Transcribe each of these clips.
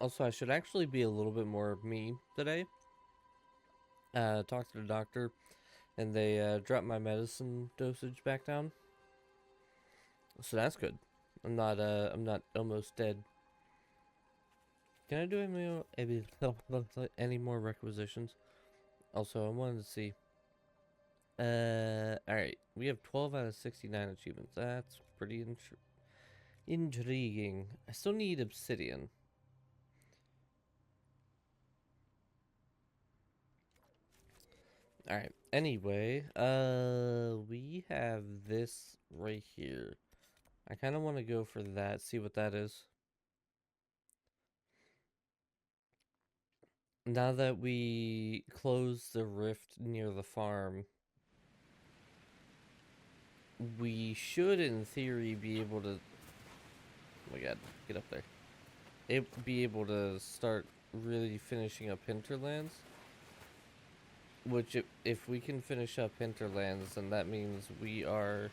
Also, I should actually be a little bit more me today. Talked to the doctor, and they dropped my medicine dosage back down. So that's good. I'm not almost dead. Can I do any more requisitions? Also, I wanted to see. Alright. We have 12 out of 69 achievements. That's pretty intriguing. I still need obsidian. Alright. Anyway, we have this right here. I kind of want to go for that, see what that is. Now that we close the rift near the farm, we should, in theory, be able to... Oh my god, get up there. Be able to start really finishing up Hinterlands. Which, if we can finish up Hinterlands, then that means we are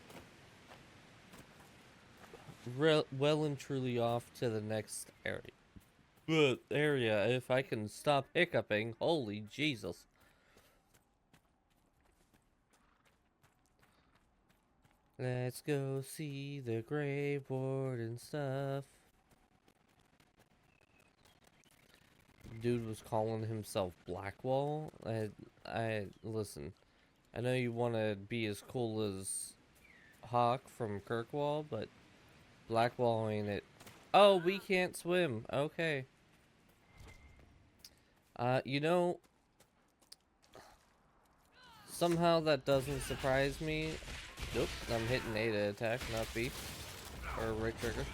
well and truly off to the next area. If I can stop hiccuping, holy Jesus. Let's go see the Grave Ward stuff. Dude was calling himself Blackwall. I listen. I know you want to be as cool as Hawk from Kirkwall, but Blackwall ain't it. Oh, we can't swim. Okay. You know, somehow that doesn't surprise me. Nope, I'm hitting A to attack, not B. Or right trigger.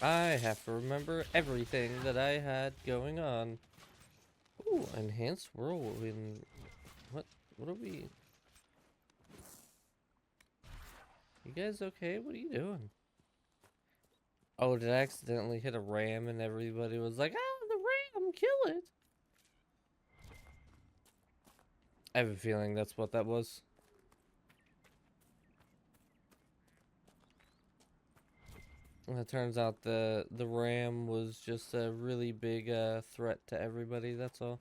I have to remember everything that I had going on. Ooh, enhanced whirlwind. What are we? You guys okay? What are you doing? Oh, did I accidentally hit a ram and everybody was like, ah, the ram, kill it. I have a feeling that's what that was. And it turns out the ram was just a really big threat to everybody, that's all.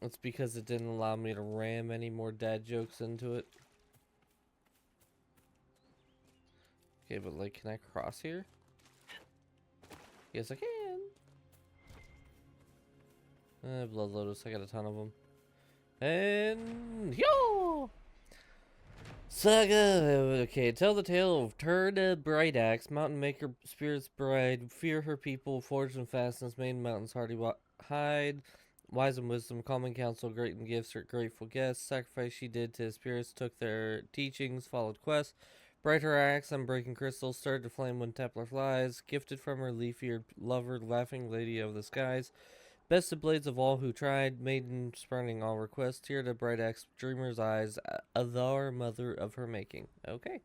It's because it didn't allow me to ram any more dad jokes into it. Okay, but like, can I cross here? Yes, I can. Blood Lotus, I got a ton of them. And yo! Saga! Okay, tell the tale of Turda Brightaxe, Mountain Maker, Spirit's Bride, fear her people, forged and fastness, maiden mountains, hardy hide, wise and wisdom, common counsel, great in gifts, her grateful guests, sacrifice she did to spirits, took their teachings, followed quests, brighter axe, unbreaking crystal, stirred to flame when Templar flies, gifted from her leaf-eared lover, laughing lady of the skies, best of blades of all who tried, maiden spurning all requests, tear to bright axe, dreamer's eyes, Athar, mother of her making. Okay.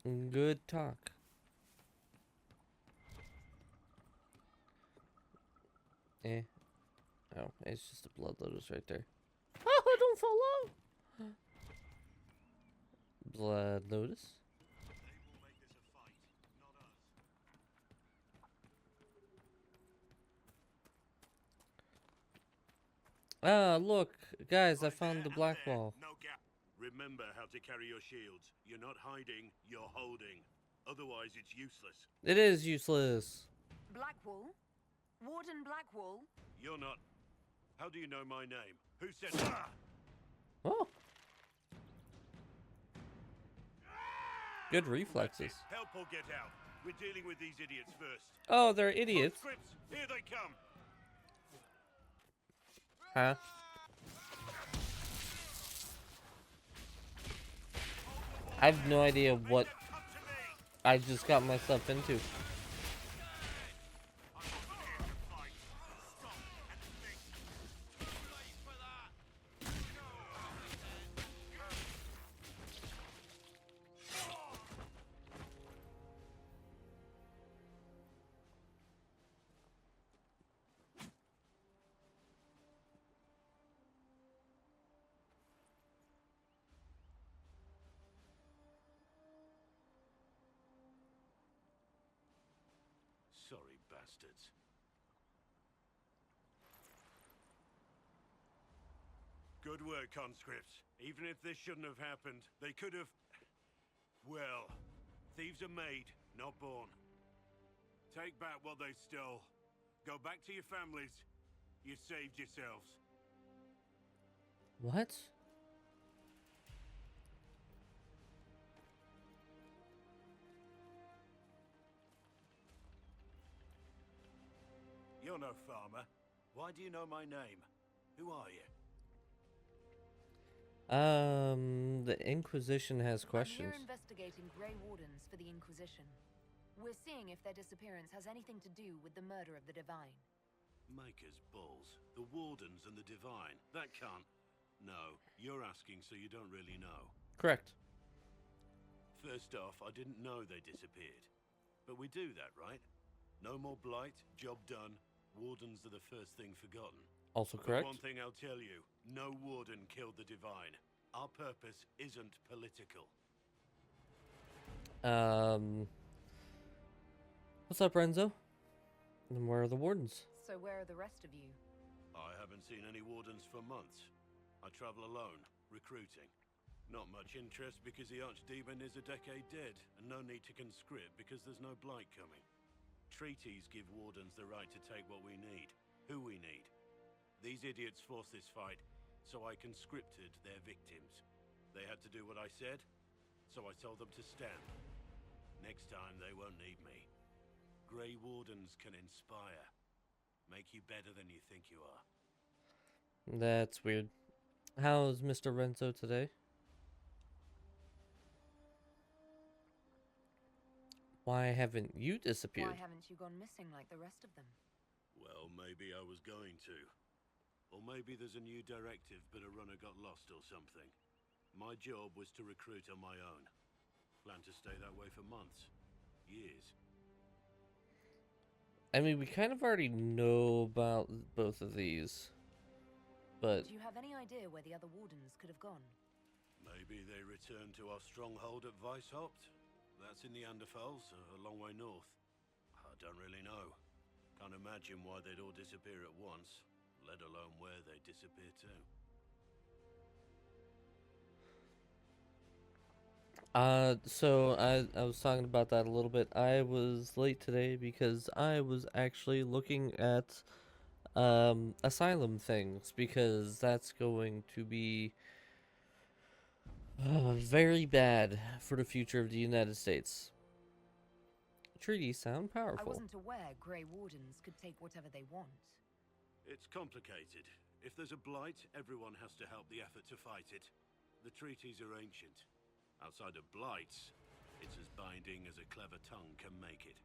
Good talk. Eh. Oh, it's just a blood lotus right there. Oh, don't fall off! Blood lotus. Ah, look, guys, I found the black wall. No gap. Remember how to carry your shields. You're not hiding, you're holding. Otherwise, it's useless. It is useless. Blackwall? Warden Blackwall? You're not. How do you know my name? Who said that? Oh. Good reflexes. Help or get out. We're dealing with these idiots first. Oh, they're idiots. Scripts, here they come. Huh? I have no idea what I just got myself into. bastards. Good work, conscripts. Even if this shouldn't have happened, they could have... Well, thieves are made, not born. Take back what they stole. Go back to your families. You saved yourselves. What? You're no farmer. Why do you know my name? Who are you? The Inquisition has questions. I'm here investigating Grey Wardens for the Inquisition. We're seeing if their disappearance has anything to do with the murder of the Divine. Maker's balls. The Wardens and the Divine. That can't... No, you're asking so you don't really know. Correct. First off, I didn't know they disappeared. But we do that, right? No more blight, job done. Wardens are the first thing forgotten. Also But correct. one thing I'll tell you, no Warden killed the Divine. Our purpose isn't political. What's up, Renzo? And where are the Wardens? So where are the rest of you? I haven't seen any Wardens for months. I travel alone, recruiting. Not much interest because the Archdemon is a decade dead, and no need to conscript because there's no blight coming. Treaties give Wardens the right to take what we need, who we need. These idiots forced this fight, so I conscripted their victims. They had to do what I said, so I told them to stand. Next time they won't need me. Grey Wardens can inspire. Make you better than you think you are. That's weird. How's Mr. Renzo today? Why haven't you disappeared? Why haven't you gone missing like the rest of them? Well, maybe I was going to. Or maybe there's a new directive, but a runner got lost or something. My job was to recruit on my own. Plan to stay that way for months. Years. I mean, we kind of already know about both of these. But Do you have any idea where the other Wardens could have gone? Maybe they returned to our stronghold at Weishaupt? That's in the Anderfels, a long way north. I don't really know. Can't imagine why they'd all disappear at once, let alone where they disappear to. I was talking about that a little bit. I was late today because I was actually looking at asylum things, because that's going to be very bad for the future of the United States. Treaties sound I powerful. wasn't aware Grey Wardens could take whatever they want. It's complicated. If there's a blight, everyone has to help the effort to fight it. The treaties are ancient. Outside of blights, it's as binding as a clever tongue can make it.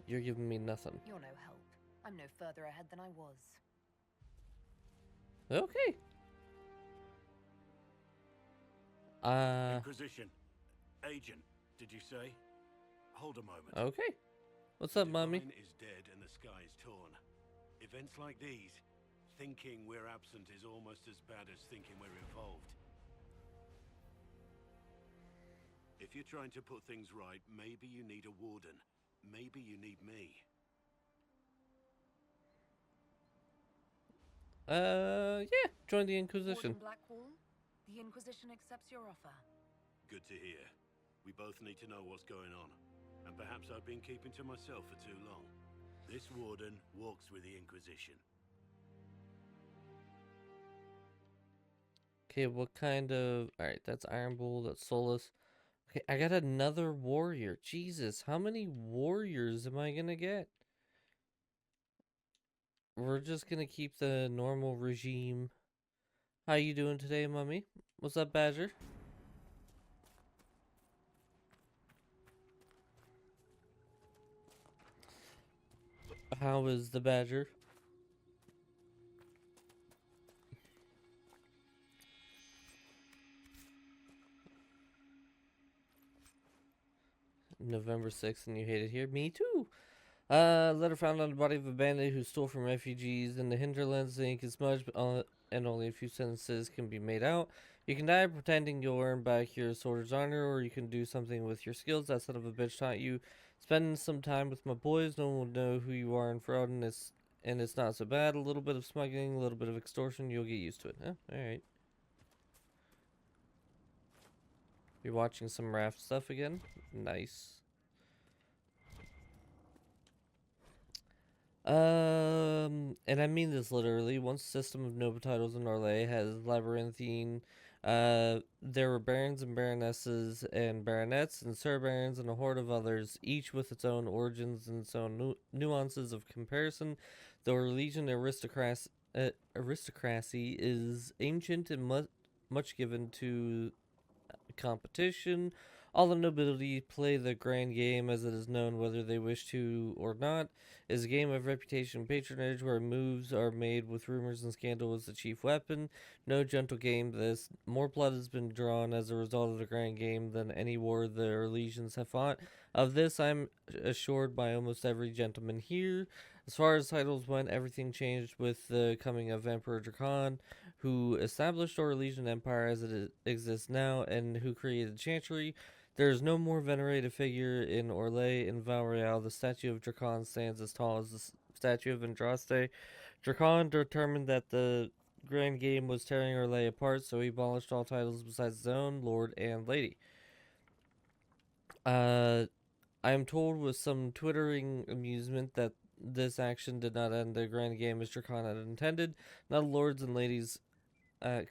You're giving me nothing. You're no help. I'm no further ahead than I was. Okay. Inquisition. Agent, did you say? Hold a moment. Okay. What's up, mommy? Divine is dead and the sky is torn. Events like these, thinking we're absent is almost as bad as thinking we're involved. If you're trying to put things right, maybe you need a warden. Maybe you need me. Yeah. Join the Inquisition. Warden Blackwall, the Inquisition accepts your offer. Good to hear. We both need to know what's going on. And perhaps I've been keeping to myself for too long. This warden walks with the Inquisition. Okay, what kind of... Alright, that's Iron Bull, that's Solus. Okay, I got another warrior. Jesus, how many warriors am I gonna get? We're just gonna keep the normal regime. How you doing today, Mummy? What's up, Badger? How is the Badger? November 6th, and you hate it here? Me too! Letter found on the body of a bandit who stole from refugees in the hinterlands. The ink is smudged, and only a few sentences can be made out. You can die pretending you'll earn back your soldier's honor, or you can do something with your skills that son of a bitch taught you. Spend some time with my boys, no one will know who you are in fraud, and it's not so bad. A little bit of smuggling, a little bit of extortion, you'll get used to it. Huh? Alright. You're watching some raft stuff again? Nice. And I mean this literally. Once the system of noble titles in Orlais has labyrinthine, there were barons and baronesses and baronets and sir barons and a horde of others, each with its own origins and its own nuances of comparison. The Orlesian aristocracy is ancient and much given to competition. All the nobility play the grand game, as it is known, whether they wish to or not. It is a game of reputation and patronage, where moves are made with rumors and scandal as the chief weapon. No gentle game this. More blood has been drawn as a result of the grand game than any war the Orlesians have fought. Of this I'm assured by almost every gentleman here. As far as titles went, everything changed with the coming of Emperor Dracan, who established Orlesian Empire as it exists now, and who created Chantry. There is no more venerated figure in Orlais. In Valreal, the statue of Dracan stands as tall as the statue of Andraste. Dracan determined that the grand game was tearing Orlais apart, so he abolished all titles besides his own, Lord and Lady. I am told with some twittering amusement that this action did not end the grand game as Dracan had intended. Now the lords and ladies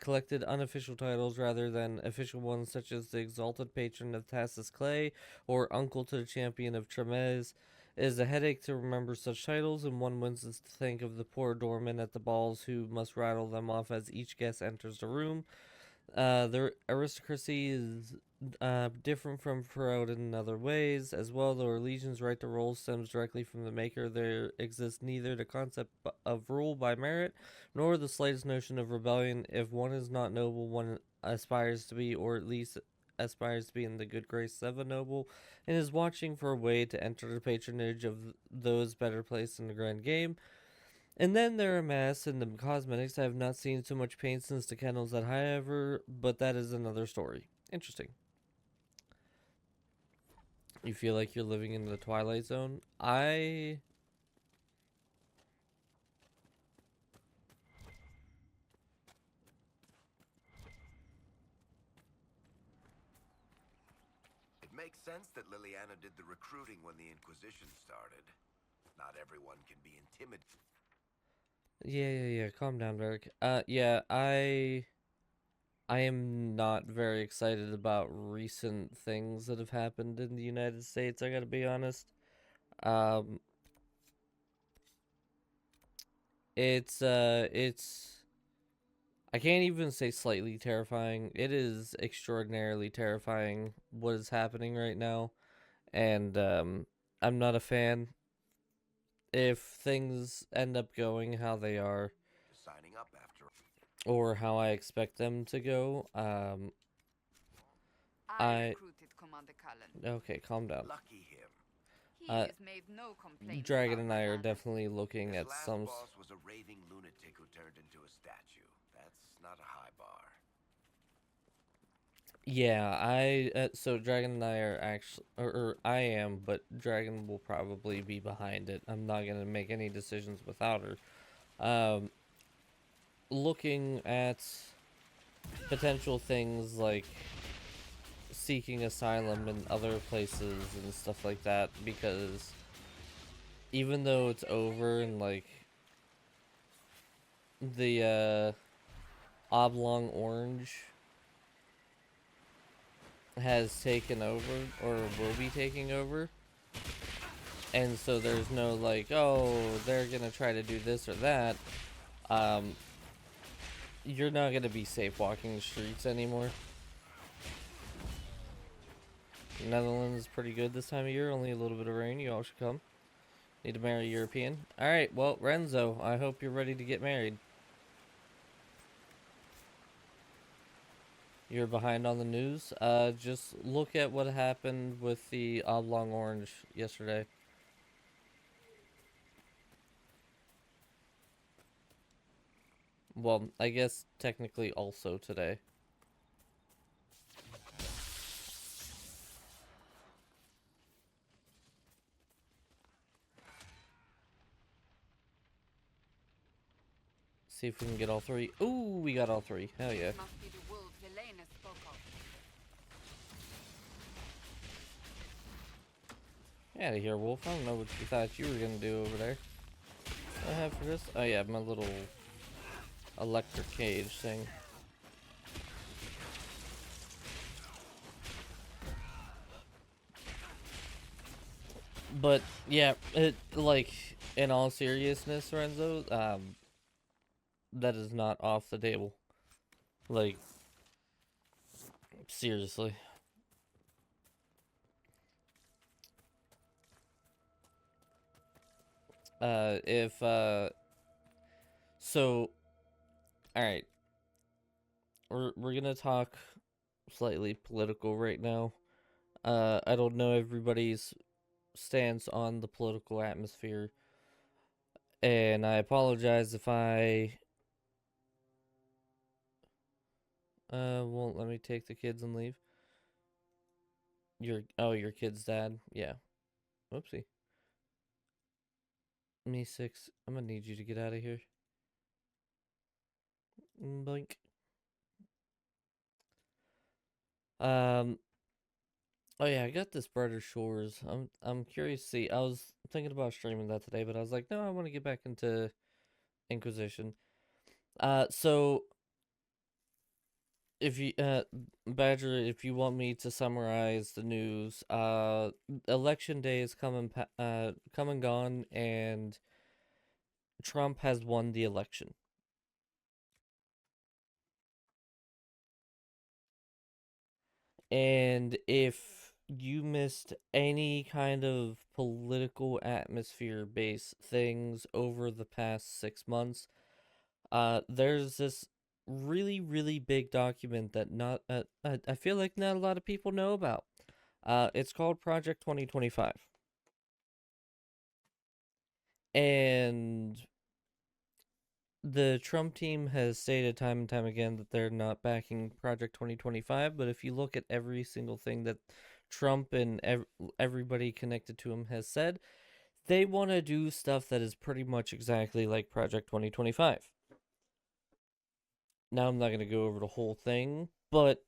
collected unofficial titles rather than official ones, such as the Exalted Patron of Tassus Clay or Uncle to the Champion of Tremez. It is a headache to remember such titles, and one winces to think of the poor doormen at the balls who must rattle them off as each guest enters the room. The aristocracy is different from Pharaoh in other ways. As well, the Orlesians' right to rule stems directly from the maker. There exists neither the concept of rule by merit, nor the slightest notion of rebellion. If one is not noble, one aspires to be, or at least aspires to be in the good graces of a noble, and is watching for a way to enter the patronage of those better placed in the grand game. And then there are masks and the cosmetics. I have not seen so much paint since the kennels at Highever, but that is another story. Interesting. You feel like you're living in the Twilight Zone? It makes sense that Liliana did the recruiting when the Inquisition started. Not everyone can be intimidated. Yeah. Calm down, Derek. Yeah, I am not very excited about recent things that have happened in the United States, I gotta be honest. Um, it's I can't even say slightly terrifying. It is extraordinarily terrifying what is happening right now, and I'm not a fan. If things end up going how they are, Signing up after. or how I expect them to go, I recruited Commander Cullen. okay, calm down. Lucky him. He Uh, has made no complaints. Dragon about and I my are manners. definitely looking His at last some. boss was a raving lunatic who turned into a statue. That's not a high bar. Yeah, so Dragon and I are actually, or I am, but Dragon will probably be behind it. I'm not gonna make any decisions without her. Looking at potential things like seeking asylum in other places and stuff like that, because even though it's over and like the oblong orange has taken over or will be taking over, and so there's no like, oh, they're gonna try to do this or that, you're not gonna be safe walking the streets anymore. Netherlands is pretty good this time of year, only a little bit of rain. You all should come. Need to marry a European. Alright, well, Renzo, I hope you're ready to get married. You're behind on the news. Just look at what happened with the oblong orange yesterday. Well, I guess technically also today. see if we can get all three. Ooh, we got all three. Hell yeah. Must be the wolves Helena spoke of. Get out of here, Wolf. I don't know what you thought you were gonna do over there. What I have for this? Oh yeah, my little electric cage thing. But yeah, it like in all seriousness, Renzo, that is not off the table. Like seriously. So all right. We're gonna talk slightly political right now. I don't know everybody's stance on the political atmosphere, and I apologize if I won't let me take the kids and leave. Your kid's dad. Yeah. Whoopsie. Me 6. I'm gonna need you to get out of here. Blink. Oh yeah, I got this Brighter Shores. I'm curious to see. I was thinking about streaming that today, but I was like, no, I want to get back into Inquisition. So if you Badger, if you want me to summarize the news, election day is come and gone, and Trump has won the election. And if you missed any kind of political atmosphere based things over the past 6 months, there's this really, really big document that I feel like not a lot of people know about. It's called Project 2025. And the Trump team has stated time and time again that they're not backing Project 2025, but if you look at every single thing that Trump and everybody connected to him has said, they want to do stuff that is pretty much exactly like Project 2025. Now, I'm not going to go over the whole thing, but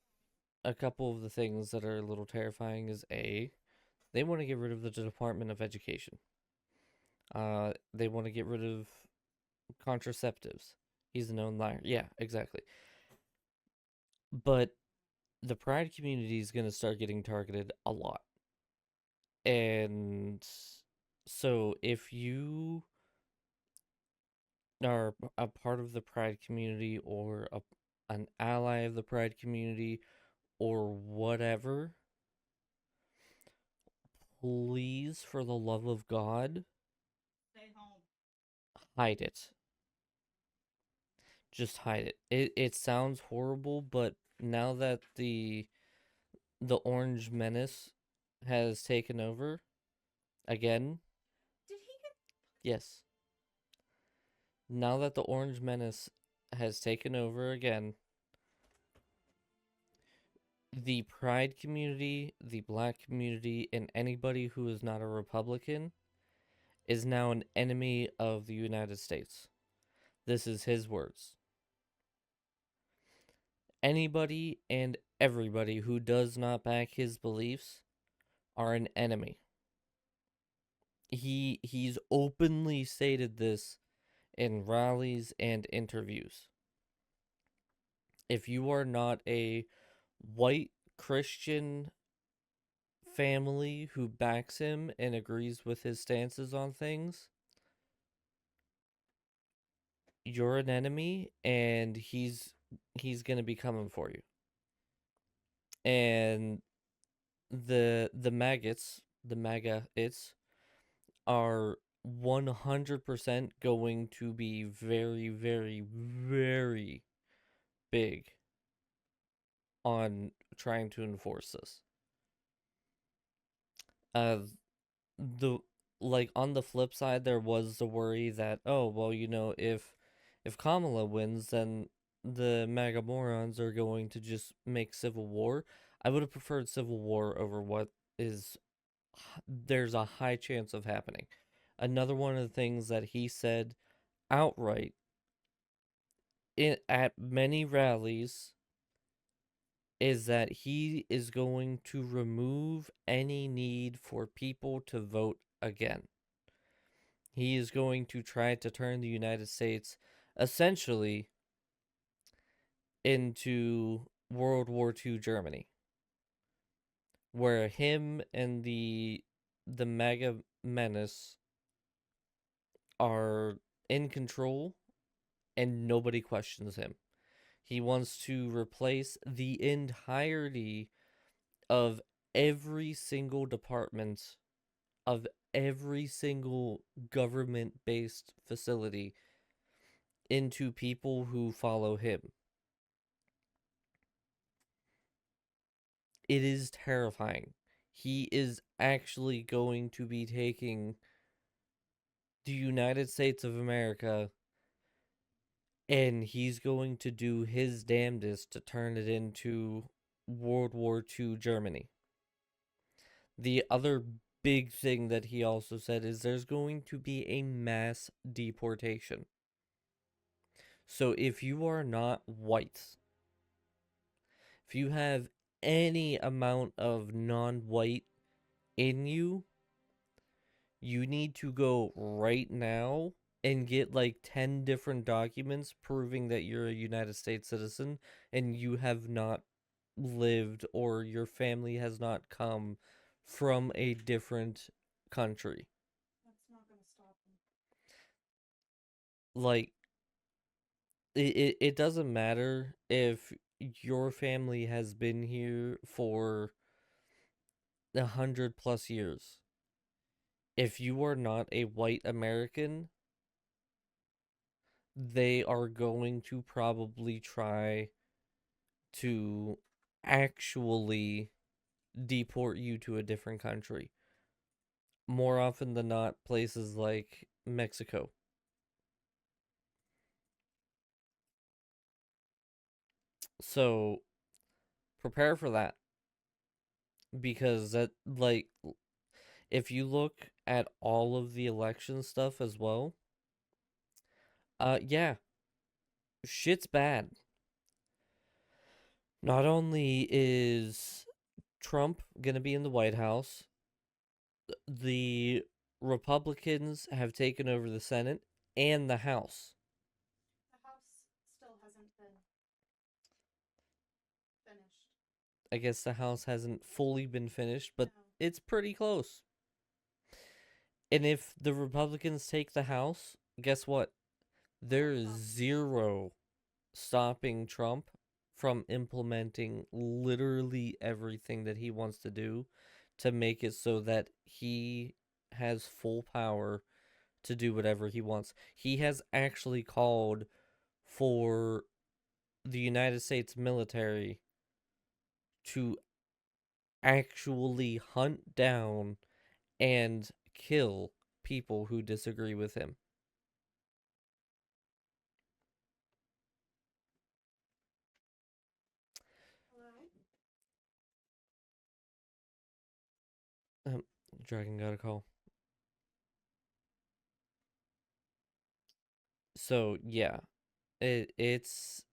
a couple of the things that are a little terrifying is A, they want to get rid of the Department of Education. They want to get rid of contraceptives. He's a known liar. Yeah, exactly. But the Pride community is going to start getting targeted a lot. And so if you are a part of the Pride community or an ally of the Pride community or whatever, please, for the love of God, Stay home. hide it. Just hide it. It sounds horrible, but now that the Orange Menace has taken over again. Did he get? Yes. Now that the Orange Menace has taken over again, the Pride community, the Black community, and anybody who is not a Republican is now an enemy of the United States. This is his words. Anybody and everybody who does not back his beliefs are an enemy. He's openly stated this in rallies and interviews. If you are not a white Christian family who backs him and agrees with his stances on things, you're an enemy, and he's going to be coming for you. And the maggots, the MAGA-its, are 100% going to be very, very, very big on trying to enforce this. The like on the flip side, there was the worry that, oh well, if Kamala wins, then the MAGA morons are going to just make civil war. I would have preferred civil war over what is there's a high chance of happening. Another one of the things that he said outright at many rallies is that he is going to remove any need for people to vote again. He is going to try to turn the United States essentially into World War II Germany, where him and the mega menace are in control and nobody questions him. He wants to replace the entirety of every single department of every single government based facility into people who follow him. It is terrifying. He is actually going to be taking the United States of America and he's going to do his damnedest to turn it into World War II Germany. The other big thing that he also said is there's going to be a mass deportation. So if you are not white, if you have any amount of non-white in you, you need to go right now and get like 10 different documents proving that you're a United States citizen and you have not lived or your family has not come from a different country. That's not gonna stop him. Like it doesn't matter if your family has been here for 100+ years. If you are not a white American, they are going to probably try to actually deport you to a different country. More often than not, places like Mexico. So prepare for that because that, like, if you look at all of the election stuff as well, yeah, shit's bad. Not only is Trump gonna be in the White House, the Republicans have taken over the Senate and the House. The house still hasn't been finished. I guess the House hasn't fully been finished, but No. it's pretty close. And if the Republicans take the House, guess what? There is zero stopping Trump from implementing literally everything that he wants to do to make it so that he has full power to do whatever he wants. He has actually called for the United States military to actually hunt down and kill people who disagree with him. Hello? Um, Dragon got a call. So yeah, it's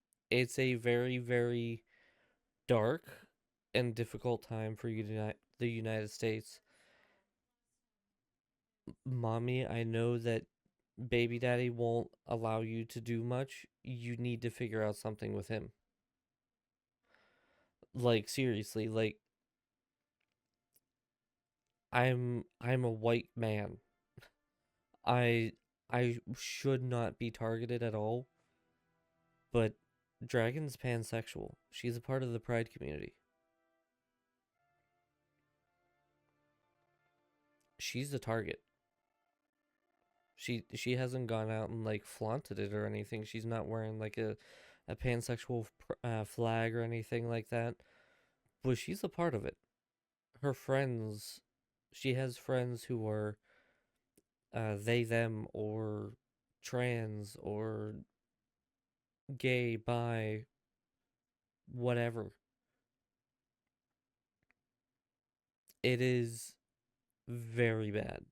a very very dark and difficult time for the United States. Mommy, I know that baby daddy won't allow you to do much. You need to figure out something with him. Like seriously, like I'm a white man. I I should not be targeted at all, but Dragon's pansexual. She's a part of the pride community. She's the target. She hasn't gone out and like flaunted it or anything. She's not wearing like a pansexual flag or anything like that. But she's a part of it. Her friends, she has friends who are they them or trans or gay, bi, whatever. It is very bad.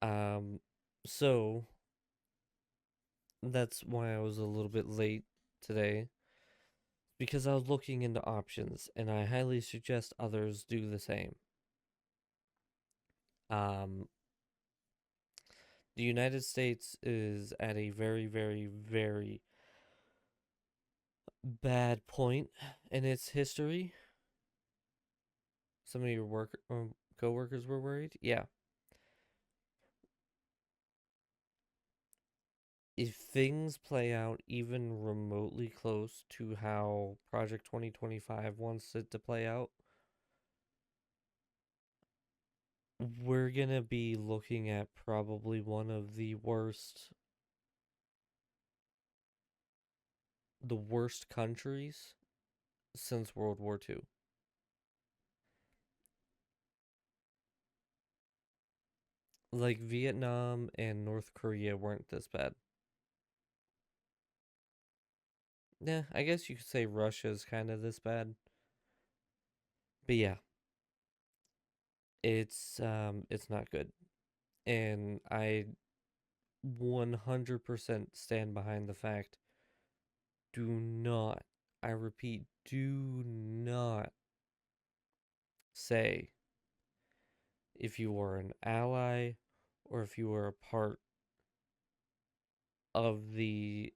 Um, so that's why I was a little bit late today, because I was looking into options, and I highly suggest others do the same. Um, the United States is at a very, very, very bad point in its history. Some of your coworkers were worried. Yeah. If things play out even remotely close to how Project 2025 wants it to play out, we're gonna be looking at probably one of the worst countries since World War II. Like Vietnam and North Korea weren't this bad. Yeah, I guess you could say Russia's kind of this bad. But yeah, it's not good. And I 100% stand behind the fact, do not, I repeat, do not say if you are an ally or if you are a part of the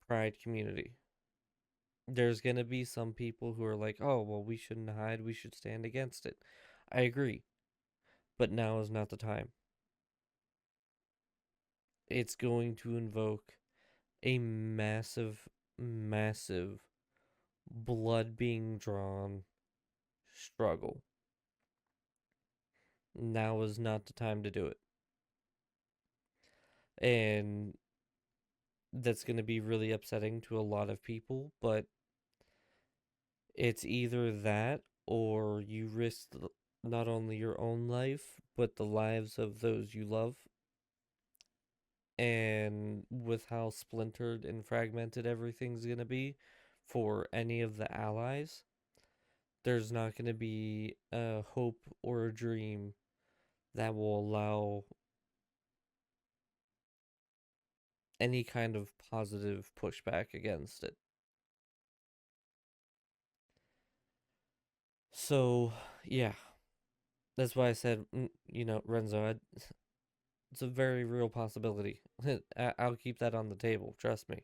Pride community. There's going to be some people who are like, oh, well, we shouldn't hide, we should stand against it. I agree, but now is not the time. It's going to invoke a massive, massive blood being drawn struggle. Now is not the time to do it. And that's going to be really upsetting to a lot of people, but it's either that or you risk not only your own life, but the lives of those you love. And with how splintered and fragmented everything's going to be for any of the allies, there's not going to be a hope or a dream that will allow any kind of positive pushback against it. So, yeah, that's why I said, Renzo, it's a very real possibility. I'll keep that on the table, trust me,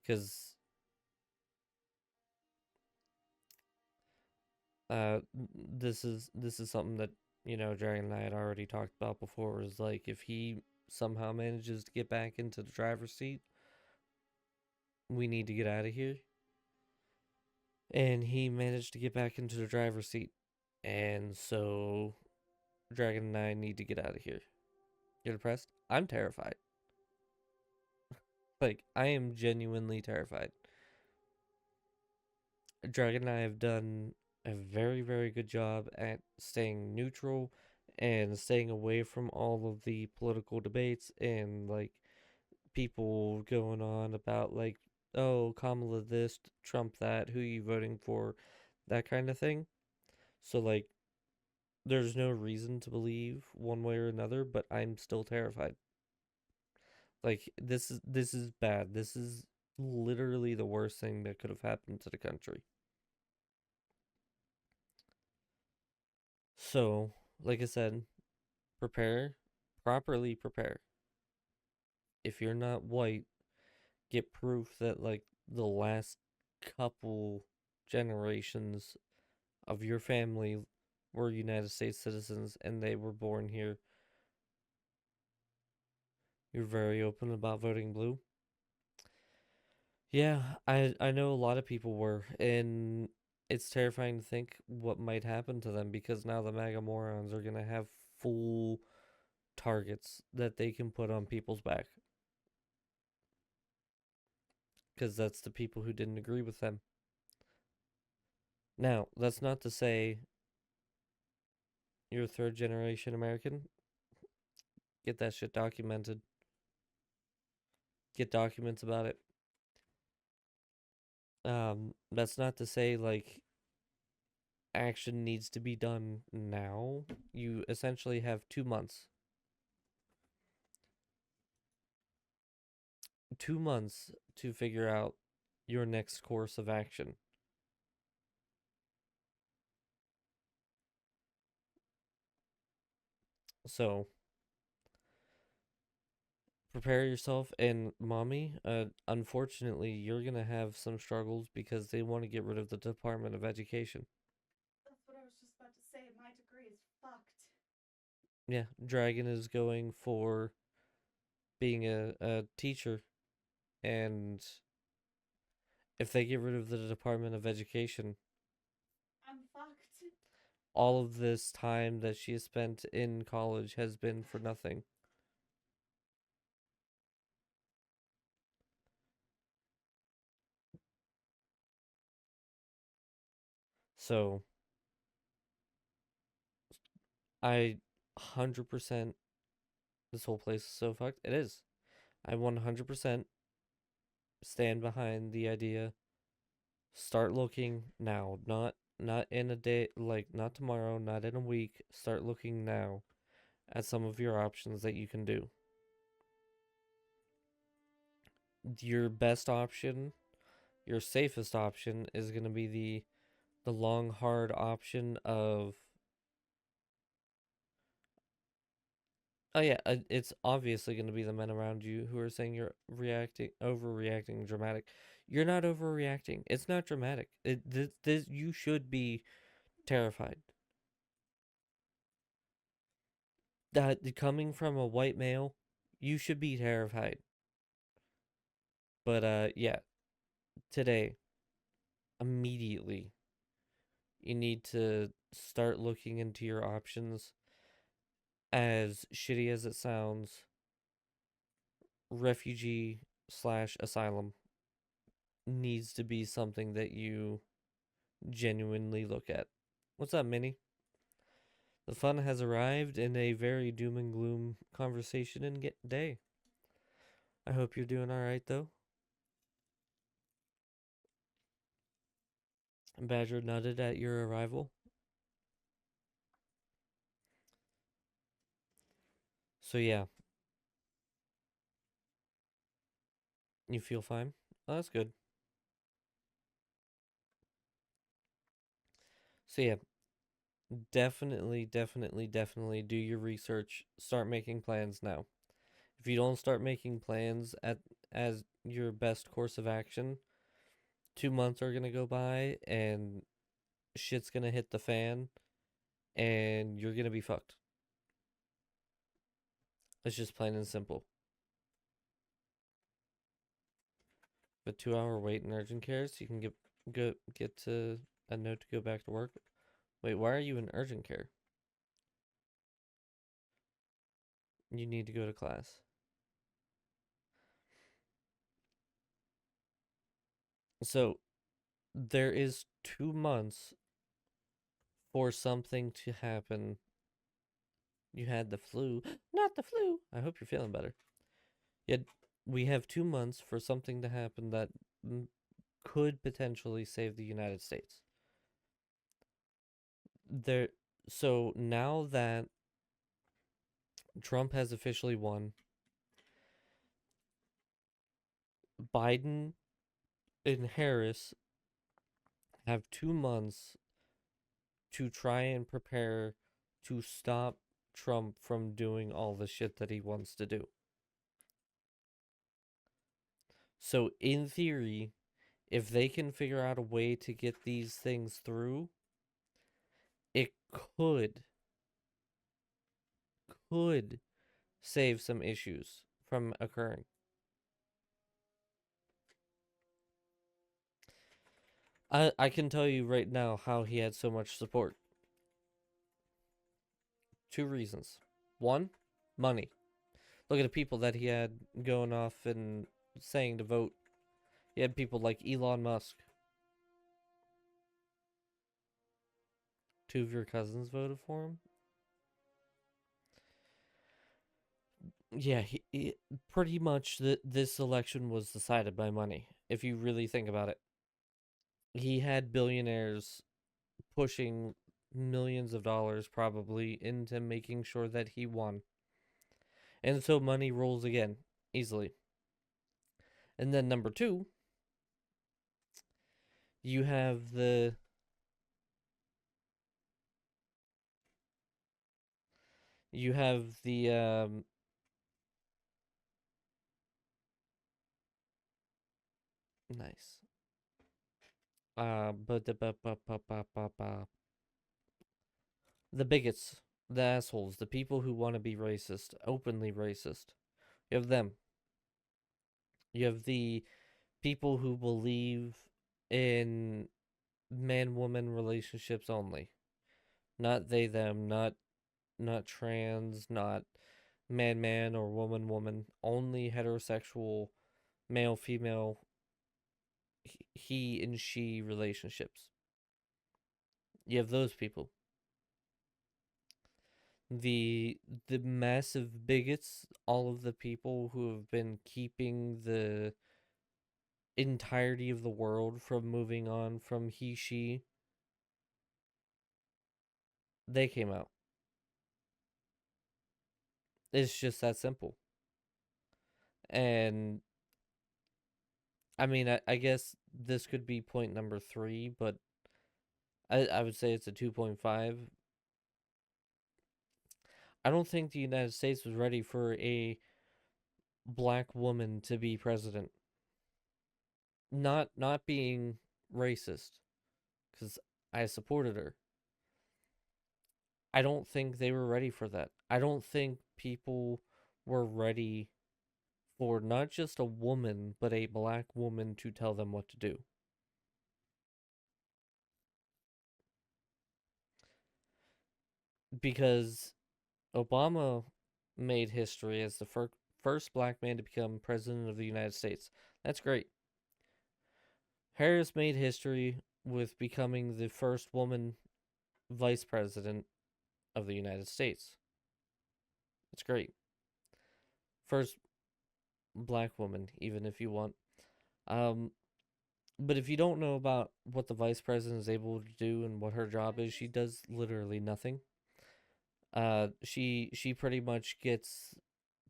because this is something that Dragon and I had already talked about before. Is like if he somehow manages to get back into the driver's seat, we need to get out of here. And he managed to get back into the driver's seat, and so Dragon and I need to get out of here. You're depressed? I'm terrified. Like, I am genuinely terrified. Dragon and I have done a very, very good job at staying neutral and staying away from all of the political debates and, like, people going on about, like, oh, Kamala this, Trump that, who you voting for, that kind of thing. So, like, there's no reason to believe one way or another, but I'm still terrified. Like this is bad. This is literally the worst thing that could have happened to the country. So, like I said, prepare, properly prepare. If you're not white, get proof that like the last couple generations of your family were United States citizens and they were born here. You're very open about voting blue. Yeah, I know a lot of people were, and it's terrifying to think what might happen to them because now the MAGA morons are gonna have full targets that they can put on people's back. Because that's the people who didn't agree with them. Now, that's not to say you're a third generation American. Get that shit documented. Get documents about it. That's not to say like action needs to be done now. You essentially have 2 months. 2 months to figure out your next course of action. So prepare yourself, and mommy, unfortunately you're gonna have some struggles because they want to get rid of the Department of Education. That's what I was just about to say. My degree is fucked. Yeah, Dragon is going for being a teacher, and if they get rid of the Department of Education, I'm fucked. all of this time that she has spent in college has been for nothing. So I 100%, this whole place is so fucked. It is. I 100% stand behind the idea. Start looking now, not in a day, like not tomorrow, not in a week. Start looking now at some of your options that you can do. Your best option, your safest option is going to be the long hard option of, oh yeah, it's obviously going to be the men around you who are saying you're overreacting, dramatic. You're not overreacting. It's not dramatic. This you should be terrified. That coming from a white male, you should be terrified. But yeah, today, immediately, you need to start looking into your options. As shitty as it sounds, refugee/asylum needs to be something that you genuinely look at. What's up, Minnie? The fun has arrived in a very doom and gloom conversation and day. I hope you're doing alright, though. Badger nutted at your arrival. So, yeah. You feel fine? Oh, that's good. So, yeah. Definitely do your research. Start making plans now. If you don't start making plans as your best course of action, 2 months are gonna go by and shit's gonna hit the fan and you're gonna be fucked. It's just plain and simple. A 2 hour wait in urgent care so you can get to a note to go back to work. Wait, why are you in urgent care? You need to go to class. So there is 2 months for something to happen. You had the flu. Not the flu. I hope you're feeling better. Yet we have 2 months for something to happen that could potentially save the United States. There. So now that Trump has officially won, Biden and Harris have 2 months to try and prepare to stop Trump from doing all the shit that he wants to do. So, in theory, if they can figure out a way to get these things through, it could save some issues from occurring. I can tell you right now how he had so much support. 2 reasons. One, money. Look at the people that he had going off and saying to vote. He had people like Elon Musk. 2 of your cousins voted for him. Yeah, he pretty much this election was decided by money, if you really think about it. He had billionaires pushing millions of dollars probably into making sure that he won. And so money rolls again, easily. And then number two, you have the nice. But the bigots, the assholes, the people who want to be racist, openly racist. You have them. You have the people who believe in man-woman relationships only. Not they them, not trans, not man-man or woman-woman, only heterosexual male-female he and she relationships. You have those people. The the massive bigots, all of the people who have been keeping the entirety of the world from moving on from he she, they came out. It's just that simple. And I mean, I guess this could be point number 3, but I would say it's a 2.5. I don't think the United States was ready for a black woman to be president. Not being racist, because I supported her. I don't think they were ready for that. I don't think people were ready for not just a woman, but a black woman to tell them what to do. Because Obama made history as the first black man to become president of the United States. That's great. Harris made history with becoming the first woman vice president of the United States. That's great. First black woman, even if you want. But if you don't know about what the vice president is able to do and what her job is, she does literally nothing. She pretty much gets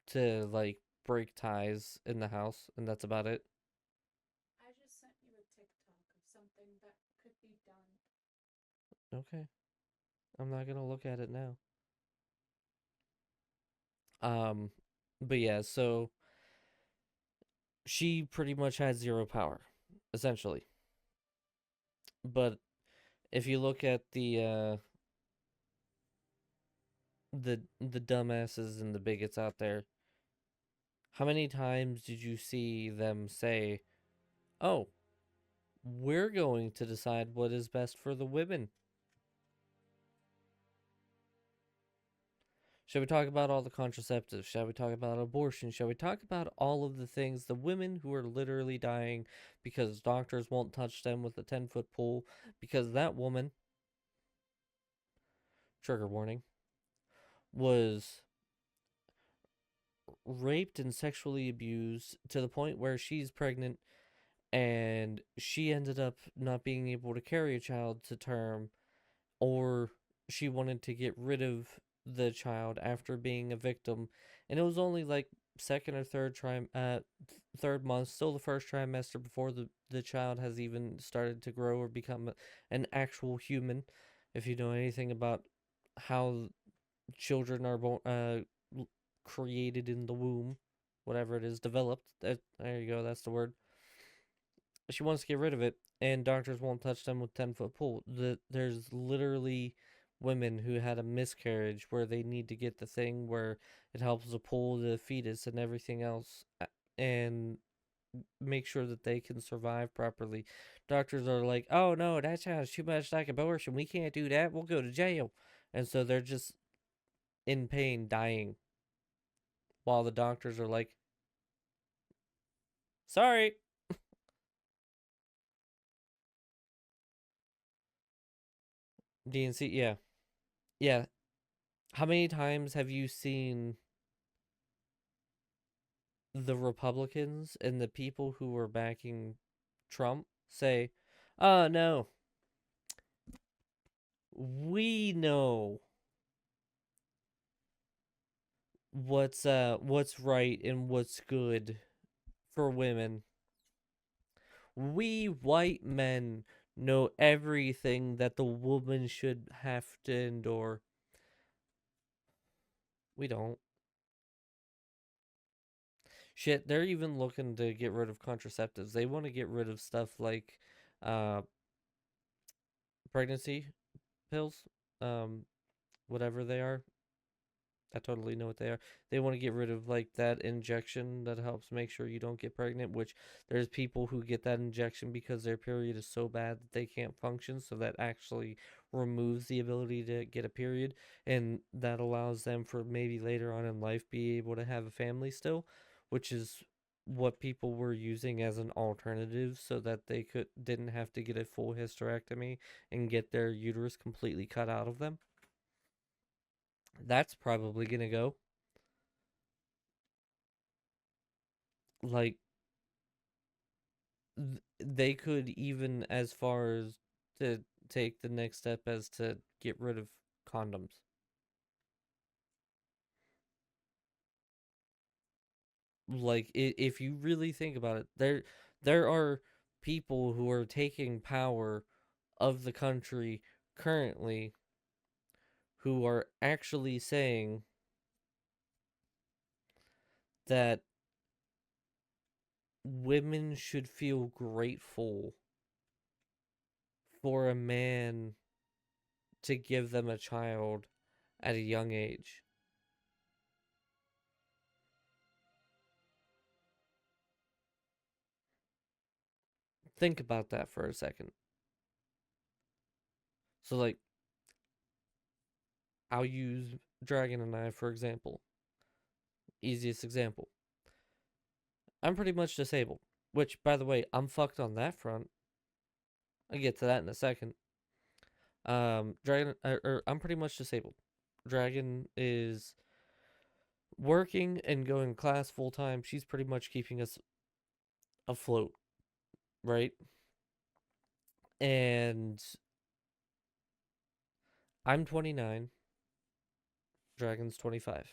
to like break ties in the house, and that's about it. I just sent you a TikTok of something that could be done. Okay, I'm not gonna look at it now. But yeah, so she pretty much had zero power, essentially. But if you look at the dumbasses and the bigots out there, how many times did you see them say, "Oh, we're going to decide what is best for the women"? Shall we talk about all the contraceptives? Shall we talk about abortion? Shall we talk about all of the things, the women who are literally dying because doctors won't touch them with a 10-foot pole because that woman, trigger warning, was raped and sexually abused to the point where she's pregnant and she ended up not being able to carry a child to term, or she wanted to get rid of the child after being a victim, and it was only like second or third month, still the first trimester before the child has even started to grow or become an actual human. If you know anything about how children are created in the womb, whatever it is, developed. There you go. That's the word. She wants to get rid of it, and doctors won't touch them with 10-foot pole. There's literally women who had a miscarriage where they need to get the thing where it helps to pull the fetus and everything else, and make sure that they can survive properly. Doctors are like, "Oh no, that sounds too much like abortion. We can't do that. We'll go to jail." And so they're just in pain, dying, while the doctors are like, "Sorry." DNC, yeah. Yeah. How many times have you seen the Republicans and the people who were backing Trump say, "Oh no, we know what's right and what's good for women. We white men know everything that the woman should have to endure. We don't. Shit, they're even looking to get rid of contraceptives. They want to get rid of stuff like uh pregnancy pills, um whatever they are. I totally know what they are. They want to get rid of like that injection that helps make sure you don't get pregnant, which there's people who get that injection because their period is so bad that they can't function, so that actually removes the ability to get a period, and that allows them for maybe later on in life be able to have a family still, which is what people were using as an alternative so that they could didn't have to get a full hysterectomy and get their uterus completely cut out of them. That's probably gonna go. Like, they could even as far as to take the next step as to get rid of condoms. Like, if you really think about it, there are people who are taking power of the country currently who are actually saying that women should feel grateful for a man to give them a child at a young age. Think about that for a second. So, like, I'll use Dragon and I for example. Easiest example. I'm pretty much disabled, which, by the way, I'm fucked on that front. I'll get to that in a second. I'm pretty much disabled. Dragon is working and going to class full time. She's pretty much keeping us afloat, right? And I'm 29. Dragon's 25.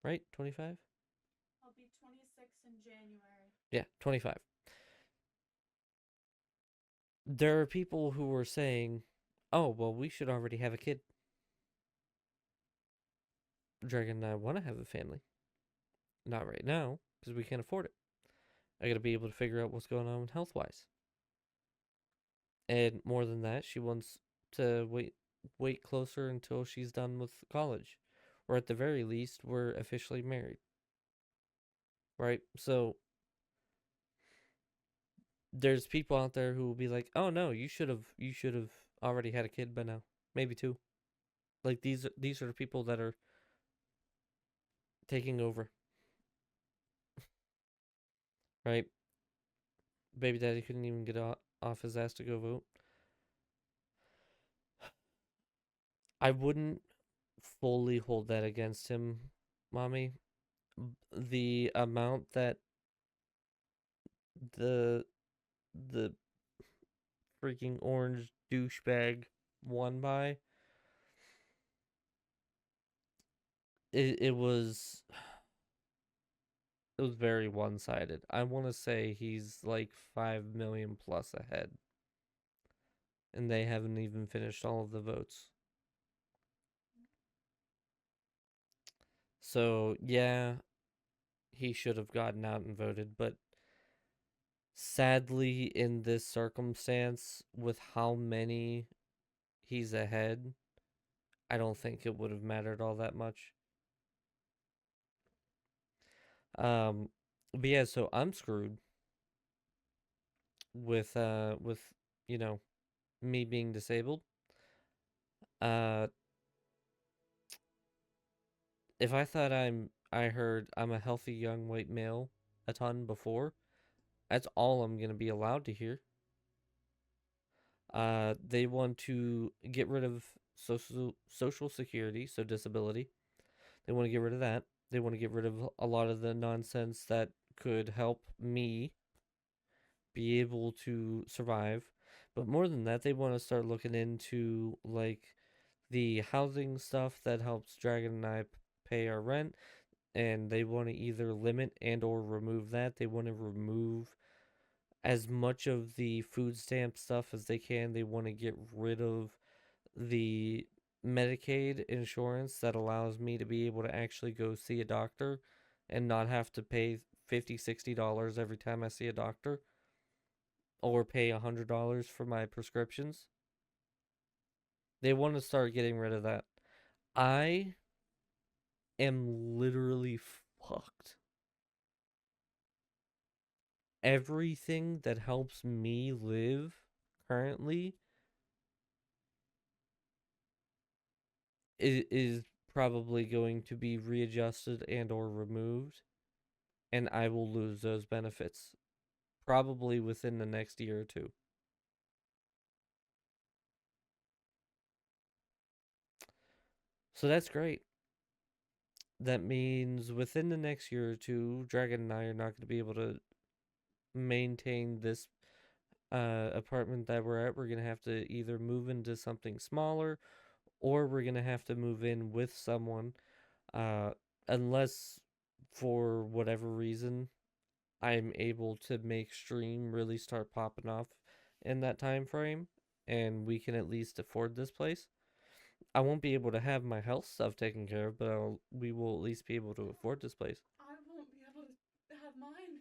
Right? 25? I'll be 26 in January. Yeah, 25. There are people who are saying, oh, well, we should already have a kid. Dragon and I want to have a family. Not right now, because we can't afford it. I gotta be able to figure out what's going on health wise. And more than that, she wants to wait closer until she's done with college. Or at the very least, we're officially married. Right? So there's people out there who will be like, oh no, you should have already had a kid by now. Maybe two. Like these are the people that are taking over. Right? Baby daddy couldn't even get off his ass to go vote. I wouldn't fully hold that against him, mommy. The amount that the the freaking orange douchebag won by, it was very one-sided. I want to say he's like 5 million plus ahead, and they haven't even finished all of the votes. So yeah, he should have gotten out and voted, but sadly, in this circumstance, with how many he's ahead, I don't think it would have mattered all that much. Um, but yeah, so I'm screwed with you know me being disabled. Uh, if I thought I heard I'm a healthy young white male a ton before, that's all I'm gonna be allowed to hear. They want to get rid of social security, so disability. They want to get rid of that. They want to get rid of a lot of the nonsense that could help me be able to survive. But more than that, they want to start looking into like the housing stuff that helps Dragon and I pay our rent, and they want to either limit and or remove that. They want to remove as much of the food stamp stuff as they can. They want to get rid of the Medicaid insurance that allows me to be able to actually go see a doctor and not have to pay $50, $60 every time I see a doctor or pay $100 for my prescriptions. They want to start getting rid of that. I am literally fucked. Everything that helps me live currently is probably going to be readjusted and or removed, and I will lose those benefits probably within the next year or two. So that's great. That means within the next year or two, Dragon and I are not going to be able to maintain this apartment that we're at. We're going to have to either move into something smaller or we're going to have to move in with someone, uh, unless for whatever reason I'm able to make stream really start popping off in that time frame and we can at least afford this place. I won't be able to have my health stuff taken care of, but we will at least be able to afford this place. I won't be able to have mine.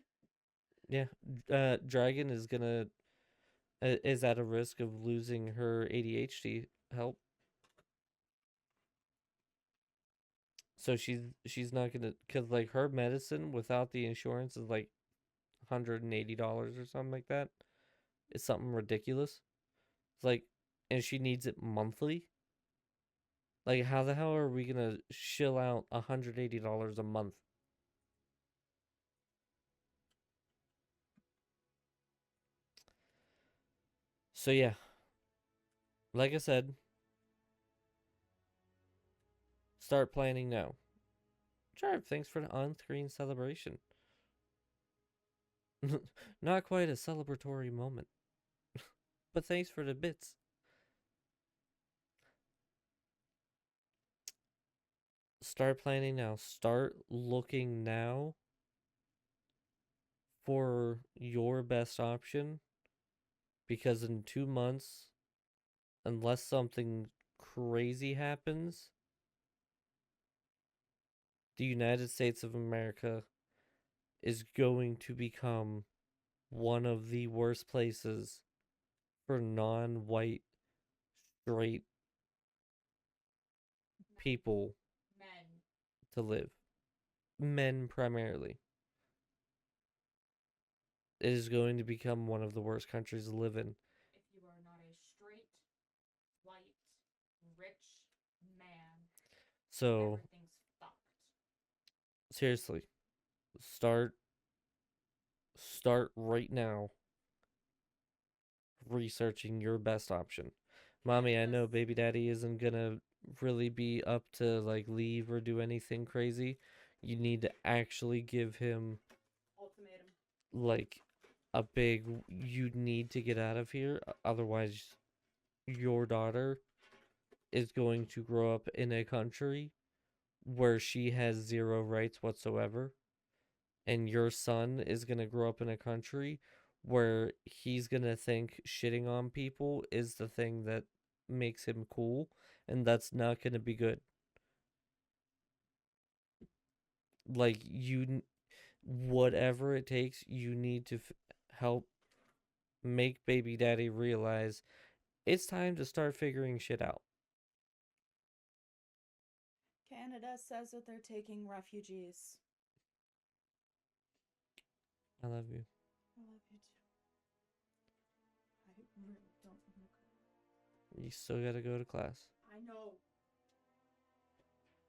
Yeah, Dragon is at a risk of losing her ADHD help. So she's not gonna, cause like her medicine without the insurance is like $180 or something like that. It's something ridiculous. It's like, and she needs it monthly. Like, how the hell are we gonna shill out $180 a month? So yeah, like I said, start planning now. Sure, thanks for the on-screen celebration. Not quite a celebratory moment, but thanks for the bits. Start planning now. Start looking now for your best option, because in 2 months, unless something crazy happens, the United States of America is going to become one of the worst places for non-white straight people Men. to live. Men primarily. It is going to become one of the worst countries to live in. If you are not a straight, white, rich man, So everything's fucked. seriously, start right now researching your best option. Mommy, I know baby daddy isn't gonna really be up to like leave or do anything crazy. You need to actually give him Ultimatum. like a big, you need to get out of here, otherwise your daughter is going to grow up in a country where she has zero rights whatsoever, and your son is going to grow up in a country where he's going to think shitting on people is the thing that makes him cool, and that's not going to be good. Like, whatever it takes, you need to help make baby daddy realize it's time to start figuring shit out. Canada says that they're taking refugees. I love you. I love you too. I really don't want to go. You still got to go to class. I know.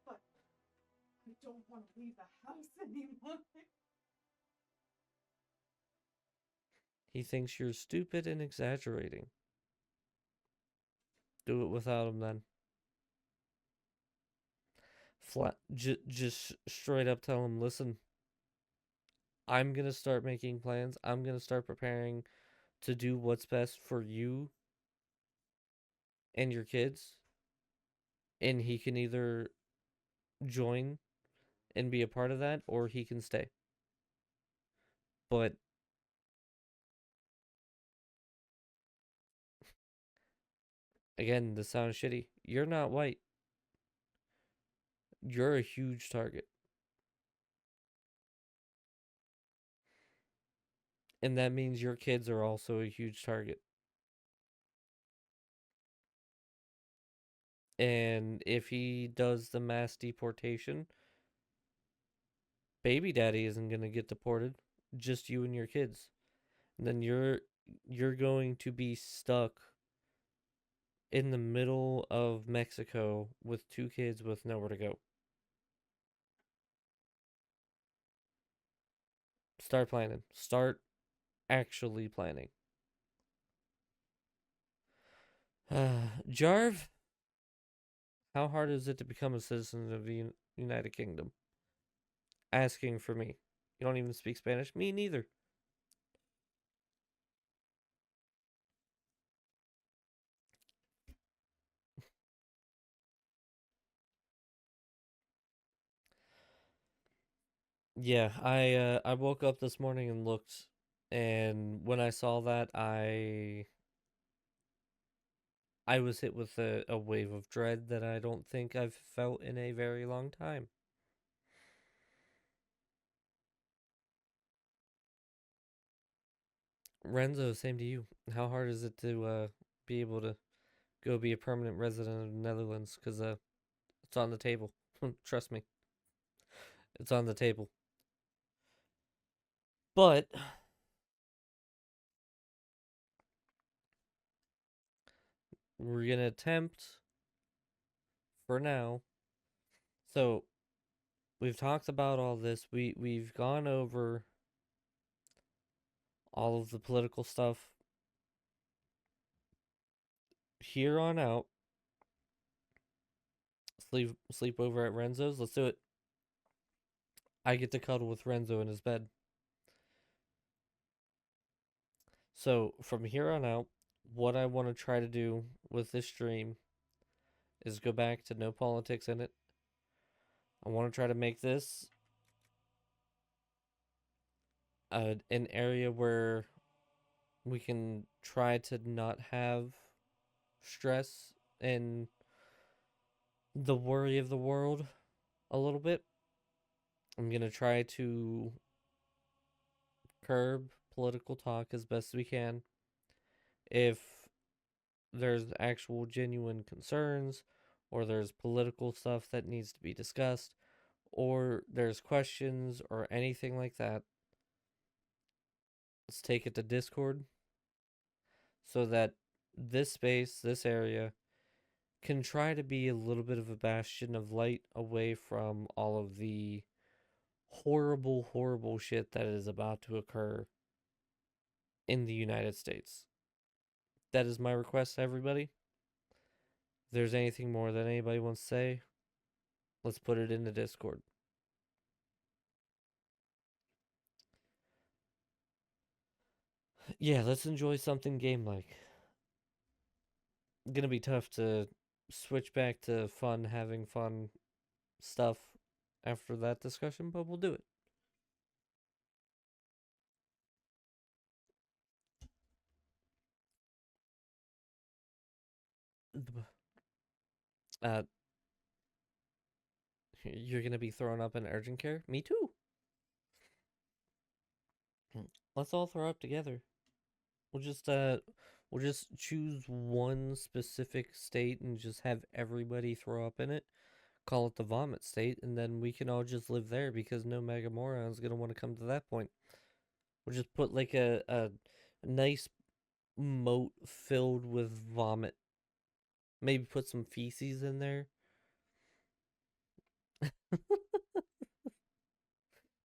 But I don't want to leave the house anymore. He thinks you're stupid and exaggerating. Do it without him then. Just straight up tell him, listen, I'm going to start making plans. I'm going to start preparing to do what's best for you and your kids. And he can either join and be a part of that, or he can stay. But Again, this sounds shitty. You're not white. You're a huge target. And that means your kids are also a huge target. And if he does the mass deportation, baby daddy isn't going to get deported, just you and your kids. And then you're going to be stuck in the middle of Mexico with 2 kids with nowhere to go. Start planning. Start actually planning. Jarv, how hard is it to become a citizen of the United Kingdom? Asking for me. You don't even speak Spanish? Me neither. Yeah, I woke up this morning and looked, and when I saw that, I was hit with a wave of dread that I don't think I've felt in a very long time. Renzo, same to you. How hard is it to be able to go be a permanent resident of the Netherlands? Because it's on the table. Trust me, it's on the table. But we're gonna attempt for now. So we've talked about all this. We've gone over all of the political stuff. Here on out, sleep over at Renzo's. Let's do it. I get to cuddle with Renzo in his bed. So from here on out, what I want to try to do with this stream is go back to no politics in it. I want to try to make this an area where we can try to not have stress and the worry of the world a little bit. I'm going to try to curb political talk as best we can. If there's actual genuine concerns, or there's political stuff that needs to be discussed, or there's questions or anything like that, let's take it to Discord so that this space, this area, can try to be a little bit of a bastion of light away from all of the horrible, horrible shit that is about to occur in the United States. That is my request to everybody. If there's anything more that anybody wants to say, let's put it in the Discord. Yeah, let's enjoy something game-like. Gonna be tough to switch back to fun, having fun stuff after that discussion, but we'll do it. Uh, you're gonna be thrown up in urgent care? Me too. Let's all throw up together. We'll just choose one specific state and just have everybody throw up in it. Call it the vomit state, and then we can all just live there because no mega moron's gonna want to come to that point. We'll just put like a nice moat filled with vomit. Maybe put some feces in there.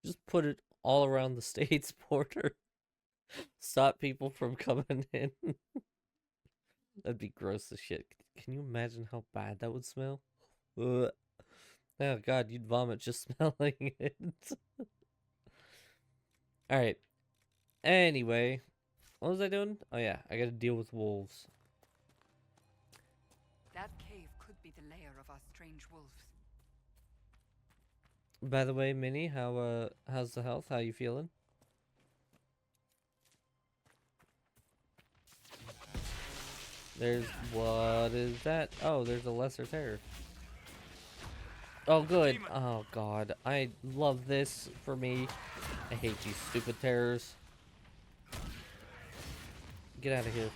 Just put it all around the state's border. Stop people from coming in. That'd be gross as shit. Can you imagine how bad that would smell? Ugh. Oh god, you'd vomit just smelling it. Alright. Anyway, what was I doing? Oh yeah, I gotta deal with wolves. That cave could be the lair of our strange wolves. By the way, Minnie, how's the health? How you feeling? There's, what is that? Oh, there's a lesser terror. Oh, good. Oh, God. I love this for me. I hate these stupid terrors. Get out of here.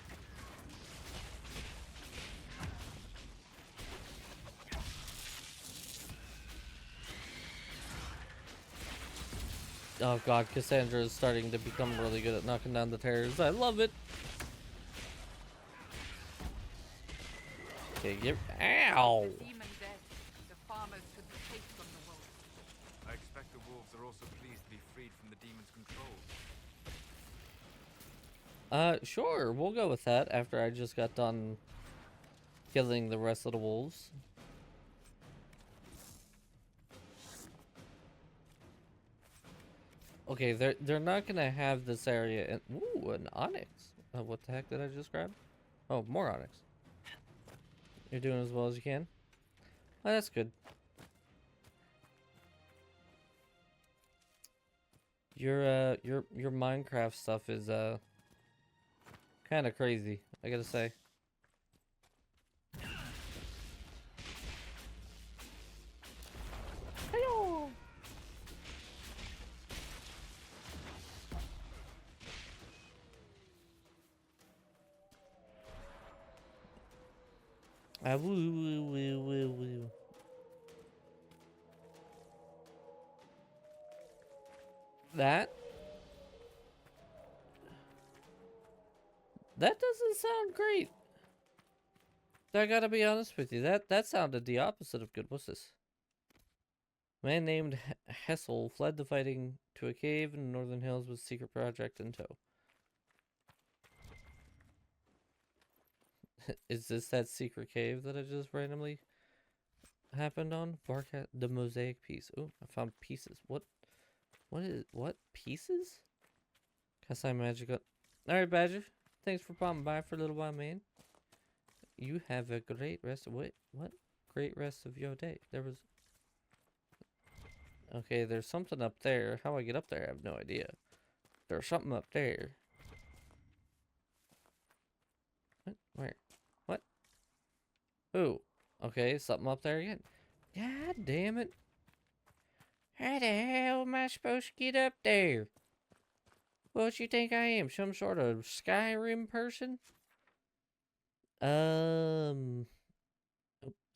Oh, God. Cassandra is starting to become really good at knocking down the terrors. I love it. Okay, get. Ow! The demon dead, the farmers could be safe from the wolves. I expect the wolves are also pleased to be freed from the demon's control. Sure. We'll go with that after I just got done killing the rest of the wolves. Okay, they're not gonna have this area in. Ooh, an onyx. What the heck did I just grab? Oh, more onyx. You're doing as well as you can. Oh, that's good. Your Minecraft stuff is kind of crazy, I gotta say. Hello. Ah, woo, woo, woo, woo, woo. That doesn't sound great. I gotta be honest with you. That sounded the opposite of good. What's this? A man named Hessel fled the fighting to a cave in the northern hills with secret project in tow. Is this that secret cave that I just randomly happened on? Bark the mosaic piece. Oh, I found pieces. What pieces? Cast iron magic. Alright, Badger. Thanks for popping by for a little while, man. You have a great rest of what? Great rest of your day. There was. Okay, there's something up there. How I get up there, I have no idea. There's something up there. What? Where? What? Ooh. Okay, something up there again. God damn it. How the hell am I supposed to get up there? What you think I am? Some sort of Skyrim person? Oh,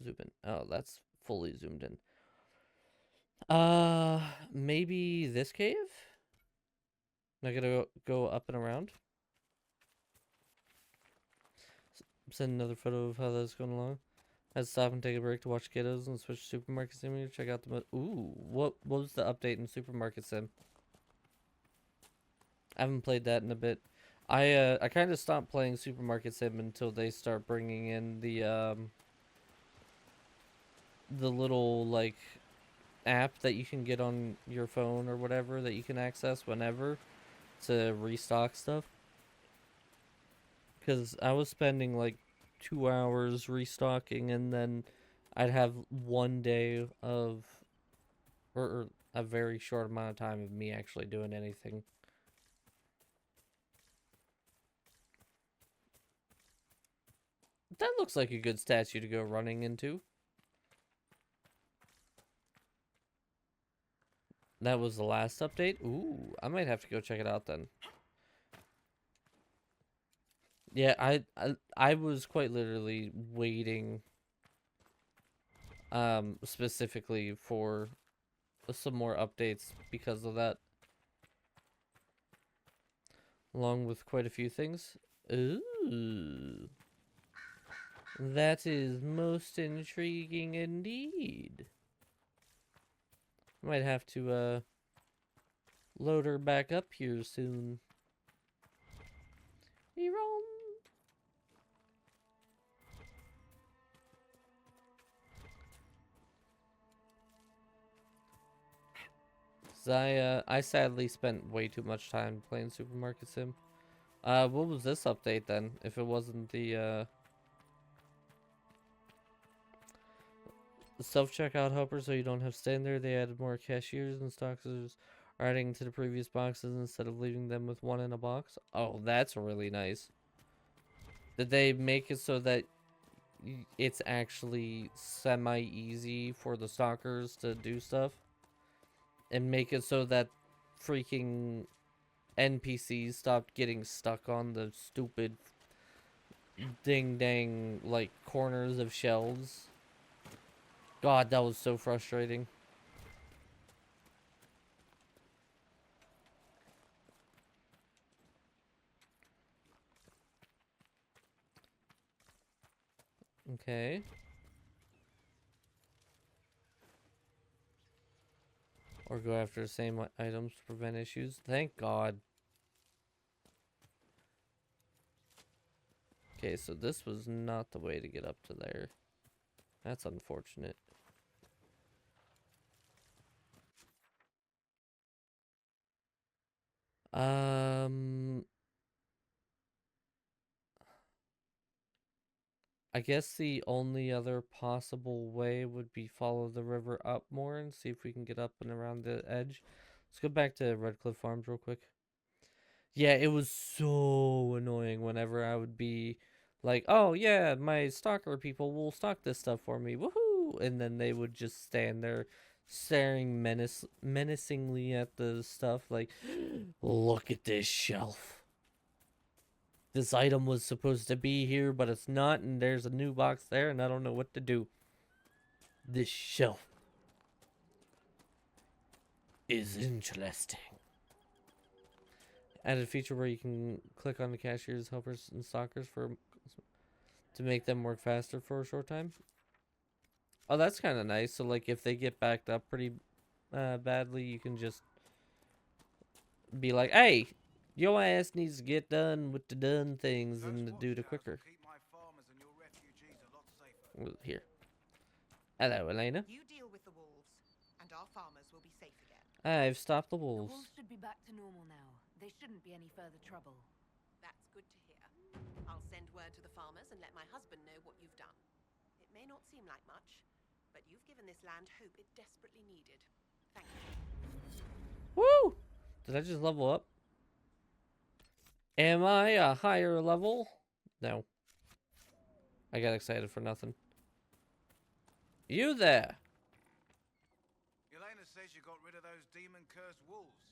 zoom in. Oh, that's fully zoomed in. Maybe this cave? Am I gonna go up and around? Send another photo of how that's going along. I had to stop and take a break to watch kiddos and switch to Supermarket Simulator. Check out the ooh, what was the update in Supermarket Sim? I haven't played that in a bit. I kind of stopped playing Supermarket Sim until they start bringing in the little like app that you can get on your phone or whatever that you can access whenever to restock stuff. Because I was spending like 2 hours restocking, and then I'd have 1 day of, or a very short amount of time of me actually doing anything. That looks like a good statue to go running into. That was the last update? Ooh, I might have to go check it out then. Yeah, I was quite literally waiting specifically for some more updates because of that. Along with quite a few things. Ooh. That is most intriguing indeed. Might have to load her back up here soon. Eron. I sadly spent way too much time playing Supermarket Sim. What was this update then? If it wasn't the self-checkout helper, so you don't have to stand there. They added more cashiers and stockers are adding to the previous boxes instead of leaving them with one in a box. Oh, that's really nice. Did they make it so that it's actually semi-easy for the stalkers to do stuff? And make it so that freaking NPCs stopped getting stuck on the stupid ding-dang, like, corners of shelves? God, that was so frustrating. Okay. Or go after the same items to prevent issues. Thank God. Okay, so this was not the way to get up to there. That's unfortunate. I guess the only other possible way would be follow the river up more and see if we can get up and around the edge. Let's go back to Red Cliff Farms real quick. Yeah, it was so annoying whenever I would be like, oh yeah, my stalker people will stalk this stuff for me, woohoo! And then they would just stand there staring menacingly at the stuff like, look at this shelf. This item was supposed to be here, but it's not, and there's a new box there, and I don't know what to do. This shelf is interesting. Added feature where you can click on the cashiers, helpers, and stalkers to make them work faster for a short time. Oh, that's kind of nice. So, like, if they get backed up pretty badly, you can just be like, hey, your ass needs to get done with the done things and to do the quicker. Here. Hello, Elena. You deal with the wolves, and our farmers will be safe again. I've stopped the The wolves. wolves should be back to normal now. There shouldn't be any further trouble. That's good to hear. I'll send word to the farmers and let my husband know what you've done. It may not seem like much, but you've given this land hope it desperately needed. Thank you. Woo! Did I just level up? Am I a higher level? No. I got excited for nothing. You there? Elena says you got rid of those demon-cursed wolves.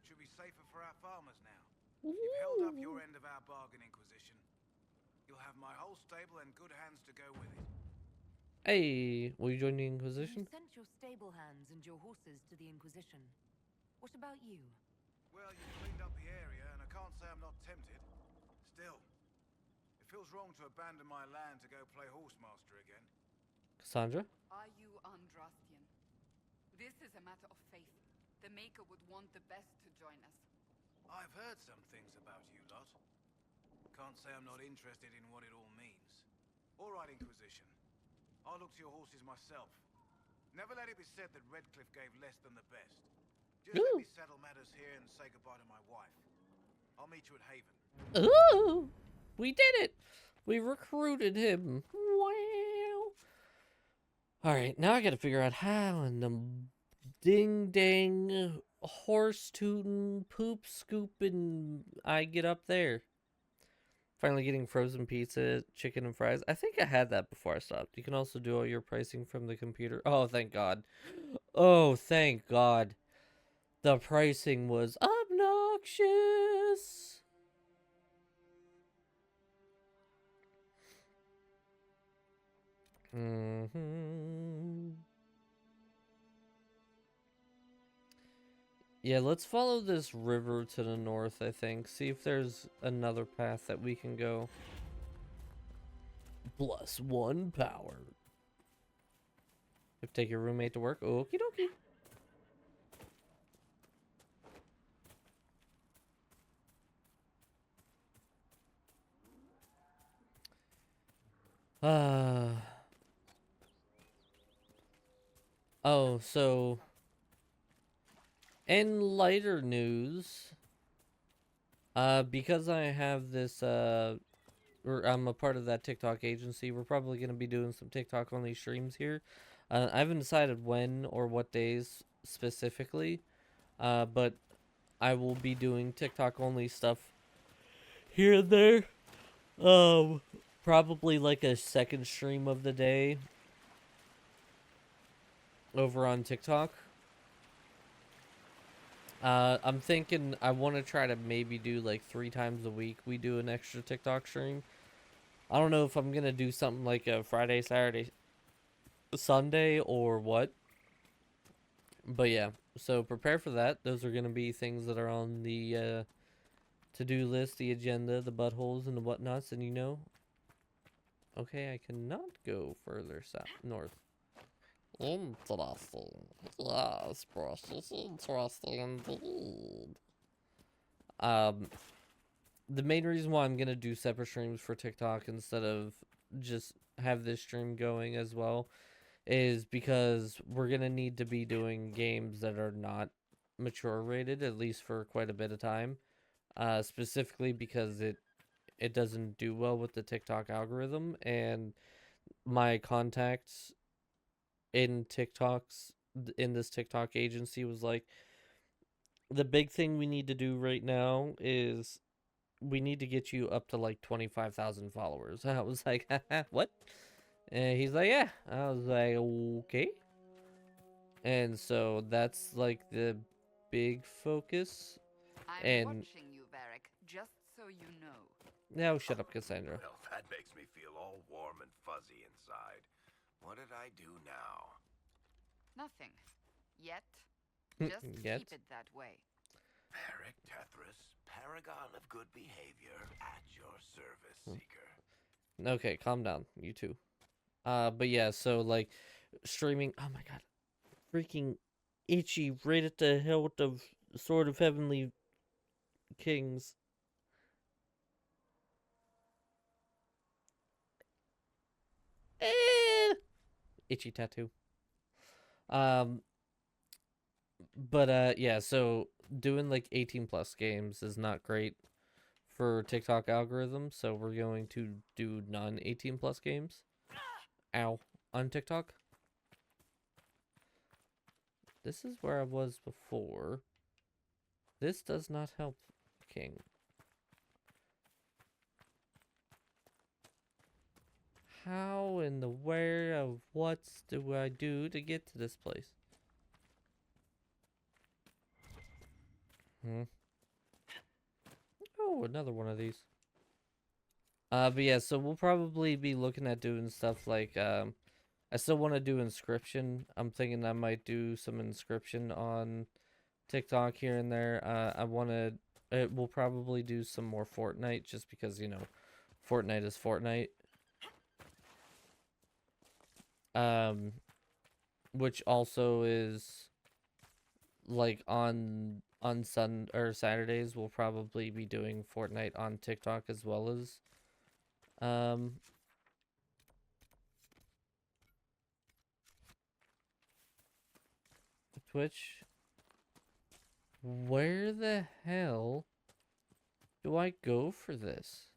Should be safer for our farmers now. You've held up your end of our bargain, Inquisition. You'll have my whole stable and good hands to go with it. Hey, will you join the Inquisition? You sent your stable hands and your horses to the Inquisition. What about you? Well, you cleaned up the area, and I can't say I'm not tempted. Still, it feels wrong to abandon my land to go play horsemaster again. Cassandra? Are you Andrastian? This is a matter of faith. The Maker would want the best to join us. I've heard some things about you lot. Can't say I'm not interested in what it all means. All right, Inquisition. I'll look to your horses myself. Never let it be said that Redcliffe gave less than the best. Just let me settle matters here and say goodbye to my wife. I'll meet you at Haven. Ooh! We did it! We recruited him. Wow! Alright, now I gotta figure out how in the ding-dang, horse-tootin', poop-scooping I get up there. Finally getting frozen pizza, chicken, and fries. I think I had that before I stopped. You can also do all your pricing from the computer. Oh, thank God. Oh, thank God. The pricing was obnoxious. Yeah, let's follow this river to the north, I think. See if there's another path that we can go. +1 power. If take your roommate to work. Okie dokie. Oh, so in lighter news, because I have this, or I'm a part of that TikTok agency, we're probably going to be doing some TikTok only streams here. I haven't decided when or what days specifically, but I will be doing TikTok only stuff here and there. Um, Probably like a second stream of the day over on TikTok. I'm thinking I want to try to maybe do like 3 times a week. We do an extra TikTok stream. I don't know if I'm gonna do something like a Friday, Saturday, Sunday, or what. But yeah, so prepare for that. Those are gonna be things that are on the to-do list, the agenda, the buttholes, and the whatnots. And you know, okay, I cannot go further south, north. Interesting. Yes, precious, interesting indeed. Um, the main reason why I'm gonna do separate streams for TikTok instead of just have this stream going as well is because we're gonna need to be doing games that are not mature rated, at least for quite a bit of time. Specifically because it doesn't do well with the TikTok algorithm, and my contacts in this TikTok agency was like, the big thing we need to do right now is we need to get you up to like 25,000 followers. I was like, what? And he's like, yeah. I was like, okay. And so that's like the big focus. I'm And watching you, Varric, just so you know. now shut up, Cassandra. Well, that makes me feel all warm and fuzzy inside. What did I do now? Nothing. Yet. Just Yet. keep it that way. Eric Tethris, paragon of good behavior, at your service, Seeker. Okay, calm down, you two. But yeah, so like streaming. Oh my god, freaking itchy right at the hilt of Sword of Heavenly Kings. Itchy tattoo. Um, but yeah, so doing like 18 plus games is not great for TikTok algorithm, so we're going to do non 18 plus games. Ow. On TikTok. This is where I was before. This does not help, King. How in the where of what do I do to get to this place? Oh, another one of these. But yeah, so we'll probably be looking at doing stuff like, I still want to do Inscription. I'm thinking I might do some Inscription on TikTok here and there. We'll probably do some more Fortnite just because, you know, Fortnite is Fortnite. Which also is like on Saturdays we'll probably be doing Fortnite on TikTok as well as Twitch. Where the hell do I go for this?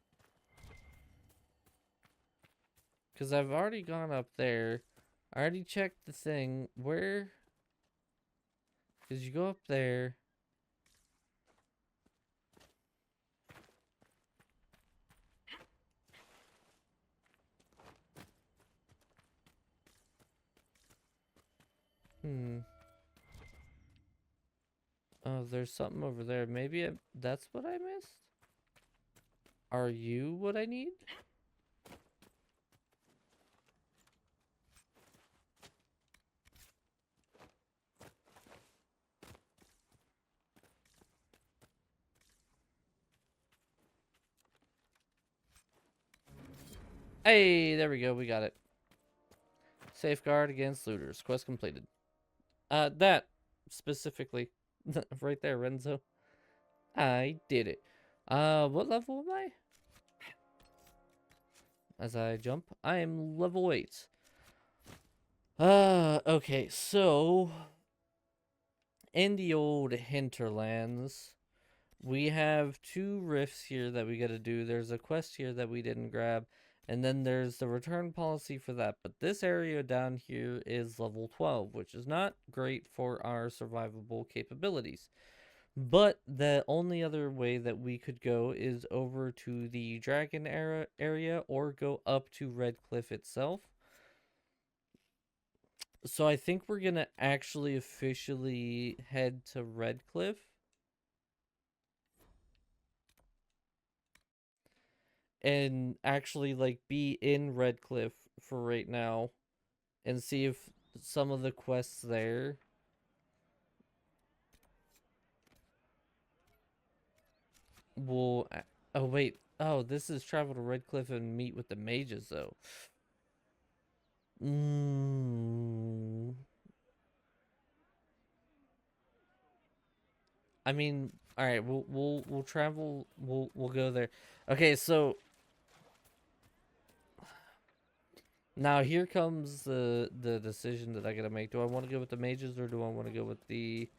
Because I've already gone up there. I already checked the thing. Where? Because you go up there. Oh, there's something over there. Maybe that's what I missed? Are you what I need? Hey, there we go. We got it. Safeguard against looters. Quest completed. That specifically. Right there, Renzo. I did it. What level am I? As I jump, I am level 8. Okay, so in the old hinterlands, we have 2 rifts here that we gotta do. There's a quest here that we didn't grab, and then there's the return policy for that. But this area down here is level 12, which is not great for our survivable capabilities. But the only other way that we could go is over to the Dragon Era area or go up to Red Cliff itself. So I think we're gonna actually officially head to Red Cliff. And actually like be in Red Cliff for right now and see if some of the quests there will oh wait, oh, this is travel to Red Cliff and meet with the mages though. I mean, all right, we'll travel, we'll go there. Okay, so now here comes the decision that I gotta make. Do I want to go with the mages or do I want to go with the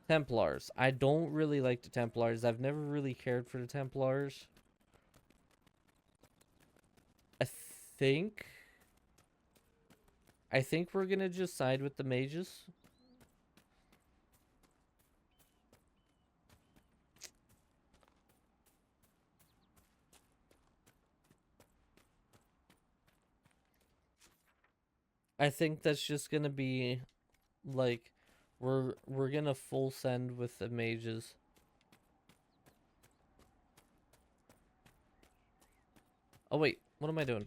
Templars? I don't really like the Templars. I've never really cared for the Templars. I think we're gonna just side with the mages. I think that's just gonna be like we're gonna full send with the mages. Oh wait, what am I doing?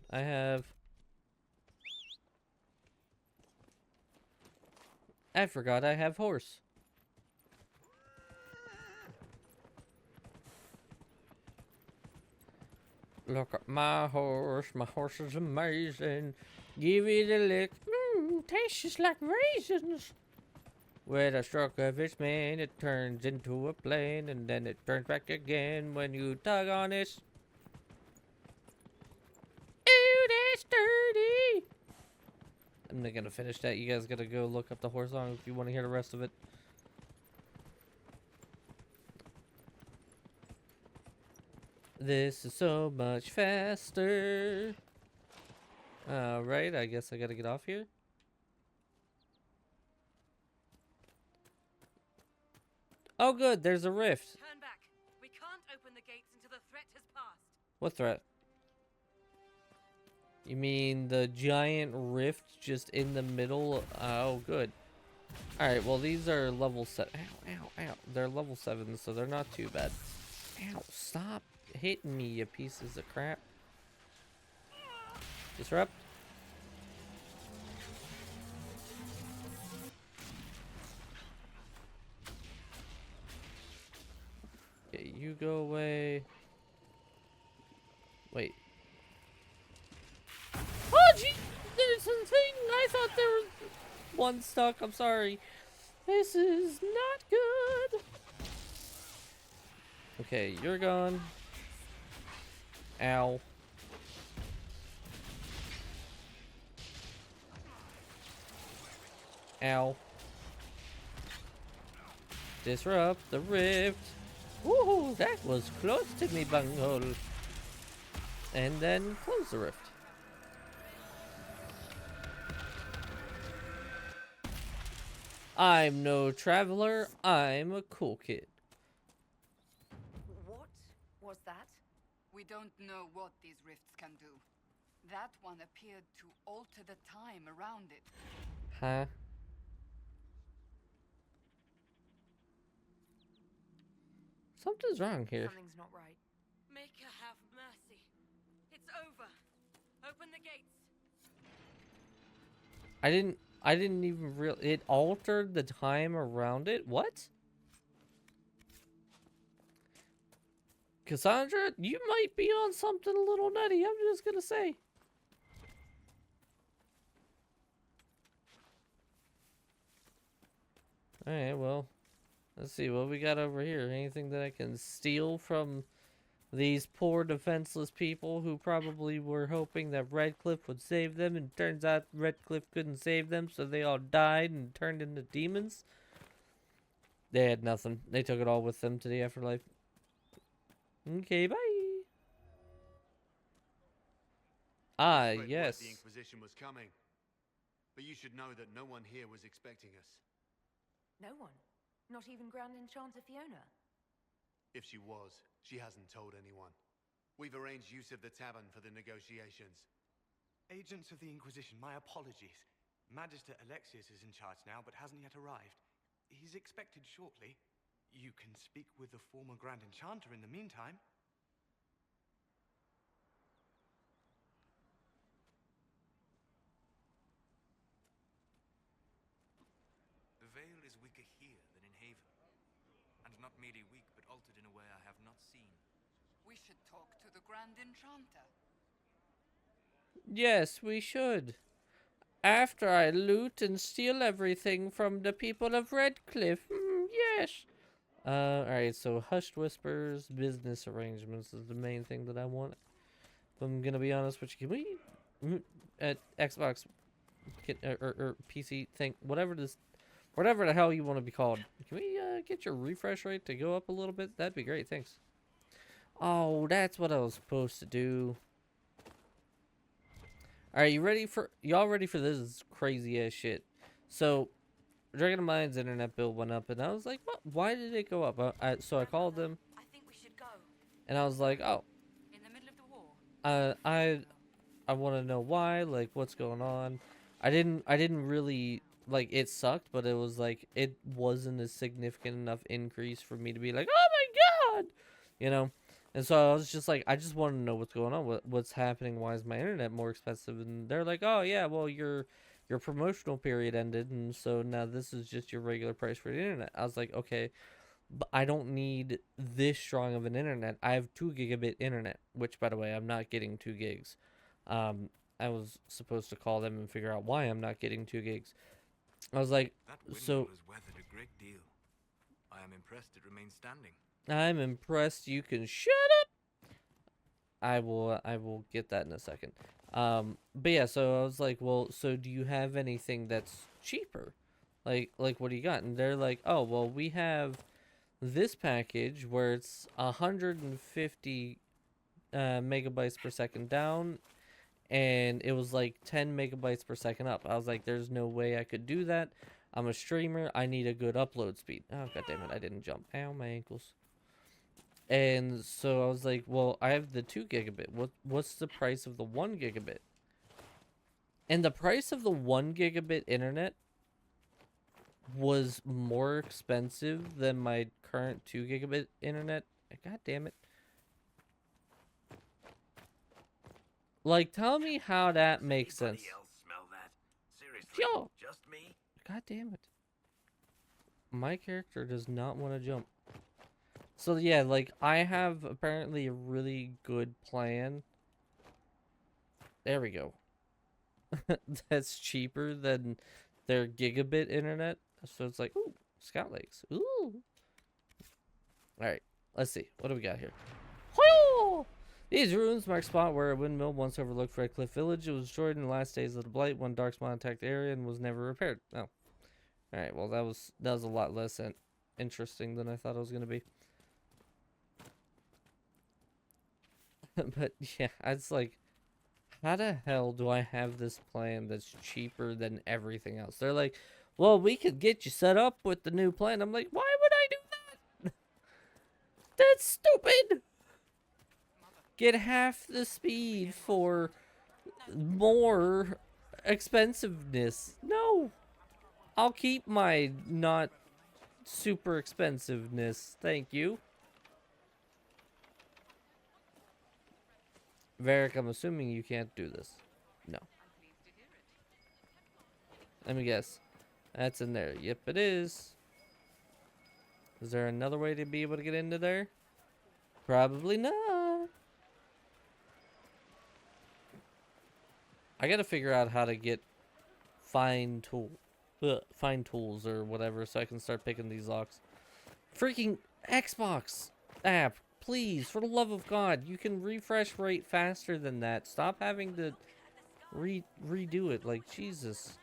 I forgot I have horse. Look at my horse. My horse is amazing. Give it a lick. Tastes just like raisins. With a stroke of its mane, it turns into a plane, and then it turns back again when you tug on it. Ooh, that's dirty. I'm not gonna finish that. You guys gotta go look up the horse song if you want to hear the rest of it. This is so much faster. Alright, I guess I gotta get off here. Oh good, there's a rift. Turn back. We can't open the gates until the threat has passed. What threat? You mean the giant rift just in the middle? Oh good. Alright, well these are level 7. Ow, ow, ow. They're level 7, so they're not too bad. Ow, stop hitting me, you pieces of crap. Disrupt. Okay, you go away. Wait. Oh, gee! There's something! I thought there was one stuck. I'm sorry. This is not good. Okay, you're gone. Ow. Ow. Disrupt the rift. Woohoo, that was close to me bunghole. And then close the rift. I'm no traveler, I'm a cool kid. What was that? We don't know what these rifts can do. That one appeared to alter the time around it. Huh? Something's wrong here. Something's not right. Maker have mercy. It's over. Open the gates. I didn't even real it altered the time around it. What? Cassandra, you might be on something a little nutty. I'm just gonna say. Alright, well, let's see what we got over here. Anything that I can steal from these poor defenseless people who probably were hoping that Redcliffe would save them, and turns out Redcliffe couldn't save them, so they all died and turned into demons? They had nothing. They took it all with them to the afterlife. Okay, bye. Ah, Spread word yes. The Inquisition was coming, but you should know that no one here was expecting us. No one. Not even Grand Enchanter Fiona? If she was, she hasn't told anyone. We've arranged use of the tavern for the negotiations. Agents of the Inquisition, my apologies. Magister Alexius is in charge now, but hasn't yet arrived. He's expected shortly. You can speak with the former Grand Enchanter in the meantime. The veil is weaker here than in Haven. And not merely weak, but altered in a way I have not seen. We should talk to the Grand Enchanter. Yes, we should. After I loot and steal everything from the people of Redcliffe. Yes. Alright, so Hushed Whispers, business arrangements is the main thing that I want. If I'm gonna be honest with you, can we... at Xbox... or PC thing, whatever the hell you want to be called. Can we get your refresh rate to go up a little bit? That'd be great, thanks. Oh, that's what I was supposed to do. Alright, y'all ready for this crazy ass shit? So, Dragon of Mine's internet bill went up, and I was like, what? Why did it go up? So I called them, I think we should go. and I was like, oh, In the middle of the war. I want to know why, like, what's going on. I didn't really, like, it sucked, but it was like, it wasn't a significant enough increase for me to be like, oh my god, you know? And so I was just like, I just want to know what's going on, what's happening, why is my internet more expensive? And they're like, oh yeah, well, your promotional period ended, and so now this is just your regular price for the internet. I was like, okay, but I don't need this strong of an internet. I have 2 gigabit internet, which, by the way, I'm not getting 2 gigs. I was supposed to call them and figure out why I'm not getting 2 gigs. I was like, That windmill so has weathered a great deal. I am impressed it remains standing. I'm impressed you can shut up. I will get that in a second. But yeah, so I was like, well, so do you have anything that's cheaper? Like what do you got? And they're like, oh, well, we have this package where it's 150 megabytes per second down, and it was like 10 megabytes per second up. I was like, there's no way I could do that. I'm a streamer. I need a good upload speed. Oh, god damn it, I didn't jump. Ow, my ankles. And so I was like, well, I have the 2 gigabit. What's the price of the 1 gigabit? And the price of the 1 gigabit internet was more expensive than my current 2 gigabit internet. God damn it. Like, tell me how that makes sense. Anybody else smell that? Seriously, Yo! just me? God damn it. My character does not want to jump. So yeah, like, I have apparently a really good plan. There we go. That's cheaper than their gigabit internet. So it's like, ooh, Scout Lakes. Ooh. Alright, let's see. What do we got here? Whoo! These ruins mark a spot where a windmill once overlooked Redcliffe Village. It was destroyed in the last days of the Blight when Darkspawn attacked the area and was never repaired. Oh. Alright, well, that was a lot less interesting than I thought it was going to be. But yeah, it's like, how the hell do I have this plan that's cheaper than everything else? They're like, well, we could get you set up with the new plan. I'm like, why would I do that? That's stupid. Get half the speed for more expensiveness. No. I'll keep my not super expensiveness. Thank you. Varric, I'm assuming you can't do this. No. Let me guess. That's in there. Yep, it is. Is there another way to be able to get into there? Probably not. I gotta figure out how to get find tools or whatever so I can start picking these locks. Freaking Xbox app. Please, for the love of God, you can refresh rate faster than that. Stop having to redo it. Like, Jesus.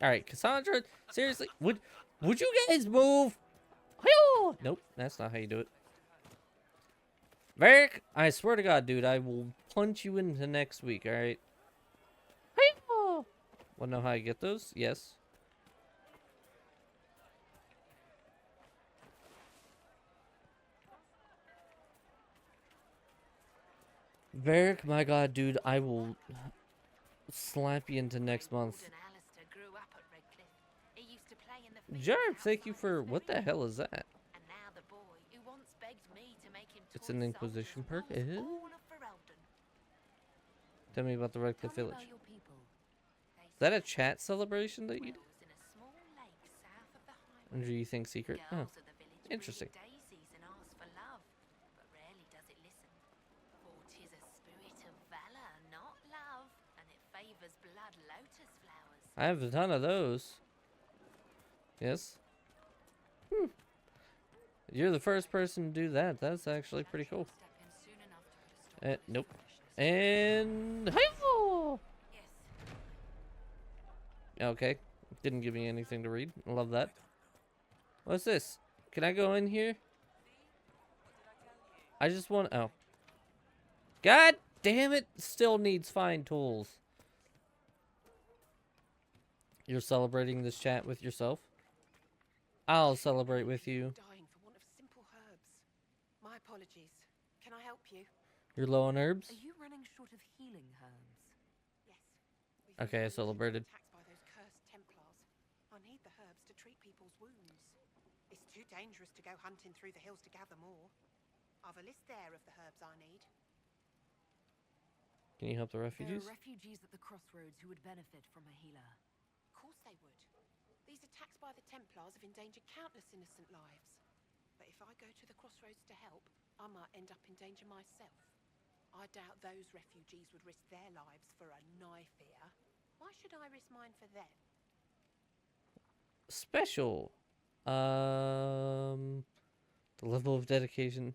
Alright, Cassandra, seriously, would you guys move? Nope, that's not how you do it. Varric, I swear to God, dude, I will punch you into next week, alright? Wanna know how I get those? Yes. Varric, my god, dude, I will slap you into next month. Warden Alistair grew up at Redcliffe. He used to play in the Jarb, fields thank you outside for... this What the very hell is that? And now the boy who once begged me to make him It's toy an soldiers Inquisition perk. rules Eh? all of Ferelden. Tell me about the Redcliffe Tell me Village. about your people. They Is that a say chat celebration that you do? dwells in a small lake south of the highway. Or do you think secret? Oh, Girls of the village interesting. breed daisies and ask for love, but rarely does it listen. For 'tis a spirit of valor, not love, and it favors blood lotus flowers. I have a ton of those. Yes. You're the first person to do that. That's actually pretty cool. Step in soon enough to put a stop to this Nope. foolishness. And... Hi-ho! Yes. Okay. Didn't give me anything to read. I love that. What's this? Can I go in here? I just want... Oh. God damn it! Still needs fine tools. You're celebrating this chat with yourself? I'll celebrate with you. Dying for want of simple herbs. My apologies. Can I help you? You're low on herbs? Are you running short of healing herbs? Yes. We've Okay, I been celebrated. attacked by those cursed Templars. I need the herbs to treat people's wounds. It's too dangerous to go hunting through the hills to gather more. I've a list there of the herbs I need. Can you help the There refugees? are refugees at the crossroads who would benefit from a healer. Of course they would. These attacks by the Templars have endangered countless innocent lives. But if I go to the crossroads to help, I might end up in danger myself. I doubt those refugees would risk their lives for a knife here. Why should I risk mine for them? Special. The level of dedication.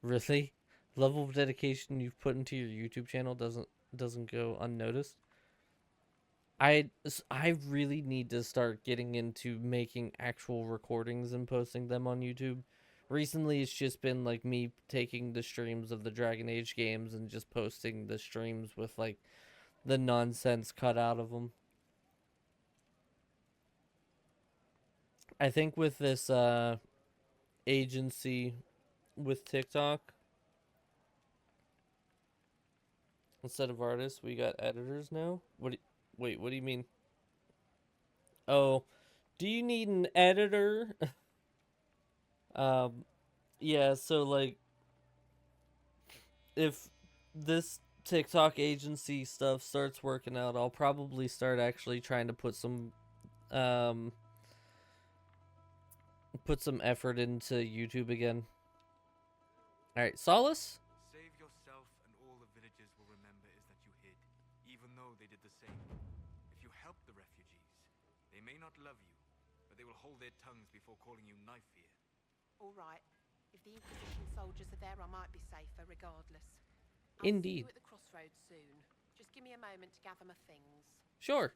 Really? Level of dedication you've put into your YouTube channel doesn't go unnoticed. I really need to start getting into making actual recordings and posting them on YouTube. Recently, it's just been like me taking the streams of the Dragon Age games and just posting the streams with like the nonsense cut out of them. I think with this agency with TikTok, instead of artists, we got editors now. Wait, what do you mean? Oh, do you need an editor? Yeah, so like, if this TikTok agency stuff starts working out, I'll probably start actually trying to put some effort into YouTube again. Alright, Solace? Save yourself and all the villagers will remember is that you hid, even though they did the same. If you help the refugees, they may not love you, but they will hold their tongues before calling you knife ear. All right. If the Inquisition soldiers are there, I might be safer regardless. I'll Indeed. see you at the crossroads soon. Just give me a moment to gather my things. Sure.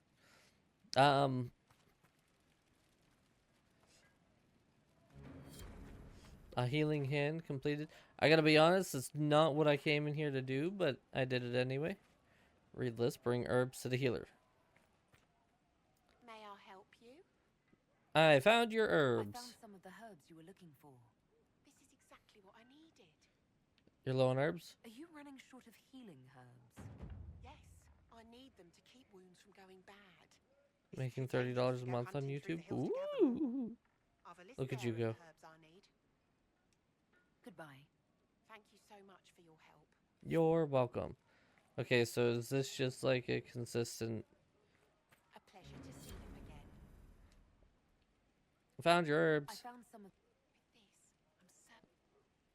A healing hand completed. I gotta be honest, it's not what I came in here to do, but I did it anyway. Read list, bring herbs to the healer. May I help you? I found your I herbs. found some of the herbs you were looking for. This is exactly what I needed. You're low on herbs? Are you running short of healing herbs? Yes, I need them to keep wounds from going bad. It's Making too dangerous $30 to a go month on hunting through YouTube? the hills to gather more. Ooh. I've a list Look at there you of go. the herbs I need. Goodbye. Thank you so much for your help. You're welcome. Okay, so is this just like a consistent... A pleasure to see you again. Found your I herbs. found some of...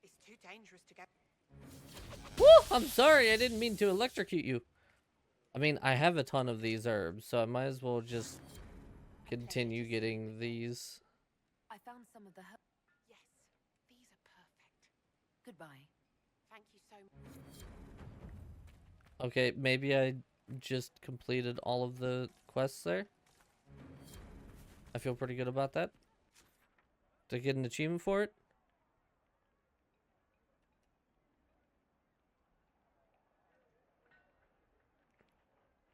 It's too dangerous to go. Woo! I'm sorry, I didn't mean to electrocute you. I mean, I have a ton of these herbs, so I might as well just continue getting these. I found some of the herbs. Yes, these are perfect. Goodbye. Thank you so much. Okay, maybe I just completed all of the quests there. I feel pretty good about that. Did I get an achievement for it?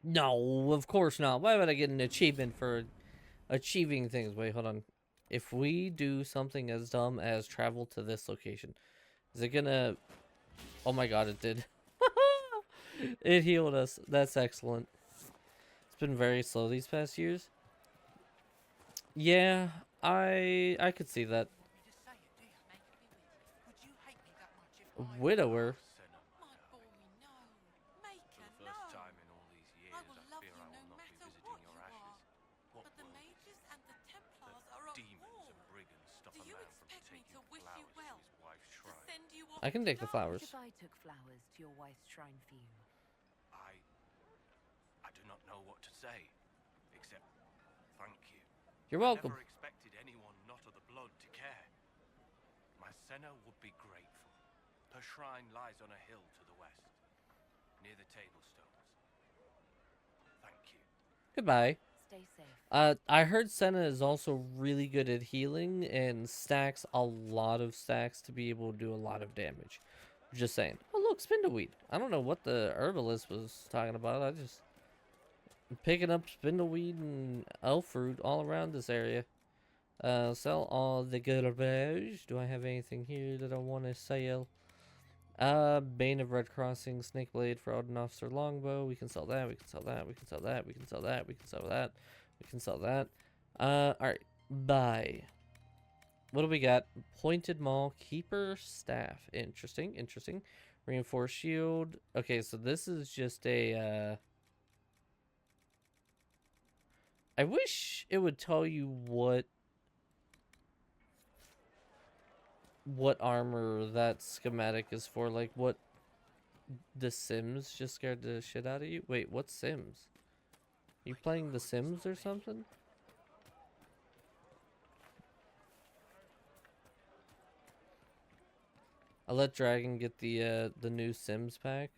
No, of course not. Why would I get an achievement for achieving things? Wait, hold on. If we do something as dumb as travel to this location, is it gonna Oh my god, it did. It healed us. That's excellent. It's been very slow these past years. Yeah, I could see that. Widower? Senna, my My dear. boy, no. For Maker, the first no. time in all these years, I will love fear you I no will not be matter visiting what your you ashes. are. What But the world mages and the that Templars are at demons war. and brigands stop Do a you man from expect me taking to wish you flowers well? to his wife's To shrine? send you off I can to take the die? What flowers. if I took flowers to your wife's shrine for you? I do not know what to say, except thank you. You're I welcome. never expected anyone not of the blood to care. My Senna would be grateful. Her shrine lies on a hill to the west, near the table stones. Thank you. Stay Goodbye. safe. I heard Senna is also really good at healing and stacks a lot of stacks to be able to do a lot of damage. Just saying. Oh look, spindleweed. I don't know what the herbalist was talking about. I just picking up spindleweed and elf fruit all around this area. Sell all the garbage. Do I have anything here that I want to sell? Bane of Red Crossing, Snake Blade, Fraud Officer Longbow. We can sell that. We can sell that. We can sell that. We can sell that. We can sell that. We can sell that. Alright. Buy. What do we got? Pointed Maul, Keeper Staff. Interesting. Interesting. Reinforced Shield. Okay, so this is just a, I wish it would tell you what armor that schematic is for, like what the Sims just scared the shit out of you. Wait, what Sims? You playing The Sims or something? I let Dragon get the new Sims pack,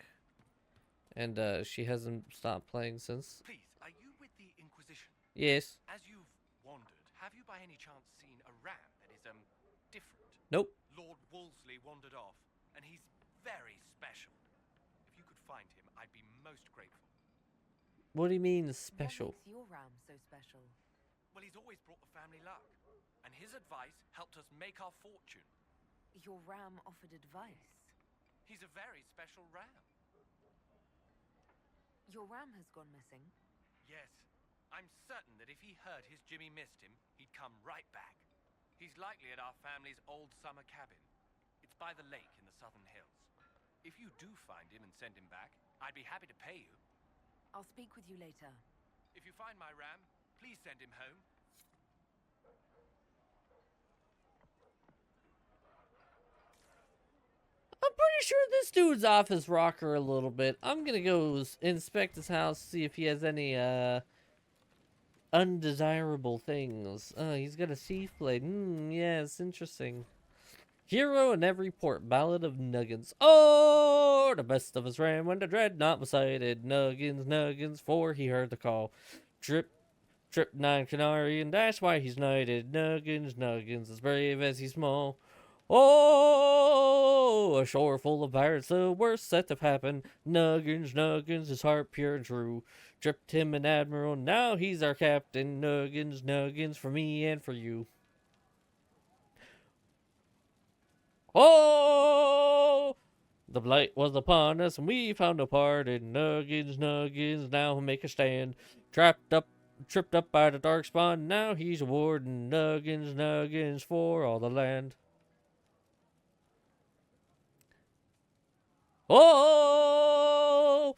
and she hasn't stopped playing since. Please, are you with the Inquisition? Yes. As you've wandered, have you by any chance seen a ram that is, different? Nope. Lord Wolseley wandered off, and he's very special. If you could find him, I'd be most grateful. What do you mean special? What makes your ram so special? Well, he's always brought the family luck, and his advice helped us make our fortune. Your ram offered advice. He's a very special ram. Your ram has gone missing. Yes, I'm certain that if he heard his Jimmy missed him, he'd come right back. He's likely at our family's old summer cabin. It's by the lake in the southern hills. If you do find him and send him back, I'd be happy to pay you. I'll speak with you later. If you find my ram, please send him home. I'm pretty sure this dude's off his rocker a little bit. I'm gonna go inspect his house, see if he has any undesirable things. He's got a thief blade. Yes, interesting. Hero in every port, Ballad of Nuggins. Oh, the best of us ran when the dreadnought was sighted. Nuggins, Nuggins, for he heard the call. Trip, trip, nine canary, and that's why he's knighted. Nuggins, Nuggins, as brave as he's small. Oh, a shore full of pirates, the worst that have happened. Nuggins, Nuggins, his heart pure and true. Tripped him an admiral, now he's our captain. Nuggins, Nuggins, for me and for you. Oh, the blight was upon us, and we found a pardon. Nuggins, Nuggins, now he'll make a stand. Tripped up by the dark spawn, now he's a warden. Nuggins, Nuggins, for all the land. Oh,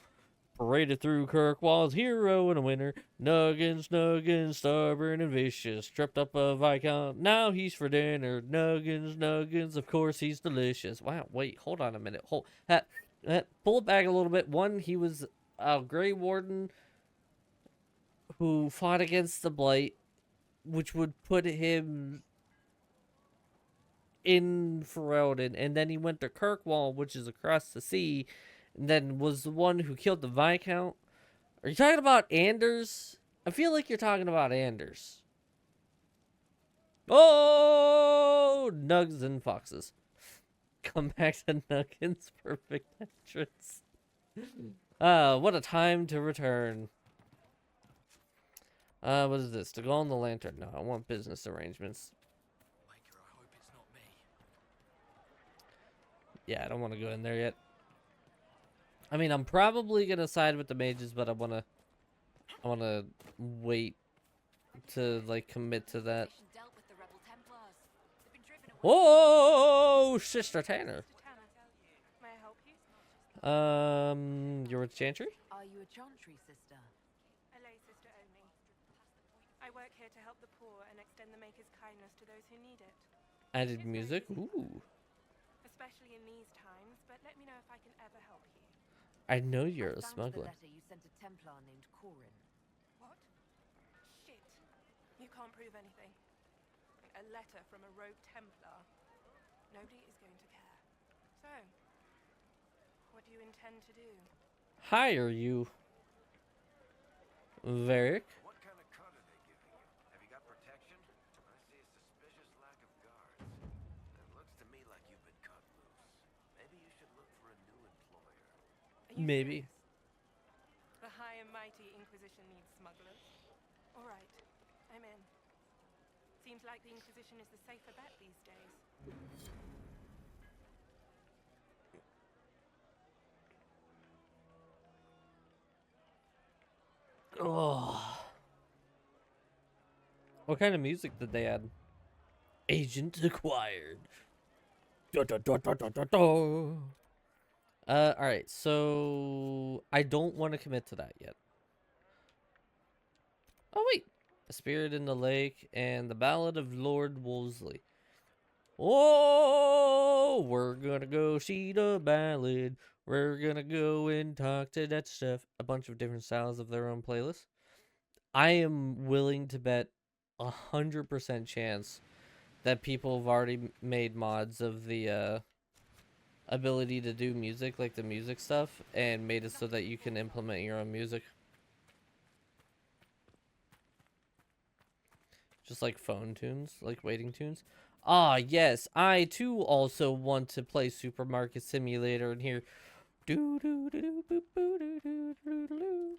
paraded through Kirkwall's hero and a winner. Nuggins, Nuggins, stubborn and vicious. Tripped up a Viscount, now he's for dinner. Nuggins, Nuggins, of course he's delicious. Wow, wait, hold on a minute. Pull it back a little bit. One, he was a Grey Warden who fought against the Blight, which would put him in Ferelden, and then he went to Kirkwall, which is across the sea, and then was the one who killed the Viscount. Are you talking about Anders? I feel like you're talking about Anders. Oh, Nugs and Foxes. Come back to Nuggins. Perfect entrance. What a time to return. What is this? To go on the lantern? No, I want business arrangements. Maker, I hope it's not me. Yeah, I don't want to go in there yet. I mean, I'm probably gonna side with the mages, but I wanna wait to like commit to that. Dealt with the rebel Templars. They've been driven away. Whoa, Sister Tanner. May I help you? You're with Chantry? Are you a chantry sister? A lay sister only. I work here to help the poor and extend the Maker's kindness to those who need it. Added music. Ooh. Especially in these times, but let me know if I can ever help you. I know you're a I found smuggler. the letter you sent a Templar named Corin. What? Shit. You can't prove anything. A letter from a rogue Templar. Nobody is going to care. So, what do you intend to do? Hire you. Varric. What kind of cut are they giving you? Have you got protection? I see a suspicious lack of guards. It looks to me like you've been cut loose. Maybe you should look for a new employer. Maybe. The high and mighty Inquisition needs smugglers. All right, I'm in. Seems like the Inquisition is the safer bet these days. Oh. What kind of music did they add? Agent acquired. Alright, so I don't want to commit to that yet. Oh wait. A Spirit in the Lake and the Ballad of Lord Wolseley. Oh, we're gonna go see the ballad. We're gonna go and talk to that stuff. A bunch of different styles of their own playlist. I am willing to bet 100% chance that people have already made mods of the ability to do music, like the music stuff, and made it so that you can implement your own music. Just like phone tunes, like waiting tunes. Ah, yes, I too also want to play Supermarket Simulator and hear do do do do boop boo do do do do do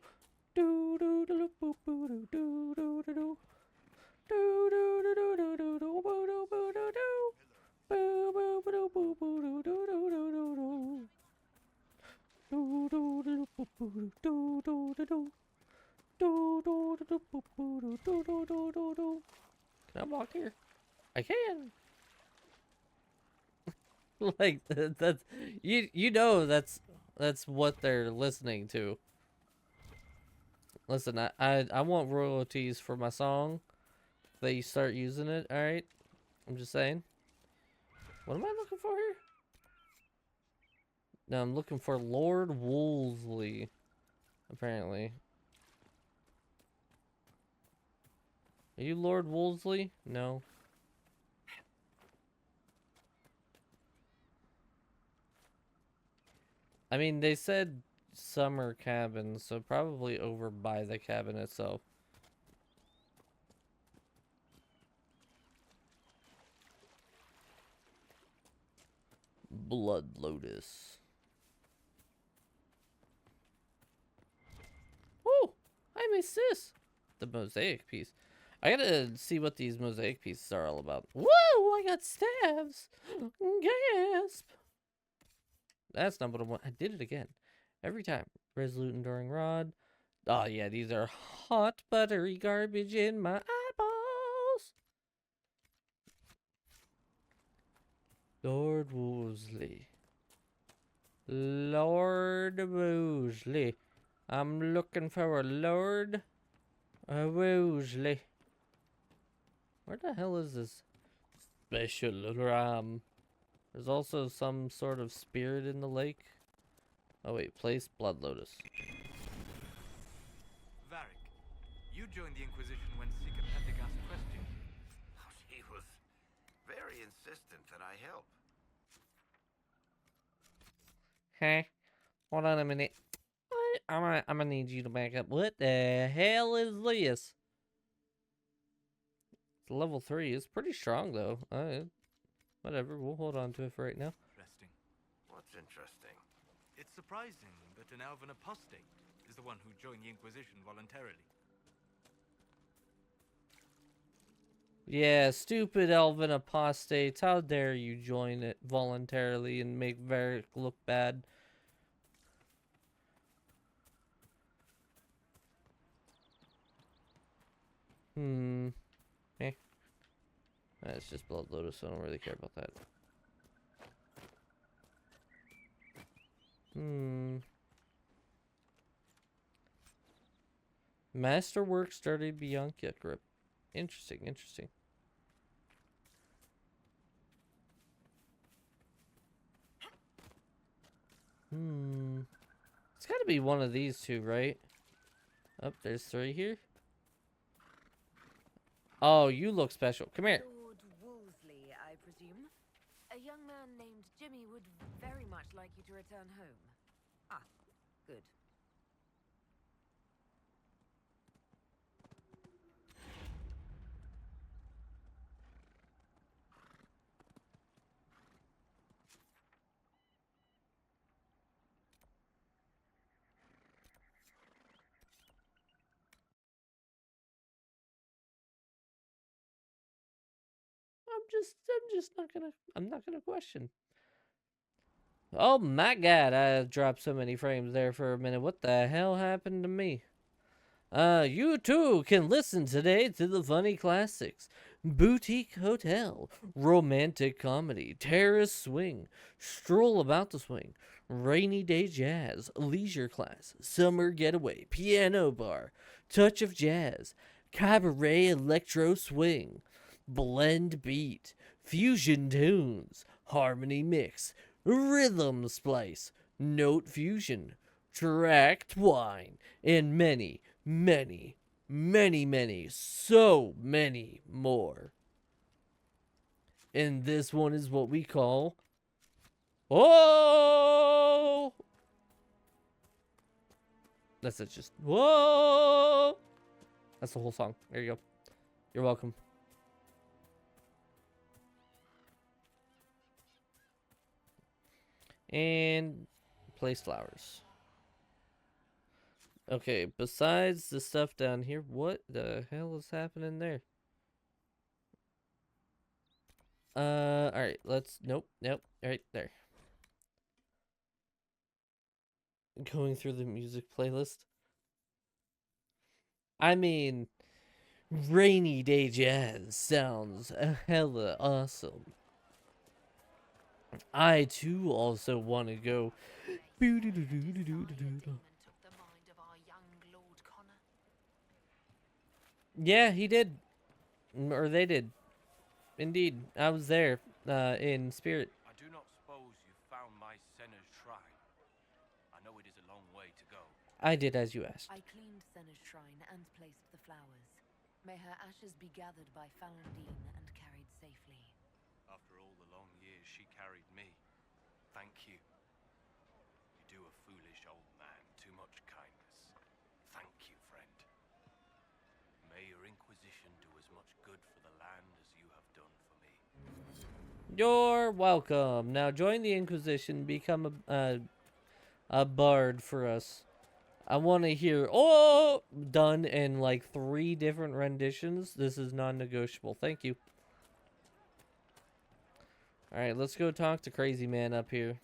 do do do boop boo do do do do do do do do do do do do boo do boo do do boo boo boo do boo boo do do do do do do do do do boop boo do do do do do do do do do boop boo do do do do do do. Can I walk here? I can. Like that's you know that's what they're listening to. Listen, I want royalties for my song. If they start using it, all right? I'm just saying. What am I looking for here? No, I'm looking for Lord Wolseley. Apparently. Are you Lord Wolseley? No. I mean, they said summer cabin, so probably over by the cabin itself. Blood Lotus. Oh, I missed this. The mosaic piece. I gotta see what these mosaic pieces are all about. Whoa, I got stabs. Gasp. That's not what I want. I did it again. Every time. Resolute Enduring Rod. Oh, yeah, these are hot, buttery garbage in my eyeballs. Lord Wolseley. Lord Wolseley. I'm looking for a Lord Wolseley. Where the hell is this special ram? There's also some sort of spirit in the lake. Oh wait, place Blood Lotus. Varric, you joined the Inquisition when Seeker Pepic asked questions. She was very insistent that I help. Hey, hold on a minute. What? I'm gonna need you to back up. What the hell is this? It's level 3. It's pretty strong though. Whatever, we'll hold on to it for right now. Interesting. What's interesting? It's surprising that an elven apostate is the one who joined the Inquisition voluntarily. Yeah, stupid elven apostates. How dare you join it voluntarily and make Varric look bad? Eh. It's just Blood Lotus, so I don't really care about that. Masterwork started Bianca grip. Interesting, interesting. It's gotta be one of these two, right? Oh, there's 3 here. Oh, you look special. Come here. Lord Wolseley, I presume? A young man named Jimmy would very much like you to return home. Ah, good. I'm not gonna question. Oh my god, I dropped so many frames there for a minute. What the hell happened to me? You too can listen today to the funny classics. Boutique Hotel, romantic comedy, terrace swing, stroll about the swing, rainy day jazz, leisure class, summer getaway, piano bar, touch of jazz, cabaret electro swing, blend beat, fusion tunes, harmony mix, rhythm splice, note fusion, tracked wine, and many, many, so many more. And this one is what we call... Whoa! That's it, just... Whoa! That's the whole song. There you go. You're welcome. And place flowers. Okay, besides the stuff down here, what the hell is happening there? Alright, let's... Nope. Right there. Going through the music playlist. I mean, rainy day jazz sounds hella awesome. I too also want to go. Yeah, he did. Or they did. Indeed, I was there, in spirit. I do not suppose you found my Senna's shrine. I know it is a long way to go. I did as you asked. I cleaned Senna's shrine and placed the flowers. May her ashes be gathered by Falondine and carried safely. After all the long years she carried me, thank you. You do a foolish old man too much kindness. Thank you, friend. May your Inquisition do as much good for the land as you have done for me. You're welcome. Now join the Inquisition, become a bard for us. I want to hear "oh" done in like 3 different renditions. This is non-negotiable. Thank you. All right, let's go talk to Crazy Man up here,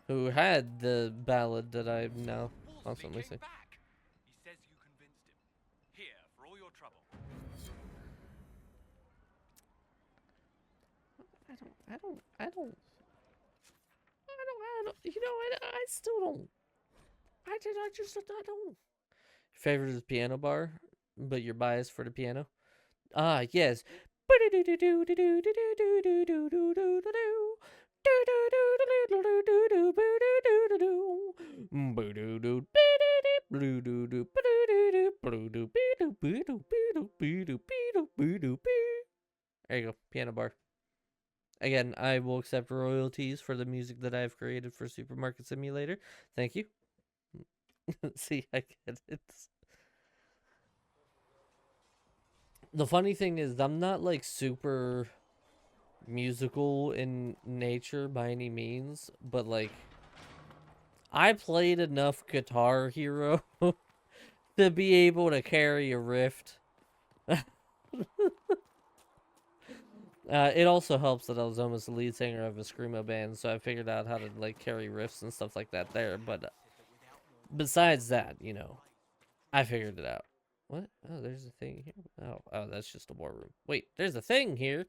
who had the ballad that I'm now constantly singing. He says you convinced him. Here, for all your trouble. I don't. You know, I still don't. I don't. Favorite is piano bar, but you're biased for the piano. Ah, yes. There you go, piano bar. Again, I will accept royalties for the music that I've created for Supermarket Simulator. Thank you. See, I get it. The funny thing is, I'm not like super musical in nature by any means, but like, I played enough Guitar Hero to be able to carry a rift. It also helps that I was almost the lead singer of a screamo band, so I figured out how to like carry riffs and stuff like that there. But besides that, you know, I figured it out. What? Oh, there's a thing here. Oh, that's just a war room. Wait, there's a thing here.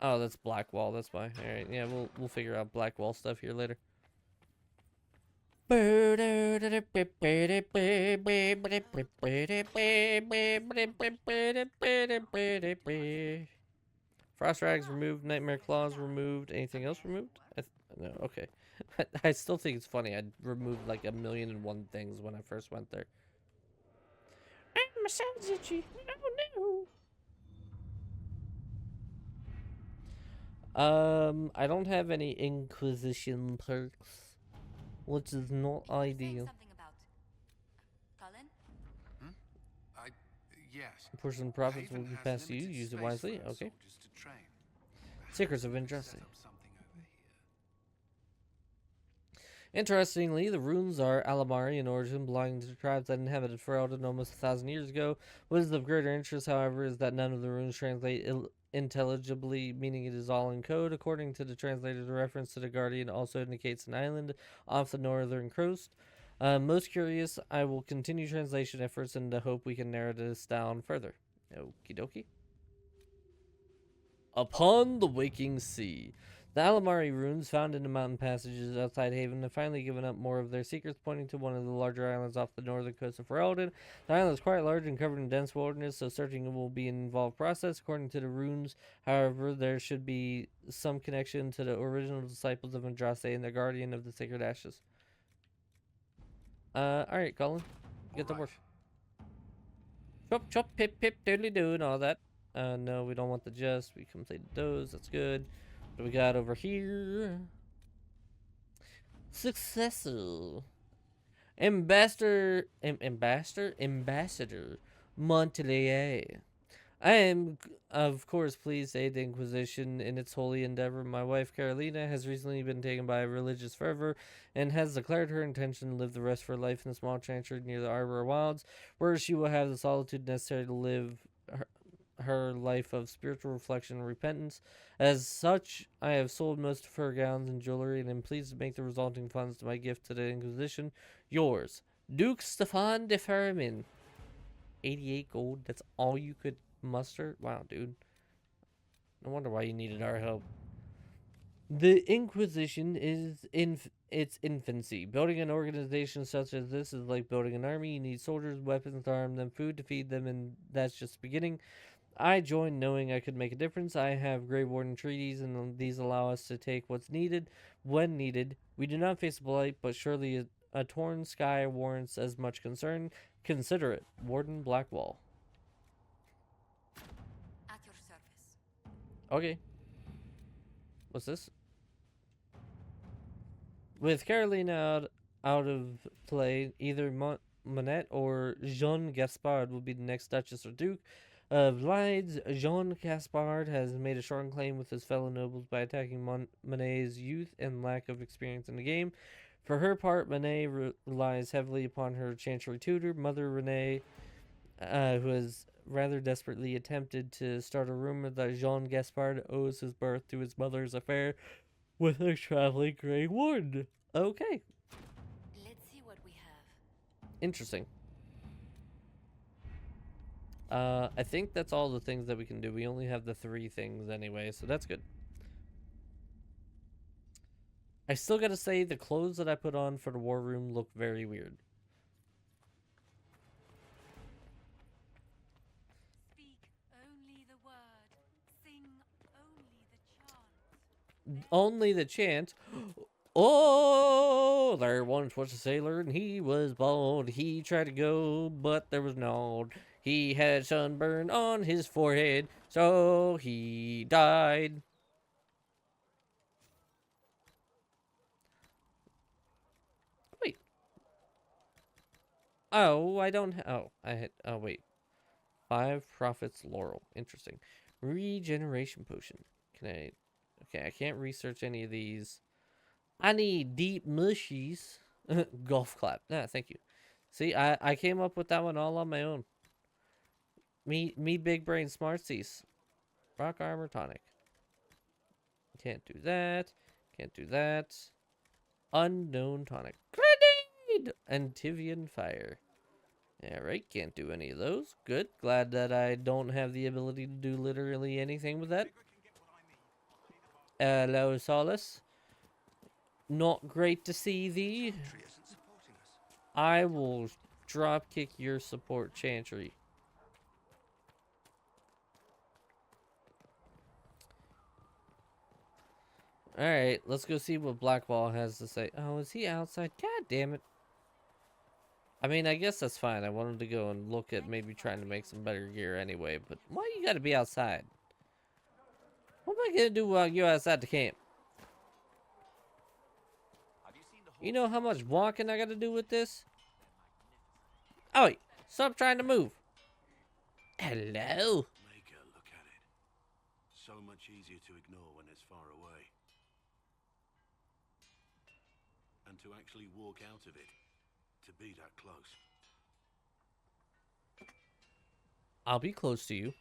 Oh, that's black wall. That's why. All right, yeah, we'll figure out black wall stuff here later. Frost rags removed. Nightmare claws removed. Anything else removed? No. Okay. I still think it's funny. I removed like 1,000,001 things when I first went there. My sound's itchy. Oh no. I don't have any Inquisition perks, which is not ideal. Yes. A portion of profits will be passed to you. Use it wisely. Okay. Secrets of Injustice. Interestingly, the runes are Alamari in origin, belonging to the tribes that inhabited Ferelden almost 1,000 years ago. What is of greater interest, however, is that none of the runes translate intelligibly, meaning it is all in code. According to the translator, the reference to the Guardian also indicates an island off the northern coast. Most curious, I will continue translation efforts in the hope we can narrow this down further. Okie dokie. Upon the Waking Sea. The Alamari runes found in the mountain passages outside Haven have finally given up more of their secrets, pointing to one of the larger islands off the northern coast of Ferelden. The island is quite large and covered in dense wilderness, so searching will be an involved process. According to the runes, however, there should be some connection to the original disciples of Andraste and the Guardian of the Sacred Ashes. Alright, Colin. Get to work. Chop, chop, pip, pip, doodly doo, and all that. No, we don't want the jest. We completed those. That's good. What do we got over here? Successor. Ambassador Montelier. I am, of course, pleased to aid the Inquisition in its holy endeavor. My wife, Carolina, has recently been taken by a religious fervor and has declared her intention to live the rest of her life in a small sanctuary near the Arbor Wilds, where she will have the solitude necessary to live her life of spiritual reflection and repentance. As such, I have sold most of her gowns and jewelry and am pleased to make the resulting funds to my gift to the Inquisition. Yours, Duke Stefan de Fermin. 88 gold, that's all you could muster? Wow, dude. No wonder why you needed our help. The Inquisition is in its infancy. Building an organization such as this is like building an army. You need soldiers, weapons to arm them, food to feed them, and that's just the beginning. I joined knowing I could make a difference. I have Grey Warden treaties, and these allow us to take what's needed when needed. We do not face blight, but surely a torn sky warrants as much concern. Consider it. Warden Blackwall. At your service. Okay. What's this? With Carolina out of play, either Monette or Jean Gaspard will be the next Duchess or Duke of Lides. Jean Gaspard has made a strong claim with his fellow nobles by attacking Monet's youth and lack of experience in the game. For her part, Monet relies heavily upon her chancery tutor, Mother Renee, who has rather desperately attempted to start a rumor that Jean Gaspard owes his birth to his mother's affair with a traveling Grey Warden. Okay. Let's see what we have. Interesting. I think that's all the things that we can do. We only have the 3 things anyway, so that's good. I still gotta say, the clothes that I put on for the war room look very weird. Speak only the word. Sing only the chant. Only the chant. Oh, there once was a sailor and he was bald. He tried to go, but there was no. He had sunburn on his forehead, so he died. Wait. Oh, I don't. Oh, I had. Oh, wait. 5 prophets laurel. Interesting. Regeneration potion. Can I? Okay, I can't research any of these. I need deep mushies. Golf clap. Nah, thank you. See, I came up with that one all on my own. Me big brain smartsies. Rock armor tonic. Can't do that. Can't do that. Unknown tonic. Grenade! Antivian fire. Alright, can't do any of those. Good. Glad that I don't have the ability to do literally anything with that. Hello, Solace. Not great to see thee. I will drop kick your support chantry. Alright, let's go see what Blackwall has to say. Oh, is he outside? God damn it. I mean, I guess that's fine. I wanted to go and look at maybe trying to make some better gear anyway, but why you gotta be outside? What am I gonna do while you're outside the camp? You know how much walking I gotta do with this? Oh, stop trying to move. Hello. Maker, look at it. So much easier to ignore when it's far away. And to actually walk out of it. To be that close. I'll be close to you.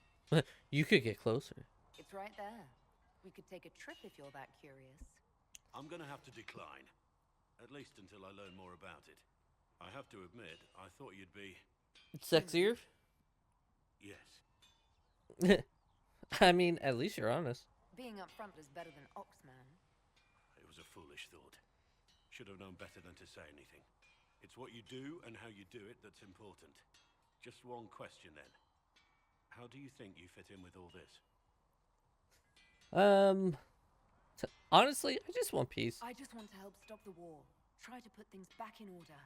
You could get closer. It's right there. We could take a trip if you're that curious. I'm gonna have to decline. At least until I learn more about it. I have to admit, I thought you'd be... Sexier? Yes. I mean, at least you're honest. Being upfront is better than Oxman. It was a foolish thought. Should have known better than to say anything. It's what you do and how you do it that's important. Just one question then. How do you think you fit in with all this? Honestly, I just want peace. I just want to help stop the war. Try to put things back in order.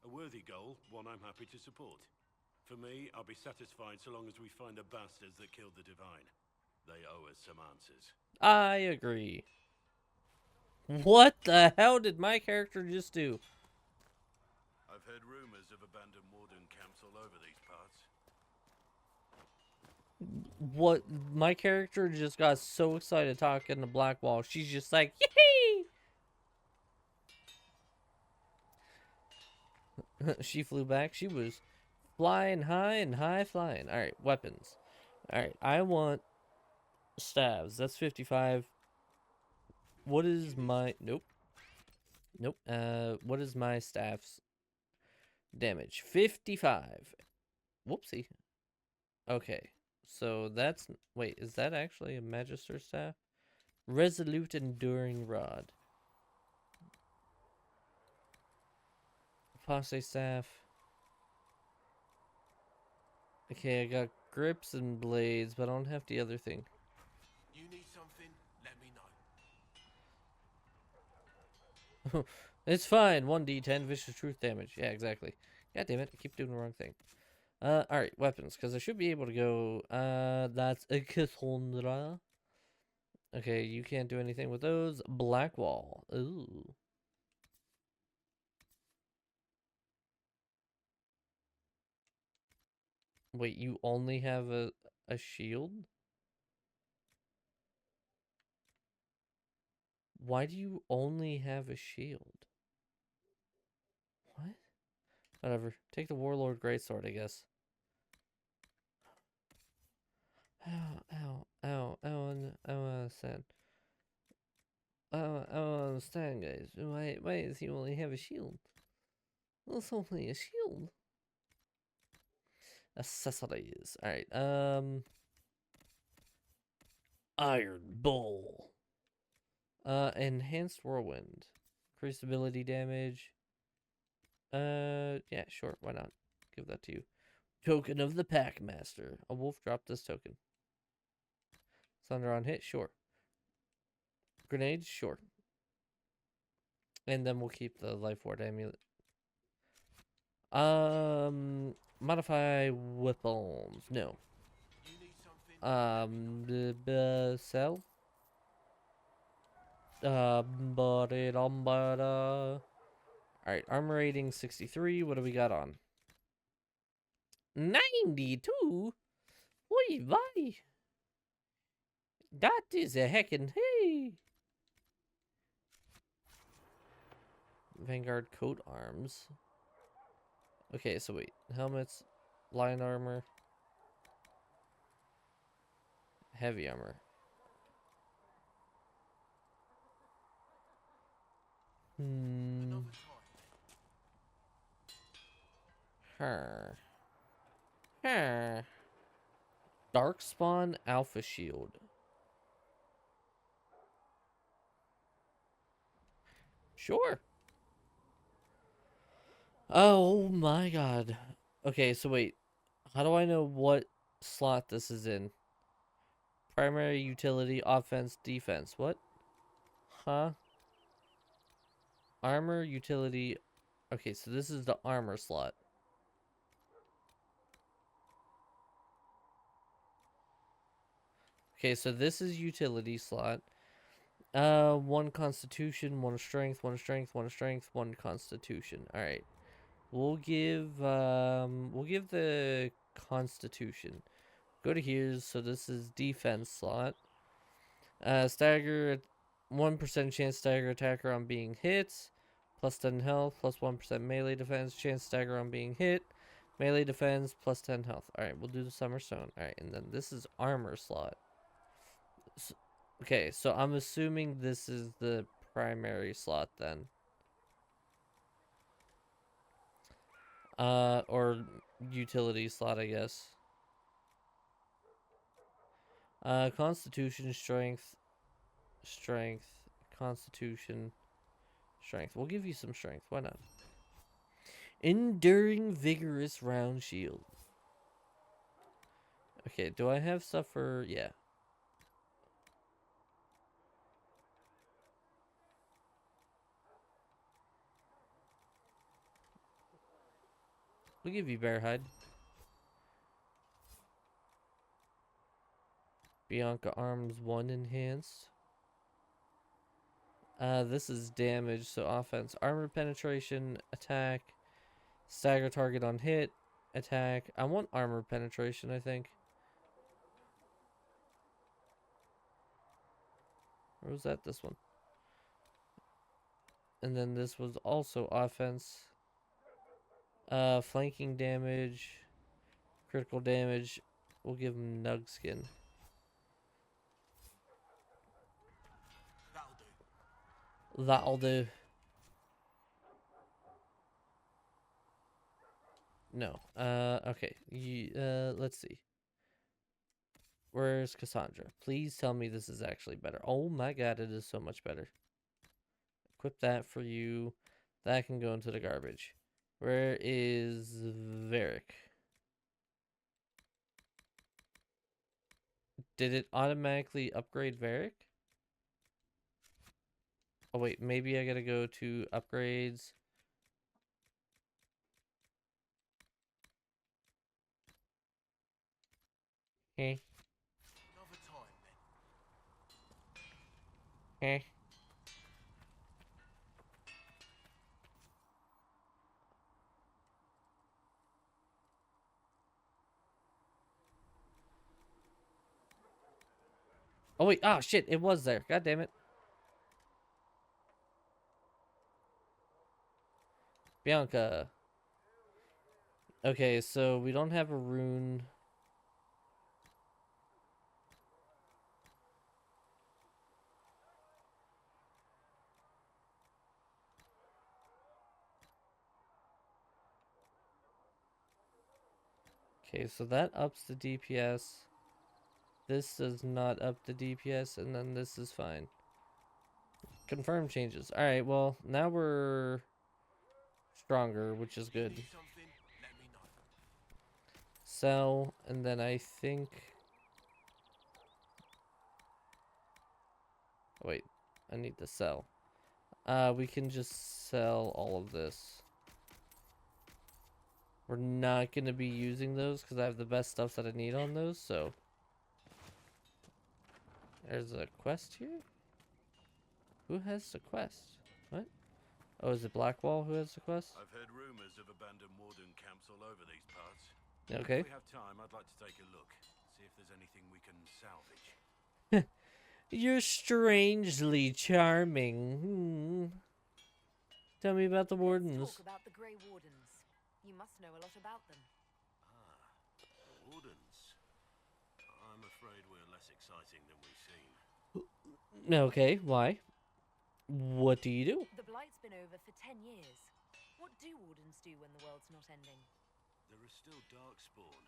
A worthy goal, one I'm happy to support. For me, I'll be satisfied so long as we find the bastards that killed the Divine. They owe us some answers. I agree. What the hell did my character just do? I've heard rumors of abandoned warden camps all over these parts. What? My character just got so excited talking to Blackwall. She's just like, yee! She flew back. She was flying high and high flying. Alright, weapons. Alright, I want staves. That's 55. What is my... Nope. Nope. What is my staff's damage? 55. Whoopsie. Okay. So that's... Wait, is that actually a Magister staff? Resolute Enduring Rod. Apostate staff. Okay, I got grips and blades, but I don't have the other thing. You need something? Let me know. It's fine. 1d10 vicious truth damage. Yeah, exactly. God damn it, I keep doing the wrong thing. Alright, weapons, because I should be able to go, that's a Cassandra. Okay, you can't do anything with those. Blackwall. Ooh. Wait, you only have a shield? Why do you only have a shield? What? Whatever. Take the Warlord Greatsword, I guess. Ow, ow, ow, ow, I don't understand. I don't understand, guys. Why does he only have a shield? It's only a shield. Accessories. Alright, Iron Bull. Enhanced Whirlwind. Increased ability damage. Yeah, sure, why not? Give that to you. Token of the Packmaster. A wolf dropped this token. Thunder on hit, sure. Grenades, sure. And then we'll keep the Life Ward Amulet. Modify weapons. No. Sell. Alright, armor rating 63. What do we got on? 92? Oy vey. That is a heckin' hey. Vanguard coat arms. Okay, so wait. Helmets, lion armor. heavy armor. Her. Her. Darkspawn Alpha Shield. Sure. Oh my god. Okay, so wait. How do I know what slot this is in? Primary, utility, offense, defense. What? Huh? Armor, utility. Okay, so this is the armor slot. Okay, so this is utility slot. One constitution, one strength, one strength, one strength, one constitution. Alright. We'll give the constitution. Go to here, so this is defense slot. Stagger, 1% chance stagger attacker on being hit. Plus 10 health, plus 1% melee defense, chance stagger on being hit. Melee defense, plus 10 health. Alright, we'll do the summer stone. Alright, and then this is armor slot. So, okay, so I'm assuming this is the primary slot then. Or utility slot, I guess. Constitution, strength, constitution, strength. We'll give you some strength. Why not? Enduring, vigorous round shield. Okay, do I have stuff for... Yeah. We'll give you bear hide. Bianca arms 1 enhanced. This is damage, so offense. Armor penetration, attack, stagger target on hit, attack. I want armor penetration, I think. Or was that this one? And then this was also offense. Flanking damage, critical damage. We'll give him Nug Skin. That'll do. No. Okay. Let's see. Where's Cassandra? Please tell me this is actually better. Oh my god, it is so much better. Equip that for you. That can go into the garbage. Where is Varric? Did it automatically upgrade Varric? Oh wait, maybe I gotta go to upgrades. Eh. Eh. Oh wait, oh shit, it was there. God damn it. Bianca. Okay, so we don't have a rune. Okay, so that ups the DPS. This does not up the DPS, and then this is fine. Confirm changes. Alright, well, now we're stronger, which is good. Sell, and then I think... Oh, wait, I need to sell. We can just sell all of this. We're not going to be using those because I have the best stuff that I need on those, so... There's a quest here? Who has the quest? What? Oh, is it Blackwall who has the quest? I've heard rumors of abandoned warden camps all over these parts. Okay. If we have time, I'd like to take a look. See if there's anything we can salvage. You're strangely charming. Tell me about the wardens. Let's talk about the Grey Wardens. You must know a lot about them. Ah, wardens. I'm afraid we're less exciting than we've seen. Okay, why? What do you do? The Blight's been over for 10 years. What do Wardens do when the world's not ending? There are still Darkspawn.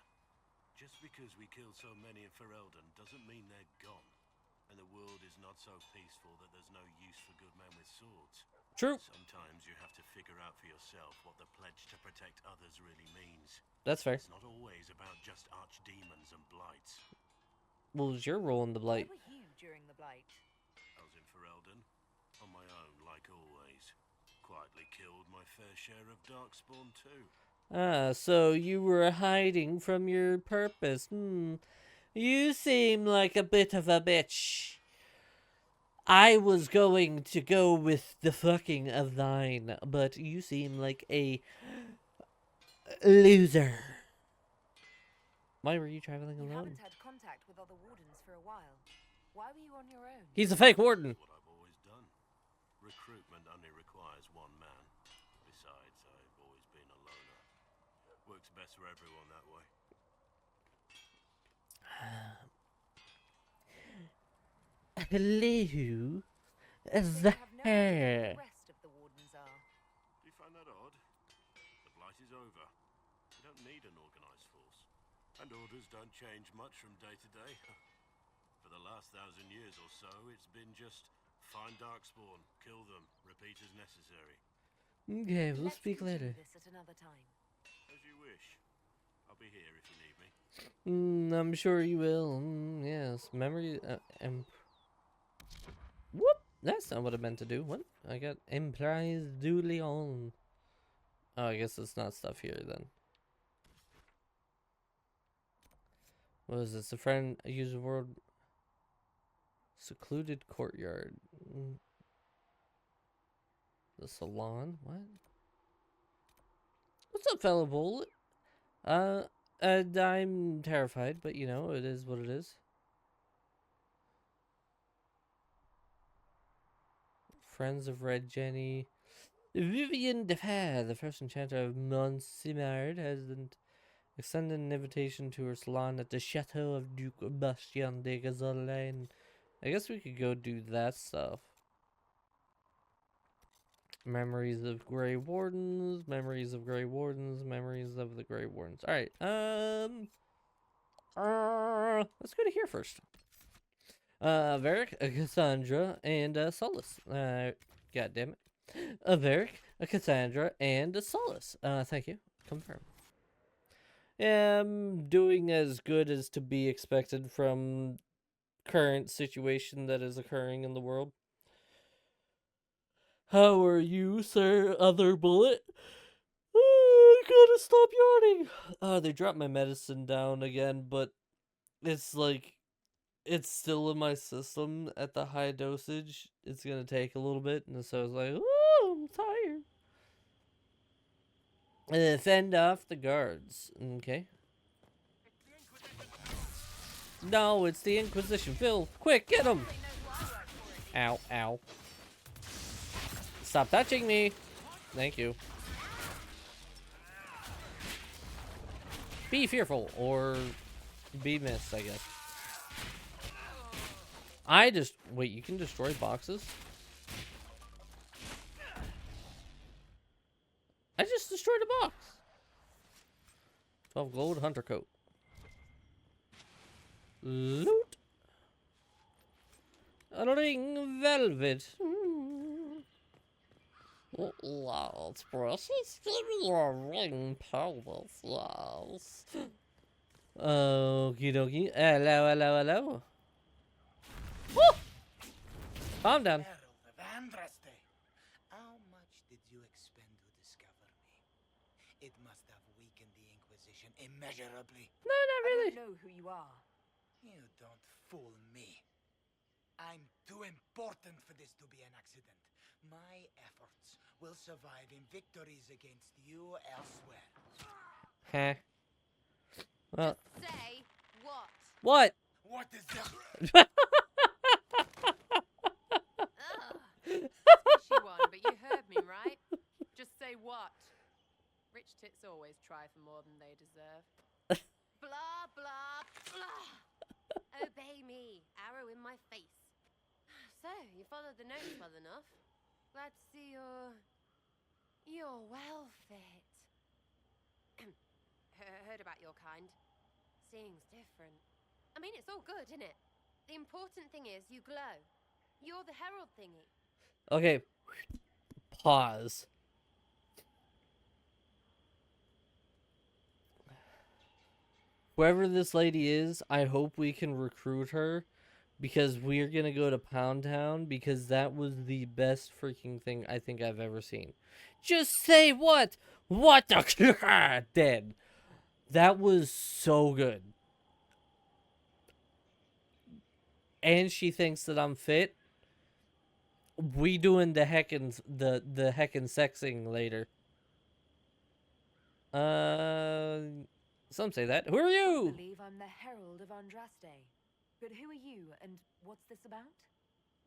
Just because we killed so many in Ferelden doesn't mean they're gone. And the world is not so peaceful that there's no use for good men with swords. True. Sometimes you have to figure out for yourself what the pledge to protect others really means. That's fair. It's not always about just archdemons and blights. What was your role in the Blight? Where were you during the Blight? I was in Ferelden, on my own, like always. Quietly killed my fair share of Darkspawn too. Ah, so you were hiding from your purpose. You seem like a bit of a bitch. I was going to go with the fucking of thine, but you seem like a loser. Why were you traveling You alone? haven't had contact with other Wardens for a while. Why were you on your own? He's a fake warden. What I've always done. Recruitment only requires one man. Besides, I've always been a loner. Works best for everyone that way. Hello So you have no idea who there. the rest of the Wardens are. Do you find that odd? The Blight is over. We don't need an organized force. And orders don't change much from day to day. For the last 1,000 years or so, it's been just find Darkspawn, kill them, repeat as necessary. Okay, we'll Let's speak continue later. this at another time. As you wish. I'll be here if you need me. I'm sure you will. Yes, memory. Whoop! That's not what I meant to do. What? I got implies duly on. Oh, I guess it's not stuff here then. What is this? A friend use word. Secluded courtyard. The salon. What? What's up, fellow bullet? And I'm terrified, but you know, it is what it is. Friends of Red Jenny. Vivian Defair, the first enchanter of Montsimard, has extended an invitation to her salon at the Chateau of Duke Bastien de Gazolaine. I guess we could go do that stuff. Memories of Grey Wardens, memories of Grey Wardens, memories of the Grey Wardens. Alright, let's go to here first. Varric, Cassandra, and Solus. God damn it. Varric, Cassandra, and Solus. Thank you. Confirm. Am doing as good as to be expected from current situation that is occurring in the world. How are you, sir? Other bullet? I gotta stop yawning. They dropped my medicine down again, but it's like it's still in my system at the high dosage. It's gonna take a little bit, and so I was like, "Oh, I'm tired." Fend off the guards. Okay. No, it's the Inquisition. Phil, quick, get him! Ow, ow. Stop touching me. Thank you. Be fearful, or be missed, I guess. Wait, you can destroy boxes? I just destroyed a box. 12 gold, hunter coat. Loot. A ring velvet. Yes, precious. Give me your ring, Paulus. Yes. Okie dokie. Hello, hello, hello. Woo! Calm down. How much did you expend to discover me? It must have weakened the Inquisition immeasurably. No, not really. I don't know who you are. You don't fool me. I'm too important for this to be an accident. My efforts will survive in victories against you elsewhere. Huh. Well. Say what? What? What is that? Squishy one, but you heard me, right? Just say what? Rich tits always try for more than they deserve. Blah, blah, blah. Obey me. my face. So, you followed the notes well enough. Glad to see you're well fit. Heard about your kind. Seeing's different. I mean, it's all good, isn't it? The important thing is you glow. You're the herald thingy. Okay. Pause. Whoever this lady is, I hope we can recruit her because we're going to go to Pound Town because that was the best freaking thing I think I've ever seen. Just say what? What the dead. That was so good. And she thinks that I'm fit. We doing the heckin' the heckin' sexing later. Some say that. Who are you? I believe I'm the Herald of Andraste. But who are you, and what's this about?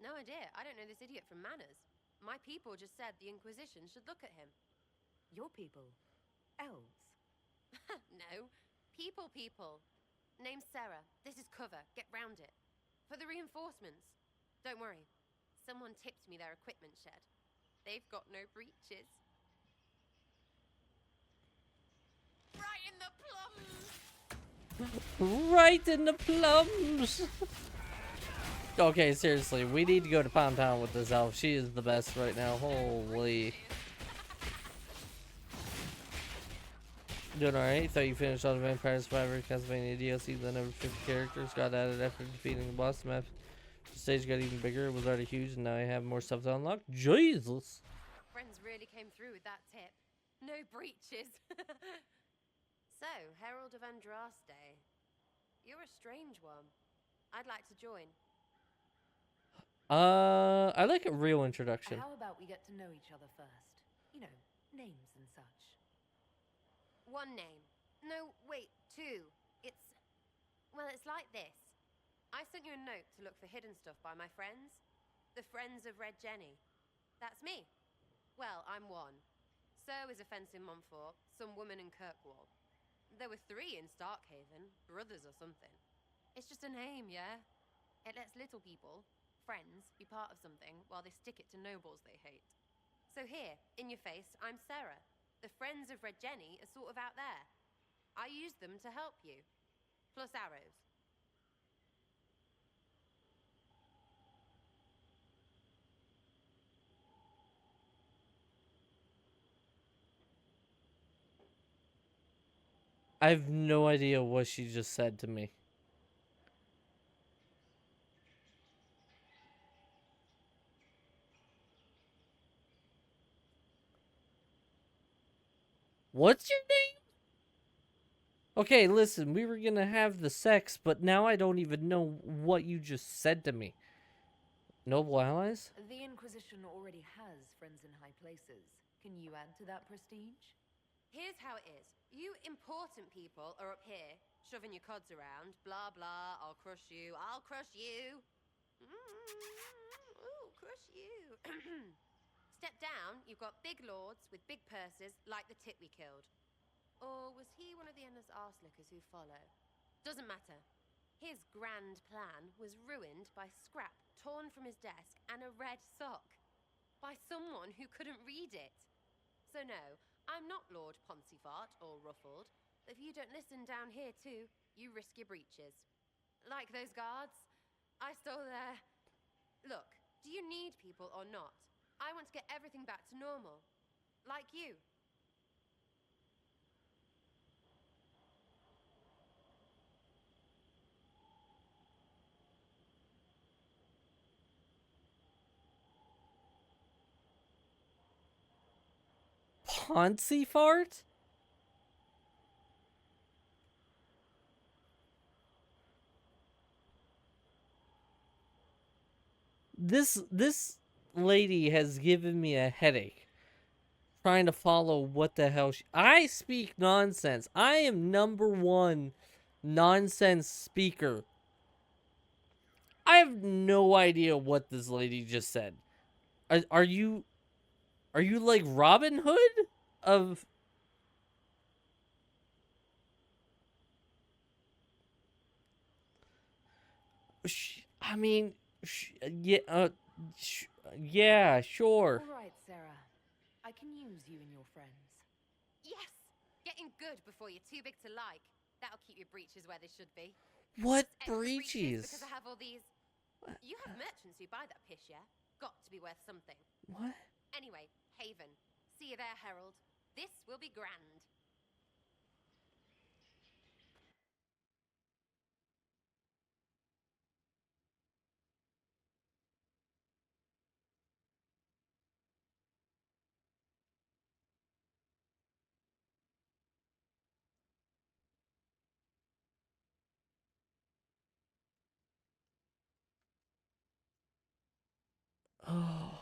No idea. I don't know this idiot from Manners. My people just said the Inquisition should look at him. Your people? Elves? No. People. Name's Sarah. This is cover. Get round it. For the reinforcements. Don't worry. Someone tipped me their equipment shed. They've got no breaches. Right in the plums! Right in the plums! Okay, seriously, we need to go to Pound Town with this elf. She is the best right now. Holy. Doing alright. Thought you finished all the Vampire Survivor Castlevania DLC. Then over 50 characters got added after defeating the boss map. The stage got even bigger. It was already huge, and now I have more stuff to unlock. Jesus! Friends really came through with that tip. No breaches. So, Herald of Andraste. You're a strange one. I'd like to join. I like a real introduction. How about we get to know each other first? You know, names and such. One name. No, wait, two. It's like this. I sent you a note to look for hidden stuff by my friends. The Friends of Red Jenny. That's me. Well, I'm one. So is a fence in Montfort, some woman in Kirkwall. There were 3 in Starkhaven, brothers or something. It's just a name, yeah? It lets little people, friends, be part of something while they stick it to nobles they hate. So here, in your face, I'm Sarah. The Friends of Red Jenny are sort of out there. I used them to help you. Plus arrows. I have no idea what she just said to me. What's your name? Okay, listen, we were gonna have the sex, but now I don't even know what you just said to me. Noble allies? The Inquisition already has friends in high places. Can you add to that prestige? Here's how it is. You important people are up here, shoving your cods around. Blah, blah, I'll crush you. Ooh, crush you. Step down, you've got big lords with big purses like the tit we killed. Or was he one of the endless arse-lickers who follow? Doesn't matter. His grand plan was ruined by scrap torn from his desk and a red sock. By someone who couldn't read it. So no, I'm not Lord Poncyfart or Ruffled. If you don't listen down here too, you risk your breeches. Like those guards, I stole their... Look, do you need people or not? I want to get everything back to normal. Like you. Poncyfart? This lady has given me a headache trying to follow what the hell I speak nonsense. I am #1 nonsense speaker. I have no idea what this lady just said. Are you like Robin Hood of... I mean, yeah, yeah, sure. All right, Sarah. I can use you and your friends. Yes! Getting good before you're too big to like. That'll keep your breeches where they should be. What Plus extra breeches because breeches? I have all these. You have merchants who buy that piss, yeah? Got to be worth something. What? Anyway, Haven. See you there, Herald. This will be grand. Oh.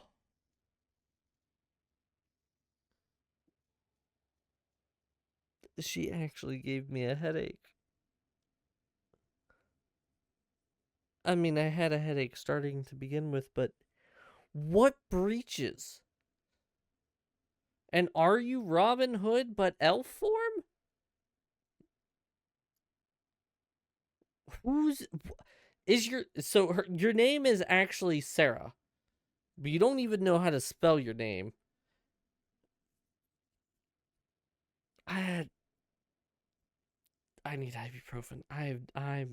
She actually gave me a headache. I mean, I had a headache starting to begin with, but what breeches? And are you Robin Hood but elf form? Who's is your your name is actually Sarah, but you don't even know how to spell your name. I need ibuprofen. I'm I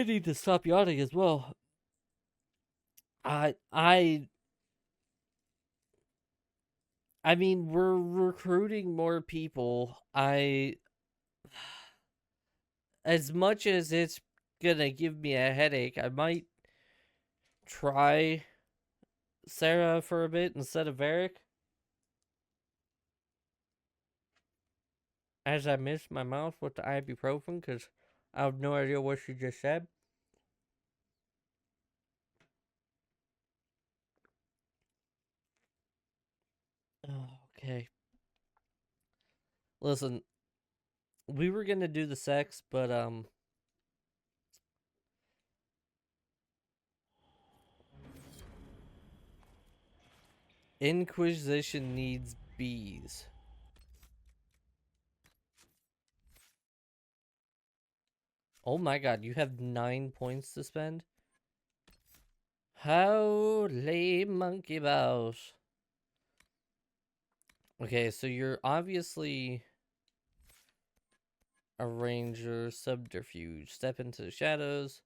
need to stop yawning as well. I mean, we're recruiting more people. As much as it's gonna give me a headache, I might try Sarah for a bit instead of Varric. As I miss my mouth with the ibuprofen because I have no idea what she just said. Okay. Listen, we were gonna do the sex, but Inquisition needs bees. Oh my god, you have 9 points to spend? Holy monkey balls. Okay, so you're obviously a ranger, subterfuge. Step into the shadows.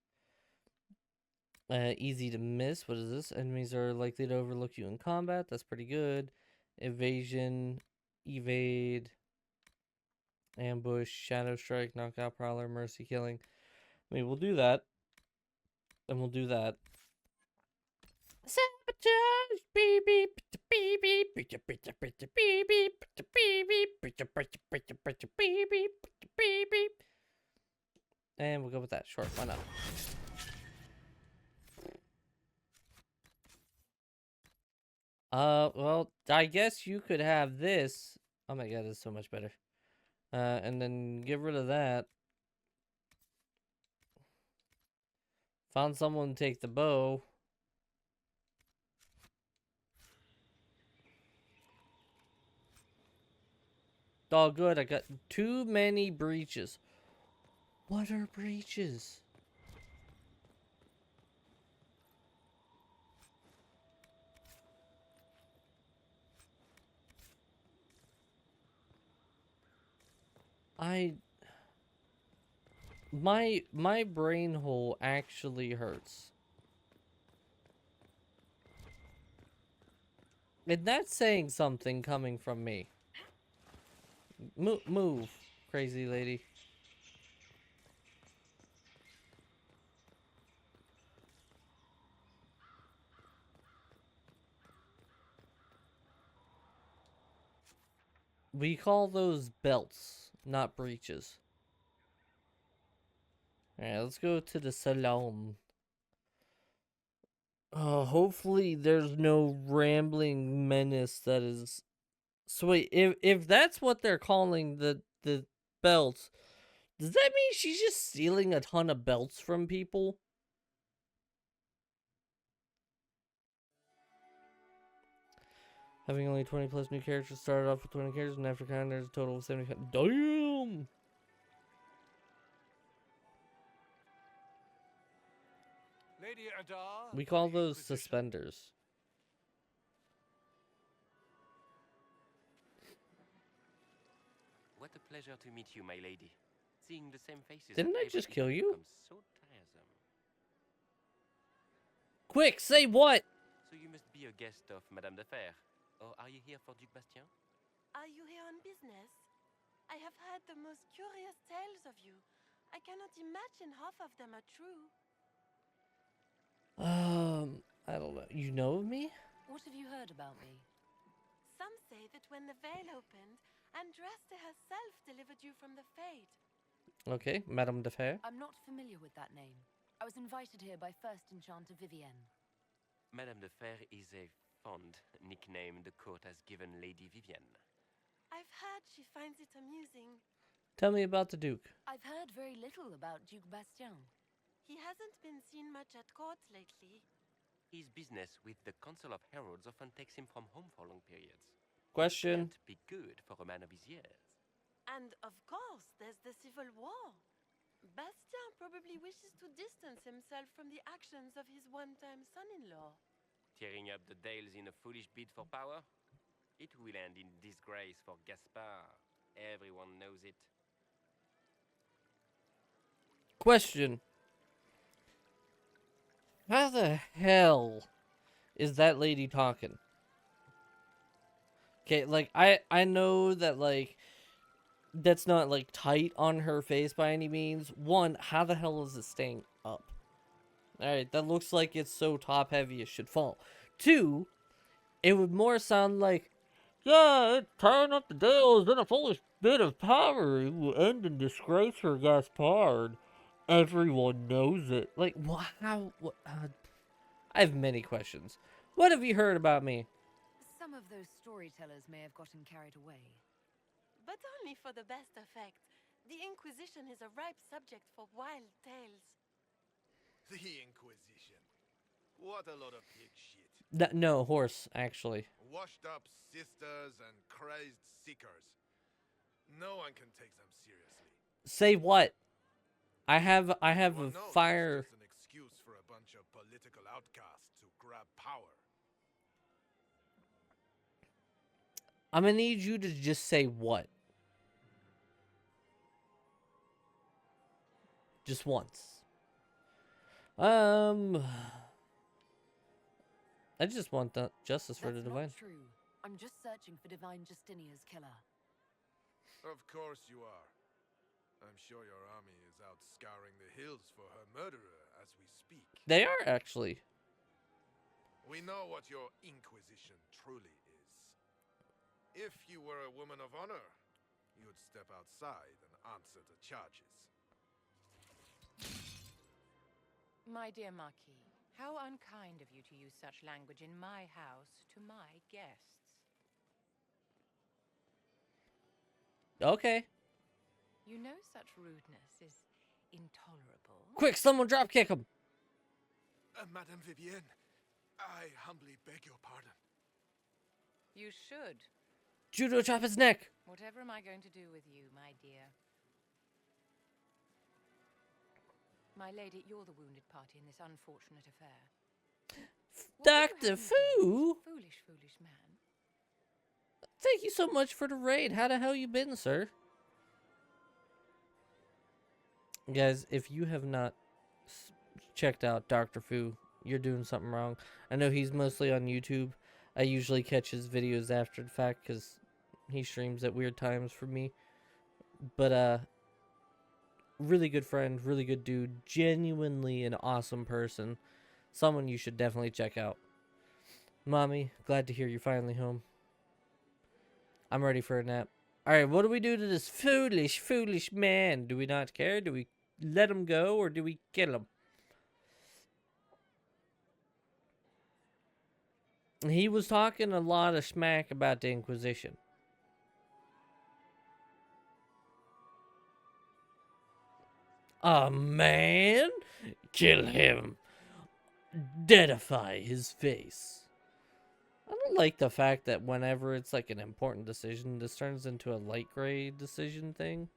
Easy to miss. What is this? Enemies are likely to overlook you in combat. That's pretty good. Evasion, evade, ambush, shadow strike, knockout, prowler, mercy killing. I mean, we'll do that. And we'll do that. Sabotage! Beep beep beep beep beep beep beep beep beep beep beep. And we'll go with that. Sure, why not? Well, I guess you could have this. Oh my god, it's so much better. And then get rid of that. Found someone to take the bow. All good. I got too many breaches. What are breaches? My brain hole actually hurts. And that's saying something coming from me. Move, crazy lady. We call those belts, not breeches. Alright, let's go to the salon. Hopefully there's no rambling menace that is... So wait, if that's what they're calling the belts, does that mean she's just stealing a ton of belts from people? Having only 20 plus new characters, started off with 20 characters, and after counting, there's a total of 75. Damn! Lady Adar, We of call the those Inquisition. suspenders. What a pleasure to meet you, my lady. Seeing the same faces. Didn't I every just year kill you? becomes so tiresome. Quick, say what? So you must be a guest of Madame de Fer. Or are you here for Duc Bastien? Are you here on business? I have heard the most curious tales of you. I cannot imagine half of them are true. I don't know. You know of me? What have you heard about me? Some say that when the veil opened, Andraste herself delivered you from the Fade. Okay, Madame de Fer. I'm not familiar with that name. I was invited here by First Enchanter Vivienne. Madame de Fer is a fond nickname the court has given Lady Vivienne. I've heard she finds it amusing. Tell me about the Duke. I've heard very little about Duke Bastien. He hasn't been seen much at court lately. His business with the Council of Heralds often takes him from home for long periods. Question. Can't be good for a man of his years. And of course, there's the Civil War. Bastien probably wishes to distance himself from the actions of his one-time son-in-law. Tearing up the Dales in a foolish bid for power? It will end in disgrace for Gaspard. Everyone knows it. Question. How the hell is that lady talking? Okay, like, I know that, like, that's not, like, tight on her face by any means. One, how the hell is it staying up? Alright, that looks like it's so top-heavy it should fall. Two, it would more sound like, yeah, tearing up the Dales in a foolish bit of power. It will end in disgrace for Gaspard. Everyone knows it. Like, how? I have many questions. What have you heard about me? Some of those storytellers may have gotten carried away. But only for the best effect. The Inquisition is a ripe subject for wild tales. The Inquisition. What a lot of pig shit. No, horse, actually. Washed up sisters and crazed seekers. No one can take them seriously. Say what? I have Well, a no, fire. It's just an excuse for a bunch of political outcasts to grab power. I'm gonna need you to just say what. Just once. I just want the justice for the That's divine. not true. I'm just searching for Divine Justinia's killer. Of course you are. I'm sure your army is out scouring the hills for her murderer as we speak. They are actually. We know what your Inquisition truly is. If you were a woman of honor, you'd step outside and answer the charges. My dear Marquis, how unkind of you to use such language in my house to my guests. Okay. You know such rudeness is intolerable. Quick, someone drop kick him. Madame Vivienne, I humbly beg your pardon. You should. Judo chop his neck. Whatever am I going to do with you, my dear? My lady, you're the wounded party in this unfortunate affair. Dr. Fu? Foolish, foolish man. Thank you so much for the raid. How the hell you been, sir? Guys, if you have not checked out Dr. Fu, you're doing something wrong. I know he's mostly on YouTube. I usually catch his videos after the fact because he streams at weird times for me. But, really good friend, really good dude, genuinely an awesome person. Someone you should definitely check out. Mommy, glad to hear you're finally home. I'm ready for a nap. Alright, what do we do to this foolish, foolish man? Do we not care? Do we let him go or do we kill him? He was talking a lot of smack about the Inquisition. A man? Kill him. Deadify his face. I don't don't like the fact that whenever it's like an important decision, this turns into a light gray decision thing.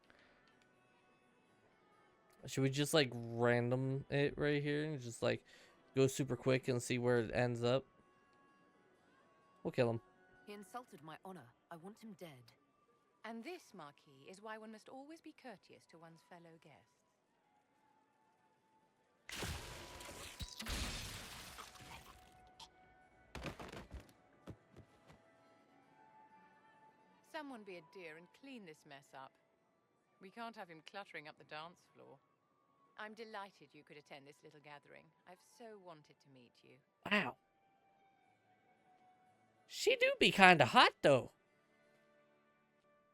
Should we just like random it right here and just like go super quick and see where it ends up? We'll kill him. He insulted my honor. I want him dead. And this, Marquis, is why one must always be courteous to one's fellow guests. Someone be a dear and clean this mess up. We can't have him cluttering up the dance floor. I'm delighted you could attend this little gathering. I've so wanted to meet you. Wow. She do be kinda hot though.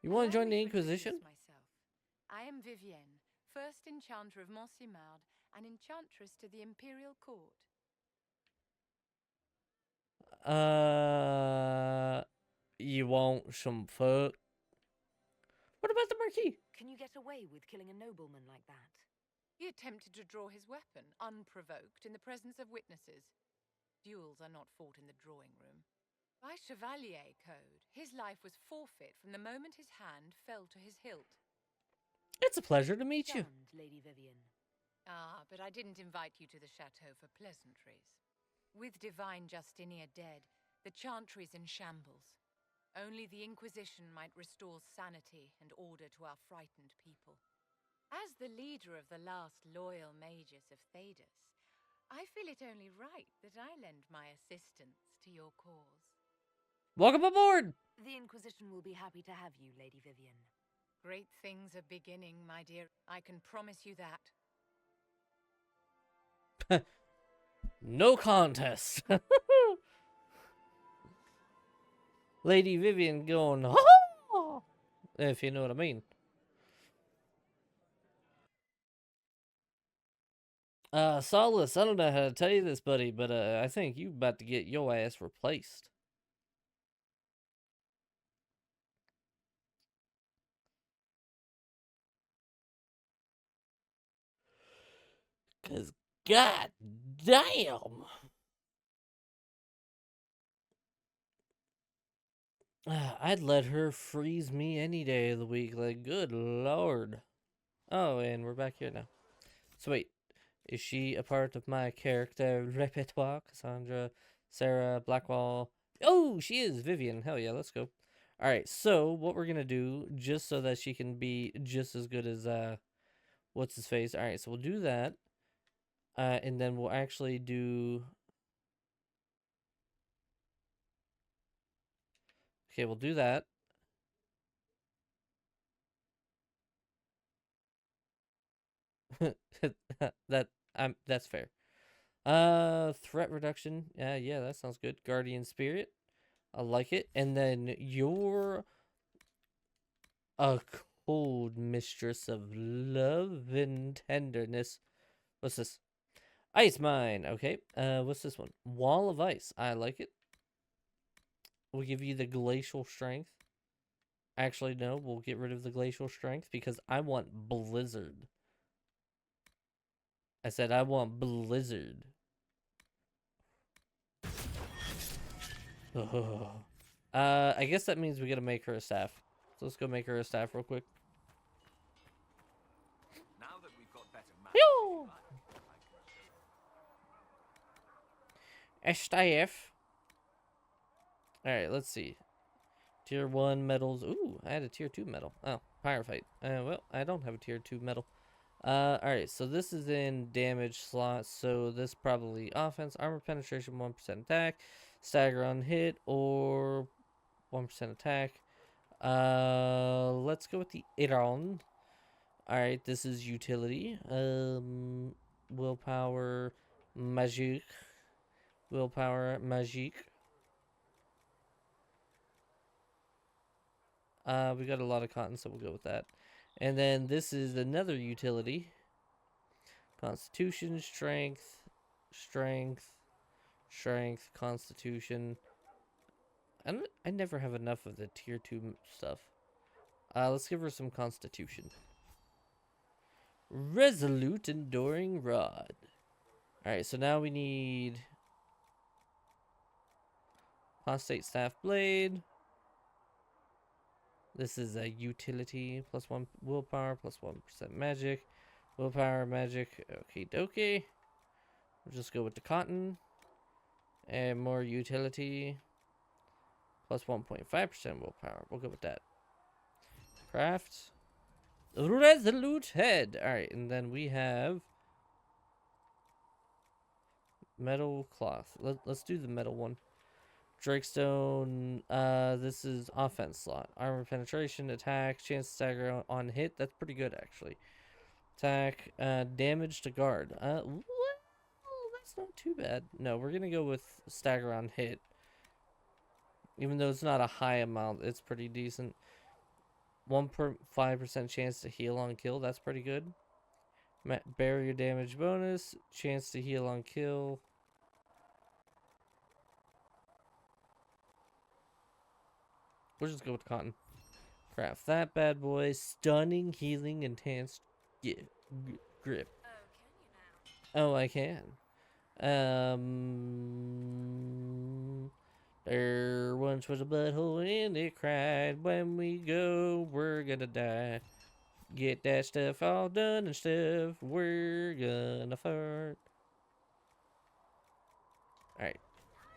You wanna join the Inquisition? I am Vivienne, first enchanter of Montsimard and enchantress to the Imperial Court. You want some fuck? What about the Marquis? Can you get away with killing a nobleman like that? He attempted to draw his weapon, unprovoked, in the presence of witnesses. Duels are not fought in the drawing room. By Chevalier code, his life was forfeit from the moment his hand fell to his hilt. It's a pleasure to meet you. Stunned, Lady Vivienne. Ah, but I didn't invite you to the chateau for pleasantries. With divine Justinia dead, the chantry's in shambles. Only the Inquisition might restore sanity and order to our frightened people. As the leader of the last loyal mages of Thedas, I feel it only right that I lend my assistance to your cause. Welcome aboard! The Inquisition will be happy to have you, Lady Vivienne. Great things are beginning, my dear. I can promise you that. No contest. Lady Vivienne going, oh! If you know what I mean. Solace, I don't know how to tell you this, buddy, but I think you about to get your ass replaced. Cause god damn. I'd let her freeze me any day of the week. Like, good lord. Oh, and we're back here now. So wait, is she a part of my character repertoire? Cassandra, Sarah, Blackwall. Oh, she is Vivienne. Hell yeah, let's go. All right, so what we're gonna do, just so that she can be just as good as what's his face. All right, so we'll do that, and then we'll actually do. Okay, we'll do that. That's fair. Threat reduction. Yeah, that sounds good. Guardian spirit. I like it. And then you're a cold mistress of love and tenderness. What's this? Ice mine. Okay. What's this one? Wall of ice. I like it. We'll give you the glacial strength. Actually, no. We'll get rid of the glacial strength because I want blizzard. I said I want blizzard. Oh. I guess that means we gotta make her a staff. So let's go make her a staff real quick. Now that we've got better Yo! A staff. Alright, let's see. Tier 1 medals. Ooh, I had a tier 2 medal. Oh, firefight. Well, I don't have a tier 2 medal. Alright, so this is in damage slots. So this probably offense, armor penetration, 1% attack, stagger on hit, or 1% attack. Let's go with the Iron. Alright, this is utility. Willpower, magique. Willpower, magique. We got a lot of cotton, so we'll go with that. And then this is another utility. Constitution, strength, constitution. I never have enough of the tier 2 stuff. Let's give her some constitution. Resolute enduring rod. Alright, so now we need Apostate Staff Blade. This is a utility. +1 willpower, +1% magic. Willpower, magic. Okie dokie. We'll just go with the cotton. And more utility. +1.5% willpower. We'll go with that. Craft. Resolute head. Alright, and then we have metal cloth. Let's do the metal one. Drakestone. This is offense slot. Armor penetration, attack, chance to stagger on hit. That's pretty good actually. Attack, damage to guard. Well, that's not too bad. No, we're gonna go with stagger on hit. Even though it's not a high amount, it's pretty decent. 1.5% chance to heal on kill. That's pretty good. Barrier damage bonus. Chance to heal on kill. We'll just go with cotton. Craft that bad boy. Stunning, healing, enhanced grip. Oh, I can. There once was a butthole and it cried, when we go, we're gonna die. Get that stuff all done and stuff, we're gonna fart. Alright.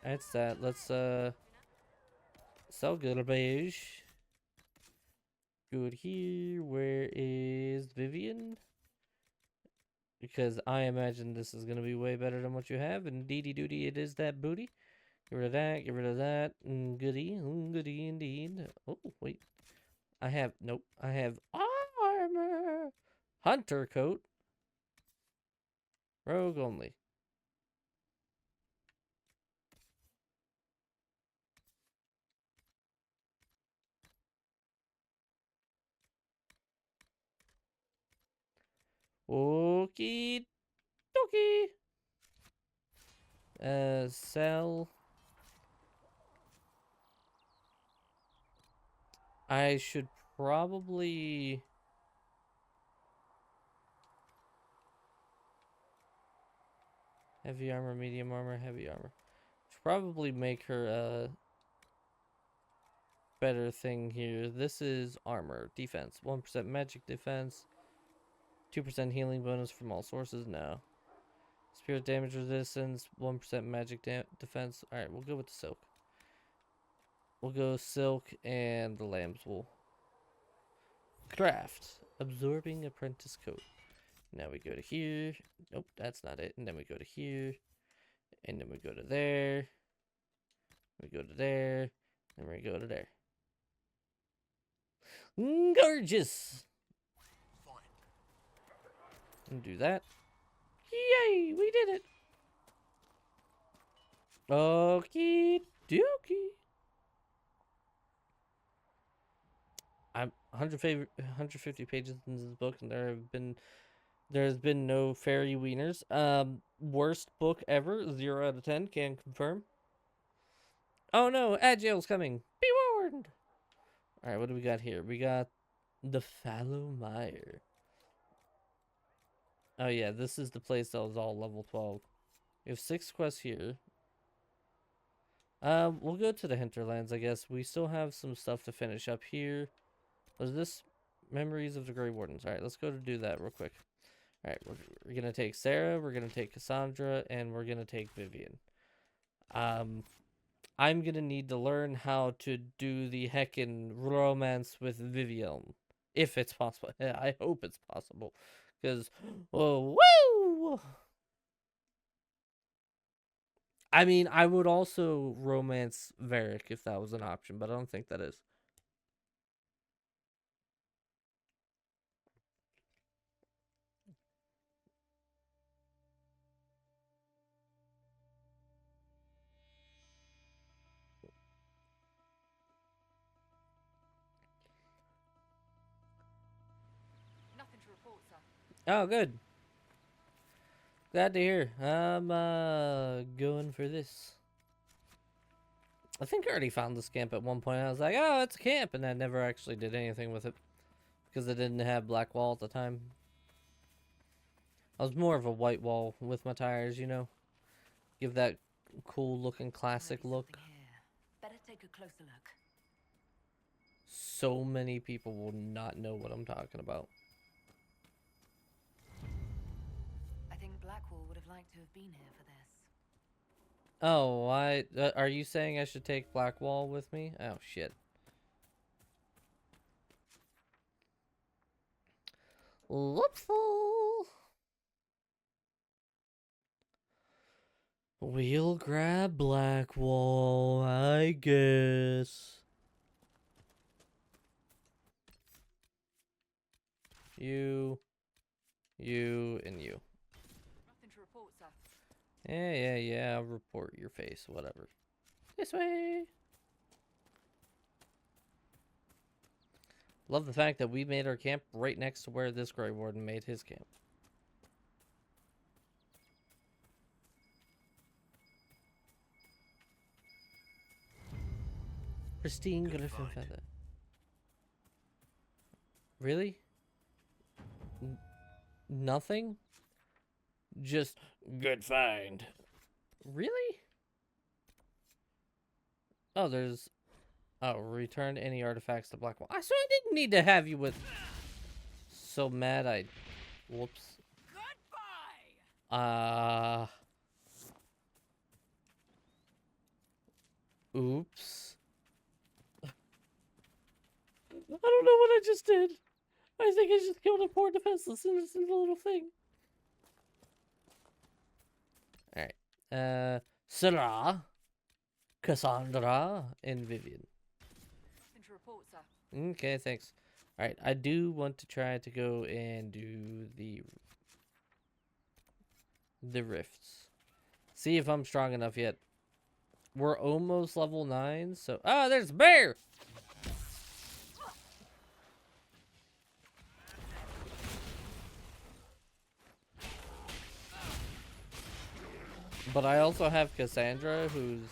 That's that. Let's, sell garbage. Good here. Where is Vivian? Because I imagine this is gonna be way better than what you have, and deedy doody, it is that booty. Get rid of that, get rid of that. Goody, goody indeed. Oh, wait. I have, nope. I have armor. Hunter coat. Rogue only. Okie dokie. Sell. I should probably... Heavy armor, medium armor, heavy armor. Should probably make her a better thing here. This is armor, defense. 1% magic defense. 2% healing bonus from all sources. No. Spirit damage resistance. 1% magic defense. Alright, we'll go with the silk. We'll go silk and the lamb's wool. Craft. Absorbing apprentice coat. Now we go to here. Nope, that's not it. And then we go to here. And then we go to there. We go to there. And we go to there. Gorgeous! And do that. Yay! We did it! Okie dokie. I'm 150 pages into this book, and there's been no fairy wieners. Worst book ever. 0 out of 10. Can confirm. Oh no, Agile's coming. Be warned. All right, what do we got here? We got the Fallow Mire. Oh yeah, this is the place that was all level 12. We have 6 quests here. We'll go to the hinterlands, I guess. We still have some stuff to finish up here. Was this Memories of the Grey Wardens? Alright, let's go to do that real quick. Alright, we're gonna take Sarah, we're gonna take Cassandra, and we're gonna take Vivian. I'm gonna need to learn how to do the heckin' romance with Vivian. If it's possible. I hope it's possible. Because, oh, woo! I mean, I would also romance Varric if that was an option, but I don't think that is. Nothing to report, sir. Oh, good. Glad to hear. I'm going for this. I think I already found this camp at one point. I was like, oh, it's a camp, and I never actually did anything with it because I didn't have black wall at the time. I was more of a white wall with my tires, you know, give that cool looking classic look. Better take a closer look. So many people will not know what I'm talking about. I think Blackwall would have liked to have been here for this. Oh, are you saying I should take Blackwall with me? Oh, shit. Whoopful. We'll grab Blackwall, I guess. You, and you. Nothing to report, sir. Yeah, I'll report your face, whatever. This way. Love the fact that we made our camp right next to where this Grey Warden made his camp. Pristine Griffin feather. Really? Nothing? Just good find. Really? Oh, there's... Oh, return any artifacts to Blackwall. I so I didn't need to have you with... So mad I... Whoops. Goodbye! Oops. I don't know what I just did. I think I just killed a poor defenseless innocent little thing. Alright. Sarah, Cassandra, and Vivian. Nothing to report, sir. Okay, thanks. Alright, I do want to try to go and do the rifts. See if I'm strong enough yet. We're almost level 9, so... Oh, there's a bear! But I also have Cassandra, who's...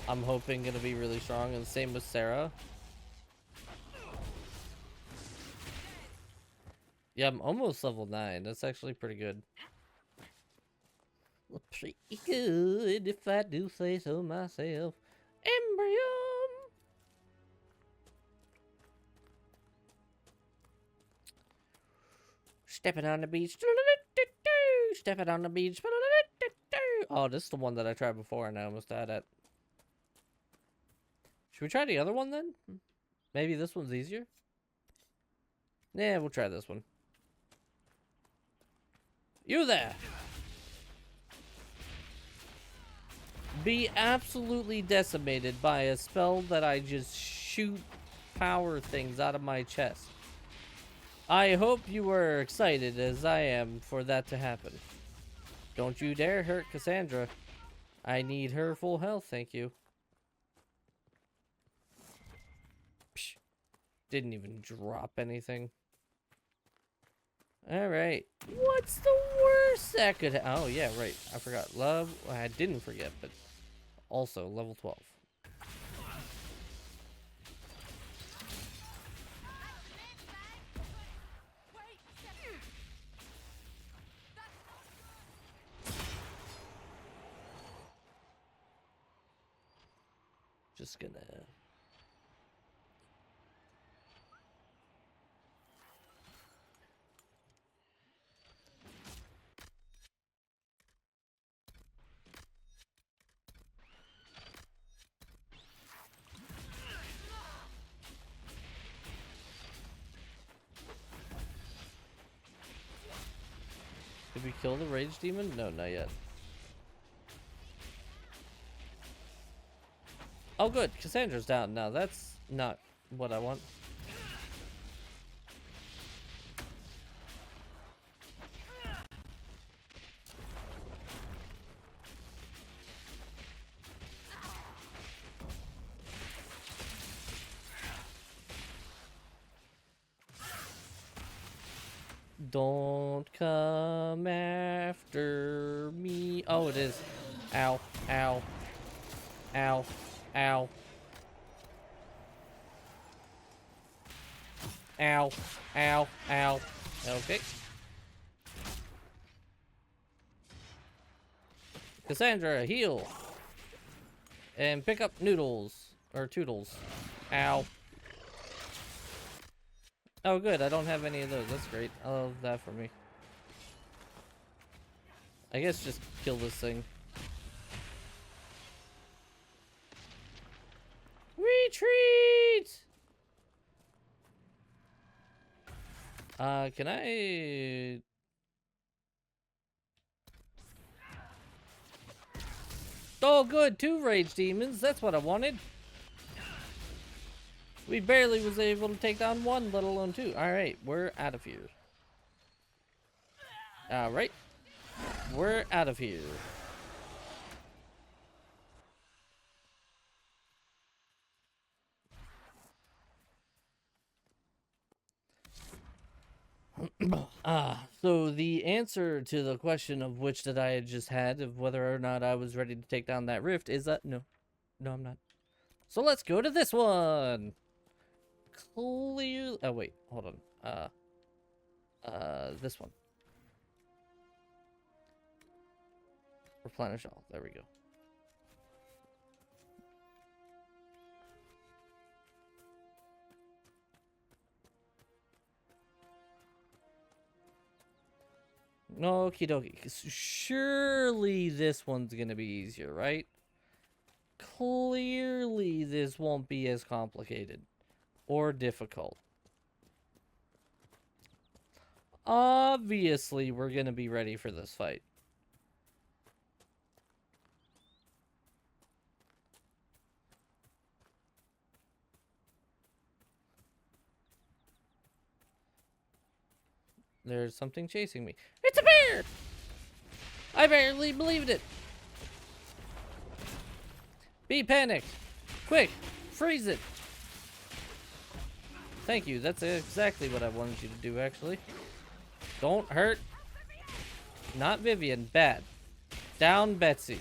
I'm hoping gonna be really strong, and the same with Sarah. Yeah, I'm almost level 9. That's actually pretty good. Pretty good, if I do say so myself. Embryum! Stepping on the beach. Stepping on the beach. Oh, this is the one that I tried before and I almost died at. Should we try the other one then? Maybe this one's easier? Yeah, we'll try this one. You there! Be absolutely decimated by a spell that I just shoot power things out of my chest. I hope you are excited as I am for that to happen. Don't you dare hurt Cassandra. I need her full health, thank you. Psh, didn't even drop anything. Alright. What's the worst that could oh, yeah, right. I forgot. Love. Well, I didn't forget, but also level 12. Just gonna... Did we kill the rage demon? No, not yet. Oh good, Cassandra's down now. That's not what I want. Don't come after me. Oh, it is. Ow, ow, ow, ow. Ow, ow, ow. Okay. Cassandra, heal. And pick up noodles. Or Toodles. Ow. Oh, good. I don't have any of those. That's great. I love that for me. I guess just kill this thing. Retreat! Can I... Oh, good. 2 rage demons. That's what I wanted. We barely was able to take down 1, let alone 2. Alright, we're out of here. Alright. We're out of here. So the answer to the question of which that I had just had, of whether or not I was ready to take down that rift, is that no. No, I'm not. So let's go to this one. Clear. Oh, wait. Hold on. This one. Replenish all. There we go. Okie dokie. Surely this one's gonna be easier, right? Clearly this won't be as complicated or difficult. Obviously we're gonna be ready for this fight. There's something chasing me. It's a bear! I barely believed it. Be panicked. Quick, freeze it. Thank you. That's exactly what I wanted you to do, actually. Don't hurt. Not Vivian. Bad. Down Betsy.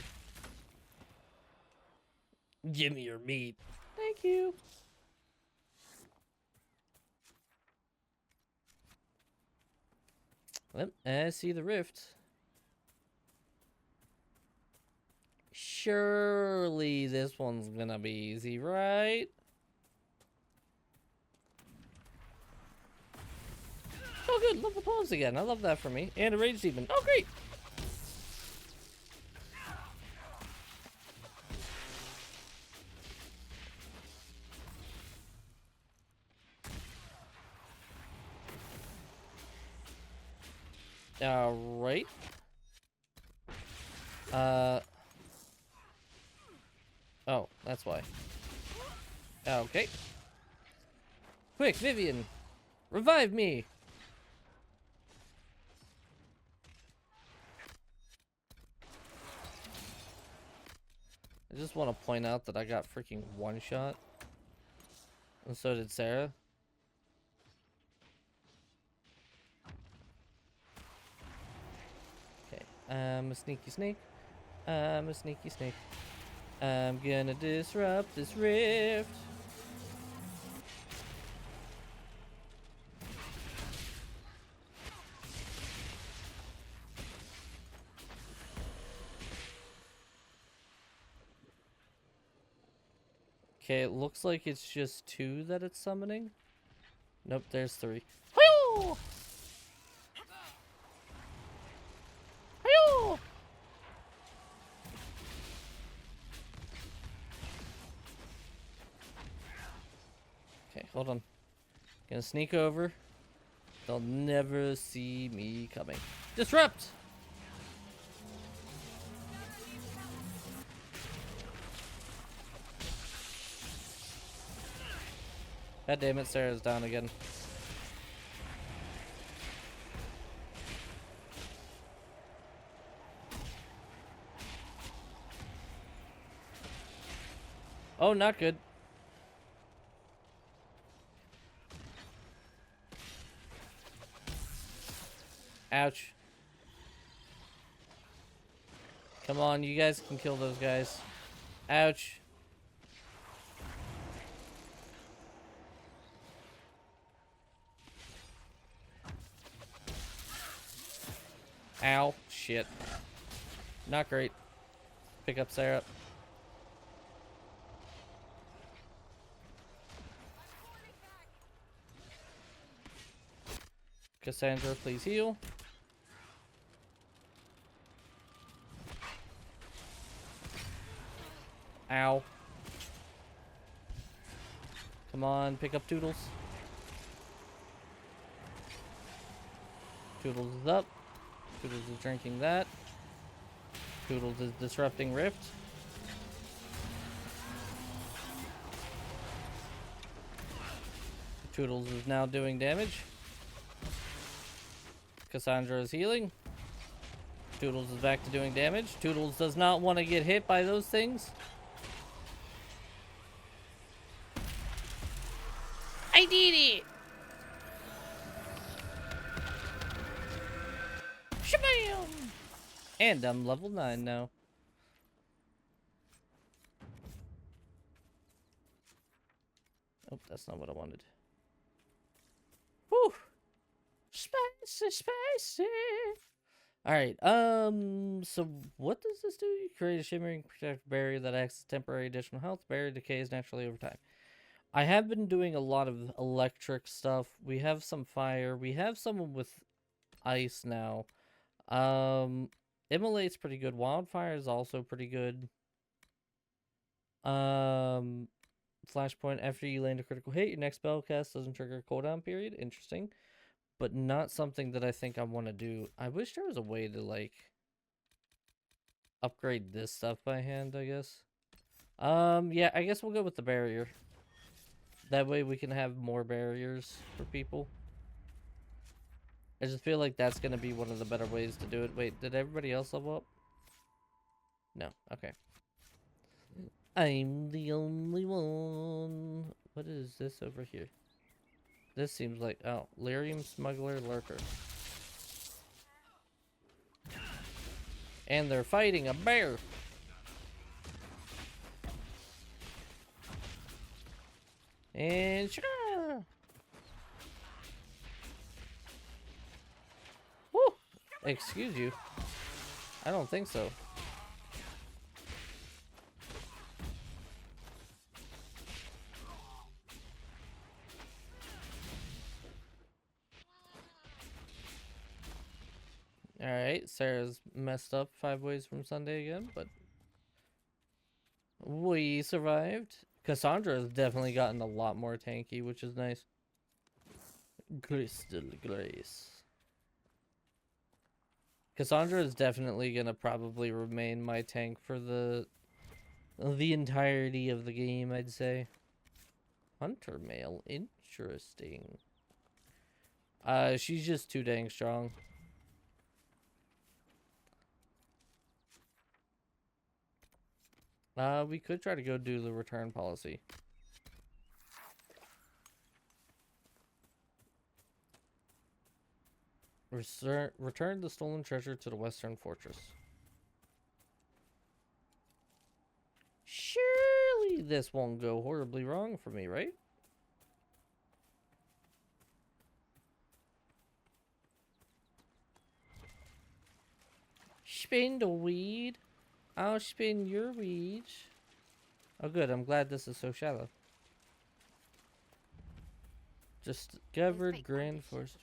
Give me your meat. Thank you. Well, I see the rift. Surely this one's gonna be easy, right? Oh, good. Level 12s again. I love that for me. And a rage demon. Oh, great. Alright. Oh, that's why. Okay. Quick, Vivian. Revive me. I just want to point out that I got freaking one shot. And so did Sarah. Okay. I'm a sneaky snake. I'm a sneaky snake. I'm gonna disrupt this rift. Okay, it looks like it's just 2 that it's summoning. Nope, there's 3. Hi-yo! Hi-yo! Okay, hold on. Gonna sneak over. They'll never see me coming. Disrupt! God damn it, Sarah's down again. Oh, not good. Ouch. Come on, you guys can kill those guys. Ouch. Ow. Shit. Not great. Pick up Sarah. Cassandra, please heal. Ow. Come on, pick up Toodles. Toodles is up. Toodles is drinking that. Toodles is disrupting Rift. Toodles is now doing damage. Cassandra is healing. Toodles is back to doing damage. Toodles does not want to get hit by those things. I did it! Shabam! And I'm level 9 now. Oh, that's not what I wanted. Whew! Spicy, spicy! Alright, so what does this do? You create a shimmering protective barrier that acts as temporary additional health. Barrier decays naturally over time. I have been doing a lot of electric stuff. We have some fire. We have someone with ice now. Immolate's pretty good. Wildfire is also pretty good. Flashpoint. After you land a critical hit, your next spell cast doesn't trigger a cooldown period. Interesting. But not something that I think I want to do. I wish there was a way to, like, upgrade this stuff by hand, I guess. Yeah, I guess we'll go with the barrier. That way we can have more barriers for people. I just feel like that's going to be one of the better ways to do it. Wait, did everybody else level up? No, okay. I'm the only one. What is this over here? This seems like... Oh, Lyrium Smuggler Lurker. And they're fighting a bear. And sure. Woo! Excuse you. I don't think so. Alright, Sarah's messed up 5 ways from Sunday again, but we survived. Cassandra has definitely gotten a lot more tanky, which is nice. Crystal Grace. Cassandra is definitely gonna probably remain my tank for the entirety of the game, I'd say. Hunter male, interesting. She's just too dang strong. We could try to go do the return policy. Return the stolen treasure to the Western Fortress. Surely this won't go horribly wrong for me, right? Spend a weed. I'll spin your weed. Oh good, I'm glad this is so shallow. Just discovered Grand Force.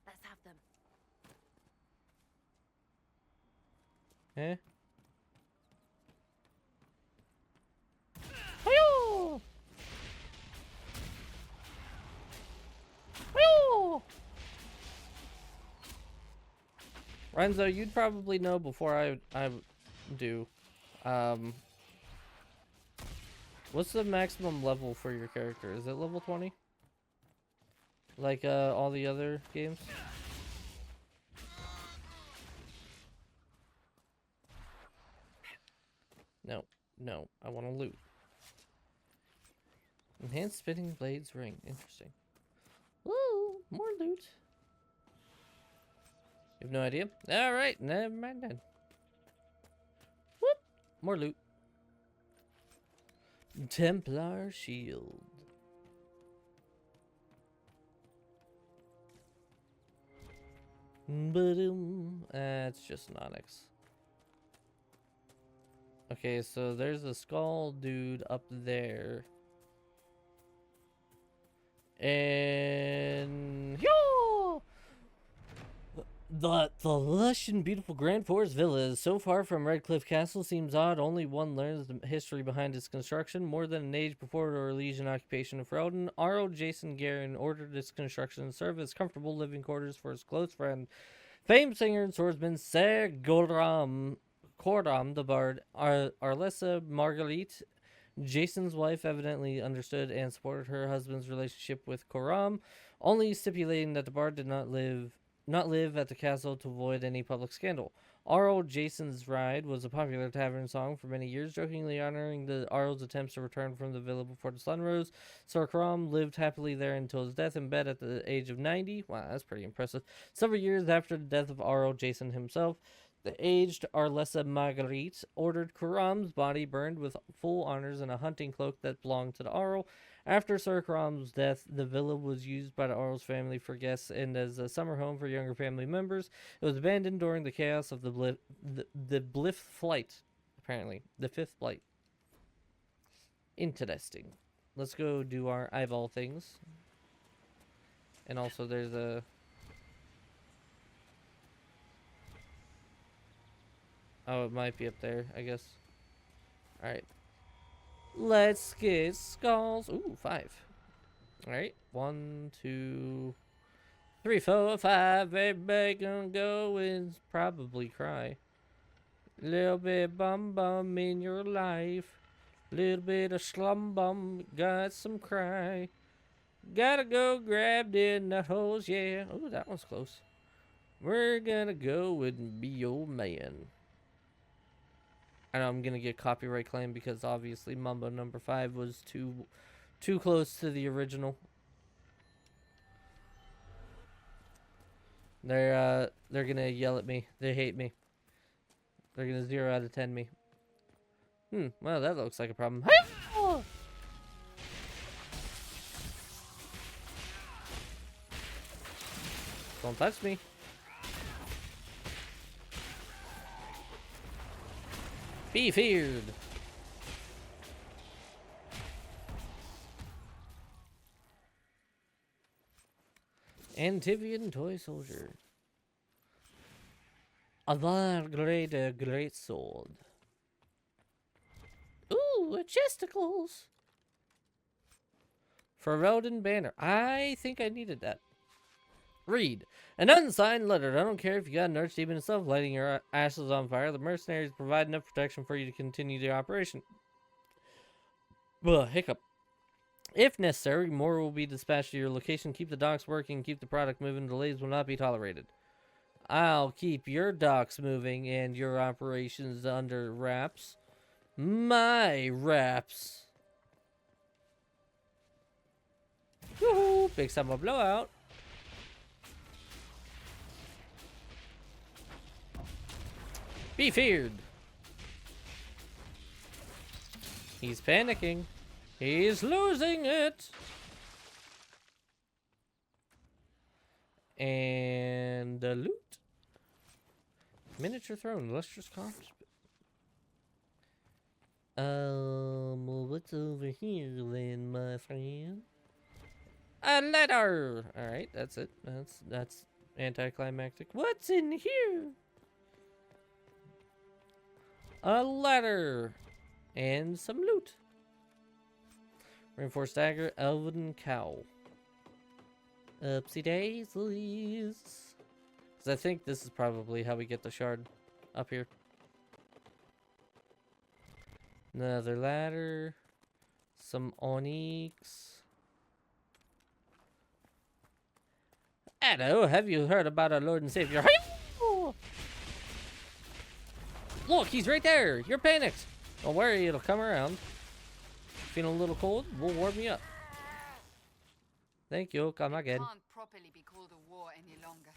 Let's have them. Eh? Hi-yo! Hi-yo! Renzo, you'd probably know before I do. What's the maximum level for your character? Is it level 20? Like all the other games? No, no, I want to loot. Enhanced spinning blades ring. Interesting. Woo, more loot. You have no idea? Alright, never mind then. Whoop! More loot. Templar shield. Boom. It's just an onyx. Okay, so there's a skull dude up there. And yo! The lush and beautiful Grand Forest Villa is so far from Redcliffe Castle seems odd. Only one learns the history behind its construction. More than an age before the Orlesian occupation of Ferelden, Arl Jason Garin ordered its construction to serve as comfortable living quarters for his close friend, famed singer and swordsman Ser Cordam the Bard. Arlessa Marguerite, Jason's wife, evidently understood and supported her husband's relationship with Coram, only stipulating that the Bard did not live at the castle to avoid any public scandal. Arl Jason's Ride was a popular tavern song for many years, jokingly honoring the Arl's attempts to return from the villa before the sun rose. Sir Karam lived happily there until his death in bed at the age of 90. Wow, that's pretty impressive. Several years after the death of Arl Jason himself, the aged Arlessa Marguerite ordered Karam's body burned with full honors in a hunting cloak that belonged to the Arl. After Sir Karam's death, the villa was used by the Arl's family for guests and as a summer home for younger family members. It was abandoned during the chaos of the Bliff flight, apparently. The fifth flight. Interesting. Let's go do our eyeball things. And also there's a... Oh, it might be up there, I guess. Alright. Let's get skulls. Ooh, 5. Alright. 1, 2, 3, 4, 5. Everybody gonna go and probably cry. Little bit bum bum in your life. Little bit of slum bum. Got some cry. Gotta go grab the nut holes, yeah. Ooh, that one's close. We're gonna go and be your man. I know I'm gonna get copyright claim because obviously Mumbo number 5 was too close to the original. They're gonna yell at me. They hate me. They're gonna 0 out of 10 me. Well, that looks like a problem. Don't touch me. Be feared. Antivian toy soldier. A great sword. Ooh, chesticles. Ferelden banner. I think I needed that. Read. An unsigned letter. I don't care if you got an archdemon itself lighting your ashes on fire. The mercenaries provide enough protection for you to continue the operation. Hiccup. If necessary, more will be dispatched to your location. Keep the docks working. Keep the product moving. Delays will not be tolerated. I'll keep your docks moving and your operations under wraps. My wraps. Woohoo! Big summer blowout. Be feared. He's panicking. He's losing it. And the loot. Miniature throne, lustrous comps. What's over here then, my friend? A letter. All right, that's it. That's anticlimactic. What's in here? A letter and some loot. Reinforced dagger, elven cowl. Upsy daisies. Because I think this is probably how we get the shard up here. Another ladder. Some onyx. Hello, have you heard about our Lord and Savior? Look, he's right there. You're panicked. Don't worry, it'll come around. Feeling a little cold? We'll warm you up. Thank you. Come again. It can't properly be called a war any longer.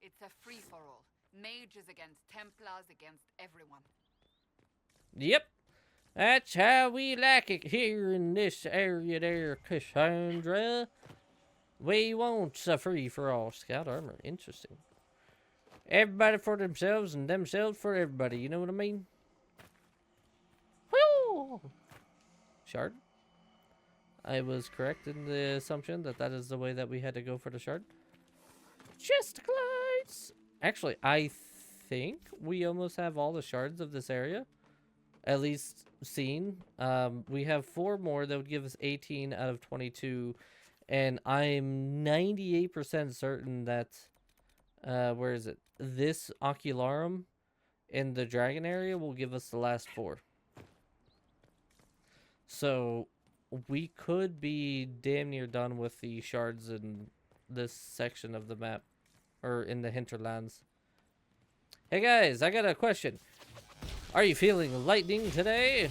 It's a free-for-all. Mages against Templars against everyone. Yep. That's how we like it here in this area there, Cassandra. We want a free-for-all. Scout armor. Interesting. Everybody for themselves and themselves for everybody. You know what I mean? Whew! Shard. I was correct in the assumption that that is the way that we had to go for the shard. Chest lights. Actually, I think we almost have all the shards of this area. At least seen. We have 4 more that would give us 18 out of 22. And I'm 98% certain that, where is it? This Ocularum in the dragon area will give us the last 4. So we could be damn near done with the shards in this section of the map, or in the hinterlands. Hey guys, I got a question. Are you feeling lightning today?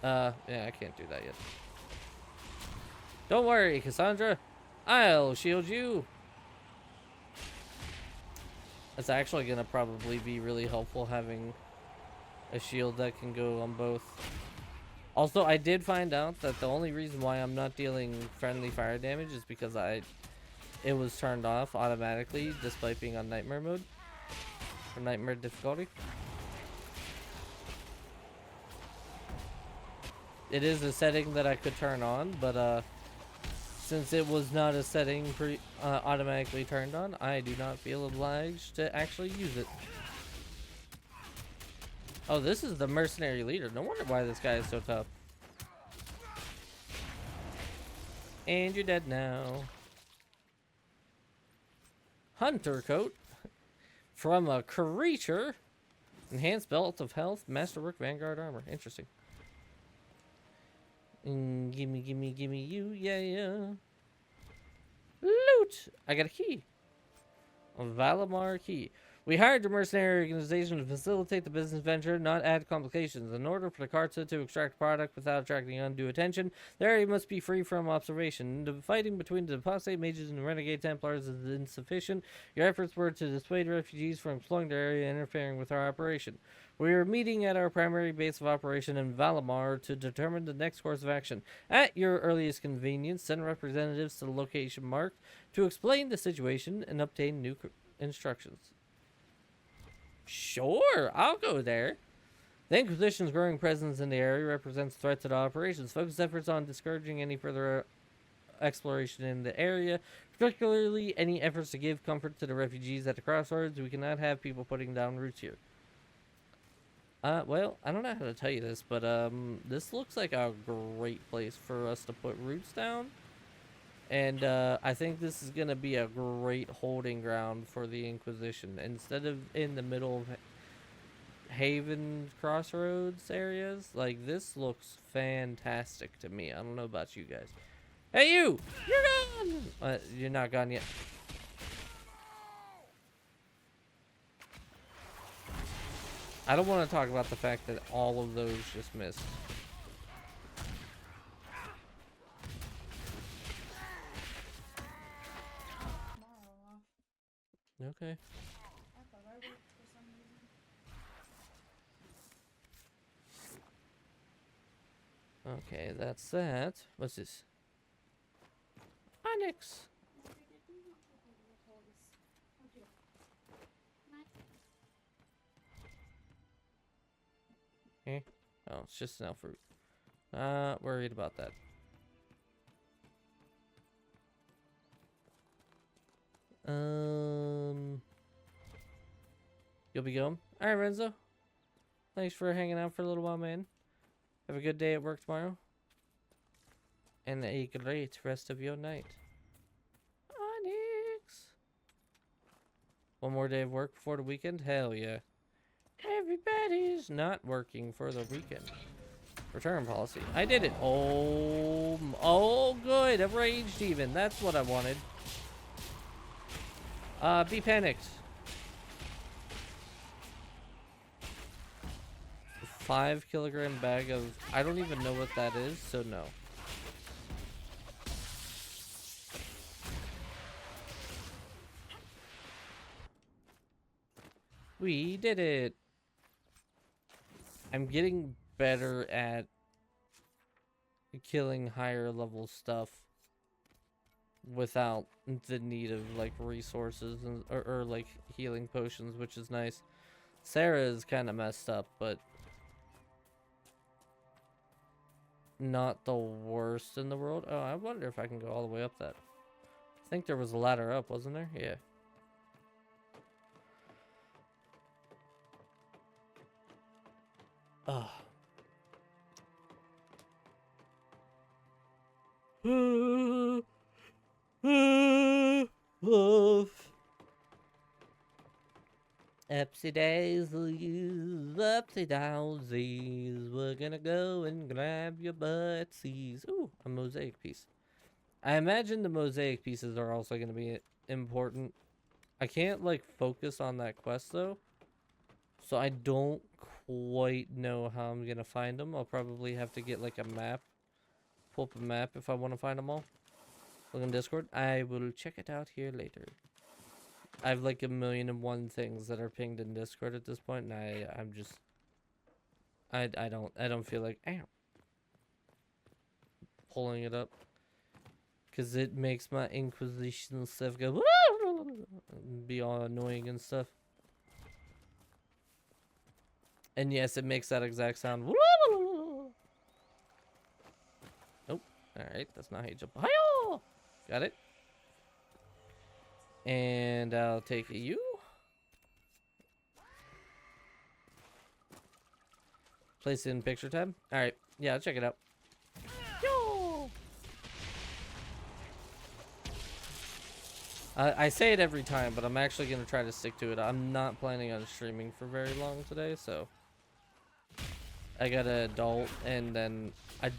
Yeah, I can't do that yet. Don't worry, Cassandra. I'll shield you. It's actually gonna probably be really helpful having a shield that can go on both. Also, I did find out that the only reason why I'm not dealing friendly fire damage is because it was turned off automatically despite being on nightmare mode. Or nightmare difficulty. It is a setting that I could turn on, but since it was not a setting automatically turned on, I do not feel obliged to actually use it. Oh, this is the mercenary leader. No wonder why this guy is so tough. And you're dead now. Hunter coat from a creature. Enhanced belt of health, masterwork, vanguard armor. Interesting. Gimme you, yeah. Loot! I got a key. A Valimar key. We hired a mercenary organization to facilitate the business venture, not add complications. In order for the Carta to extract product without attracting undue attention, the area must be free from observation. The fighting between the apostate mages and the renegade Templars is insufficient. Your efforts were to dissuade refugees from exploring the area and interfering with our operation. We are meeting at our primary base of operation in Valimar to determine the next course of action. At your earliest convenience, send representatives to the location marked to explain the situation and obtain new instructions. Sure, I'll go there. The Inquisition's growing presence in the area represents threats to the operations. Focus efforts on discouraging any further exploration in the area, particularly any efforts to give comfort to the refugees at the crossroads. We cannot have people putting down roots here. Well, I don't know how to tell you this, but this looks like a great place for us to put roots down. And I think this is going to be a great holding ground for the Inquisition. Instead of in the middle of Haven crossroads areas, like, this looks fantastic to me. I don't know about you guys. Hey, you! You're gone! You're not gone yet. I don't want to talk about the fact that all of those just missed. Okay. I thought I worked for some reason. Okay, that's that. What's this? Onyx. Eh? Oh, it's just an elf fruit. Not worried about that. You'll be going? Alright, Renzo. Thanks for hanging out for a little while, man. Have a good day at work tomorrow. And a great rest of your night. Onyx. One more day of work before the weekend? Hell yeah. Everybody's not working for the weekend. Return policy. I did it. Oh, good. A raged even. That's what I wanted. Be panicked. 5 kilogram bag of... I don't even know what that is, so no. We did it. I'm getting better at killing higher level stuff without the need of like resources and or like healing potions, which is nice. Sarah is kind of messed up, but not the worst in the world. Oh, I wonder if I can go all the way up that. I think there was a ladder up, wasn't there? Yeah. Oh. Love. Upsy daisies, upsy downsies. We're gonna go and grab your buttsies. Ooh, a mosaic piece. I imagine the mosaic pieces are also gonna be important. I can't like focus on that quest though, so I don't quite know how I'm gonna find them. I'll probably have to get like a map, pull up a map if I want to find them all. Look in Discord. I will check it out here later. I have like 1,000,001 things that are pinged in Discord at this point, and I'm just I don't feel like pulling it up because it makes my Inquisition stuff go and be all annoying and stuff. And yes, it makes that exact sound. Nope. Alright, that's not how you jump. Hi-yo! Got it. And I'll take you. Place it in picture tab. Alright. Yeah, I'll check it out. Yo! I say it every time, but I'm actually going to try to stick to it. I'm not planning on streaming for very long today, so I got an adult, and then I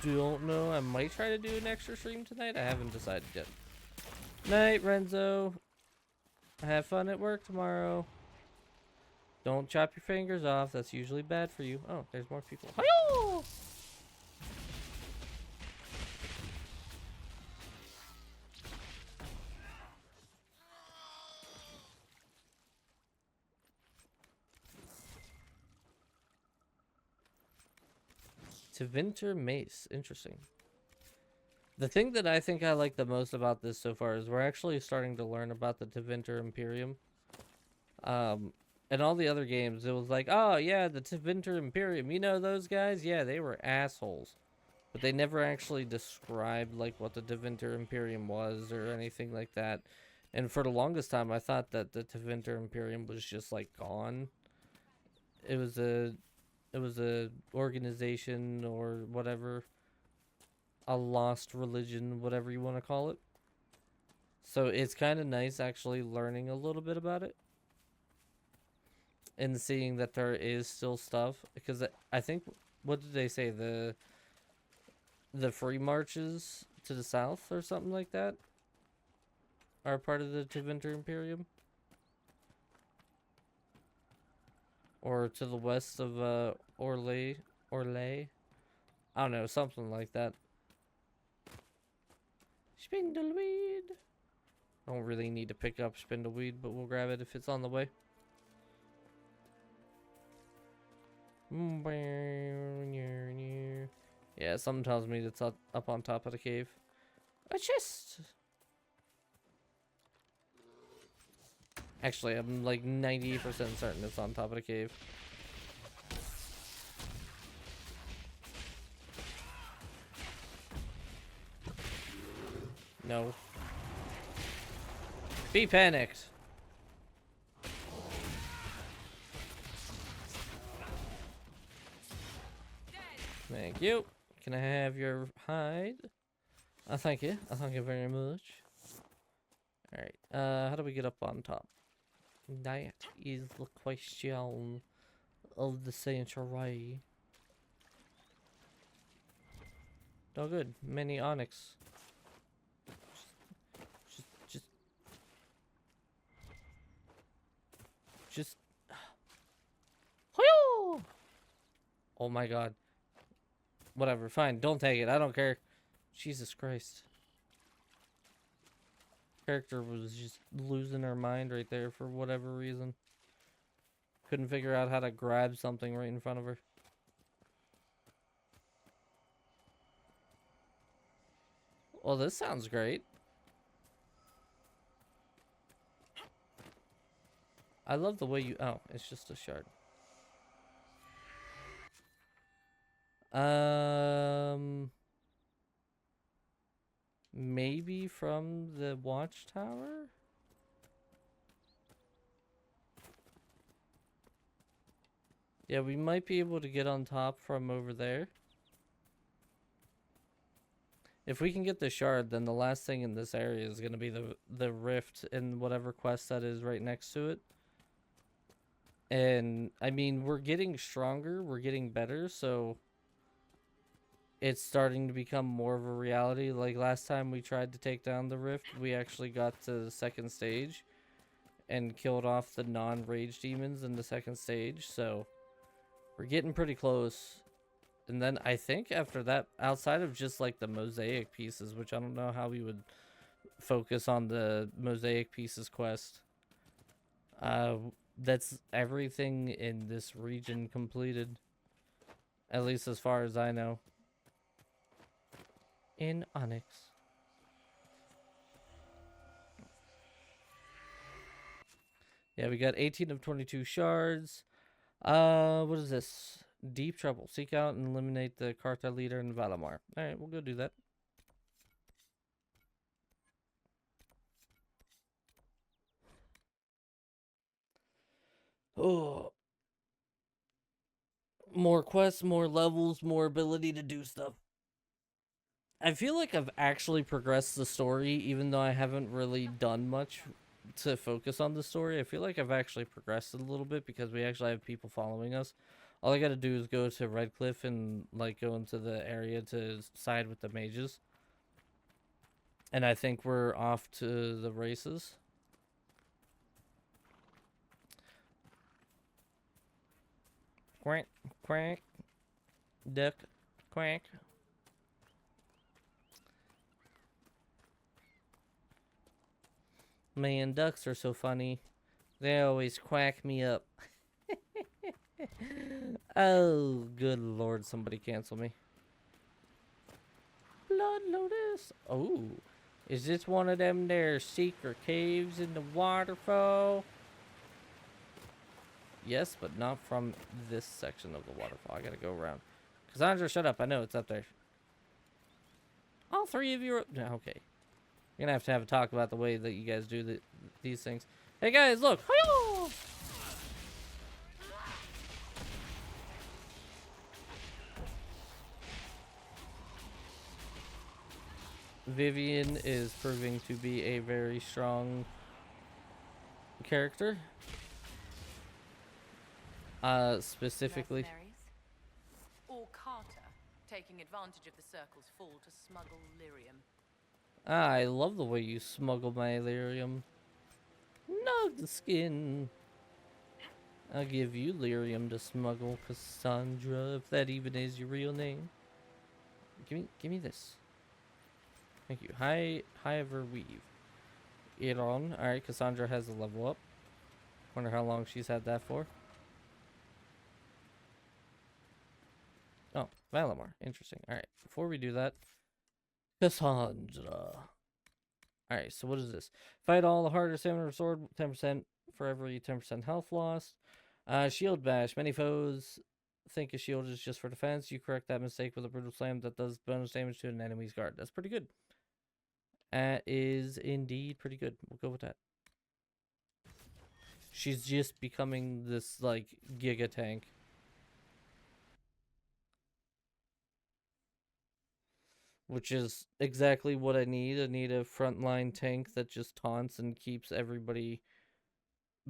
don't know. I might try to do an extra stream tonight. I haven't decided yet. Night, Renzo. Have fun at work tomorrow. Don't chop your fingers off. That's usually bad for you. Oh, there's more people. Hi-yo! Tevinter Mace. Interesting. The thing that I think I like the most about this so far is we're actually starting to learn about the Tevinter Imperium. In all the other games, it was like, oh yeah, the Tevinter Imperium. You know those guys? Yeah, they were assholes. But they never actually described like what the Tevinter Imperium was or anything like that. And for the longest time, I thought that the Tevinter Imperium was just like gone. It was a organization or whatever, a lost religion, whatever you want to call it. So it's kind of nice actually learning a little bit about it and seeing that there is still stuff, because I think, what did they say, the free marches to the south or something like that are part of the Tevinter Imperium, or to the west of Orlais. I don't know, something like that. Spindleweed. I don't really need to pick up spindleweed, but we'll grab it if it's on the way. Yeah, something tells me it's up on top of the cave. A chest! Actually, I'm like 98% certain it's on top of the cave. No. Be panicked. Thank you. Can I have your hide? Thank you. Thank you very much. Alright, how do we get up on top? That is the question of the century. Oh good, many onyx. Just oh my god. Whatever, fine, don't take it, I don't care. Jesus Christ. Character was just losing her mind right there for whatever reason. Couldn't figure out how to grab something right in front of her. Well, this sounds great. I love the way you... Oh, it's just a shard. Maybe from the watchtower? Yeah, we might be able to get on top from over there. If we can get the shard, then the last thing in this area is going to be the rift and whatever quest that is right next to it. And, I mean, we're getting stronger, we're getting better, so it's starting to become more of a reality. Like, last time we tried to take down the rift, we actually got to the second stage and killed off the non-rage demons in the second stage, so we're getting pretty close. And then I think after that, outside of just like the mosaic pieces, which I don't know how we would focus on the mosaic pieces quest, that's everything in this region completed, at least as far as I know, in Onyx. Yeah, we got 18 of 22 shards. What is this? Deep trouble. Seek out and eliminate the Carta leader in Valamar. Alright, we'll go do that. Oh. More quests, more levels, more ability to do stuff. I feel like I've actually progressed the story, even though I haven't really done much to focus on the story. I feel like I've actually progressed it a little bit because we actually have people following us. All I gotta do is go to Redcliffe and like go into the area to side with the mages. And I think we're off to the races. Quack, quack, duck, quack. Man, ducks are so funny. They always quack me up. Oh, good lord, somebody cancel me. Blood Lotus. Oh, is this one of them there secret caves in the waterfall? Yes, but not from this section of the waterfall. I gotta go around. Cassandra, shut up. I know it's up there. All three of you are... Okay. You're gonna have a talk about the way that you guys do these things. Hey guys, look! Hi-yo! Vivian is proving to be a very strong character. Specifically. Or Carter, taking advantage of the circle's fall to smuggle lyrium. I love the way you smuggle my lyrium. Nog the skin. I'll give you lyrium to smuggle, Cassandra, if that even is your real name. Give me this. Thank you. High ever weave. Iron. Alright, Cassandra has a level up. Wonder how long she's had that for. Oh, Valamar. Interesting. Alright, before we do that, Cassandra. Alright, so what is this? Fight all the harder stamina restored 10% for every 10% health lost. Shield bash. Many foes think a shield is just for defense. You correct that mistake with a brutal slam that does bonus damage to an enemy's guard. That's pretty good. That is indeed pretty good. We'll go with that. She's just becoming this, like, giga tank. Which is exactly what I need. I need a frontline tank that just taunts and keeps everybody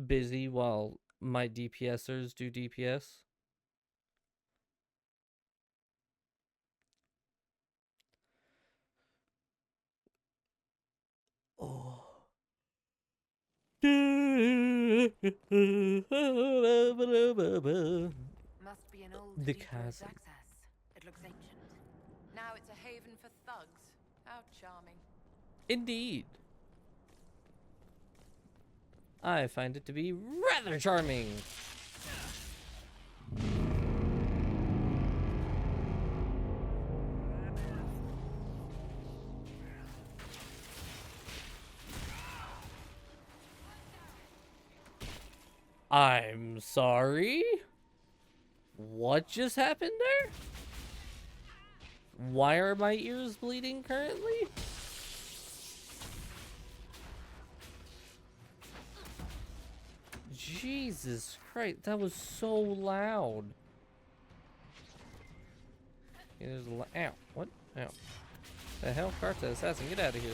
busy while my DPSers do DPS. Oh. Must be an old The Deep chasm. Road's access. It looks ancient. Now it's a haven for thugs. How charming. Indeed. I find it to be rather charming. I'm sorry? What just happened there? Why are my ears bleeding currently? Jesus Christ, that was so loud. Yeah, there's a ow, what? Ow. The hell? Carta assassin, get out of here.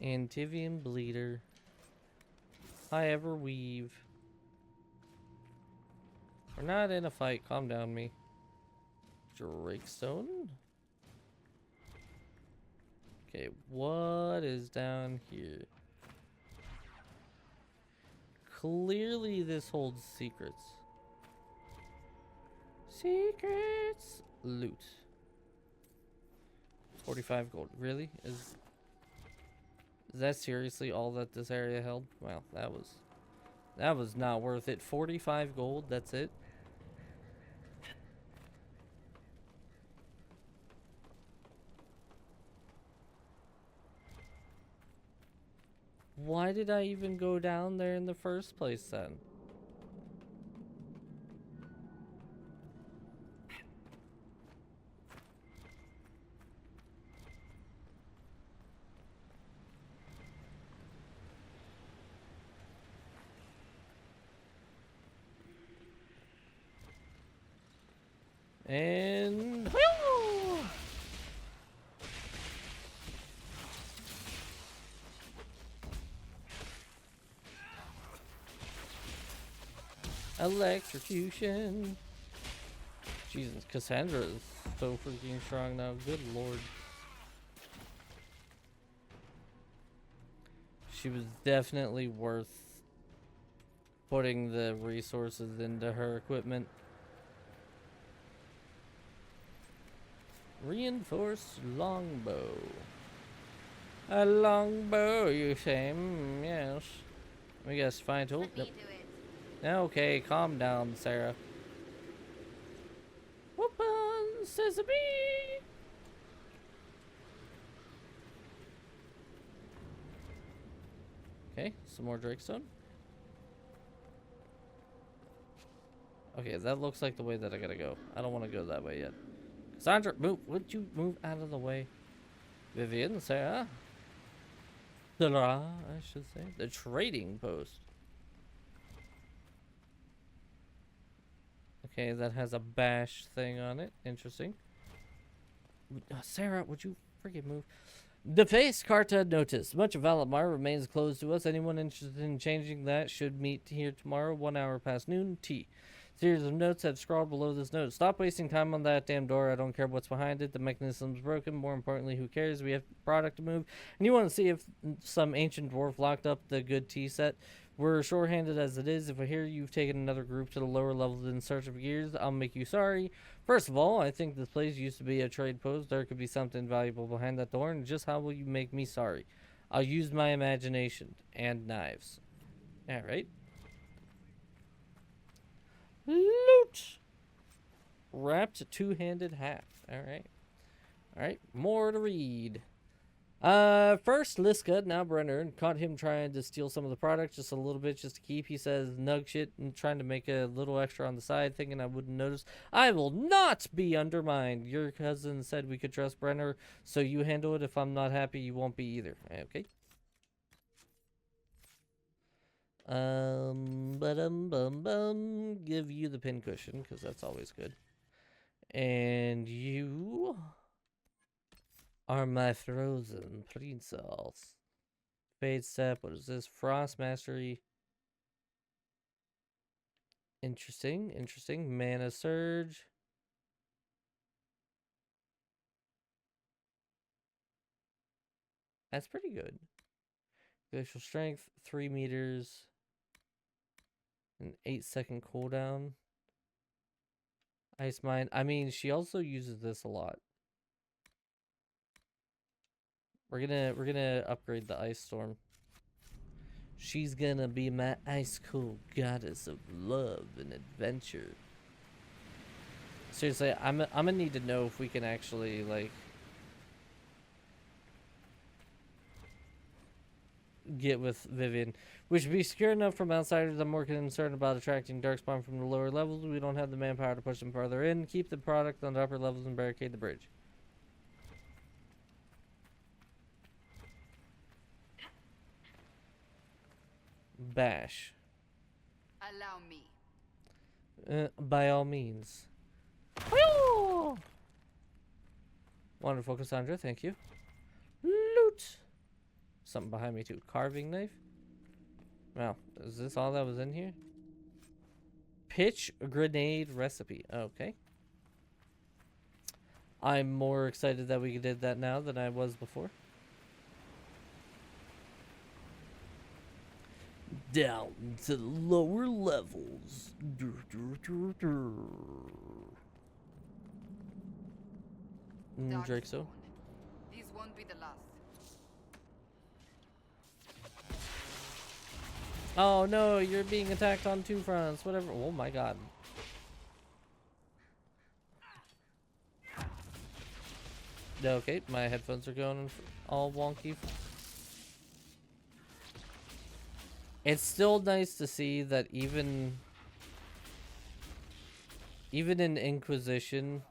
Antivian bleeder. I ever weave. We're not in a fight. Calm down, me. Drakestone? Okay, what is down here? Clearly this holds secrets. Secrets! Loot. 45 gold. Really? Is that seriously all that this area held? Wow, that was not worth it. 45 gold, that's it? Why did I even go down there in the first place then? And whew! Electrocution. Jesus, Cassandra is so freaking strong now. Good lord. She was definitely worth putting the resources into her equipment. Reinforced longbow. A longbow, you say? Yes. We guess fine tool. Yep. Okay, calm down, Sarah. Whoopin' sesame! Okay, some more Drakestone. Okay, that looks like the way that I gotta go. I don't want to go that way yet. Cassandra, move! Would you move out of the way? Vivian, Sarah. I should say. The trading post. Okay, that has a bash thing on it. Interesting. Sarah, would you freaking move? The face Carta notice. Much of Alamar remains closed to us. Anyone interested in changing that should meet here tomorrow, 1 hour past noon. T. Series of notes have scrawled below this note. Stop wasting time on that damn door. I don't care what's behind it. The mechanism's broken. More importantly, who cares? We have product to move. And you want to see if some ancient dwarf locked up the good tea set? We're short-handed as it is. If I hear you've taken another group to the lower levels in search of gears, I'll make you sorry. First of all, I think this place used to be a trade post. There could be something valuable behind that door, and just how will you make me sorry? I'll use my imagination and knives. Alright. Loot! Wrapped two-handed hat. Alright. Alright, more to read. First, Liska, now Brenner, caught him trying to steal some of the product, just a little bit, just to keep. He says, nug shit, and trying to make a little extra on the side, thinking I wouldn't notice. I will not be undermined. Your cousin said we could trust Brenner, so you handle it. If I'm not happy, you won't be either. Okay. Give you the pincushion, because that's always good. And you are my frozen princess. Fade step. What is this? Frost mastery. Interesting. Interesting. Mana surge. That's pretty good. Glacial strength. 3 meters. An 8-second cooldown. Ice mine. I mean, she also uses this a lot. We're gonna upgrade the ice storm. She's gonna be my ice cold goddess of love and adventure. Seriously, I'm gonna need to know if we can actually like get with Vivian. We should be secure enough from outsiders. I'm more concerned about attracting darkspawn from the lower levels. We don't have the manpower to push them farther in. Keep the product on the upper levels and barricade the bridge. Bash. Allow me. By all means. Woo! Wonderful, Cassandra. Thank you. Loot. Something behind me too. Carving knife. Wow. Is this all that was in here? Pitch grenade recipe. Okay. I'm more excited that we did that now than I was before. Down to the lower levels. Drake, so. These won't be the last. Oh no, you're being attacked on two fronts. Whatever. Oh my god. Okay, my headphones are going all wonky. It's still nice to see that even in Inquisition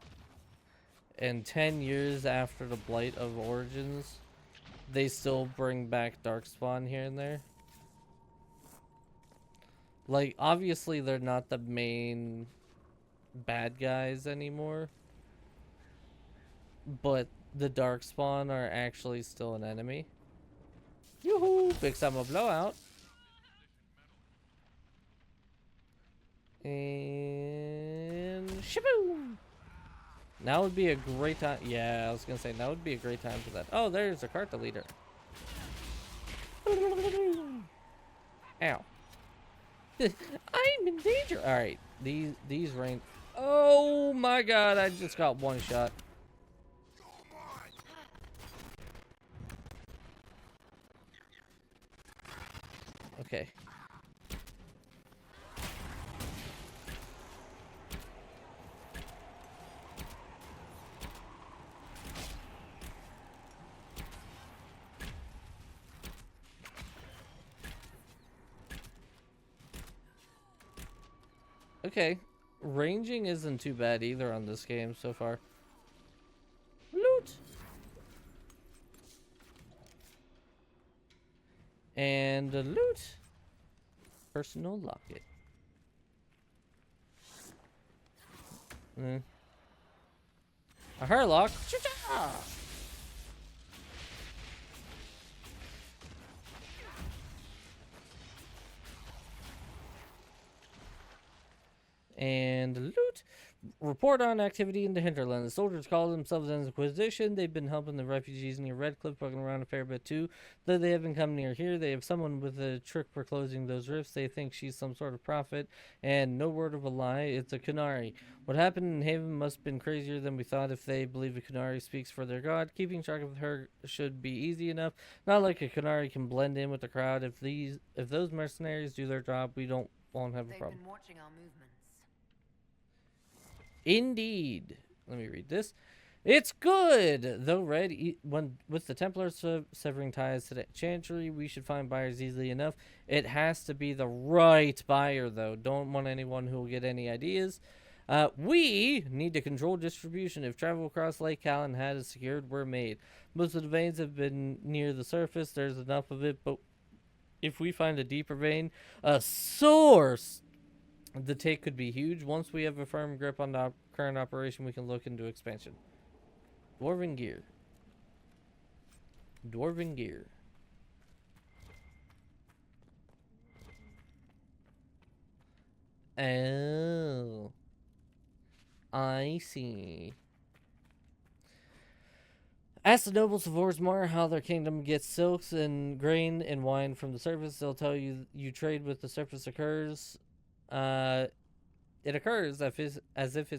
and 10 years after the Blight of Origins, they still bring back Darkspawn here and there. Like, obviously they're not the main bad guys anymore, but the Darkspawn are actually still an enemy. Yoo-hoo! Big summer blowout. And shaboom! Now would be a great time. Yeah, I was gonna say now would be a great time for that. Oh, there's a cart leader. Ow! I'm in danger. All right, these rain. Oh my god! I just got one shot. Okay. Okay, ranging isn't too bad either on this game so far. Loot! And a loot! Personal locket. A Herlock. Cha-cha! And loot. Report on activity in the hinterland. The soldiers call themselves an Inquisition. They've been helping the refugees near Redcliffe, bugging around a fair bit too. Though they haven't come near here, they have someone with a trick for closing those rifts. They think she's some sort of prophet, and no word of a lie, it's a Kunari. What happened in Haven must have been crazier than we thought if they believe a Kunari speaks for their god. Keeping track of her should be easy enough. Not like a Kunari can blend in with the crowd. If those mercenaries do their job, we won't have a problem. They've been watching our movements. Indeed. Let me read this. It's good! Though red, with the Templars severing ties to the Chantry, we should find buyers easily enough. It has to be the right buyer, though. Don't want anyone who will get any ideas. We need to control distribution. If travel across Lake Callan had is secured, we're made. Most of the veins have been near the surface. There's enough of it, but if we find a deeper vein, a source, the take could be huge. Once we have a firm grip on the current operation, we can look into expansion. Dwarven gear. Dwarven gear. Oh. I see. Ask the nobles of Orzammar how their kingdom gets silks and grain and wine from the surface. They'll tell you trade with the surface occurs. It occurs as if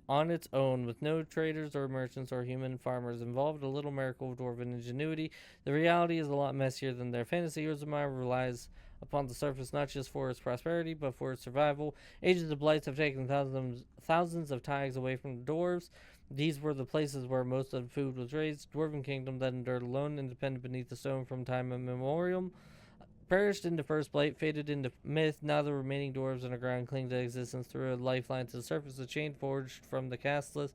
on its own, with no traders or merchants or human farmers involved. A little miracle of dwarven ingenuity. The reality is a lot messier than their fantasy. Orzammar relies upon the surface not just for its prosperity, but for its survival. Ages of blights have taken thousands of tags away from the dwarves. These were the places where most of the food was raised. Dwarven kingdom that endured alone, independent beneath the stone from time immemorial, perished into first blight, faded into myth. Now the remaining dwarves underground cling to existence through a lifeline to the surface, a chain forged from the castless.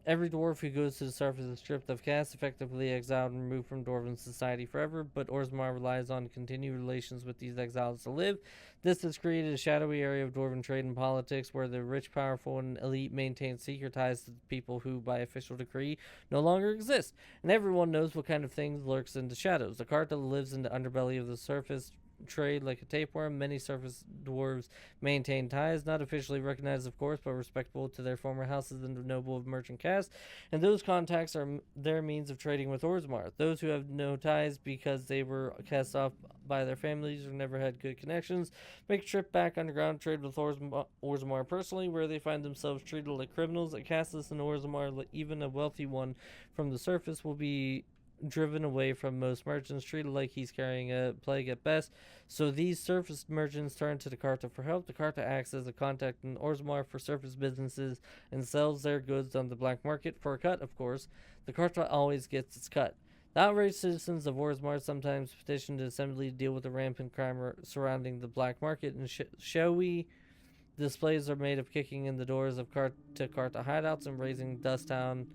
Every dwarf who goes to the surface is stripped of caste, effectively exiled and removed from dwarven society forever, but Orzammar relies on continued relations with these exiles to live. This has created a shadowy area of dwarven trade and politics where the rich, powerful, and elite maintain secret ties to the people who, by official decree, no longer exist. And everyone knows what kind of things lurks in the shadows. The Carta lives in the underbelly of the surface trade like a tapeworm. Many surface dwarves maintain ties, not officially recognized, of course, but respectable to their former houses and the noble of merchant caste, and those contacts are their means of trading with Orzammar. Those who have no ties because they were cast off by their families or never had good connections make a trip back underground, trade with Orzammar personally, where they find themselves treated like criminals. A casteless in Orzammar, even a wealthy one from the surface, will be driven away from most merchants, treated like he's carrying a plague at best. So these surface merchants turn to the Carta for help. The Carta acts as a contact in Orzammar for surface businesses and sells their goods on the black market for a cut, of course. The Carta always gets its cut. The outraged citizens of Orzammar sometimes petition the assembly to deal with the rampant crime surrounding the black market, and showy displays are made of kicking in the doors of Carta hideouts and raising dust down.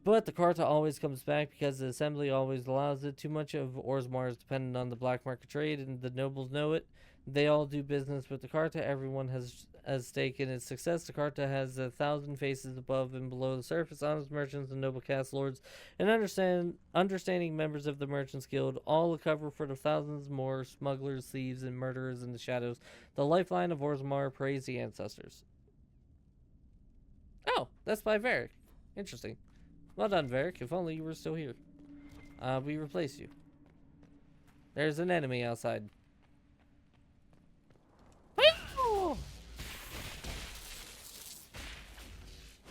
But the Carta always comes back because the assembly always allows it. Too much of Orzammar is dependent on the black market trade, and the nobles know it. They all do business with the Carta. Everyone has stake in its success. The Carta has 1,000 faces above and below the surface, honest merchants and noble caste lords, and understanding members of the Merchants Guild, all a cover for the thousands more smugglers, thieves, and murderers in the shadows. The lifeline of Orzammar, praise the ancestors. Oh, that's by Varric. Interesting. Well done, Varric. If only you were still here. We replace you. There's an enemy outside.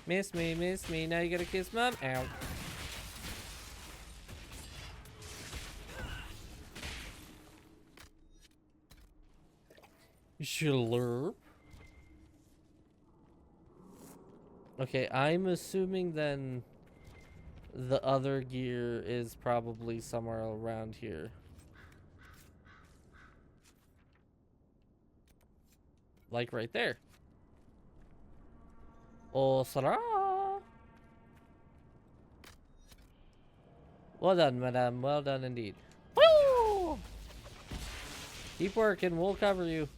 Miss me. Now you gotta kiss mom. Ow. Slurp. Okay, I'm assuming then the other gear is probably somewhere around here. Like right there. Oh, Sarah. Well done, madame. Well done indeed. Woo! Keep working. We'll cover you.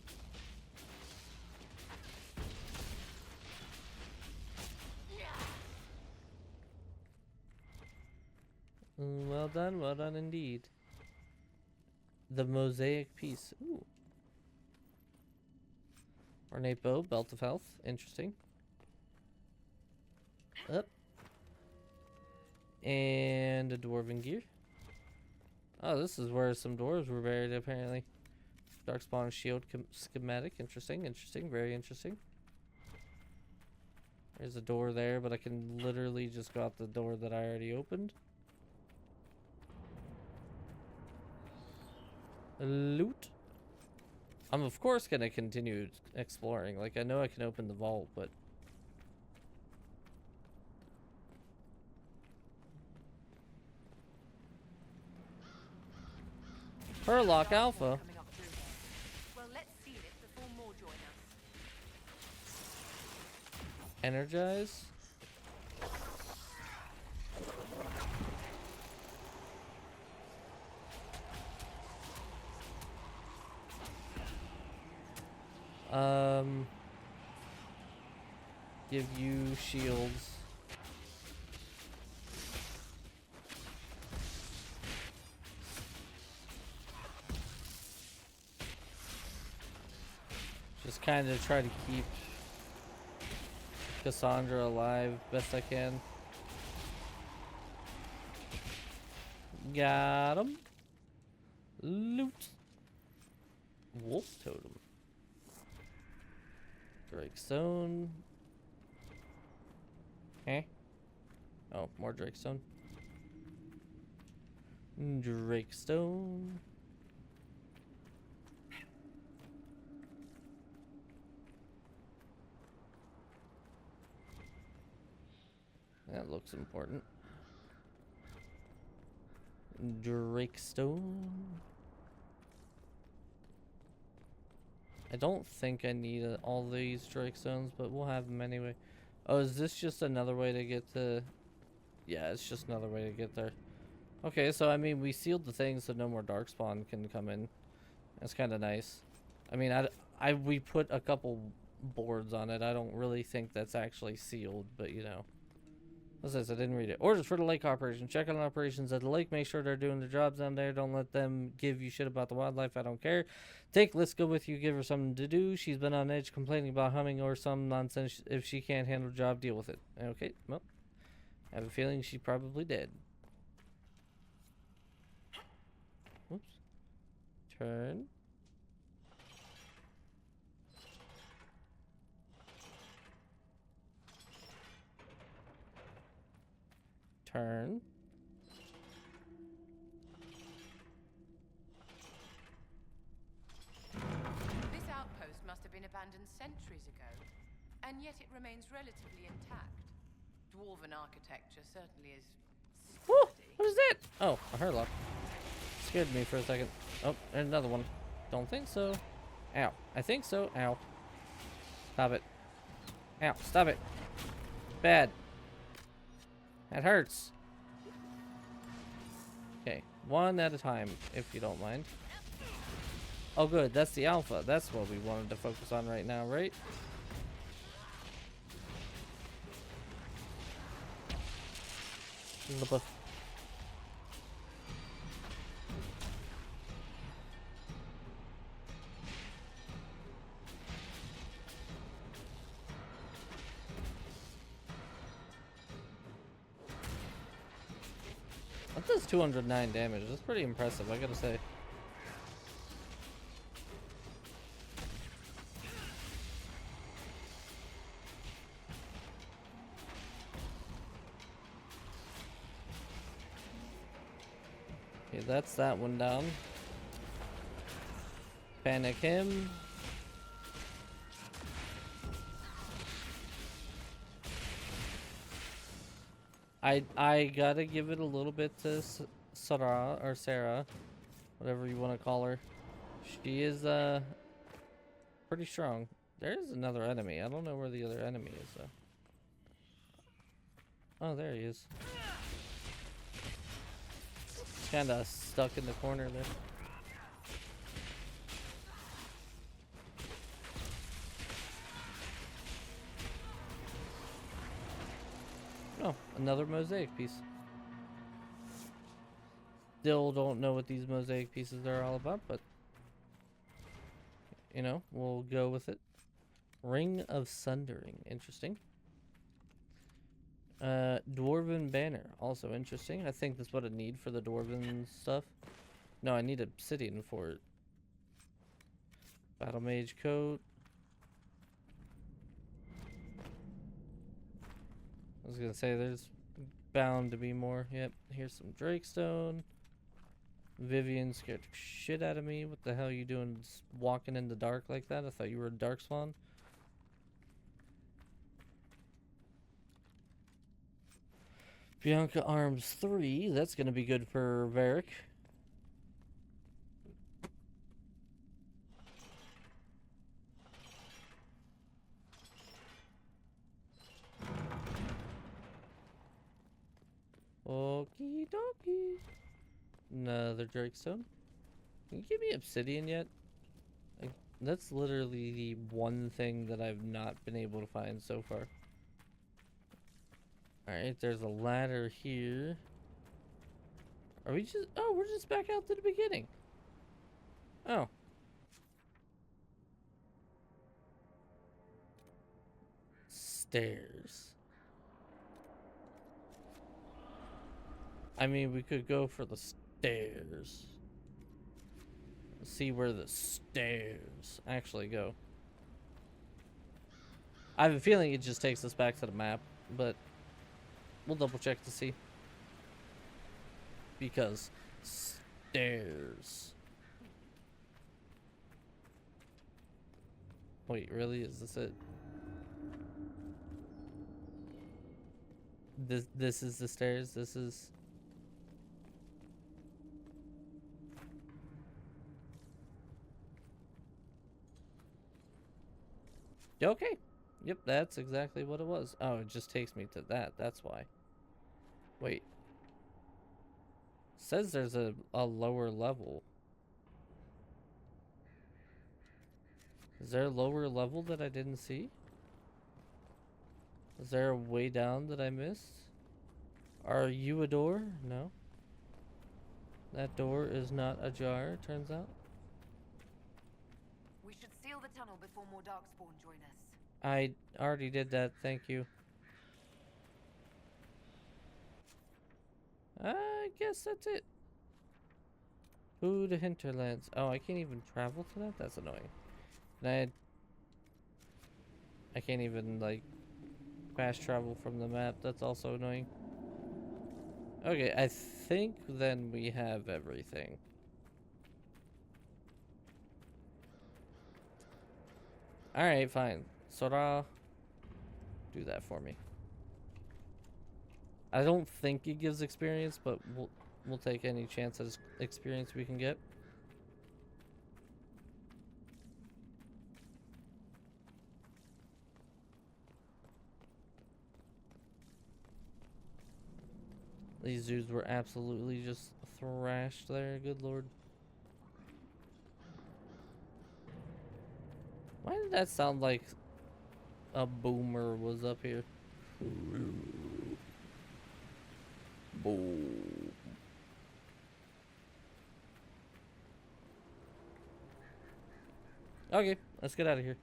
Well done indeed. The mosaic piece. Ooh. Ornate bow, belt of health. Interesting. Up. And a dwarven gear. Oh, this is where some dwarves were buried, apparently. Darkspawn shield schematic. Interesting. Very interesting. There's a door there, but I can literally just go out the door that I already opened. Loot. I'm of course gonna continue exploring. Like, I know I can open the vault, but Herlock Alpha. Well, let's seal it before more join us. Energize. Give you shields. Just kind of try to keep Cassandra alive best I can. Got him. Loot. Wolf totem. Drake stone. Eh? Oh, more Drake stone. Drake stone. That looks important. Drakestone. I don't think I need all these Drakestones, but we'll have them anyway. Oh, is this just another way to get to... Yeah, it's just another way to get there. Okay, so I mean, we sealed the thing so no more Darkspawn can come in. That's kind of nice. I mean, we put a couple boards on it. I don't really think that's actually sealed, but you know. What's this? I didn't read it. Orders for the lake operation. Check on operations at the lake. Make sure they're doing their jobs down there. Don't let them give you shit about the wildlife. I don't care. Take Liska with you. Give her something to do. She's been on edge complaining about humming or some nonsense. If she can't handle the job, deal with it. Okay, well, I have a feeling she probably did. Oops. Turn. Turn. This outpost must have been abandoned centuries ago, and yet it remains relatively intact. Dwarven architecture certainly is Woo! What is that? Oh, a Hurlock. Scared me for a second. Oh, there's another one. Don't think so. Ow. I think so. Ow. Stop it. Ow. Stop it. Bad. That hurts. Okay. One at a time, if you don't mind. Oh, good. That's the alpha. That's what we wanted to focus on right now, right? That does 209 damage. That's pretty impressive, I gotta say. Okay, that's that one down. Panic him. I gotta give it a little bit to Sarah, or Sarah, whatever you want to call her. She is pretty strong. There is another enemy. I don't know where the other enemy is though. Oh, there he is. He's kind of stuck in the corner there. Oh, another mosaic piece. Still don't know what these mosaic pieces are all about, but you know, we'll go with it. Ring of Sundering, interesting. Dwarven Banner, also interesting. I think that's what I need for the Dwarven stuff. No, I need obsidian for it. Battle Mage Coat. I was gonna say there's bound to be more. Yep, here's some Drakestone. Vivian scared the shit out of me. What the hell are you doing just walking in the dark like that? I thought you were a Darkspawn. Bianca Arms 3. That's gonna be good for Varric. Okie dokie. Another Drakestone. Can you give me obsidian yet? That's literally the one thing that I've not been able to find so far. Alright, there's a ladder here. Are we just... Oh, we're just back out to the beginning. Oh. Stairs. I mean, we could go for the stairs. Let's see where the stairs actually go. I have a feeling it just takes us back to the map, but we'll double check to see. Because stairs. Wait, really? Is this it? This is the stairs. This is. Okay. Yep, that's exactly what it was. Oh, it just takes me to that. That's why. Wait. Says there's a lower level. Is there a lower level that I didn't see? Is there a way down that I missed? Are you a door? No. That door is not ajar, turns out. We should seal the tunnel before more darkspawn join us. I already did that, thank you. I guess that's it. Ooh, the hinterlands. Oh, I can't even travel to that? That's annoying. And I can't even, like, fast travel from the map. That's also annoying. Okay, I think then we have everything. Alright, fine. Sora, do that for me. I don't think it gives experience, but we'll take any chance at experience we can get. These dudes were absolutely just thrashed there, good lord. Why did that sound like a boomer was up here? Boom. Okay, let's get out of here.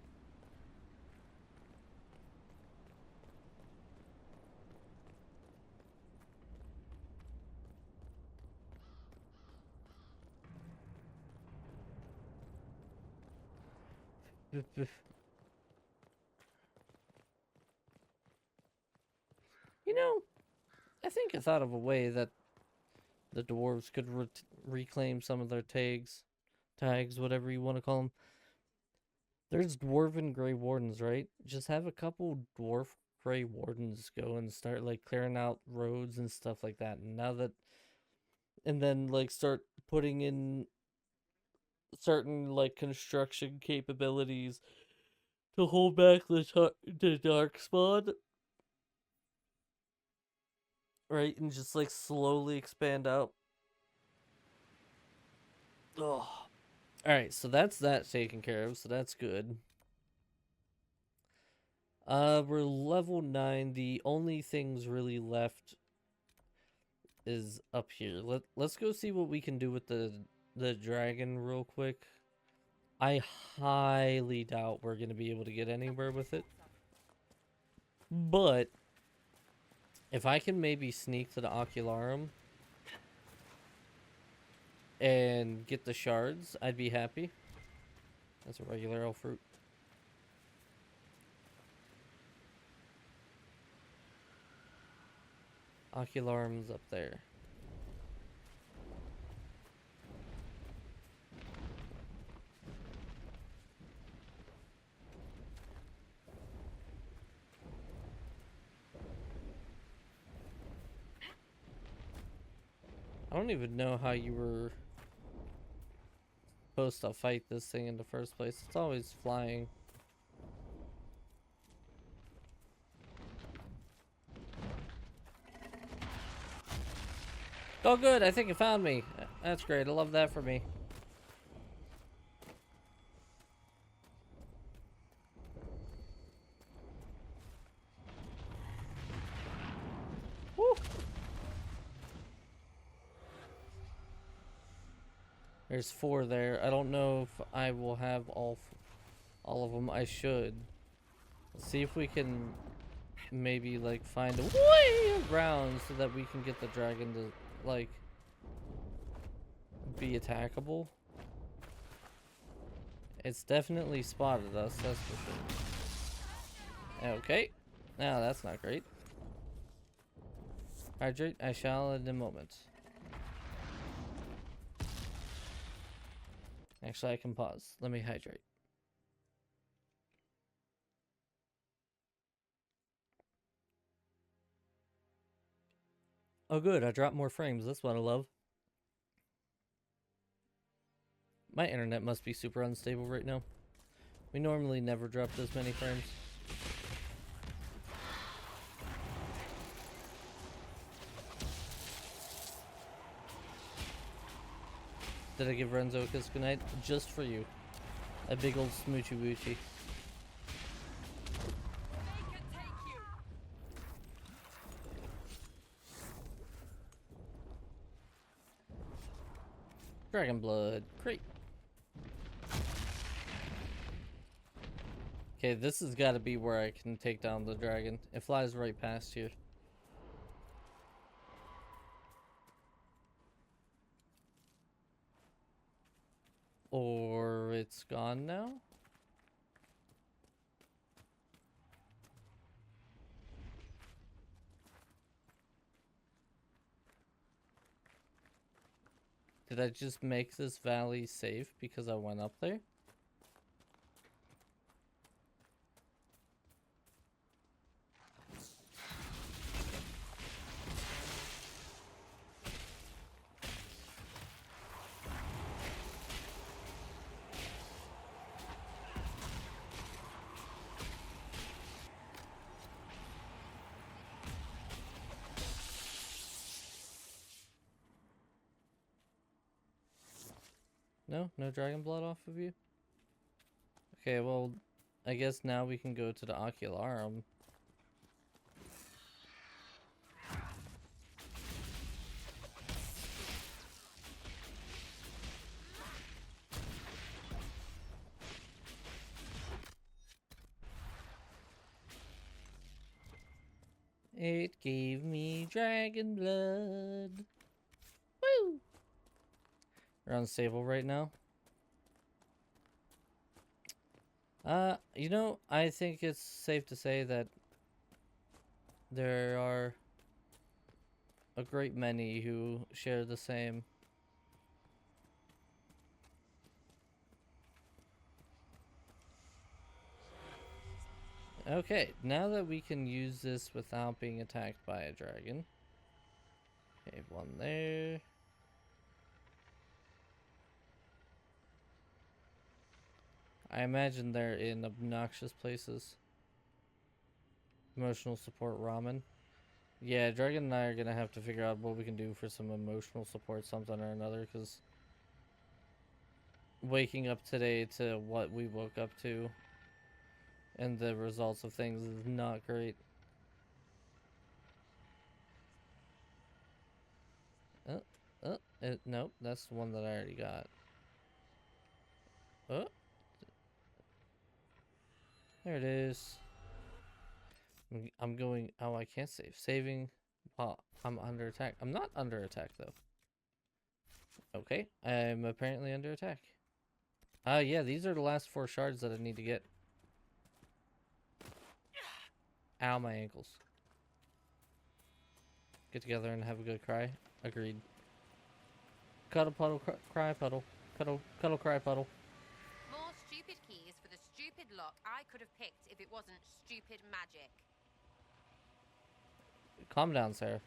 You know, I think I thought of a way that the dwarves could reclaim some of their tags, whatever you want to call them. There's dwarven Grey Wardens, right? Just have a couple dwarf Grey Wardens go and start like clearing out roads and stuff like that. And now that, and then like start putting in certain like construction capabilities to hold back the dark spawn, right? And just like slowly expand out. Oh. Alright, so that's that taken care of, so that's good. We're level 9. The only things really left is up here. Let's go see what we can do with the dragon real quick. I highly doubt we're going to be able to get anywhere with it. But if I can maybe sneak to the Ocularum and get the shards, I'd be happy. That's a regular elf fruit. Ocularum's up there. I don't even know how you were supposed to fight this thing in the first place. It's always flying. Oh good, I think it found me. That's great, I love that for me. Woo! There's 4 there. I don't know if I will have all of them. I should. Let's see if we can maybe like find a way around so that we can get the dragon to like be attackable. It's definitely spotted us, that's for sure. Okay. Now that's not great. Hydrate, I shall in a moment. Actually, I can pause. Let me hydrate. Oh good, I dropped more frames. That's what I love. My internet must be super unstable right now. We normally never drop this many frames. Did I give Renzo a kiss goodnight? Just for you. A big old smoochy woochy. Dragon blood. Great. Okay, this has got to be where I can take down the dragon. It flies right past here. Or it's gone now? Did I just make this valley safe because I went up there? No? No dragon blood off of you? Okay, well, I guess now we can go to the Ocularum. It gave me dragon blood. Woo! We're unstable right now. You know, I think it's safe to say that there are a great many who share the same. Okay, now that we can use this without being attacked by a dragon. Okay, one there. I imagine they're in obnoxious places. Emotional support ramen. Yeah, Dragon and I are gonna have to figure out what we can do for some emotional support, something or another, because waking up today to what we woke up to and the results of things is not great. Nope, that's the one that I already got. Oh, there it is. I'm going. Oh, I can't save. Saving. Oh, I'm under attack. I'm not under attack though. Okay, I'm apparently under attack. Yeah, these are the last 4 shards that I need to get. Ow, my ankles. Get together and have a good cry. Agreed. Cuddle, puddle, cry, puddle. Cuddle, cuddle, cry, puddle. More stupid keys for the stupid lock I could have picked if it wasn't stupid magic. Calm down, Sarah.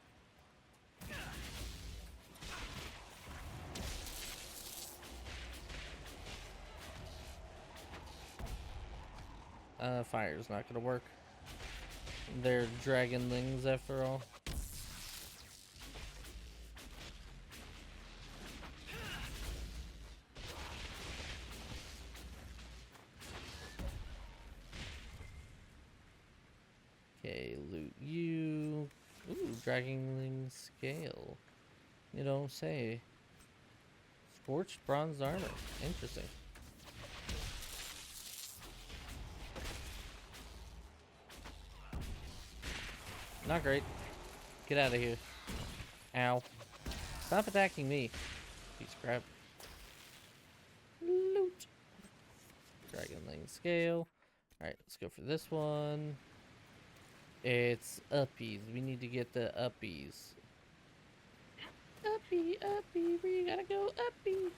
Fire's not gonna work. They're dragonlings after all. Okay, loot you. Ooh, dragonling scale. You don't say. Scorched bronze armor. Interesting. Not great. Get out of here. Ow. Stop attacking me. Piece of crap. Loot. Dragonling scale. Alright, let's go for this one. It's uppies. We need to get the uppies. Uppy, uppy, we gotta go uppy.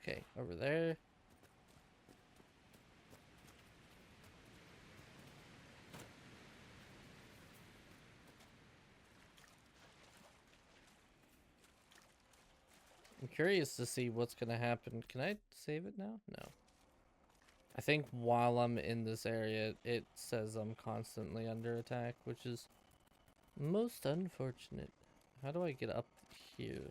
Okay, over there. I'm curious to see what's gonna happen. Can I save it now? No. I think while I'm in this area, it says I'm constantly under attack, which is most unfortunate. How do I get up here?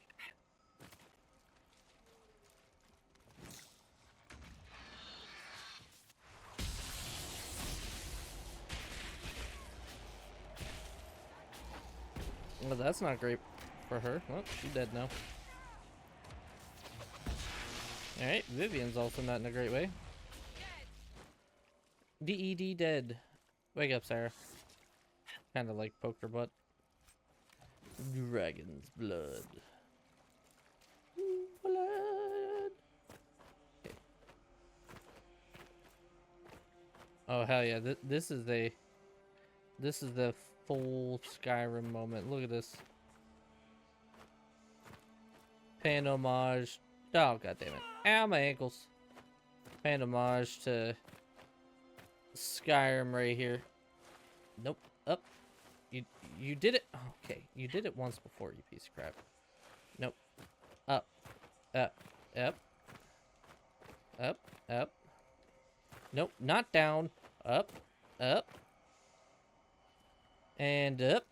Well, that's not great for her. Well, she's dead now. Alright, Vivian's also not in a great way. DED dead. Wake up, Sarah. Kind of like poked her butt. Dragon's blood. Blood. Okay. Oh hell yeah! This is the full Skyrim moment. Look at this. Paying homage. Oh god damn it! Ow, my ankles. Paying homage to Skyrim right here. Nope. Up. You did it. Okay, you did it once before, you piece of crap. Nope. Up. Up. Up. Up. Up. Nope. Not down. Up. Up. And up.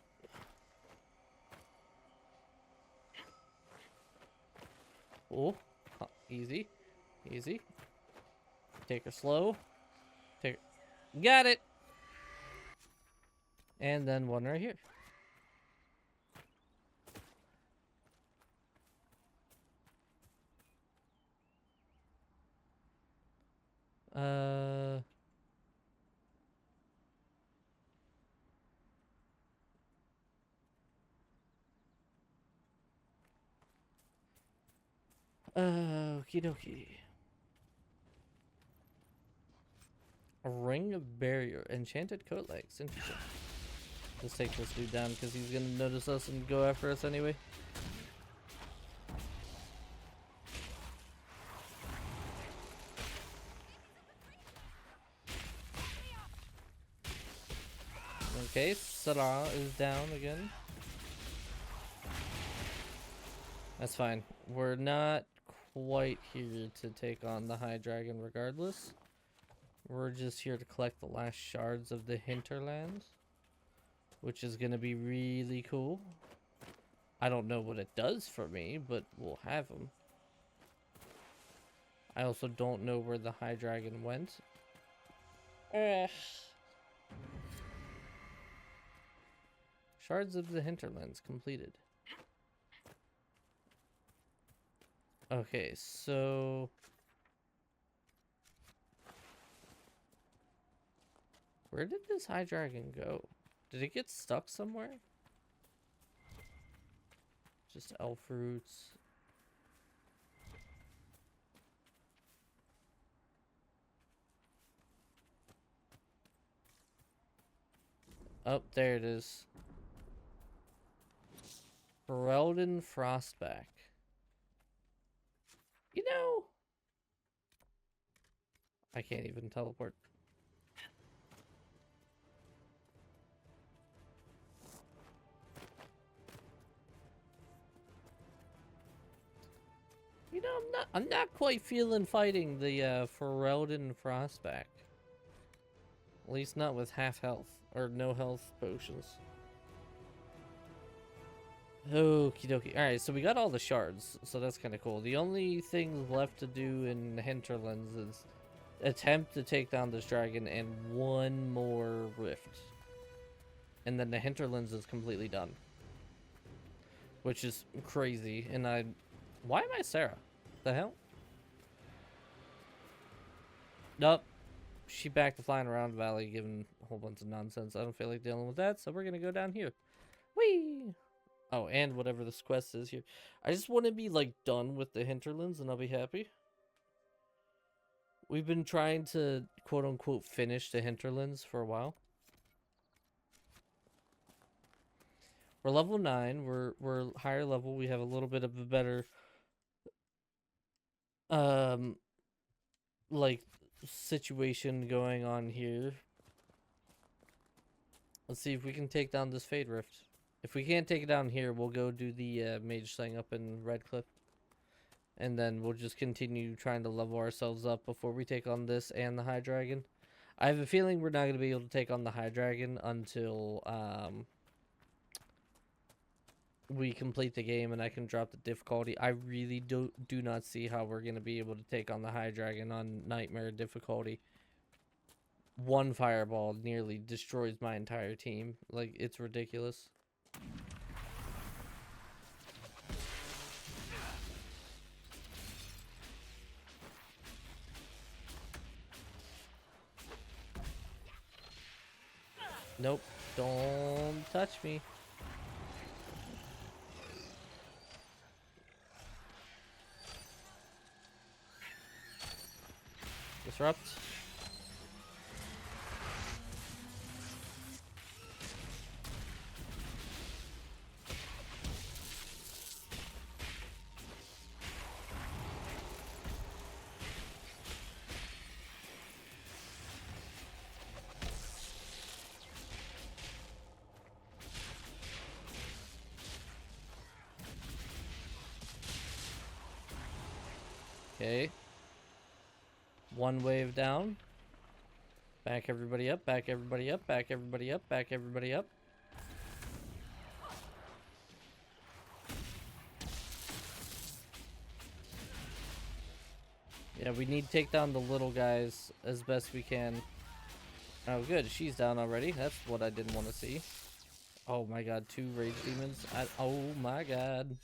Oh. Easy. Easy. Take her slow. Take her. Got it. And then one right here. Okie dokie. A ring of barrier. Enchanted coat legs. Interesting. Let's take this dude down because he's gonna notice us and go after us anyway. Okay, Sarah is down again. That's fine. We're not quite here to take on the High Dragon regardless. We're just here to collect the last shards of the hinterlands, which is going to be really cool. I don't know what it does for me, but we'll have them. I also don't know where the High Dragon went. Shards of the hinterlands completed. Okay, so where did this High Dragon go? Did it get stuck somewhere? Just elf roots. Oh, there it is. Ferelden Frostback. You know, I can't even teleport. You know, I'm not quite feeling fighting the Ferelden Frostback. At least not with half health or no health potions. Okie dokie. Alright, so we got all the shards, so that's kind of cool. The only thing left to do in the hinterlands is attempt to take down this dragon and one more rift. And then the hinterlands is completely done. Which is crazy. And why am I Sarah? The hell? Nope. She back to flying around the valley giving a whole bunch of nonsense. I don't feel like dealing with that, so we're gonna go down here. Whee! Oh, and whatever this quest is here. I just want to be, like, done with the hinterlands and I'll be happy. We've been trying to, quote-unquote, finish the hinterlands for a while. We're level 9. We're higher level. We have a little bit of a better like situation going on here. Let's see if we can take down this Fade Rift. If we can't take it down here, we'll go do the mage thing up in Redcliffe. And then we'll just continue trying to level ourselves up before we take on this and the High Dragon. I have a feeling we're not going to be able to take on the High Dragon until we complete the game and I can drop the difficulty. I really do not see how we're going to be able to take on the High Dragon on Nightmare difficulty. One fireball nearly destroys my entire team. Like, it's ridiculous. Nope, don't touch me. Disrupt. Okay. One wave down. Back everybody up, back everybody up, back everybody up, back everybody up. Yeah, we need to take down the little guys as best we can. Oh, good. She's down already. That's what I didn't want to see. Oh my god, 2 rage demons. Oh my god.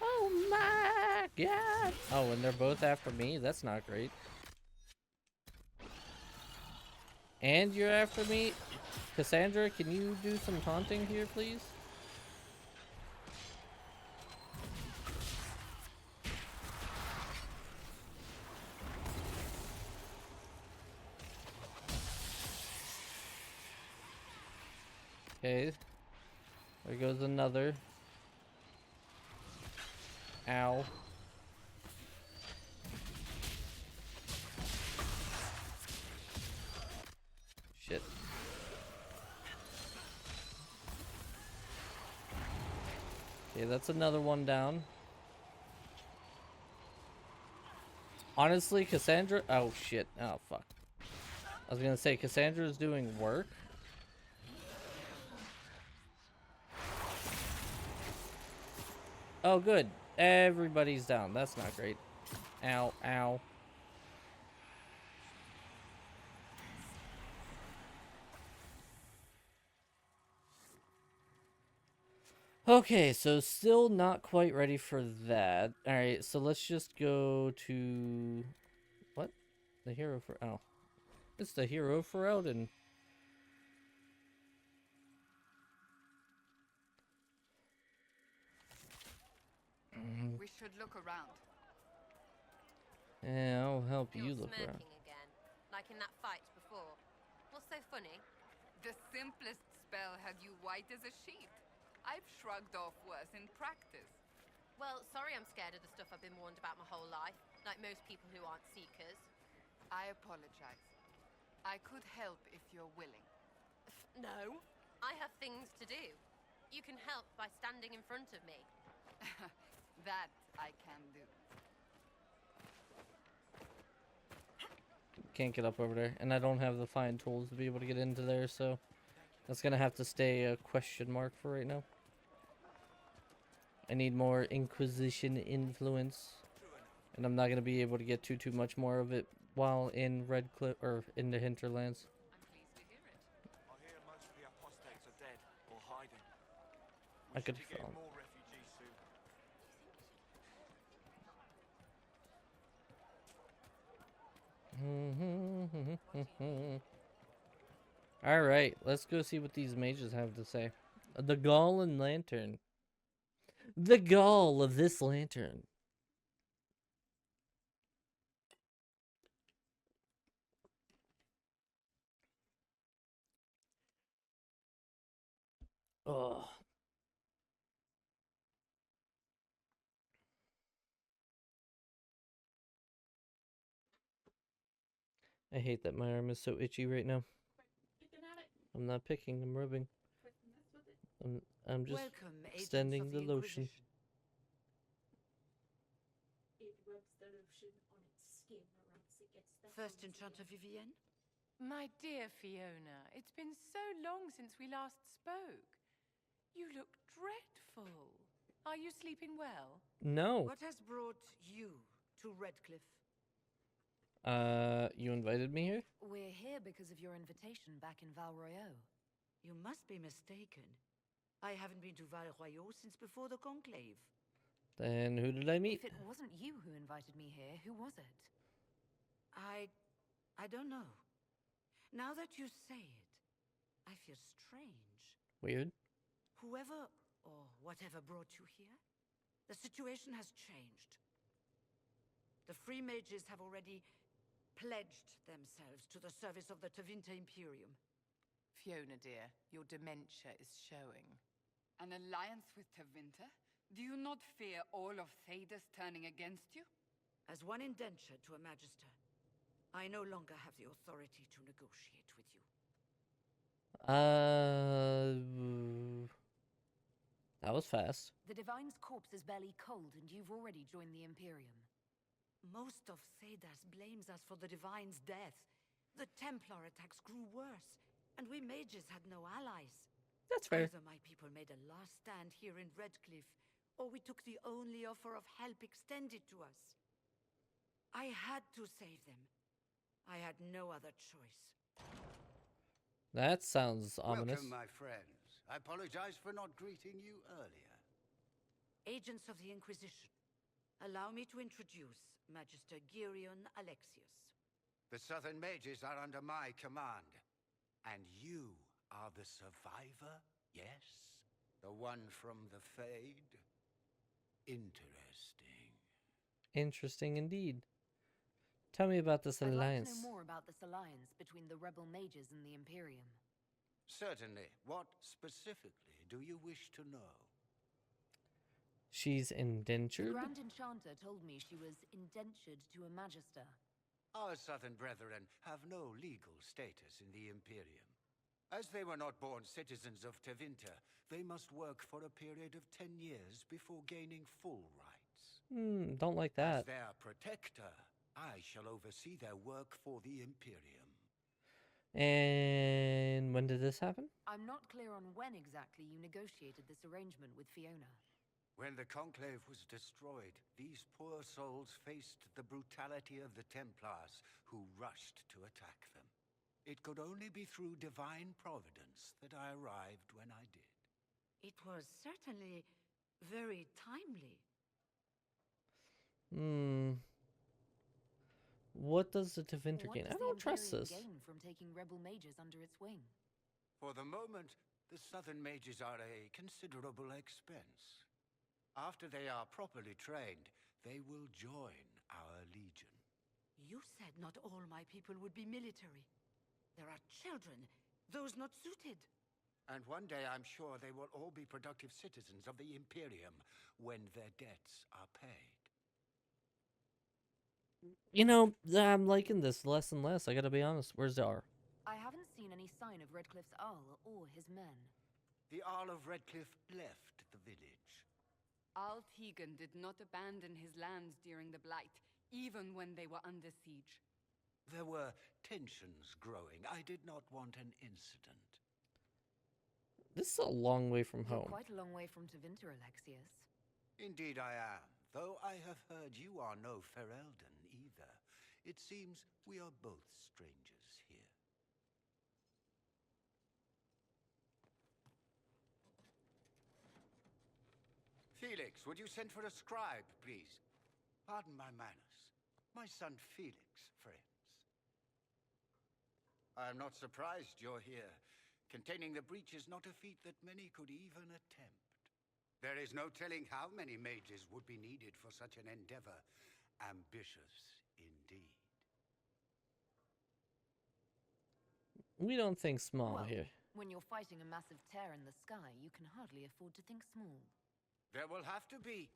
Oh my god. Oh, and they're both after me? That's not great. And you're after me? Cassandra, can you do some taunting here, please? Okay. There goes another. Ow. Shit. Okay, that's another one down. Honestly, Cassandra... Oh, shit. Oh, fuck. I was gonna say, Cassandra's doing work. Oh, good. Everybody's down. That's not great. Ow, ow. Okay, so still not quite ready for that. Alright, so let's just go to... What? The hero for... Oh. It's the hero for Elden. We should look around. Yeah, I'll help you look Smirking around. again, like in that fight before. What's so funny? The simplest spell had you white as a sheet. I've shrugged off worse in practice. Well, sorry I'm scared of the stuff I've been warned about my whole life, like most people who aren't seekers. I apologize. I could help if you're willing. No, I have things to do. You can help by standing in front of me. That I can do. Can't get up over there, and I don't have the fine tools to be able to get into there, so that's gonna have to stay a question mark for right now. I need more Inquisition influence, and I'm not gonna be able to get too much more of it while in Redcliffe or in the Hinterlands. I hear most of the apostates are dead or hiding. I could Be getting fall. more refugees soon. Alright, let's go see what these mages have to say. The gall and lantern. The gall of this lantern. Ugh. I hate that my arm is so itchy right now. Picking at it. I'm not picking, I'm rubbing. Quit and mess with it. I'm just Welcome, agents extending of the lotion. Inquisition. It rubs the lotion on its skin or else it gets the First hands Enchanter again. Vivienne? My dear Fiona, it's been so long since we last spoke. You look dreadful. Are you sleeping well? No. What has brought you to Redcliffe? You invited me here? We're here because of your invitation back in Val Royeaux. You must be mistaken. I haven't been to Val Royeaux since before the Conclave. Then who did I meet? If it wasn't you who invited me here, who was it? I don't know. Now that you say it, I feel strange. Weird. Whoever or whatever brought you here, the situation has changed. The Free Mages have already pledged themselves to the service of the Tevinter Imperium. Fiona, dear, your dementia is showing. An alliance with Tevinter? Do you not fear all of Thedas turning against you? As one indenture to a Magister, I no longer have the authority to negotiate with you. That was fast. The Divine's corpse is barely cold, and you've already joined the Imperium. Most of Thedas blames us for the Divine's death. The Templar attacks grew worse, and we mages had no allies. That's fair. Either my people made a last stand here in Redcliffe, or we took the only offer of help extended to us. I had to save them. I had no other choice. That sounds ominous. Welcome, my friends. I apologize for not greeting you earlier. Agents of the Inquisition, allow me to introduce Magister Girion Alexius. The Southern Mages are under my command. And you are the survivor, yes? The one from the Fade? Interesting. Interesting indeed. Tell me about this alliance. I'd like to know more about this alliance between the rebel mages and the Imperium. Certainly. What specifically do you wish to know? She's The indentured? Grand Enchanter told me she was indentured to a Magister. Our Southern brethren have no legal status in the Imperium. As they were not born citizens of Tevinter, they must work for a period of 10 years before gaining full rights. Don't like that. As their protector, I shall oversee their work for the Imperium. And when did this happen? I'm not clear on when exactly you negotiated this arrangement with Fiona. When the Conclave was destroyed, these poor souls faced the brutality of the Templars, who rushed to attack them. It could only be through divine providence that I arrived when I did. It was certainly very timely. What does the Tevinter What gain? does I the don't trust Imperium this. gain from taking rebel mages under its wing? For the moment, the Southern Mages are a considerable expense. After they are properly trained, they will join our legion. You said not all my people would be military. There are children, those not suited. And one day I'm sure they will all be productive citizens of the Imperium when their debts are paid. You know, I'm liking this less and less, I gotta be honest. Where's the R? I haven't seen any sign of Redcliffe's Arl or his men. The Earl of Redcliffe left the village. Al Tegan did not abandon his lands during the Blight, even when they were under siege. There were tensions growing. I did not want an incident. This is a long way from You're home. quite a long way from Tevinter, Alexius. Indeed I am, though I have heard you are no Ferelden either. It seems we are both strangers here. Felix, would you send for a scribe, please? Pardon my manners. My son Felix, friends. I am not surprised you're here. Containing the breach is not a feat that many could even attempt. There is no telling how many mages would be needed for such an endeavor. Ambitious indeed. We don't think small Well, here. when you're fighting a massive tear in the sky, you can hardly afford to think small. There will have to be.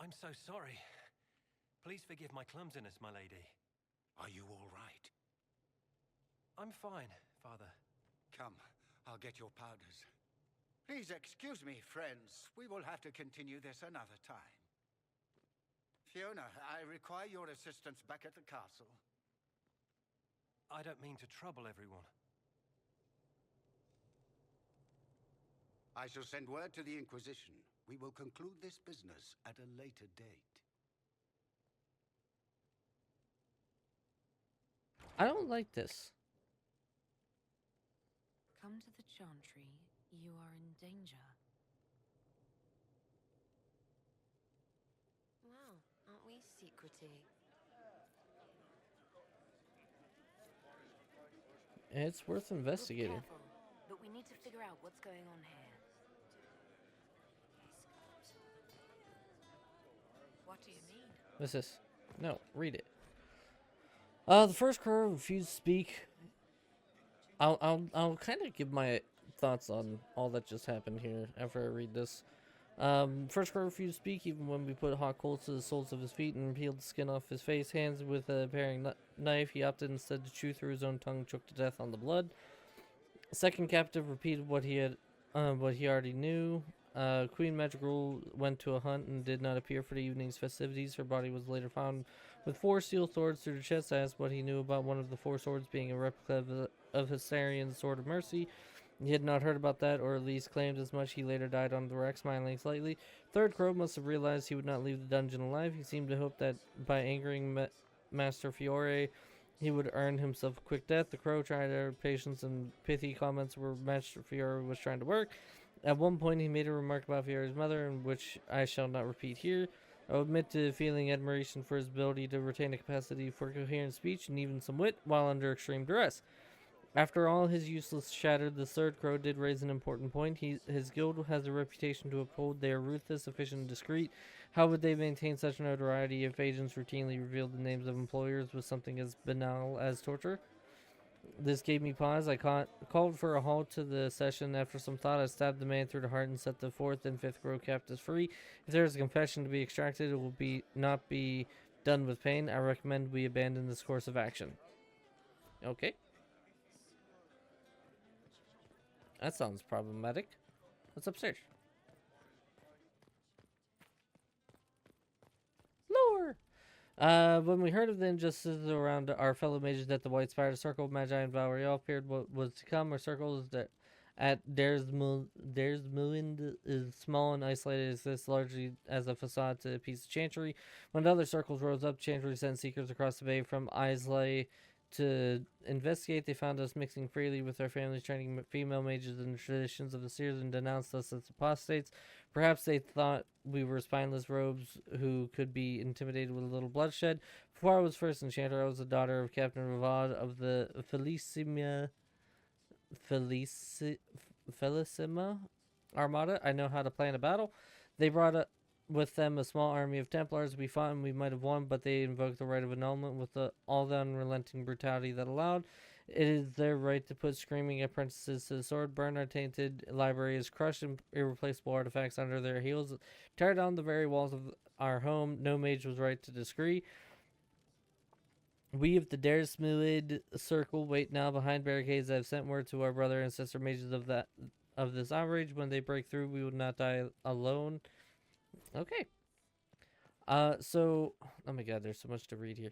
I'm so sorry. Please forgive my clumsiness, my lady. Are you all right? I'm fine, Father. Come, I'll get your powders. Please excuse me, friends. We will have to continue this another time. Fiona, I require your assistance back at the castle. I don't mean to trouble everyone. I shall send word to the Inquisition. We will conclude this business at a later date. I don't like this. Come to the Chantry. You are in danger. Wow, aren't we secrety? It's worth investigating. Look careful, but we need to figure out what's going on here. What do you mean? What's this? No, read it. The first crow refused to speak. I'll kind of give my thoughts on all that just happened here after I read this. First crow refused to speak even when we put hot coals to the soles of his feet and peeled the skin off his face. Hands with a paring knife, he opted instead to chew through his own tongue, choked to death on the blood. Second captive repeated what he already knew. Queen Magical went to a hunt and did not appear for the evening's festivities. Her body was later found with 4 steel swords through the chest. I asked what he knew about one of the 4 swords being a replica of Hysarian's Sword of Mercy. He had not heard about that, or at least claimed as much. He later died on the wreck, smiling slightly. Third crow must have realized he would not leave the dungeon alive. He seemed to hope that by angering Master Fiore, he would earn himself a quick death. The crow tried her patience, and pithy comments were Master Fiore was trying to work. At one point, he made a remark about Fiore's mother, in which I shall not repeat here. I will admit to feeling admiration for his ability to retain a capacity for coherent speech and even some wit while under extreme duress. After all his useless chatter, the third crow did raise an important point. His guild has a reputation to uphold. They are ruthless, efficient, and discreet. How would they maintain such notoriety if agents routinely revealed the names of employers with something as banal as torture? This gave me pause. I called for a halt to the session. After some thought, I stabbed the man through the heart and set the 4th and 5th crow captives free. If there is a confession to be extracted, it will not be done with pain. I recommend we abandon this course of action. Okay. That sounds problematic. What's upstairs? Lore! When we heard of the injustices around our fellow mages at the White Spider Circle, Magi and Valriel appeared what was to come. Our circles that at Dersmuind is small and isolated, exists largely as a facade to a piece of chantry. When other circles rose up, chantry sent seekers across the bay from Islay to investigate. They found us mixing freely with our families, training female mages in the traditions of the seers, and denounced us as apostates. Perhaps they thought we were spineless robes who could be intimidated with a little bloodshed. Before I was first enchanter, I was the daughter of Captain Ravad of the Felicima Armada. I know how to plan a battle. They brought with them a small army of Templars. We fought and we might have won, but they invoked the right of annulment with all the unrelenting brutality that allowed. It is their right to put screaming apprentices to the sword, burn our tainted libraries, crush irreplaceable artifacts under their heels, tear down the very walls of our home. No mage was right to disagree. We of the Dersmuid Circle wait now behind barricades. I have sent word to our brother and sister mages of this outrage. When they break through, we will not die alone. Okay. So, oh my god, there's so much to read here.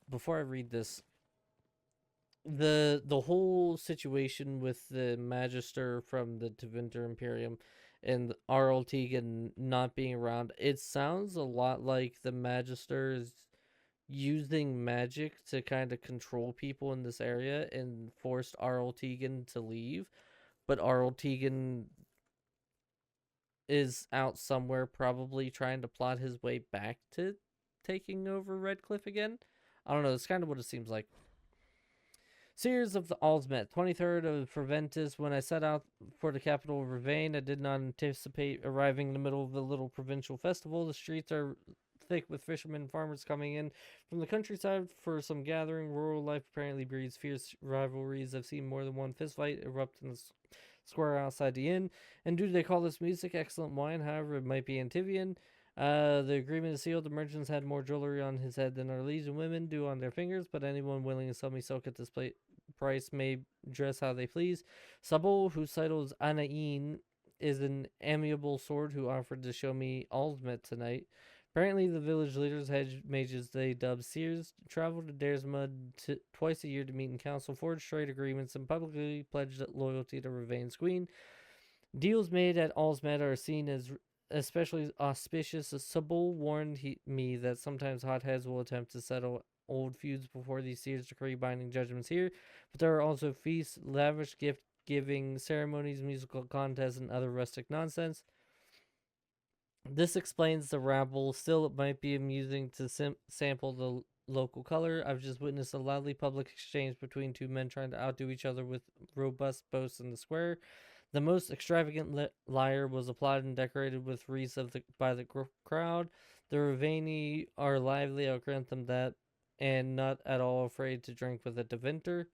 Before I read this, the whole situation with the Magister from the Tevinter Imperium and R.L. Tegan not being around, it sounds a lot like the Magister is using magic to kind of control people in this area and forced R.L. Tegan to leave, but R.L. Tegan is out somewhere probably trying to plot his way back to taking over Redcliffe again. I don't know, it's kind of what it seems like. Seers of the Alsmet, 23rd of Proventus. When I set out for the capital of Ravane, I did not anticipate arriving in the middle of a little provincial festival. The streets are thick with fishermen and farmers coming in from the countryside for some gathering. Rural life apparently breeds fierce rivalries. I've seen more than one fistfight erupt in the square outside the inn. And do they call this music? Excellent wine, however, it might be Antivian. The agreement is sealed. The merchants had more jewelry on his head than our Legion women do on their fingers, but anyone willing to sell me silk at this price may dress how they please. Sabo, whose title is Anain, is an amiable sword who offered to show me Alsmet tonight. Apparently, the village leaders, hedge mages they dub seers, travel to Daresmud twice a year to meet in council, forge trade agreements, and publicly pledge loyalty to Ravain's queen. Deals made at Alsmet are seen as especially auspicious. Sabul warned me that sometimes hotheads will attempt to settle old feuds before these seers decree binding judgments here, but there are also feasts, lavish gift-giving ceremonies, musical contests, and other rustic nonsense. This explains the rabble. Still, it might be amusing to sample the local color. I've just witnessed a lively public exchange between two men trying to outdo each other with robust boasts in the square. The most extravagant lyre was applauded and decorated with wreaths by the crowd. The Ravani are lively, I'll grant them that, and not at all afraid to drink with a Deventer.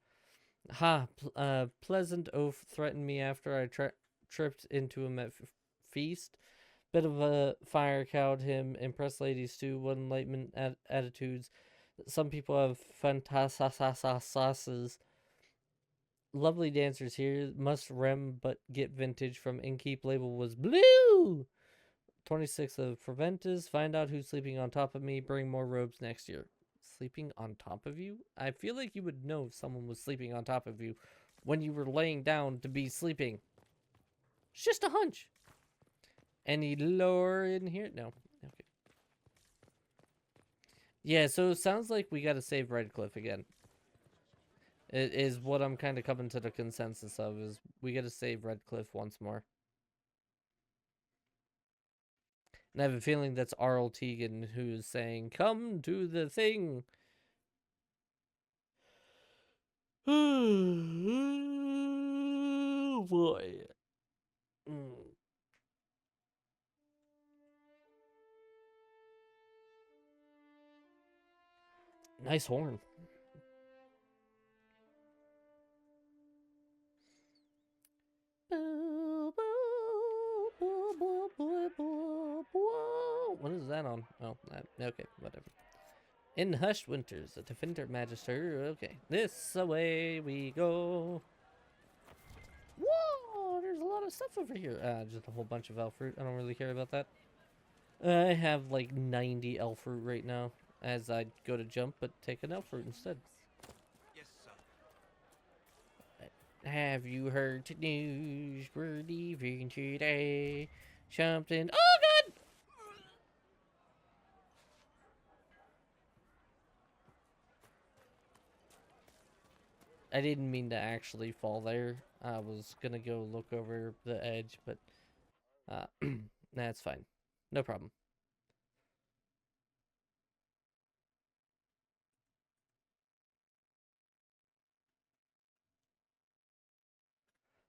Pleasant oaf threatened me after I tripped into him at feast. Bit of a fire cowed him. Impressed ladies too. What enlightenment attitudes. Some people have fantasasasas. Lovely dancers here. Must rem but get vintage from Innkeep. Label was blue. 26th of Ferventus. Find out who's sleeping on top of me. Bring more robes next year. Sleeping on top of you? I feel like you would know if someone was sleeping on top of you when you were laying down to be sleeping. It's just a hunch. Any lore in here? No. Okay. Yeah, so it sounds like we gotta save Redcliffe again. It is what I'm kind of coming to the consensus of, is we gotta save Redcliffe once more. And I have a feeling that's Arl Tegan who's saying, come to the thing. Oh boy. Nice horn. What is that on? Oh, okay, whatever. In hushed winters, a defender magister. Okay, this away we go. Whoa, there's a lot of stuff over here. Just a whole bunch of elf fruit. I don't really care about that. I have like 90 elf fruit right now as I go to jump, but take an elf fruit instead. Yes, sir. Have you heard the news? We're leaving today. Something. Oh, God! I didn't mean to actually fall there. I was gonna go look over the edge, but that's fine. No problem.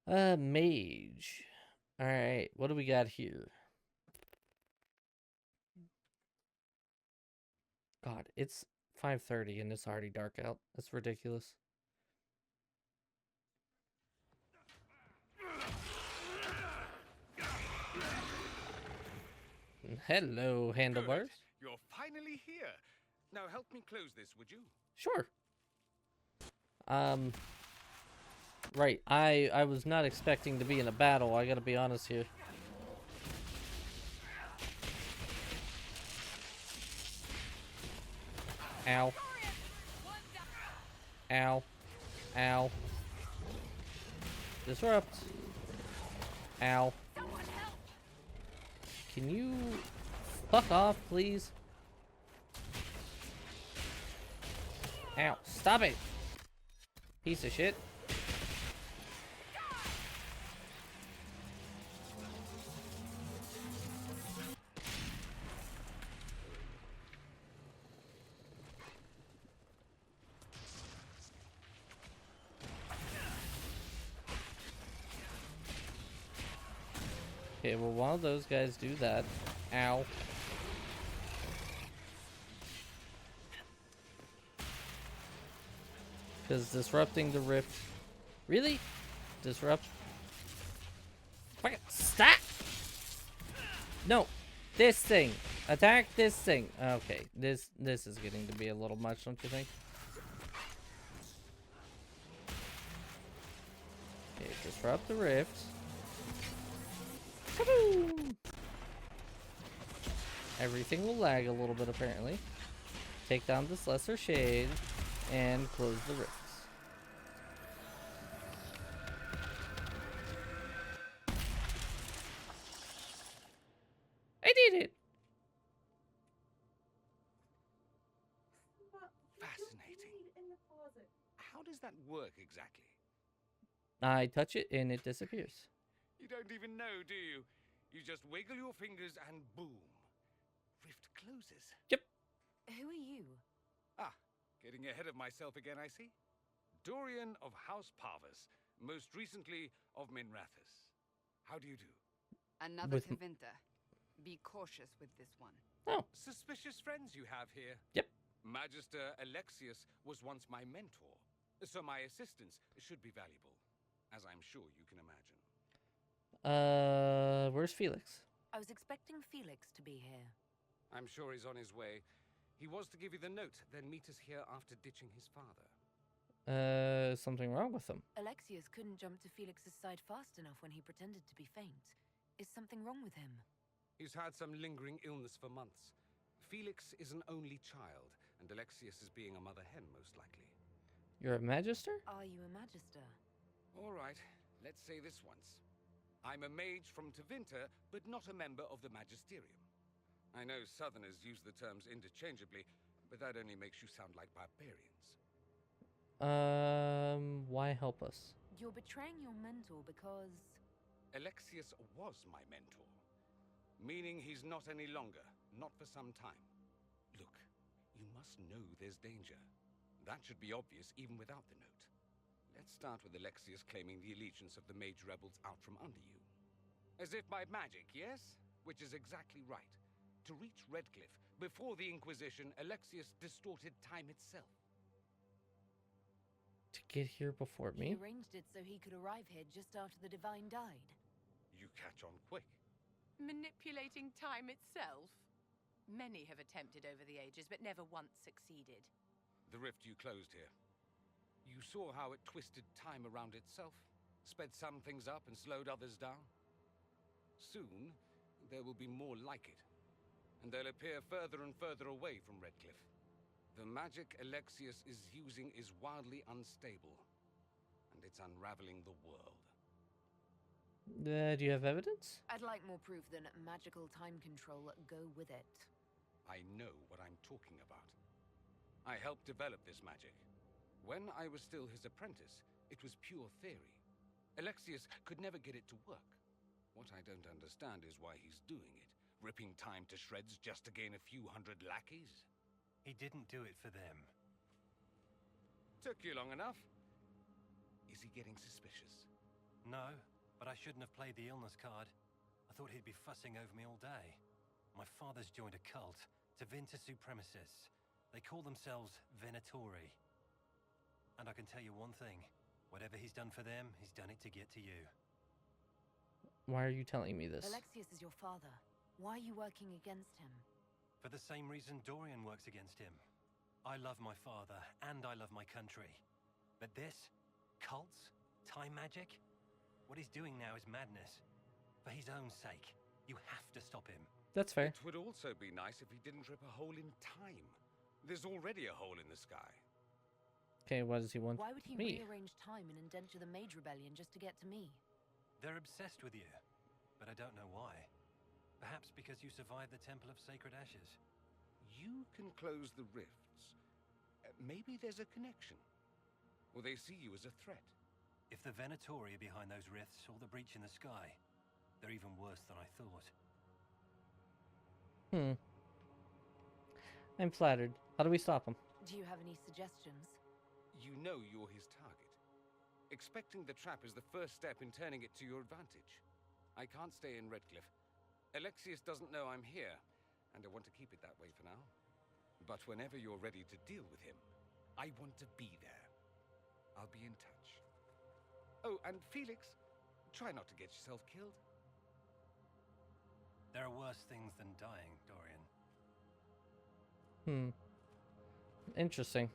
Mage. Alright, what do we got here? God, it's 5:30 and it's already dark out. That's ridiculous. Hello, handlebars. Good. You're finally here. Now help me close this, would you? Sure. Right, I was not expecting to be in a battle, I gotta be honest here. Ow. Ow. Ow. Disrupt. Ow. Can you fuck off, please? Ow. Stop it. Piece of shit. Okay, well, while those guys do that, ow. Because disrupting the rift. Really? Disrupt? Fuck it. Stop! No! This thing! Attack this thing. Okay, this is getting to be a little much, don't you think? Okay, disrupt the rift. Kaboom! Everything will lag a little bit apparently. Take down this lesser shade and close the rifts. I did it! Fascinating. How does that work exactly? I touch it and it disappears. You don't even know, do you? You just wiggle your fingers and boom. Rift closes. Yep. Who are you? Ah, getting ahead of myself again, I see. Dorian of House Parvus, most recently of Minrathous. How do you do? Another Tevinter. Be cautious with this one. Oh. Suspicious friends you have here. Yep. Magister Alexius was once my mentor, so my assistance should be valuable, as I'm sure you can imagine. Where's Felix? I was expecting Felix to be here. I'm sure he's on his way. He was to give you the note, then meet us here after ditching his father. Something wrong with him? Alexius couldn't jump to Felix's side fast enough when he pretended to be faint. Is something wrong with him? He's had some lingering illness for months. Felix is an only child, and Alexius is being a mother hen, most likely. You're a magister? Are you a magister? All right, let's say this once. I'm a mage from Tevinter, but not a member of the Magisterium. I know Southerners use the terms interchangeably, but that only makes you sound like barbarians. Why help us? You're betraying your mentor because... Alexius was my mentor, meaning he's not any longer, not for some time. Look, you must know there's danger. That should be obvious even without the note. Let's start with Alexius claiming the allegiance of the mage rebels out from under you. As if by magic, yes? Which is exactly right. To reach Redcliffe, before the Inquisition, Alexius distorted time itself. To get here before me? He arranged it so he could arrive here just after the Divine died. You catch on quick. Manipulating time itself? Many have attempted over the ages, but never once succeeded. The rift you closed here. You saw how it twisted time around itself, sped some things up and slowed others down. Soon, there will be more like it, and they'll appear further and further away from Redcliffe. The magic Alexius is using is wildly unstable, and it's unraveling the world. Do you have evidence? I'd like more proof than magical time control. Go with it. I know what I'm talking about. I helped develop this magic. When I was still his apprentice, it was pure theory. Alexius could never get it to work. What I don't understand is why he's doing it, ripping time to shreds just to gain a few hundred lackeys. He didn't do it for them. Took you long enough. Is he getting suspicious? No, but I shouldn't have played the illness card. I thought he'd be fussing over me all day. My father's joined a cult, Tevinter Supremacists. They call themselves Venatori. And I can tell you one thing. Whatever he's done for them, he's done it to get to you. Why are you telling me this? Alexius is your father. Why are you working against him? For the same reason Dorian works against him. I love my father, and I love my country. But this? Cults? Time magic? What he's doing now is madness. For his own sake, you have to stop him. That's fair. It would also be nice if he didn't rip a hole in time. There's already a hole in the sky. Okay, what does he want? Why would he me? rearrange time and indenture the Mage Rebellion just to get to me? They're obsessed with you, but I don't know why. Perhaps because you survived the Temple of Sacred Ashes. You can close the rifts. Maybe there's a connection. Or they see you as a threat. If the Venatori are behind those rifts or the breach in the sky, they're even worse than I thought. I'm flattered. How do we stop him? Do you have any suggestions? You know you're his target. Expecting the trap is the first step in turning it to your advantage. I can't stay in Redcliffe. Alexius doesn't know I'm here, and I want to keep it that way for now. But whenever you're ready to deal with him, I want to be there. I'll be in touch. Oh, and Felix, try not to get yourself killed. There are worse things than dying, Dorian. Interesting.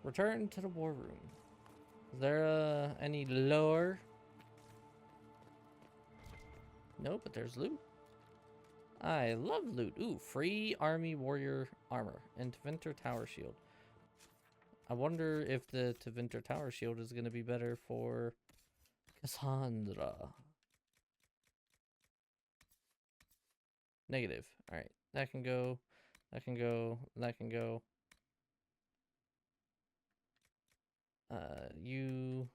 Return to the war room. Is there any lore? No, but there's loot. I love loot. Ooh, free army warrior armor and Tevinter Tower Shield. I wonder if the Tevinter Tower Shield is going to be better for Cassandra. Negative. Alright, that can go. That can go. That can go. You.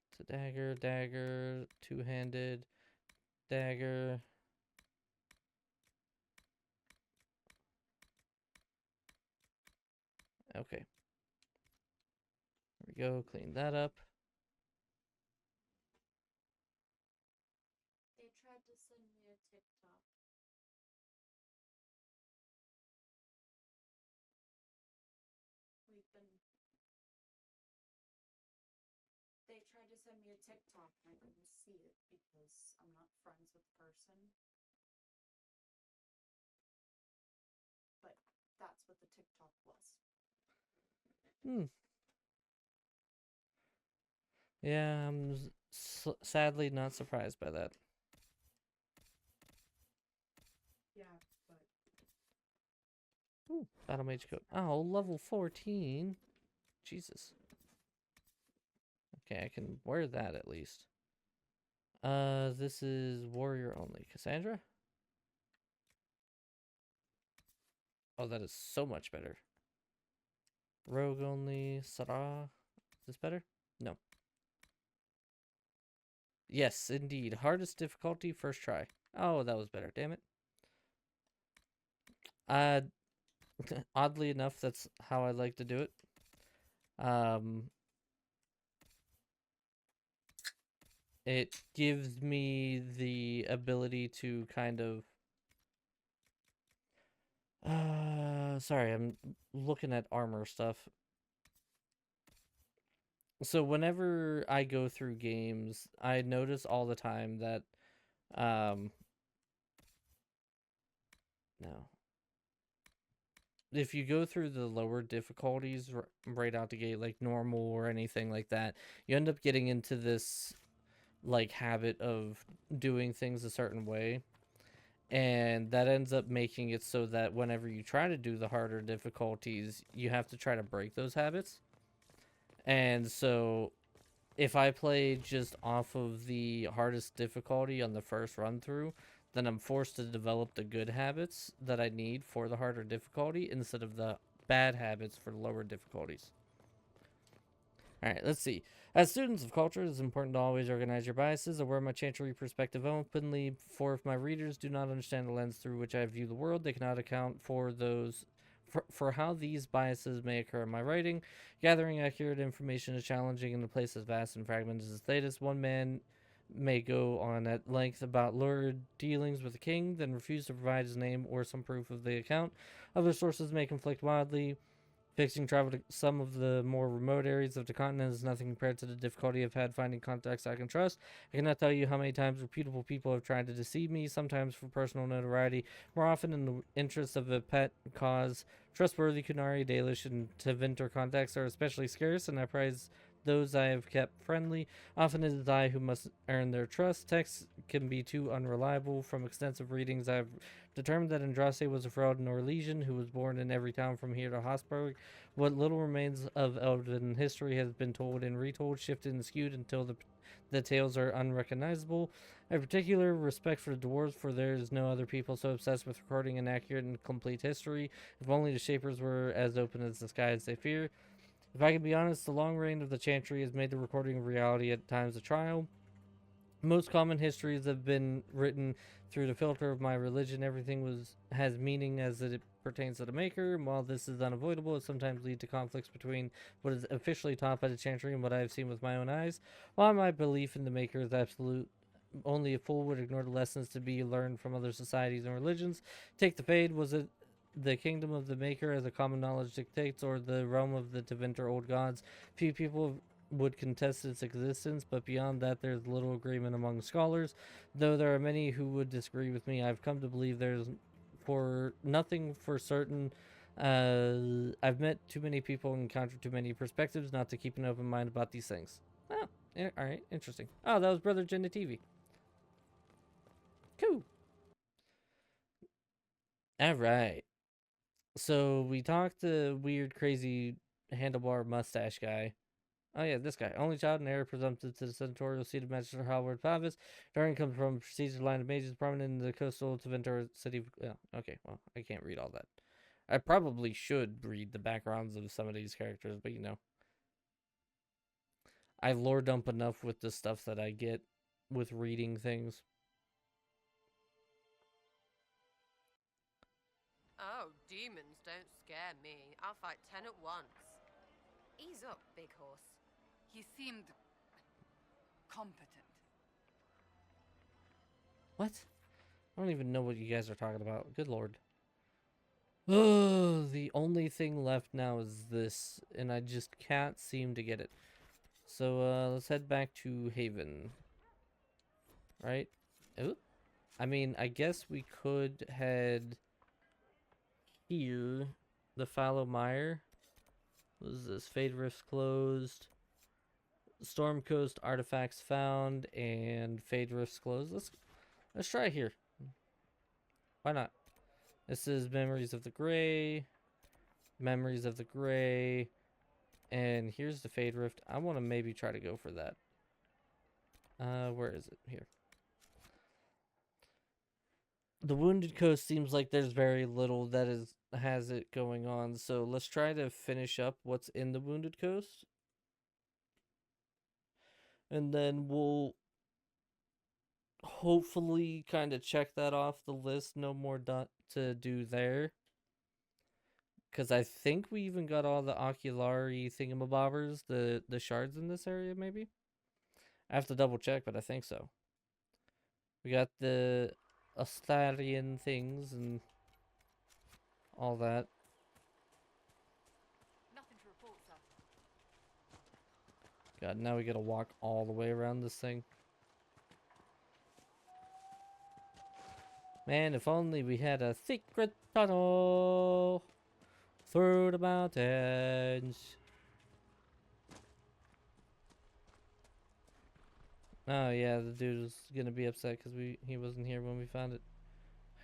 It's a dagger, dagger, two-handed, dagger. Okay. There we go, clean that up. They tried to send me a TikTok. They tried to send me a TikTok and I couldn't see it because I'm not friends with the person. But that's what the TikTok was. Yeah, I'm sadly not surprised by that. Yeah, but... Ooh, Battle Mage Coat. Oh, level 14. Jesus. Okay, I can wear that at least. This is warrior only. Cassandra? Oh, that is so much better. Rogue only. Sarah. Is this better? No. Yes, indeed. Hardest difficulty, first try. Oh, that was better. Damn it. Oddly enough, that's how I like to do it. It gives me the ability to kind of... sorry, I'm looking at armor stuff. So whenever I go through games, I notice all the time that, no. If you go through the lower difficulties right out the gate, like normal or anything like that, you end up getting into this, like, habit of doing things a certain way. And that ends up making it so that whenever you try to do the harder difficulties, you have to try to break those habits. And so if I play just off of the hardest difficulty on the first run through, then I'm forced to develop the good habits that I need for the harder difficulty instead of the bad habits for lower difficulties. Alright, let's see. As students of culture, it is important to always organize your biases. I wear my chantry perspective openly, for if my readers do not understand the lens through which I view the world, they cannot account for those for how these biases may occur in my writing. Gathering accurate information is challenging in a place as vast and fragmented as Thetis. One man may go on at length about lurid dealings with the king, then refuse to provide his name or some proof of the account. Other sources may conflict wildly. Fixing travel to some of the more remote areas of the continent is nothing compared to the difficulty I've had finding contacts I can trust. I cannot tell you how many times reputable people have tried to deceive me, sometimes for personal notoriety, more often in the interest of a pet cause. Trustworthy Kunari, Dalish, and Tevinter contacts are especially scarce, and I prize those I have kept friendly. Often it is I who must earn their trust. Texts can be too unreliable. From extensive readings, I have determined that Andraste was a fraud Norwegian who was born in every town from here to Hosberg. What little remains of Elven history has been told and retold, shifted and skewed until the tales are unrecognizable. I have particular respect for the dwarves, for there is no other people so obsessed with recording an accurate and complete history. If only the Shapers were as open as the skies they fear. If I can be honest, the long reign of the Chantry has made the recording of reality at times a trial. Most common histories have been written through the filter of my religion. Everything has meaning as it pertains to the Maker, and while this is unavoidable, it sometimes leads to conflicts between what is officially taught by the Chantry and what I have seen with my own eyes. While my belief in the Maker is absolute, only a fool would ignore the lessons to be learned from other societies and religions. Take the Fade. Was it the kingdom of the Maker, as a common knowledge dictates, or the realm of the Tevinter old gods? Few people would contest its existence, but beyond that, there's little agreement among scholars. Though there are many who would disagree with me, I've come to believe there's for nothing for certain. I've met too many people and encountered too many perspectives not to keep an open mind about these things. Oh, yeah, all right, interesting. Oh, that was Brother Jenna TV. Cool. All right. So we talked to weird, crazy handlebar mustache guy. Oh yeah, this guy. Only child and heir presumptive to the senatorial seat of Magister Howard Pavis. During comes from a prestigious line of mages prominent in the coastal to Ventura city. Yeah, okay, well, I can't read all that. I probably should read the backgrounds of some of these characters, but you know. I lore dump enough with the stuff that I get with reading things. Oh, demons don't scare me. I'll fight 10 at once. Ease up, big horse. He seemed competent. What? I don't even know what you guys are talking about. Good lord. Oh, the only thing left now is this, and I just can't seem to get it. So, let's head back to Haven. Right? Ooh. I mean, I guess we could head here. The Fallow Mire. What is this? Fade Rift's closed. Storm Coast artifacts found, and Fade Rift's closed. Let's try here. Why not? This is Memories of the Grey. Memories of the Grey. And here's the Fade Rift. I want to maybe try to go for that. Where is it? Here. The Wounded Coast seems like there's very little that has it going on. So let's try to finish up what's in the Wounded Coast. And then we'll hopefully kind of check that off the list. No more to do there. Because I think we even got all the oculari thingamabobbers, the shards in this area, maybe? I have to double check, but I think so. We got the Astarian things and all that. Nothing to report, sir. God, now we gotta walk all the way around this thing. Man, if only we had a secret tunnel through the mountains. Oh yeah, the dude was gonna be upset because he wasn't here when we found it.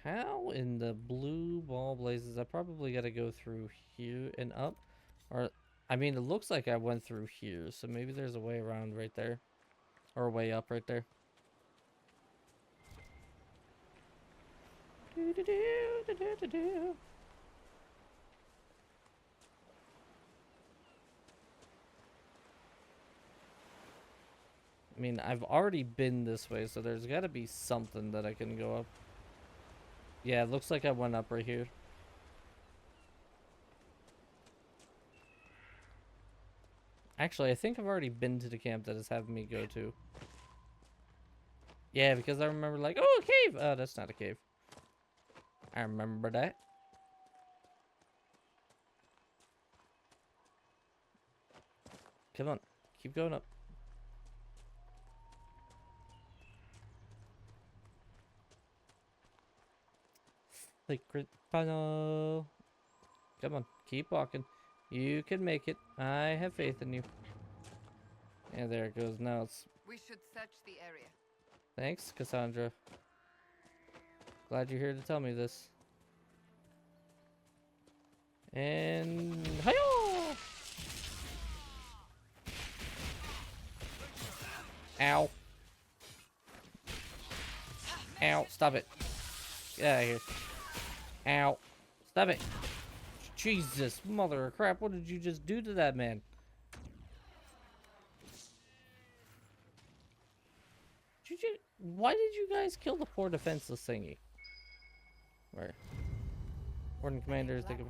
How in the blue ball blazes? I probably gotta go through here and up. Or, I mean, it looks like I went through here, so maybe there's a way around right there. Or a way up right there. Do-do-do-do-do-do-do. I mean, I've already been this way, so there's got to be something that I can go up. Yeah, it looks like I went up right here. Actually, I think I've already been to the camp that it's having me go to. Yeah, because I remember like, oh, a cave! Oh, that's not a cave. I remember that. Come on, keep going up. Secret tunnel. Come on, keep walking. You can make it. I have faith in you. Yeah, there it goes. Now it's... We should search the area. Thanks, Cassandra. Glad you're here to tell me this. And... Hi-yo! Ow. Ow, stop it. Get out of here. Ow. Stop it. Jesus, mother of crap, what did you just do to that man? Why did you guys kill the poor defenseless thingy? Where? Warden commanders, they could...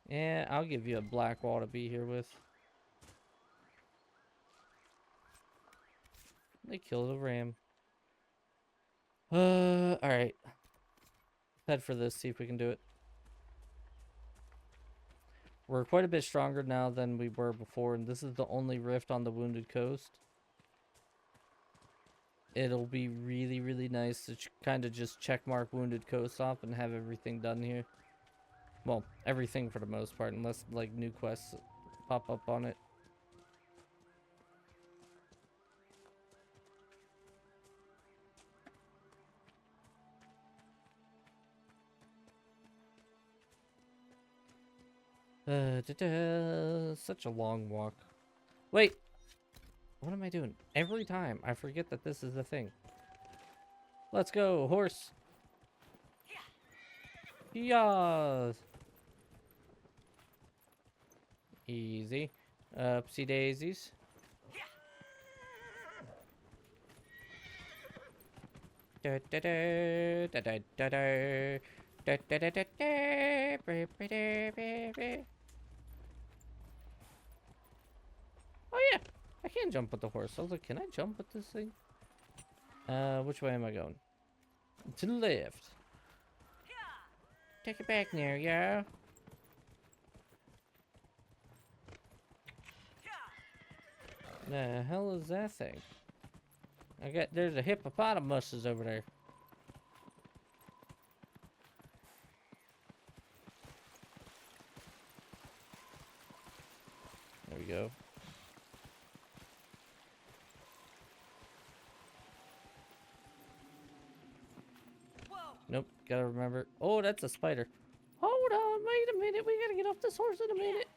Yeah, I'll give you a black wall to be here with. They killed a ram. Alright. Head for this, see if we can do it. We're quite a bit stronger now than we were before, and this is the only rift on the Wounded Coast. It'll be really, really nice to kind of just checkmark Wounded Coast off and have everything done here. Well, everything for the most part, unless like new quests pop up on it. Such a long walk. Wait! What am I doing? Every time I forget that this is a thing. Let's go, horse! Yas! Easy. Upsy daisies. Da da da da da da da da da da da da. Oh yeah, I can jump with the horse. I was like, can I jump with this thing? Which way am I going? To the left. Take it back there, yeah. The hell is that thing? There's a hippopotamuses over there. There we go. Nope, gotta remember. Oh, that's a spider. Hold on, wait a minute. We gotta get off this horse in a minute.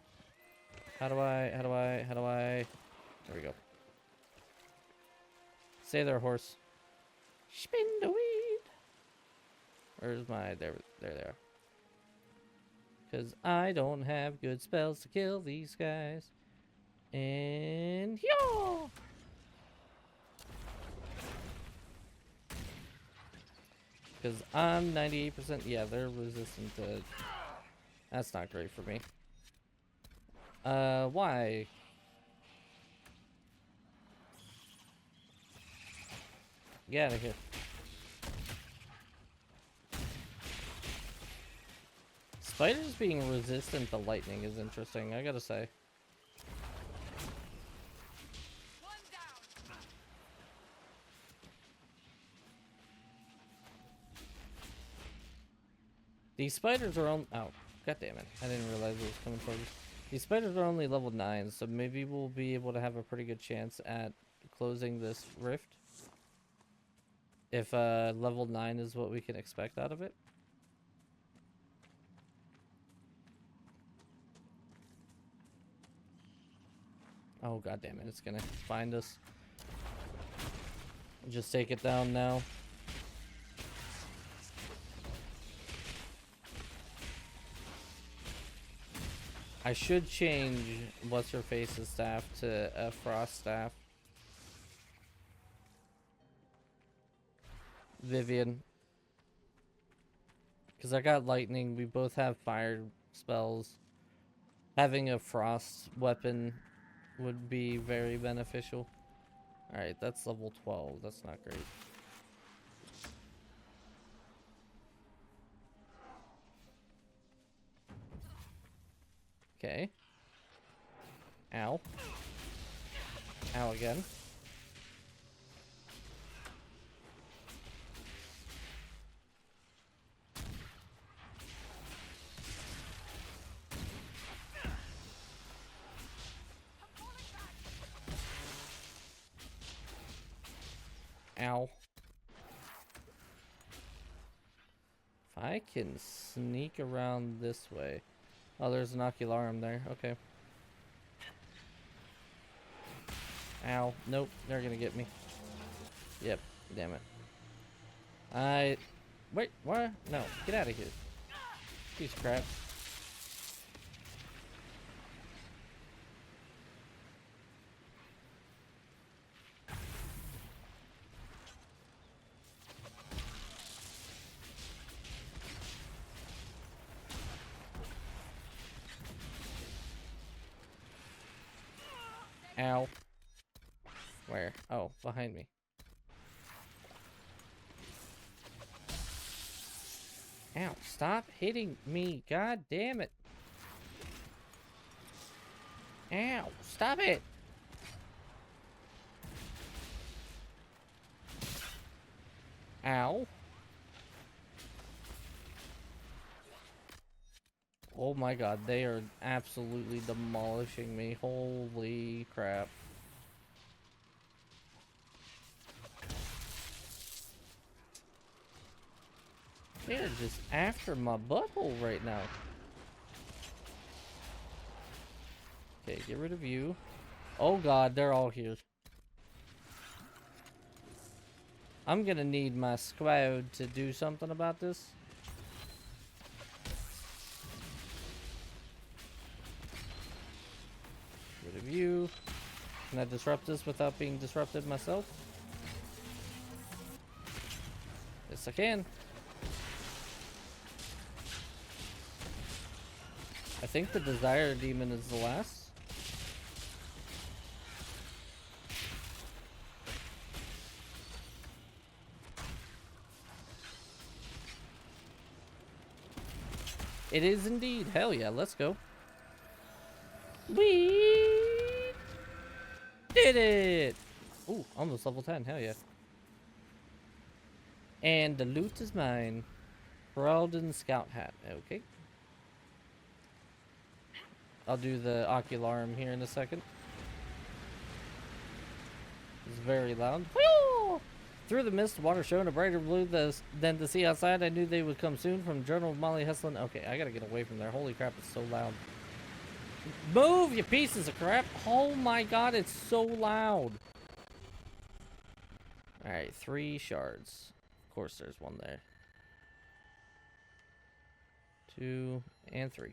How do I? There we go. Stay there, horse. Spin the weed. Where's my? There they are. Because I don't have good spells to kill these guys. And yo. Because I'm 98%. Yeah, they're resistant to. That's not great for me. Why? Get out of here. Spiders being resistant to lightning is interesting, I gotta say. These spiders are on. Oh, god damn it. I didn't realize it was coming towards us. These spiders are only level 9, so maybe we'll be able to have a pretty good chance at closing this rift. If level 9 is what we can expect out of it. Oh god damn it, it's gonna find us. Just take it down now. I should change what's her face's staff to a frost staff. Vivian. Because I got lightning, we both have fire spells. Having a frost weapon would be very beneficial. Alright, that's level 12. That's not great. Okay. Ow. Ow again. Ow. If I can sneak around this way. Oh, there's an ocularum there. Okay. Ow. Nope. They're gonna get me. Yep. Damn it. Wait. What? No. Get out of here. Piece of crap. Ow. Where? Oh, behind me. Ow, stop hitting me. God damn it. Ow! Stop it! Ow. Oh my god, they are absolutely demolishing me. Holy crap. They're just after my butthole right now. Okay, get rid of you. Oh god, they're all here. I'm gonna need my squad to do something about this. Rid of you. Can I disrupt this without being disrupted myself? Yes, I can. I think the Desire Demon is the last. It is indeed. Hell yeah, let's go. We did it! Ooh, almost level 10. Hell yeah. And the loot is mine. Heraldin Scout Hat. Okay. I'll do the Ocularum here in a second. It's very loud. Whee! Through the mist, water shone a brighter blue than the sea outside. I knew they would come soon. From Journal of Molly Heslin. Okay, I gotta get away from there. Holy crap, it's so loud. Move, you pieces of crap! Oh my god, it's so loud. Alright, 3 shards. Of course there's one there. 2 and 3.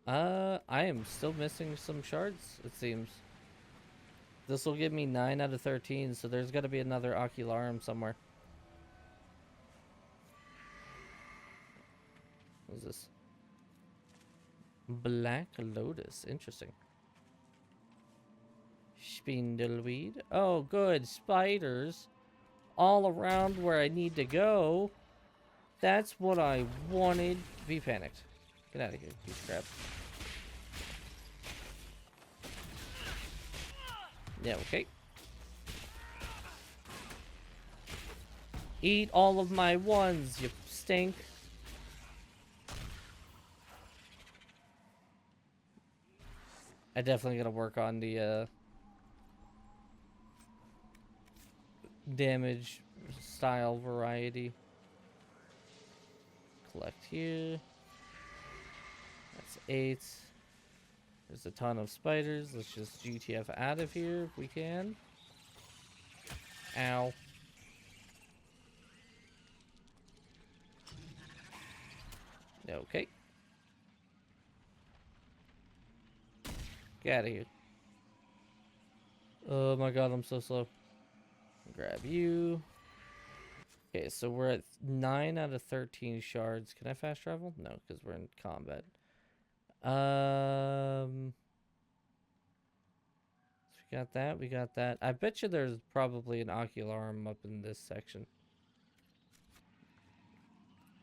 I am still missing some shards, it seems. This will give me 9 out of 13, so there's got to be another Ocularum somewhere. What is this? Black Lotus. Interesting. Spindelweed. Oh, good. Spiders. All around where I need to go. That's what I wanted. Be panicked. Get out of here, piece of crap. Yeah, okay. Eat all of my ones, you stink. I definitely gotta work on the damage style variety. Collect here. That's 8. There's a ton of spiders. Let's just GTF out of here if we can. Ow. Okay. Get out of here. Oh my god, I'm so slow. Grab you. Okay, so we're at 9 out of 13 shards. Can I fast travel? No, because we're in combat. So we got that, we got that. I bet you there's probably an Ocularum up in this section.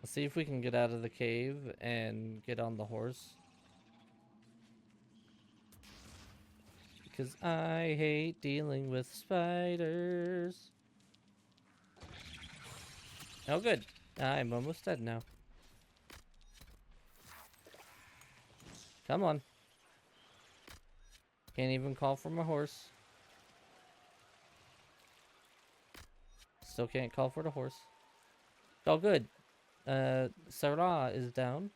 Let's see if we can get out of the cave and get on the horse. Because I hate dealing with spiders. Oh good. I'm almost dead now. Come on. Can't even call for my horse. Still can't call for the horse. Oh, good. Sarah is down.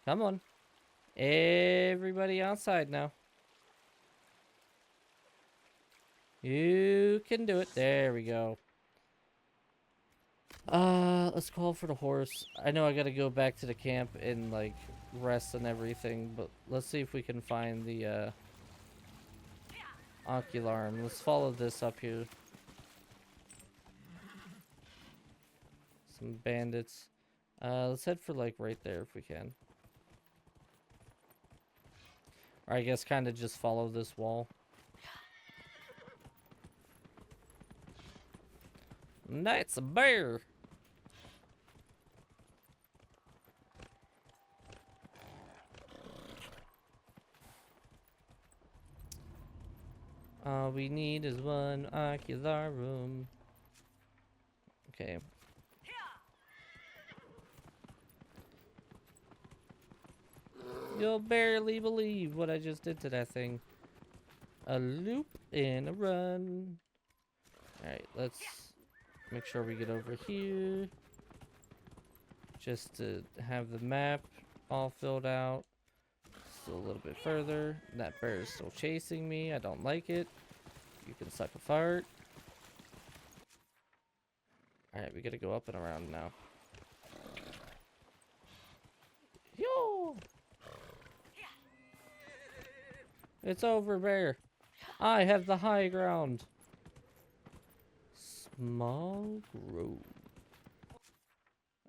Come on. Everybody outside now. You can do it. There we go. Let's call for the horse. I know I gotta go back to the camp and, like, rest and everything, but let's see if we can find the, Ocularum. Let's follow this up here. Some bandits. Let's head for, like, right there if we can. Or I guess kind of just follow this wall. That's a bear! All we need is one ocularum. Okay. You'll barely believe what I just did to that thing. A loop and a run. Alright, let's make sure we get over here. Just to have the map all filled out. Still a little bit further. That bear is still chasing me. I don't like it. You can suck a fart. Alright, we gotta go up and around now. Yo! It's over, bear. I have the high ground. Small grove.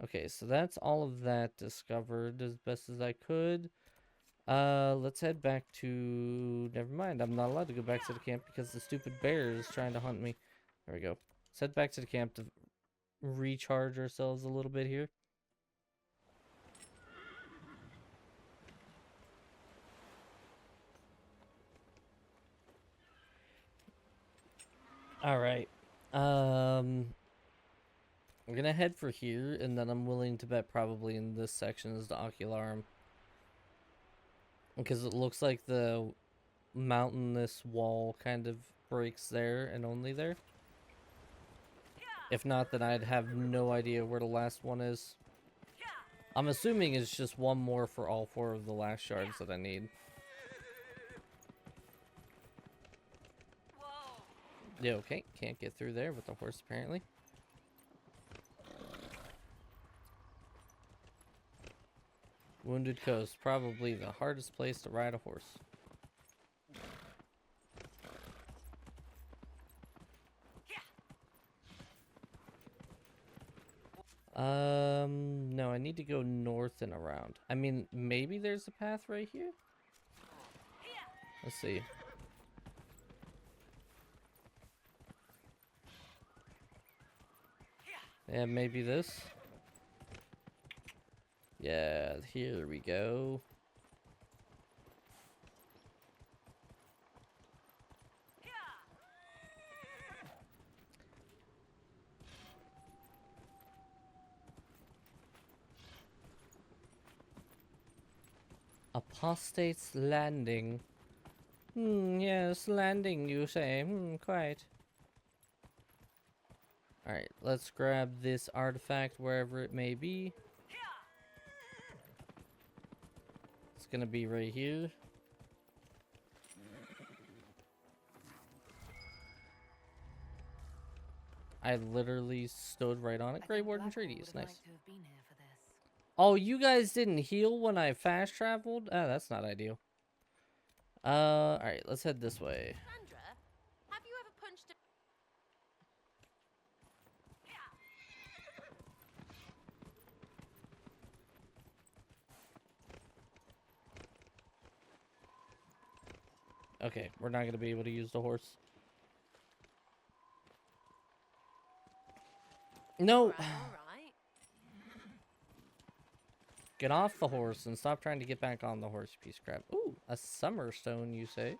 Okay, so that's all of that discovered as best as I could. Let's head back to... Never mind, I'm not allowed to go back to the camp because the stupid bear is trying to hunt me. There we go. Let's head back to the camp to recharge ourselves a little bit here. Alright. I'm gonna head for here, and then I'm willing to bet probably in this section is the ocularum. Because it looks like the mountainous wall kind of breaks there and only there. If not, then I'd have no idea where the last one is. I'm assuming it's just one more for all 4 of the last shards that I need. Yeah, okay. Can't get through there with the horse, apparently. Wounded Coast. Probably the hardest place to ride a horse. No, I need to go north and around. I mean, maybe there's a path right here? Let's see. Yeah, maybe this. Yeah, here we go. Apostate's Landing. Yes, landing, you say. Quite. Alright, let's grab this artifact wherever it may be. It's gonna be right here. I literally stood right on it. Grey Warden Treaty is nice. Oh, you guys didn't heal when I fast traveled? Ah, that's not ideal. Alright, let's head this way. Sandra, have you ever punched a... Okay, we're not gonna be able to use the horse. No! Alright. Get off the horse and stop trying to get back on the horse, you piece of crap. Ooh, a summer stone, you say?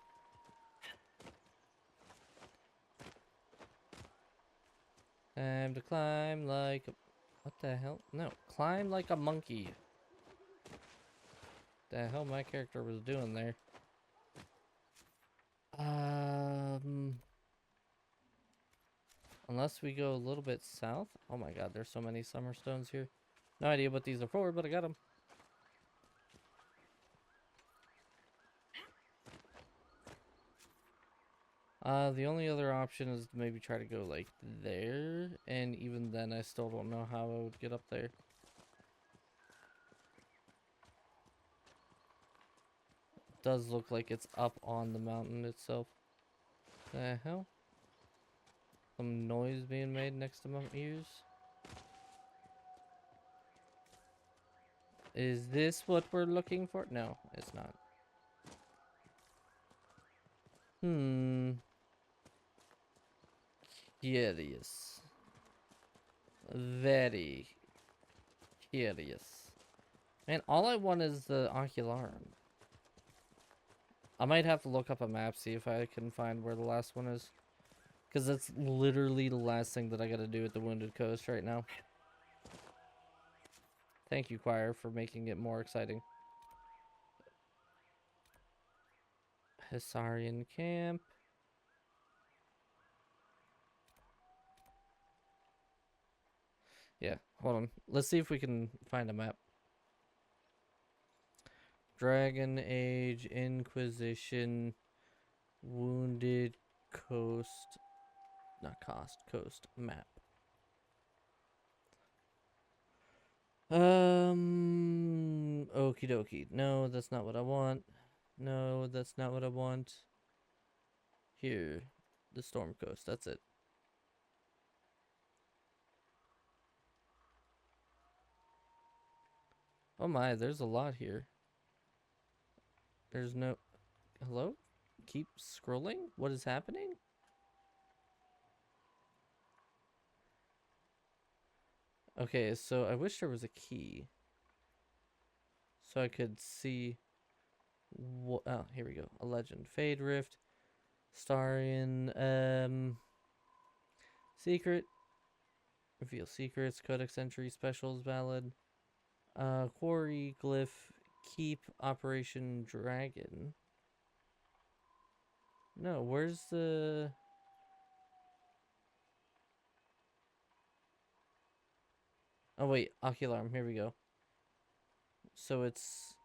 Time to climb like a... What the hell? No, climb like a monkey. The hell my character was doing there. Unless we go a little bit south. Oh my god, there's so many summer stones here. No idea what these are for, but I got them. The only other option is to maybe try to go like there, and even then I still don't know how I would get up there. It does look like it's up on the mountain itself. The hell? Some noise being made next to my ears. Is this what we're looking for? No, it's not. Curious. Very curious. Man, all I want is the ocularum. I might have to look up a map, see if I can find where the last one is. Because that's literally the last thing that I gotta do at the Wounded Coast right now. Thank you, Choir, for making it more exciting. Hissarian Camp. Yeah, hold on. Let's see if we can find a map. Dragon Age, Inquisition, Wounded Coast, not cost, coast map. Okie dokie. No, that's not what I want. No, that's not what I want. Here, the Storm Coast, that's it. Oh my, there's a lot here. There's no... Hello? Keep scrolling? What is happening? Okay, so I wish there was a key. So I could see... What... Oh, here we go. A legend. Fade Rift. Starian. Secret. Reveal secrets. Codex entry. Specials valid. Quarry. Glyph. Keep. Operation Dragon. No, where's the... Oh wait, Ocularm, here we go. So it's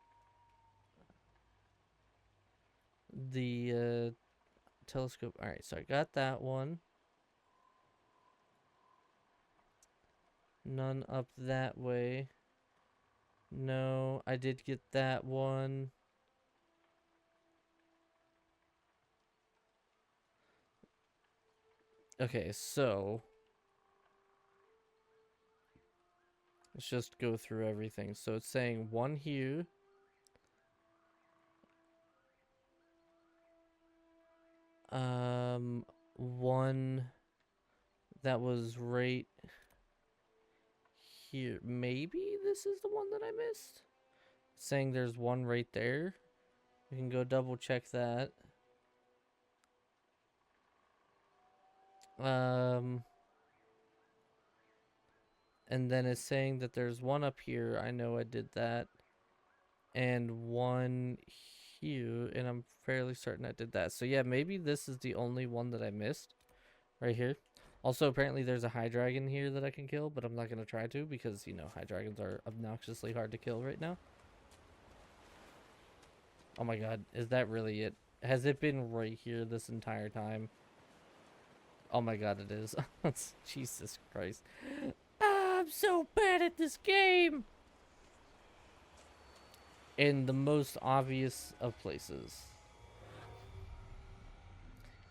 the telescope. Alright, so I got that one. None up that way. No, I did get that one. Okay, so let's just go through everything. So it's saying one here. One that was right here. Maybe this is the one that I missed. It's saying there's one right there. We can go double check that. And then it's saying that there's one up here. I know I did that. And one here. And I'm fairly certain I did that. So yeah, maybe this is the only one that I missed. Right here. Also, apparently there's a high dragon here that I can kill. But I'm not going to try to. Because, you know, high dragons are obnoxiously hard to kill right now. Oh my god. Is that really it? Has it been right here this entire time? Oh my god, it is. Jesus Christ. I'm so bad at this game! In the most obvious of places.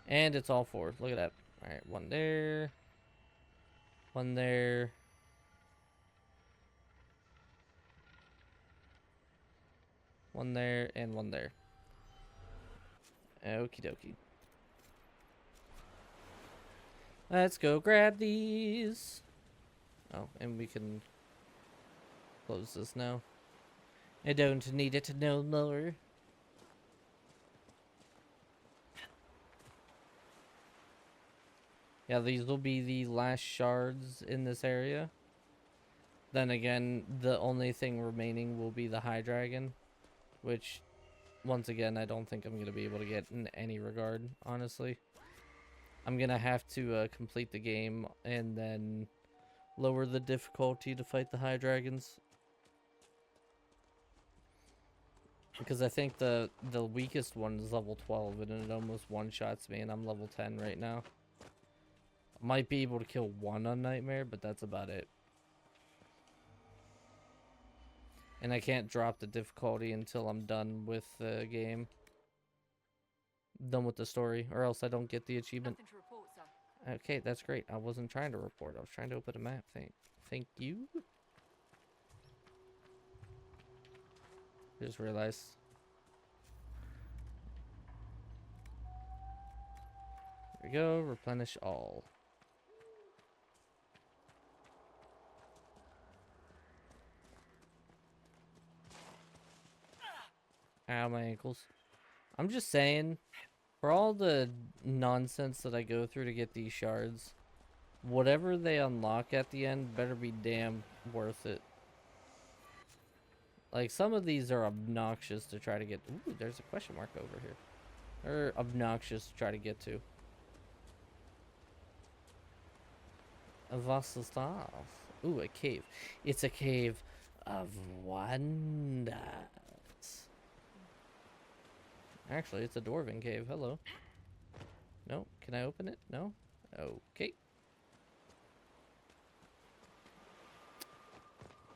And it's all four. Look at that. Alright, one there. One there. One there, and one there. Okie dokie. Let's go grab these. Oh, and we can close this now. I don't need it no more. Yeah, these will be the last shards in this area. Then again, the only thing remaining will be the high dragon. Which, once again, I don't think I'm going to be able to get in any regard, honestly. I'm going to have to complete the game and then lower the difficulty to fight the high dragons. Because I think the weakest one is level 12 and it almost one-shots me and I'm level 10 right now. Might be able to kill one on Nightmare, but that's about it. And I can't drop the difficulty until I'm done with the game. Done with the story, or else I don't get the achievement. Nothing to report, sir. Okay, that's great. I wasn't trying to report. I was trying to open a map. Thank you. Just realized. There we go. Replenish all. Ow, my ankles. I'm just saying, for all the nonsense that I go through to get these shards, whatever they unlock at the end better be damn worth it. Like, some of these are obnoxious to try to get. Ooh, there's a question mark over here. They're obnoxious to try to get to. Was ist das? Ooh, a cave. It's a cave of wonders. Actually, it's a dwarven cave. Hello. No? Can I open it? No? Okay.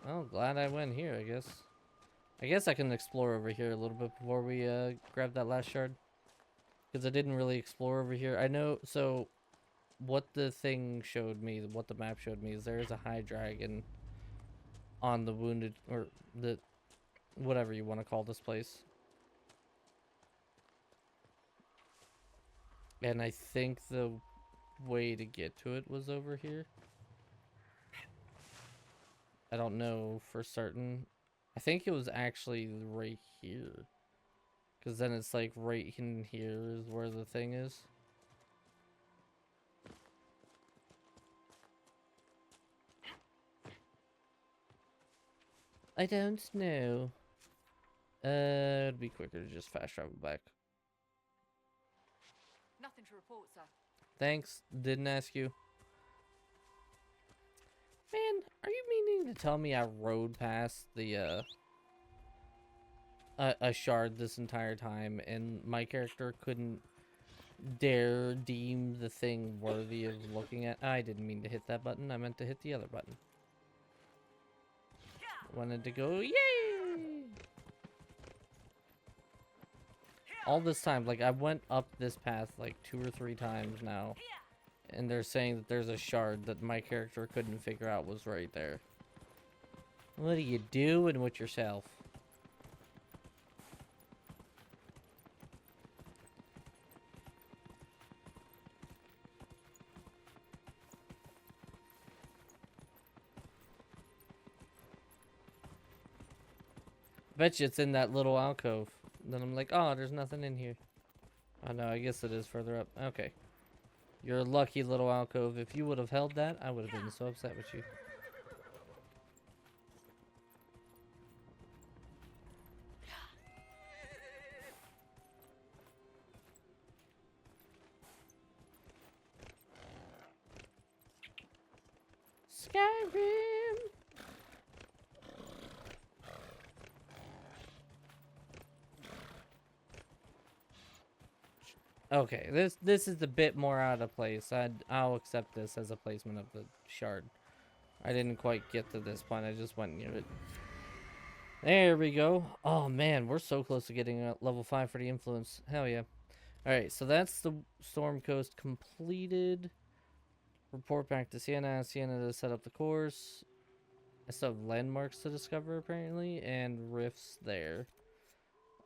Well, glad I went here, I guess. I guess I can explore over here a little bit before we grab that last shard. Because I didn't really explore over here. I know, so what the thing showed me, what the map showed me, is there is a high dragon on the wounded, or the, whatever you want to call this place. And I think the way to get to it was over here. I don't know for certain. I think it was actually right here. Because then it's like right in here is where the thing is. I don't know. It'd be quicker to just fast travel back. Nothing to report, sir. Thanks. Didn't ask you. Man, are you meaning to tell me I rode past the, a shard this entire time and my character couldn't dare deem the thing worthy of looking at? I didn't mean to hit that button. I meant to hit the other button. Wanted to go, yay! All this time, like, I went up this path like 2 or 3 times now. And they're saying that there's a shard that my character couldn't figure out was right there. What are you doing with yourself? Bet you it's in that little alcove. Then I'm like, oh, there's nothing in here. Oh no, I guess it is further up. Okay. You're a lucky little alcove. If you would have held that, I would have been so upset with you. Skyrim! Okay, this is a bit more out of place. I'll accept this as a placement of the shard. I didn't quite get to this point. I just went near it. There we go. Oh man, we're so close to getting a level 5 for the influence. Hell yeah. Alright, so that's the Storm Coast completed. Report back to Sienna. Sienna to set up the course. I still have landmarks to discover apparently, and rifts there.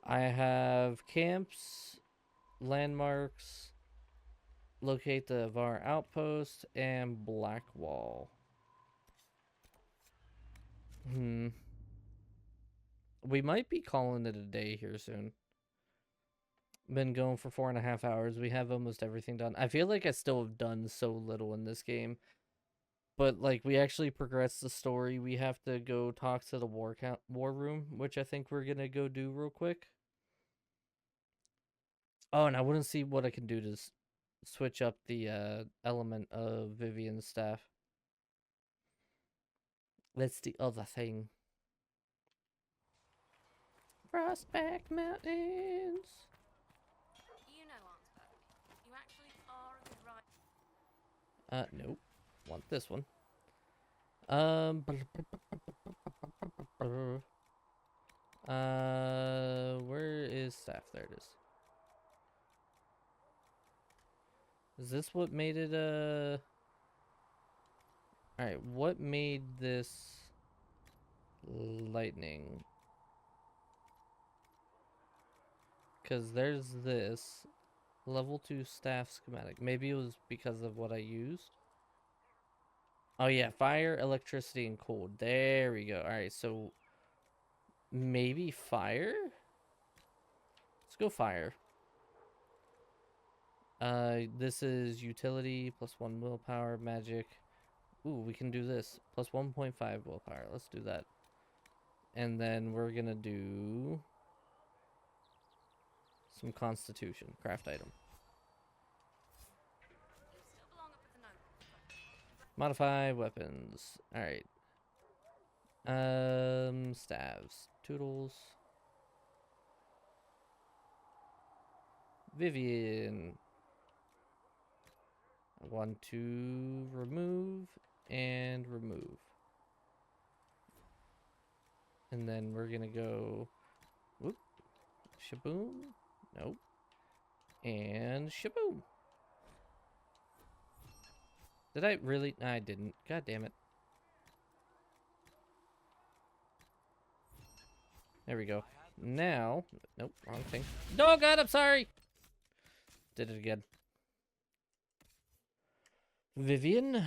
I have camps, landmarks, locate the Var outpost, and Blackwall. We might be calling it a day here soon. Been going for 4.5 hours. We have almost everything done. I feel like I still have done so little in this game. But, like, we actually progressed the story. We have to go talk to the war room, which I think we're going to go do real quick. Oh, and I want to see what I can do to switch up the element of Vivian's staff. That's the other thing. Frostback Mountains. You know, Ansberg, you actually are a good rider. Nope. Want this one. Where is staff? There it is. Is this what made it, Alright, what made this lightning? Because there's this level 2 staff schematic. Maybe it was because of what I used. Oh yeah, fire, electricity, and cold. There we go. Alright, so maybe fire? Let's go fire. This is utility, +1 willpower, magic. Ooh, we can do this. +1.5 willpower. Let's do that. And then we're gonna do some constitution. Craft item. Modify weapons. Alright. Staves. Toodles. Vivian. I want to remove and remove. And then we're gonna go whoop. Shaboom. Nope. And shaboom. Did I really? No, I didn't. God damn it. There we go. Now, nope, wrong thing. Oh God, I'm sorry. Did it again. Vivian,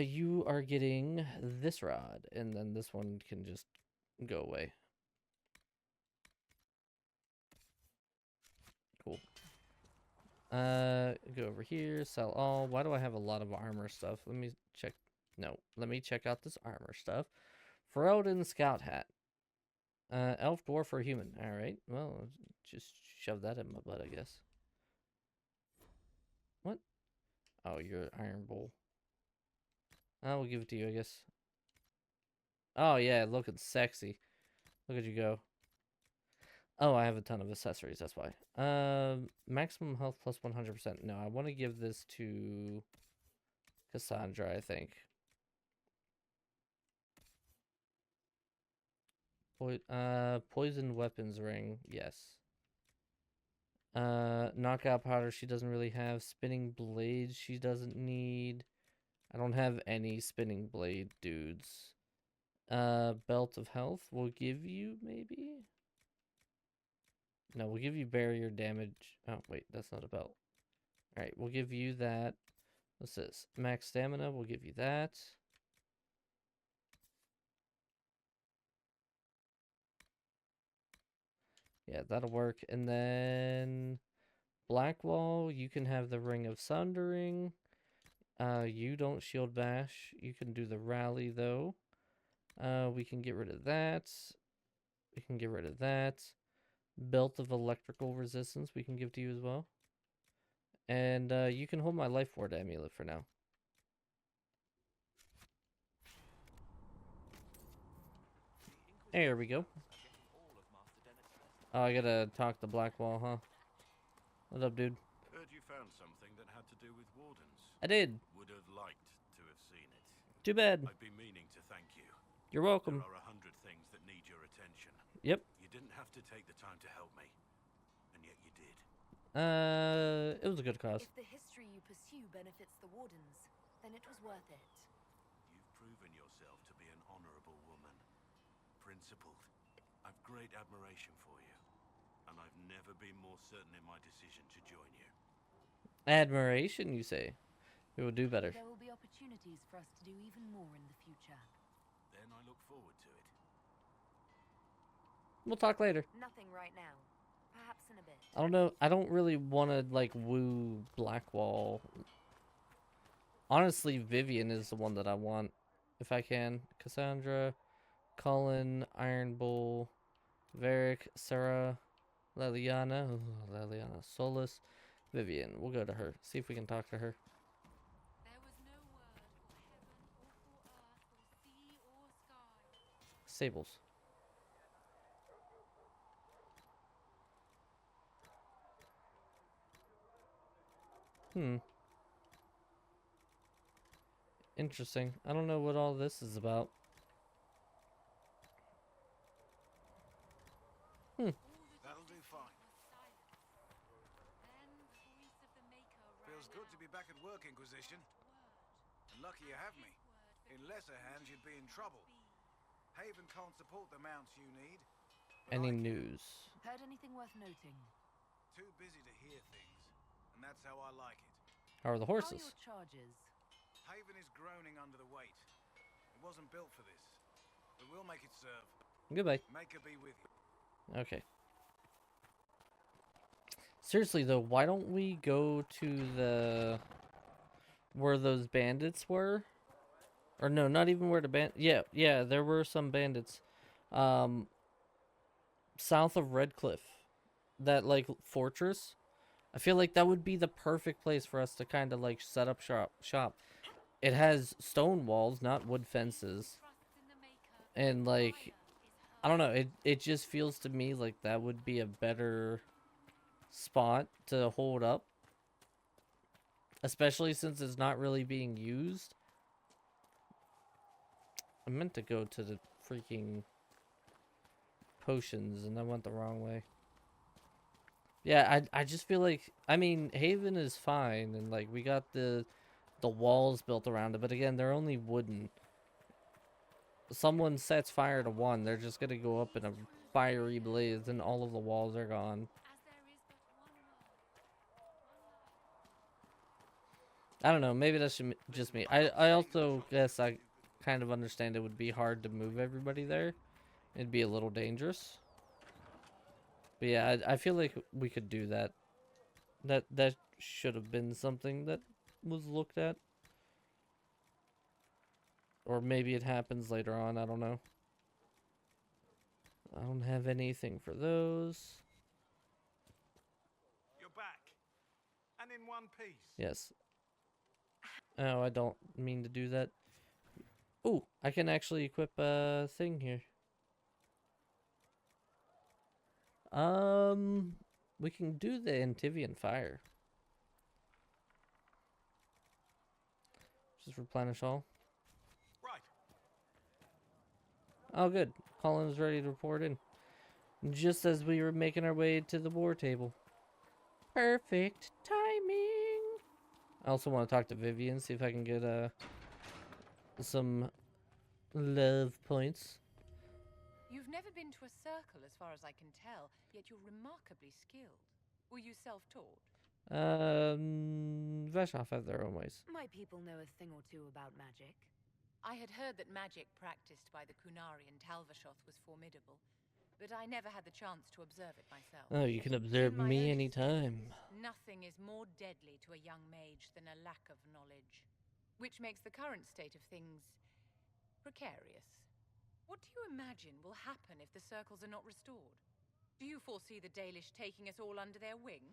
you are getting this rod, and then this one can just go away. Cool. Go over here, sell all. Why do I have a lot of armor stuff? Let me check. No, let me check out this armor stuff. Ferelden scout hat. Elf, dwarf, or human. All right. Well, just shove that in my butt, I guess. What? Oh, you're Iron Bull. I will give it to you, I guess. Oh, yeah, looking sexy. Look at you go. Oh, I have a ton of accessories, that's why. Maximum health plus 100%. No, I want to give this to Cassandra, I think. Poison weapons ring, yes. Knockout powder, she doesn't really have. Spinning blades, she doesn't need. I don't have any spinning blade dudes. Belt of health, we'll give you, maybe? No, we'll give you barrier damage. Oh, wait, that's not a belt. Alright, we'll give you that. What's this? Max stamina, we'll give you that. Yeah, that'll work. And then Blackwall, you can have the Ring of Sundering. You don't shield bash. You can do the rally though. We can get rid of that. We can get rid of that. Belt of electrical resistance we can give to you as well. And you can hold my life ward amulet for now. There we go. Oh, I gotta talk to Blackwall, huh? What up, dude? Heard you found something that had to do with wardens. I did. Would have liked to have seen it. Too bad. I've been meaning to thank you. You're welcome. There are 100 things that need your attention. Yep. You didn't have to take the time to help me, and yet you did. It was a good cause. If the history you pursue benefits the Wardens, then it was worth it. You've proven yourself to be an honorable woman. Principled. I've great admiration for you, and I've never been more certain in my decision to join you. Admiration, you say? We will do better. There will be opportunities for us to do even more in the future. Then I look forward to it. We'll talk later. Nothing right now. Perhaps in a bit. I don't know. I don't really want to, like, woo Blackwall. Honestly, Vivian is the one that I want, if I can. Cassandra, Colin, Iron Bull, Varric, Sarah, Leliana, Leliana, Solus, Vivian. We'll go to her. See if we can talk to her. Sables. Interesting. I don't know what all this is about. That'll do fine. Feels good to be back at work, Inquisition. And lucky you have me. In lesser hands, you'd be in trouble. Haven can't support the mounts you need. Any news? Heard anything worth noting? Too busy to hear things, and that's how I like it. How are the horses? How are your charges? Haven is groaning under the weight. It wasn't built for this, but we'll make it serve. Goodbye. Make her be with you. Okay. Seriously though, why don't we go to the where those bandits were? Or no, not even where the yeah, there were some bandits. Um South of Redcliffe. That like fortress. I feel like that would be the perfect place for us to kind of like set up shop. It has stone walls, not wood fences. And like I don't know, it just feels to me like that would be a better spot to hold up. Especially since it's not really being used. I meant to go to the freaking potions and I went the wrong way. Yeah, I just feel like, I mean, Haven is fine and like we got the walls built around it, but again, they're only wooden. Someone sets fire to one, they're just gonna go up in a fiery blaze and all of the walls are gone. I don't know, maybe that's just me. I also guess I kind of understand it would be hard to move everybody there. It'd be a little dangerous. But yeah, I feel like we could do that. That should have been something that was looked at. Or maybe it happens later on, I don't know. I don't have anything for those. You're back. And in one piece. Yes. Oh, I don't mean to do that. Ooh, I can actually equip a thing here. We can do the Antivian fire. Just replenish all. Right. Oh, good. Colin is ready to report in. Just as we were making our way to the war table. Perfect timing. I also want to talk to Vivian, see if I can get some love points. You've never been to a circle as far as I can tell, yet you're remarkably skilled. Were you self-taught? Veshoff have their own ways. My people know a thing or two about magic. I had heard that magic practiced by the Kunari in Talvashoth was formidable, but I never had the chance to observe it myself. Oh, you can observe me anytime. Nothing is more deadly to a young mage than a lack of knowledge, which makes the current state of things precarious. What do you imagine will happen if the circles are not restored? Do you foresee the Dalish taking us all under their wing?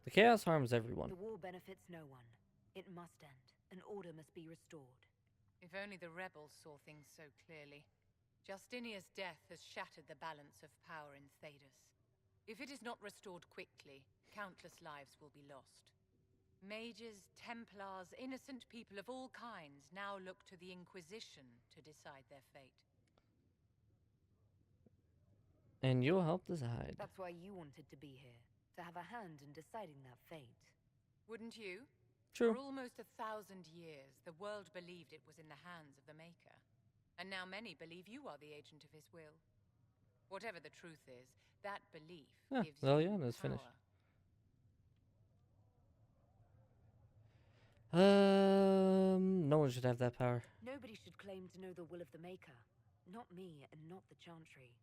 The chaos harms everyone. The war benefits no one. It must end, and order must be restored. If only the rebels saw things so clearly. Justinia's death has shattered the balance of power in Thedas. If it is not restored quickly, countless lives will be lost. Mages, Templars, innocent people of all kinds now look to the Inquisition to decide their fate. And you'll help decide. That's why you wanted to be here, to have a hand in deciding that fate. Wouldn't you? True. For almost 1,000 years, the world believed it was in the hands of the Maker. And now many believe you are the agent of his will. Whatever the truth is, that belief gives you Leliana's power. finished. No one should have that power. Nobody should claim to know the will of the Maker. Not me, and not the Chantry.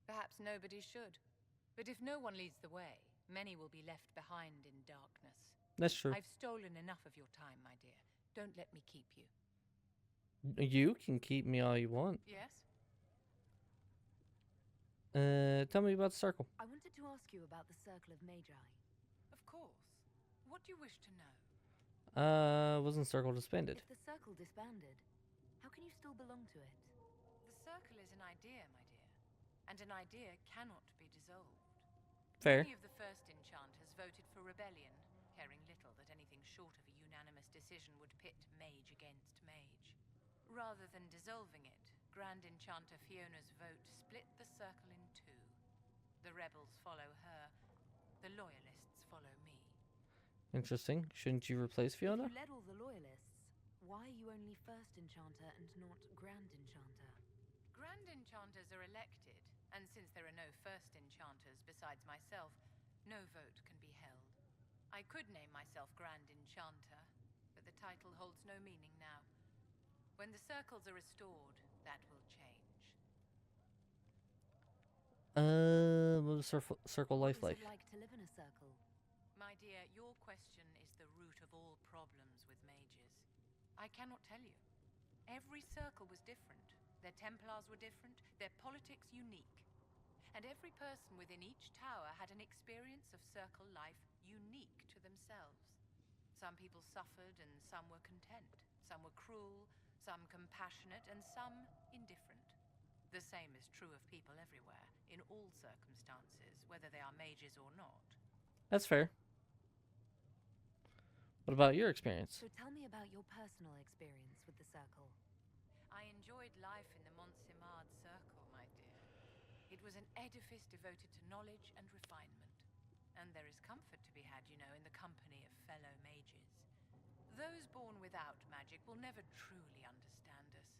Perhaps nobody should. But if no one leads the way, many will be left behind in darkness. That's true. I've stolen enough of your time, my dear. Don't let me keep you. You can keep me all you want. Yes? Tell me about the circle. I wanted to ask you about the Circle of Magi. Of course. What do you wish to know? Wasn't circle disbanded? If the Circle disbanded, how can you still belong to it? The circle is an idea, my dear. And an idea cannot be dissolved. Fair. Many of the first enchanters voted for rebellion, caring little that anything short of a unanimous decision would pit mage against mage. Rather than dissolving it, Grand Enchanter Fiona's vote split the circle in two. The rebels follow her, the loyalists follow me. Interesting. Shouldn't you replace Fiona? If you led all the loyalists, why are you only First Enchanter and not Grand Enchanter? Grand Enchanters are elected, and since there are no First Enchanters besides myself, no vote can be held. I could name myself Grand Enchanter, but the title holds no meaning now. When the circles are restored, That will change. What is circle life What was like? it like to live in a circle? My dear, your question is the root of all problems with mages. I cannot tell you. Every circle was different. Their Templars were different, their politics unique. And every person within each tower had an experience of circle life unique to themselves. Some people suffered and some were content. Some were cruel, some compassionate, and some indifferent. The same is true of people everywhere, in all circumstances, whether they are mages or not. That's fair. What about your experience? So tell me about your personal experience with the circle. I enjoyed life in the Montsimard Circle, my dear. It was an edifice devoted to knowledge and refinement. And there is comfort to be had, you know, in the company of fellow mages. Those born without magic will never truly understand us.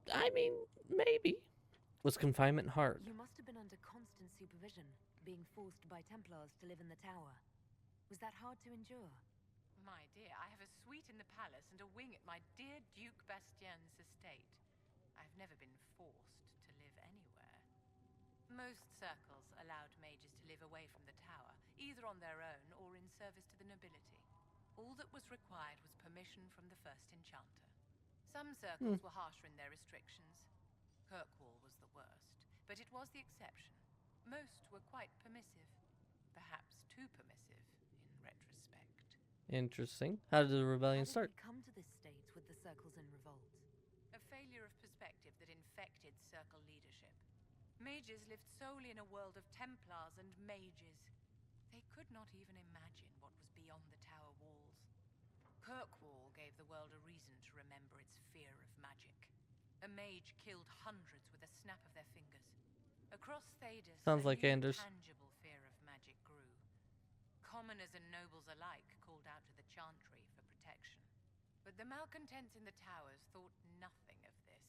I mean, maybe. Was confinement hard? You must have been under constant supervision, being forced by Templars to live in the tower. Was that hard to endure? My dear, I have a suite in the palace and a wing at my dear Duke Bastien's estate. I've never been forced to live anywhere. Most circles allowed mages to live away from the tower, either on their own or in service to the nobility. All that was required was permission from the first enchanter. Some circles were harsher in their restrictions. Kirkwall was the worst, but it was the exception. Most were quite permissive, perhaps too permissive in retrospect. Interesting. How did the rebellion start? How did we come to this state with the circles in revolt? A failure of perspective that infected circle leadership. Mages lived solely in a world of Templars and mages. They could not even imagine what was beyond the tower walls. Kirkwall gave the world a reason to remember its fear of magic. A mage killed hundreds with a snap of their fingers. Across Thedas, Sounds like Anders. tangible fear of magic grew. Commoners and nobles alike called out to the Chantry for protection. But the malcontents in the towers thought nothing of this.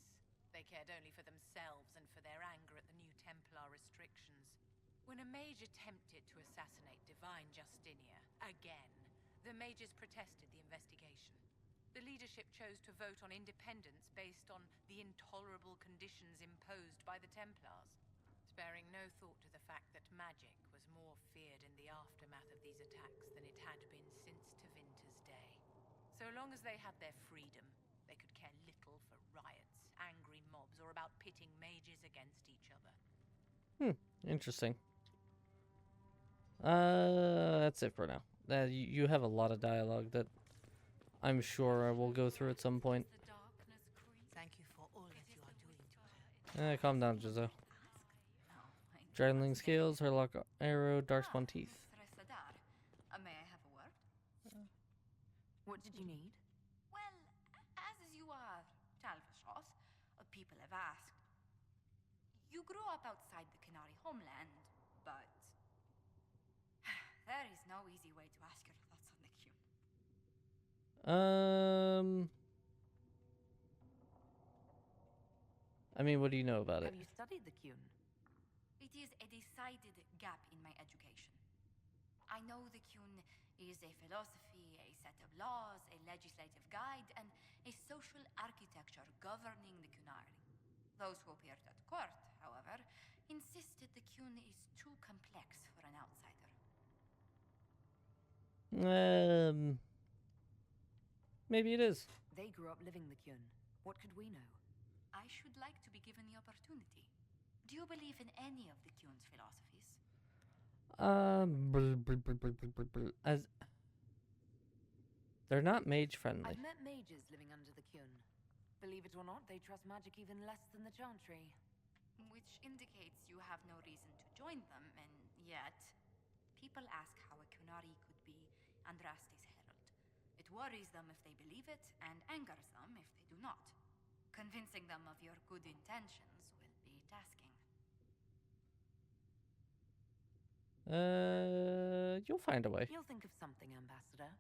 They cared only for themselves and for their anger at the new Templar restrictions. When a mage attempted to assassinate Divine Justinia, again, the mages protested the investigation. The leadership chose to vote on independence based on the intolerable conditions imposed by the Templars, sparing no thought to the fact that magic was more feared in the aftermath of these attacks than it had been since Tevinter's day. So long as they had their freedom, they could care little for riots, angry mobs, or about pitting mages against each other. Interesting. That's it for now. You have a lot of dialogue that I'm sure I will go through at some point. Thank you for all that you are doing to her. Calm down, Jizzo. Dragonling scales, Herlock arrow, darkspawn teeth. May I have a word? What did you need? Well, as you are Talvashos, people have asked. You grew up outside the Canary homeland, but there is no easy way to ask your thoughts on the Qun. I mean, what do you know about it? Have you studied the Qun? It is a decided gap in my education. I know the Qun is a philosophy, a set of laws, a legislative guide, and a social architecture governing the Qunari. Those who appeared at court, however, insisted the Qun is too complex for an outsider. Maybe it is. They grew up living the Qun. What could we know? I should like to be given the opportunity. Do you believe in any of the Qun's philosophies? As they're not mage friendly. I've met mages living under the Qun. Believe it or not, they trust magic even less than the Chantry. Which indicates you have no reason to join them, and yet people ask how a Qunari could be Andraste's herald. It worries them if they believe it, and angers them if they do not. Convincing them of your good intentions will be tasking. You'll find a way. You'll think of something, Ambassador.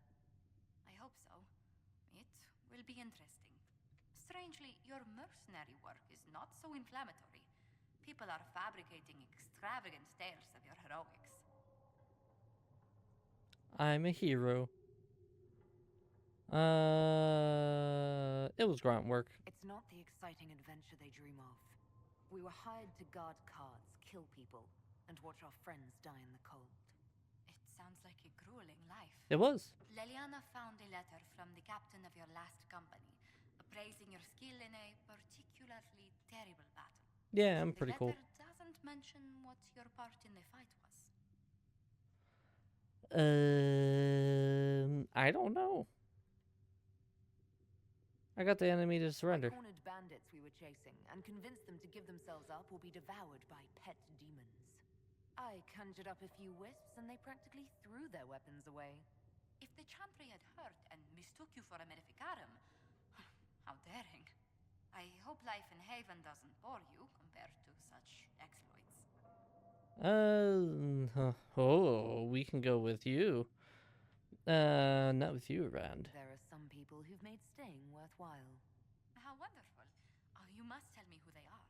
I hope so. It will be interesting. Strangely, your mercenary work is not so inflammatory. People are fabricating extravagant tales of your heroics. I'm a hero. it was grunt work. It's not the exciting adventure they dream of. We were hired to guard cards, kill people, and watch our friends die in the cold. It sounds like a grueling life. It was. Leliana found a letter from the captain of your last company, praising your skill in a particularly terrible battle. Yeah, I'm pretty cool. The letter doesn't mention what your part in the fight was. I don't know. I got the enemy to surrender. I cornered bandits we were chasing and convinced them to give themselves up or be devoured by pet demons. I conjured up a few wisps and they practically threw their weapons away. If the Chantry had heard and mistook you for a Maleficarum, how daring. I hope life in Haven doesn't bore you compared to such exploits. We can go with you. Not with you around. There are some people who've made staying worthwhile. How wonderful. You must tell me who they are.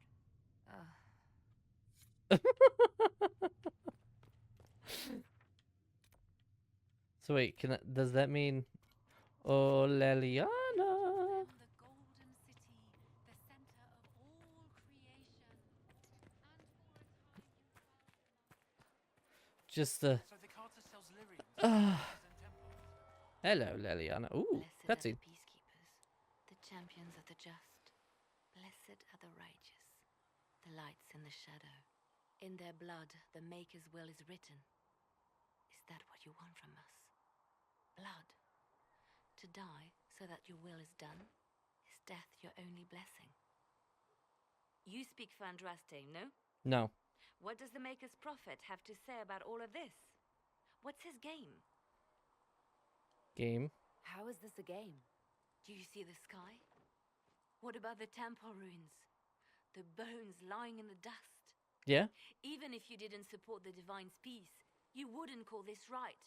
So wait, does that mean Leliana? The Golden City, the center of all creation, Just the. So the Carter sells lyrians. Hello, Leliana. Ooh, Blessed are cutscene. the peacekeepers, the champions of the just. Blessed are the righteous, the lights in the shadow. In their blood, the Maker's will is written. Is that what you want from us? Blood. To die so that your will is done? Is death your only blessing? You speak for Andraste, no? No. What does the Maker's prophet have to say about all of this? What's his game? Game. How is this a game? Do you see the sky? What about the temple ruins? The bones lying in the dust? Yeah. Even if you didn't support the Divine's peace, you wouldn't call this right.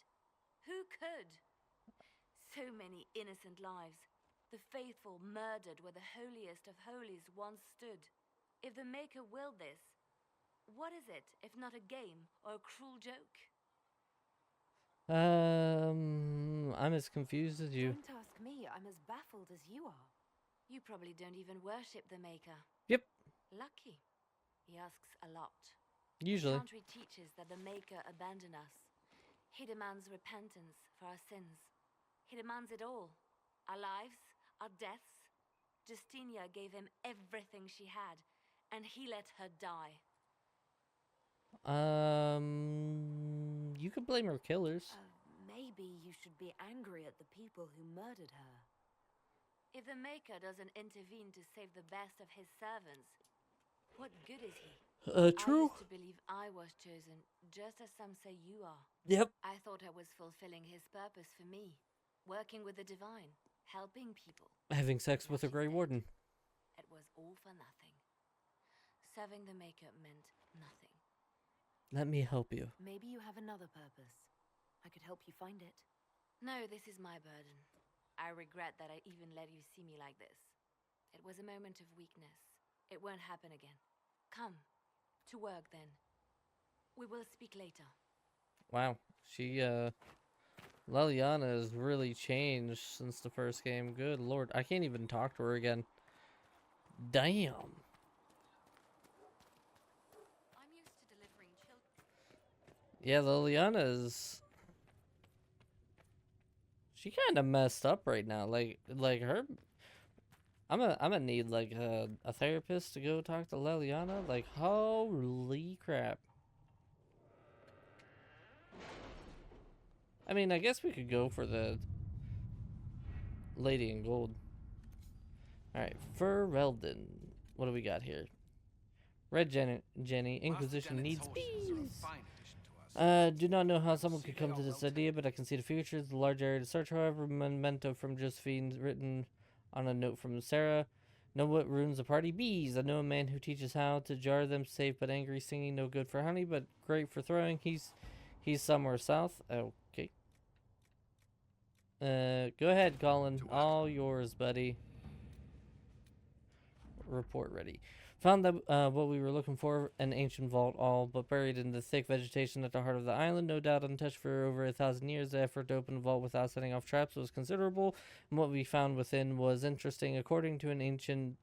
Who could? So many innocent lives. The faithful murdered where the holiest of holies once stood. If the Maker willed this, what is it if not a game or a cruel joke? I'm as confused as you. Don't ask me, I'm as baffled as you are. You probably don't even worship the Maker. Yep. Lucky. He asks a lot. Usually. The Chantry teaches that the Maker abandoned us. He demands repentance for our sins. He demands it all. Our lives, our deaths. Justinia gave him everything she had, and he let her die. You could blame her killers. Maybe you should be angry at the people who murdered her. If the Maker doesn't intervene to save the best of his servants, what good is he? True. I used to believe I was chosen, just as some say you are. Yep. I thought I was fulfilling his purpose for me, working with the Divine, helping people. Having sex with a Grey Warden. It was all for nothing. Serving the Maker meant nothing. Let me help you. Maybe you have another purpose. I could help you find it. No, this is my burden. I regret that I even let you see me like this. It was a moment of weakness. It won't happen again. Come, to work then. We will speak later. Wow. Leliana has really changed since the first game. Good lord. I can't even talk to her again. Damn. I'm used to delivering children. Yeah, Leliana's... She kind of messed up right now. Like her... I'm gonna need, like, a therapist to go talk to Leliana. Like, holy crap. I mean, I guess we could go for the Lady in Gold. Alright, Ferelden. What do we got here? Red Jenny, Inquisition needs bees. Do not know how someone could come to this idea, but I can see the future. The large area to search, however, memento from Josephine written on a note from Sarah. Know what ruins a party? Bees. I know a man who teaches how to jar them, safe but angry, singing, no good for honey, but great for throwing. He's somewhere south. Okay. Go ahead, Colin. All yours, buddy. Report ready. Found that what we were looking for, an ancient vault, all but buried in the thick vegetation at the heart of the island, no doubt untouched for over 1,000 years. The effort to open the vault without setting off traps was considerable, and what we found within was interesting. According to an ancient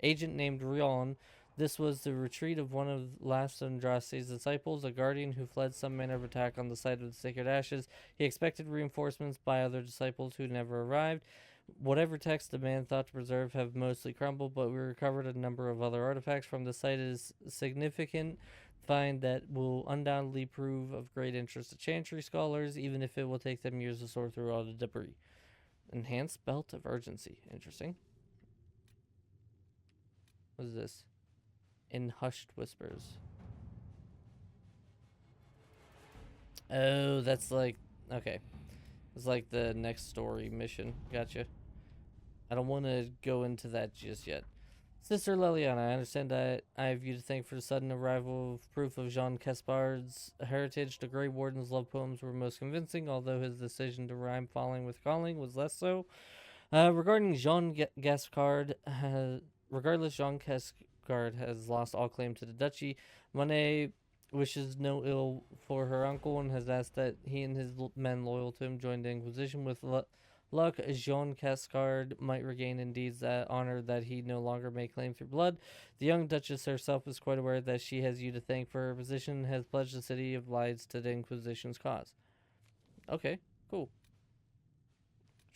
agent named Rion, this was the retreat of one of last Andraste's disciples, a guardian who fled some manner of attack on the site of the sacred ashes. He expected reinforcements by other disciples who never arrived. Whatever texts the man thought to preserve have mostly crumbled, but we recovered a number of other artifacts from the site. Is significant find that will undoubtedly prove of great interest to Chantry scholars, even if it will take them years to sort through all the debris. Enhanced belt of urgency. Interesting. What is this? In hushed whispers. Oh, that's like... Okay. It's like the next story mission. Gotcha. I don't want to go into that just yet. Sister Leliana, I understand that I have you to thank for the sudden arrival of proof of Jean Caspard's heritage. The Grey Warden's love poems were most convincing, although his decision to rhyme falling with calling was less so. Regarding Jean Gascard, regardless, Jean Gascard has lost all claim to the duchy. Monet wishes no ill for her uncle and has asked that he and his men loyal to him join the Inquisition. With luck, Jean Cascard might regain indeed that honor that he no longer may claim through blood. The young Duchess herself is quite aware that she has you to thank for her position and has pledged the city of Lides to the Inquisition's cause. Okay, cool.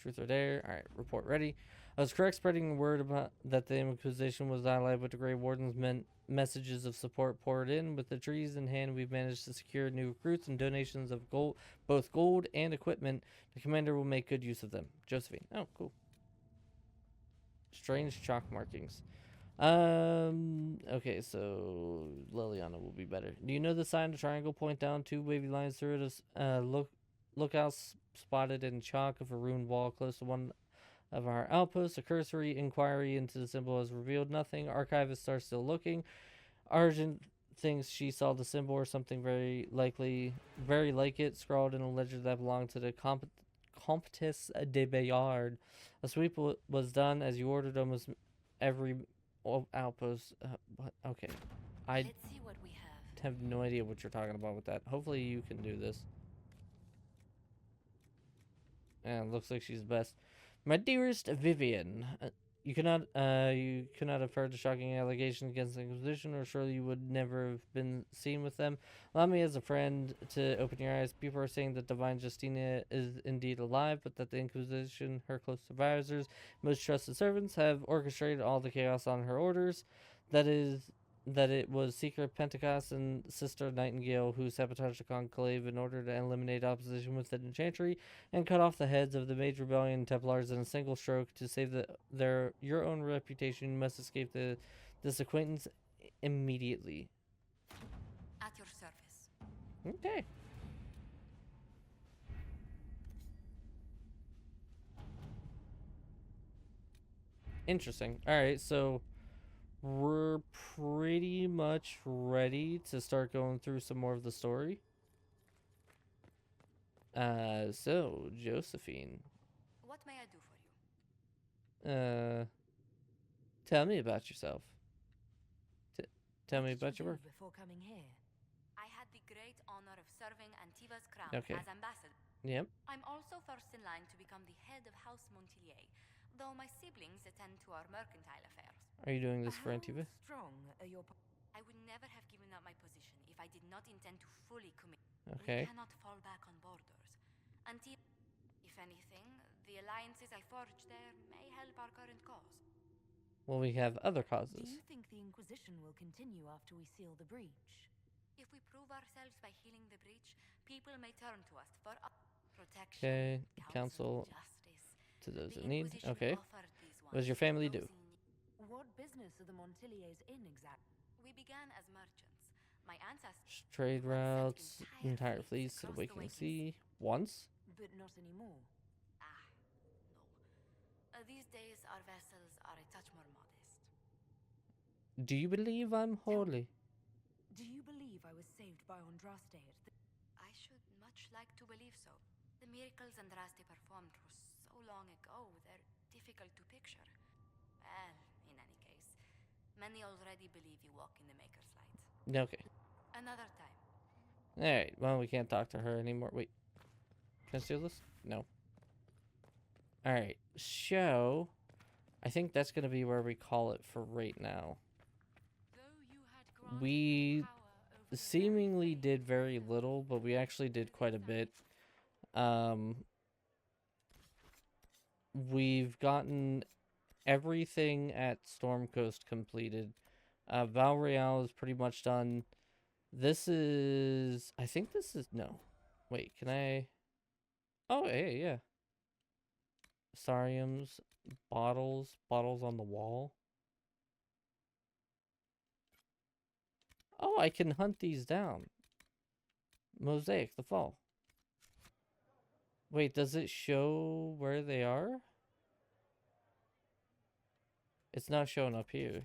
Truth or dare. Alright, report ready. I was correct spreading word about that the Inquisition was allied with the Grey Wardens. Meant messages of support poured in. With the trees in hand, we've managed to secure new recruits and donations of gold, both gold and equipment. The commander will make good use of them. Josephine. Oh, cool. Strange chalk markings. Okay, so Liliana will be better. Do you know the sign of triangle? Point down 2 wavy lines through it. Lookouts spotted in chalk of a ruined wall close to one of our outposts. A cursory inquiry into the symbol has revealed nothing. Archivists are still looking. Argent thinks she saw the symbol or something very like it, scrawled in a ledger that belonged to the Comtesse de Bayard. A sweep was done as you ordered almost every outpost. Okay. Let's see what we have no idea what you're talking about with that. Hopefully you can do this. And looks like she's best. My dearest Vivian, you cannot have heard the shocking allegations against the Inquisition, or surely you would never have been seen with them. Allow me as a friend to open your eyes. People are saying that Divine Justina is indeed alive, but that the Inquisition, her close advisors, most trusted servants, have orchestrated all the chaos on her orders. That it was Secret Pentecost and Sister Nightingale who sabotaged the conclave in order to eliminate opposition within the Chantry and cut off the heads of the Mage Rebellion Templars in a single stroke. To save your own reputation, you must escape this acquaintance immediately. At your service. Okay. Interesting. Alright, so we're pretty much ready to start going through some more of the story. So, Josephine. What may I do for you? Tell me about yourself. Tell me about your work. Before coming here? I had the great honor of serving Antiva's crown as ambassador. Yep. I'm also first in line to become the head of House Montillier, though my siblings attend to our mercantile affairs. Are you doing this for Antiva? I would never have given up my position if I did not intend to fully commit. Okay. We cannot fall back on borders. Antiva, if anything, the alliances I forged there may help our current cause. Well, we have other causes. Do you think the Inquisition will continue after we seal the breach? If we prove ourselves by healing the breach, people may turn to us for protection. Okay, counsel to those in need. Okay. What does your family do? What business are the Montilliers in exactly? We began as merchants. My ancestors Trade routes, entire fleets to the Waking Sea. Once? But not anymore. No. These days, our vessels are a touch more modest. Do you believe I'm holy? Do you believe I was saved by Andraste at the... I should much like to believe so. The miracles Andraste performed were so long ago, they're difficult to picture. Well, in any case, Many already believe you walk in the Maker's light. Okay. Another time. Alright, well, we can't talk to her anymore. Wait. Can I steal this? No. Alright, so I think that's going to be where we call it for right now. We seemingly did very little, but we actually did quite a bit. We've gotten everything at Storm Coast completed. Val Real is pretty much done. This is... I think this is... No. Wait, can I... Oh, hey, yeah. Sarium's bottles on the wall. Oh, I can hunt these down. Mosaic, the fall. Wait, does it show where they are? It's not showing up here.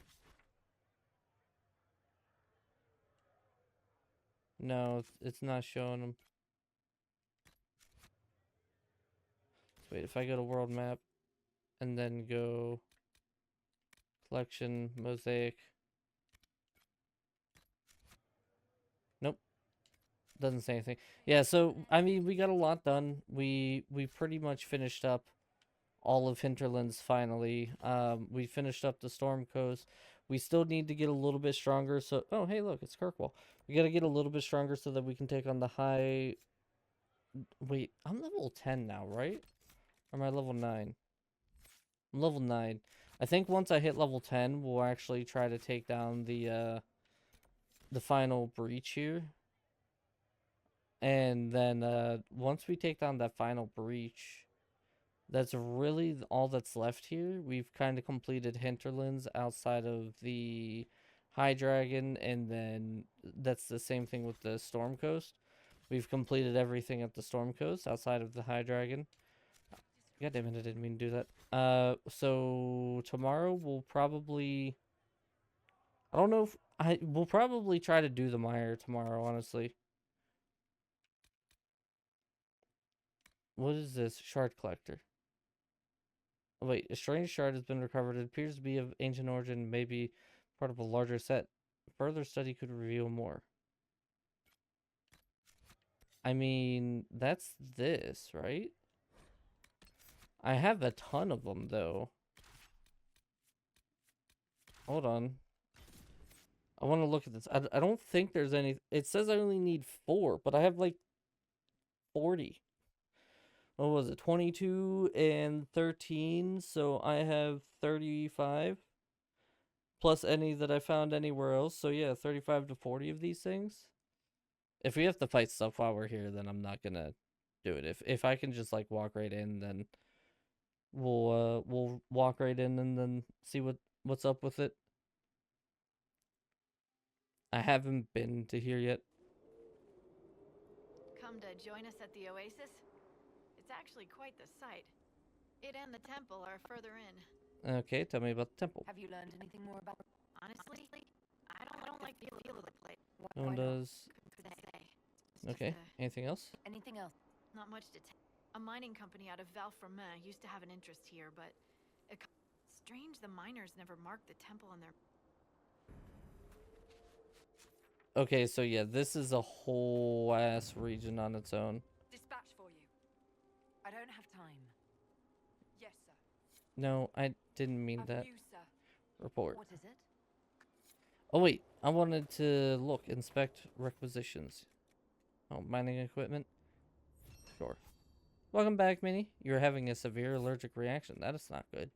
No, it's not showing them. So wait, if I go to world map and then go collection, mosaic. Nope. Doesn't say anything. Yeah, so I mean we got a lot done. We pretty much finished up all of Hinterlands finally. We finished up the Storm Coast. We still need to get a little bit stronger, so oh hey look, it's Kirkwall. We gotta get a little bit stronger so that we can take on the high. Wait, I'm level 10 now, right? Or am I level 9? I'm level 9. I think once I hit level 10, we'll actually try to take down the final breach here. And then once we take down that final breach, that's really all that's left here. We've kind of completed Hinterlands outside of the High Dragon, and then that's the same thing with the Storm Coast. We've completed everything at the Storm Coast outside of the High Dragon. God damn it, I didn't mean to do that. So tomorrow we'll probably... I don't know if... We'll probably try to do the Mire tomorrow, honestly. What is this? Shard collector. Wait, a strange shard has been recovered. It appears to be of ancient origin, maybe part of a larger set. Further study could reveal more. I mean, that's this, right? I have a ton of them, though. Hold on. I want to look at this. I don't think there's any... It says I only need 4, but I have, like, 40. What was it? 22 and 13, so I have 35. Plus any that I found anywhere else. So, yeah, 35 to 40 of these things. If we have to fight stuff while we're here, then I'm not gonna do it. If I can just, like, walk right in, then... We'll walk right in and then see what's up with it. I haven't been to here yet. Come to join us at the Oasis? It's actually quite the sight. It and the temple are further in. Okay, tell me about the temple. Have you learned anything more about... Honestly, I don't like the feel of the place. No one does. Okay, Just, anything else? Anything else? Not much to tell. A mining company out of Valfremin used to have an interest here, but... Strange the miners never marked the temple on their... Okay, so yeah, this is a whole ass region on its own. Dispatch for you. I don't have time. Yes, sir. No, I didn't mean that. You, sir. Report. What is it? Oh wait, I wanted to look, inspect requisitions. Oh, mining equipment? Sure. Welcome back, Minnie. You're having a severe allergic reaction. That is not good.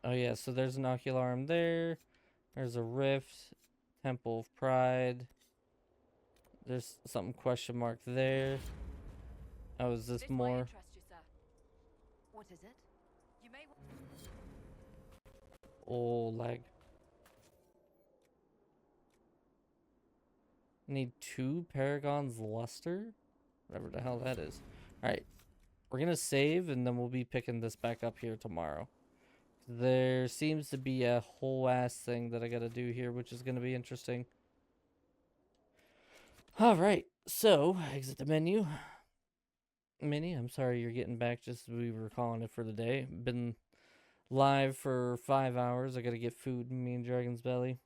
Oh yeah, so there's an Ocularum there. There's a Rift. Temple of Pride. There's something question mark there. Oh, is this more? What is it? You may... Oh, lag. Need 2 Paragon's Luster? Whatever the hell that is. Alright. We're gonna save, and then we'll be picking this back up here tomorrow. There seems to be a whole ass thing that I gotta do here, which is gonna be interesting. Alright, so, exit the menu. Minnie, I'm sorry you're getting back just as we were calling it for the day. Been live for 5 hours. I gotta get food in me and Dragon's Belly.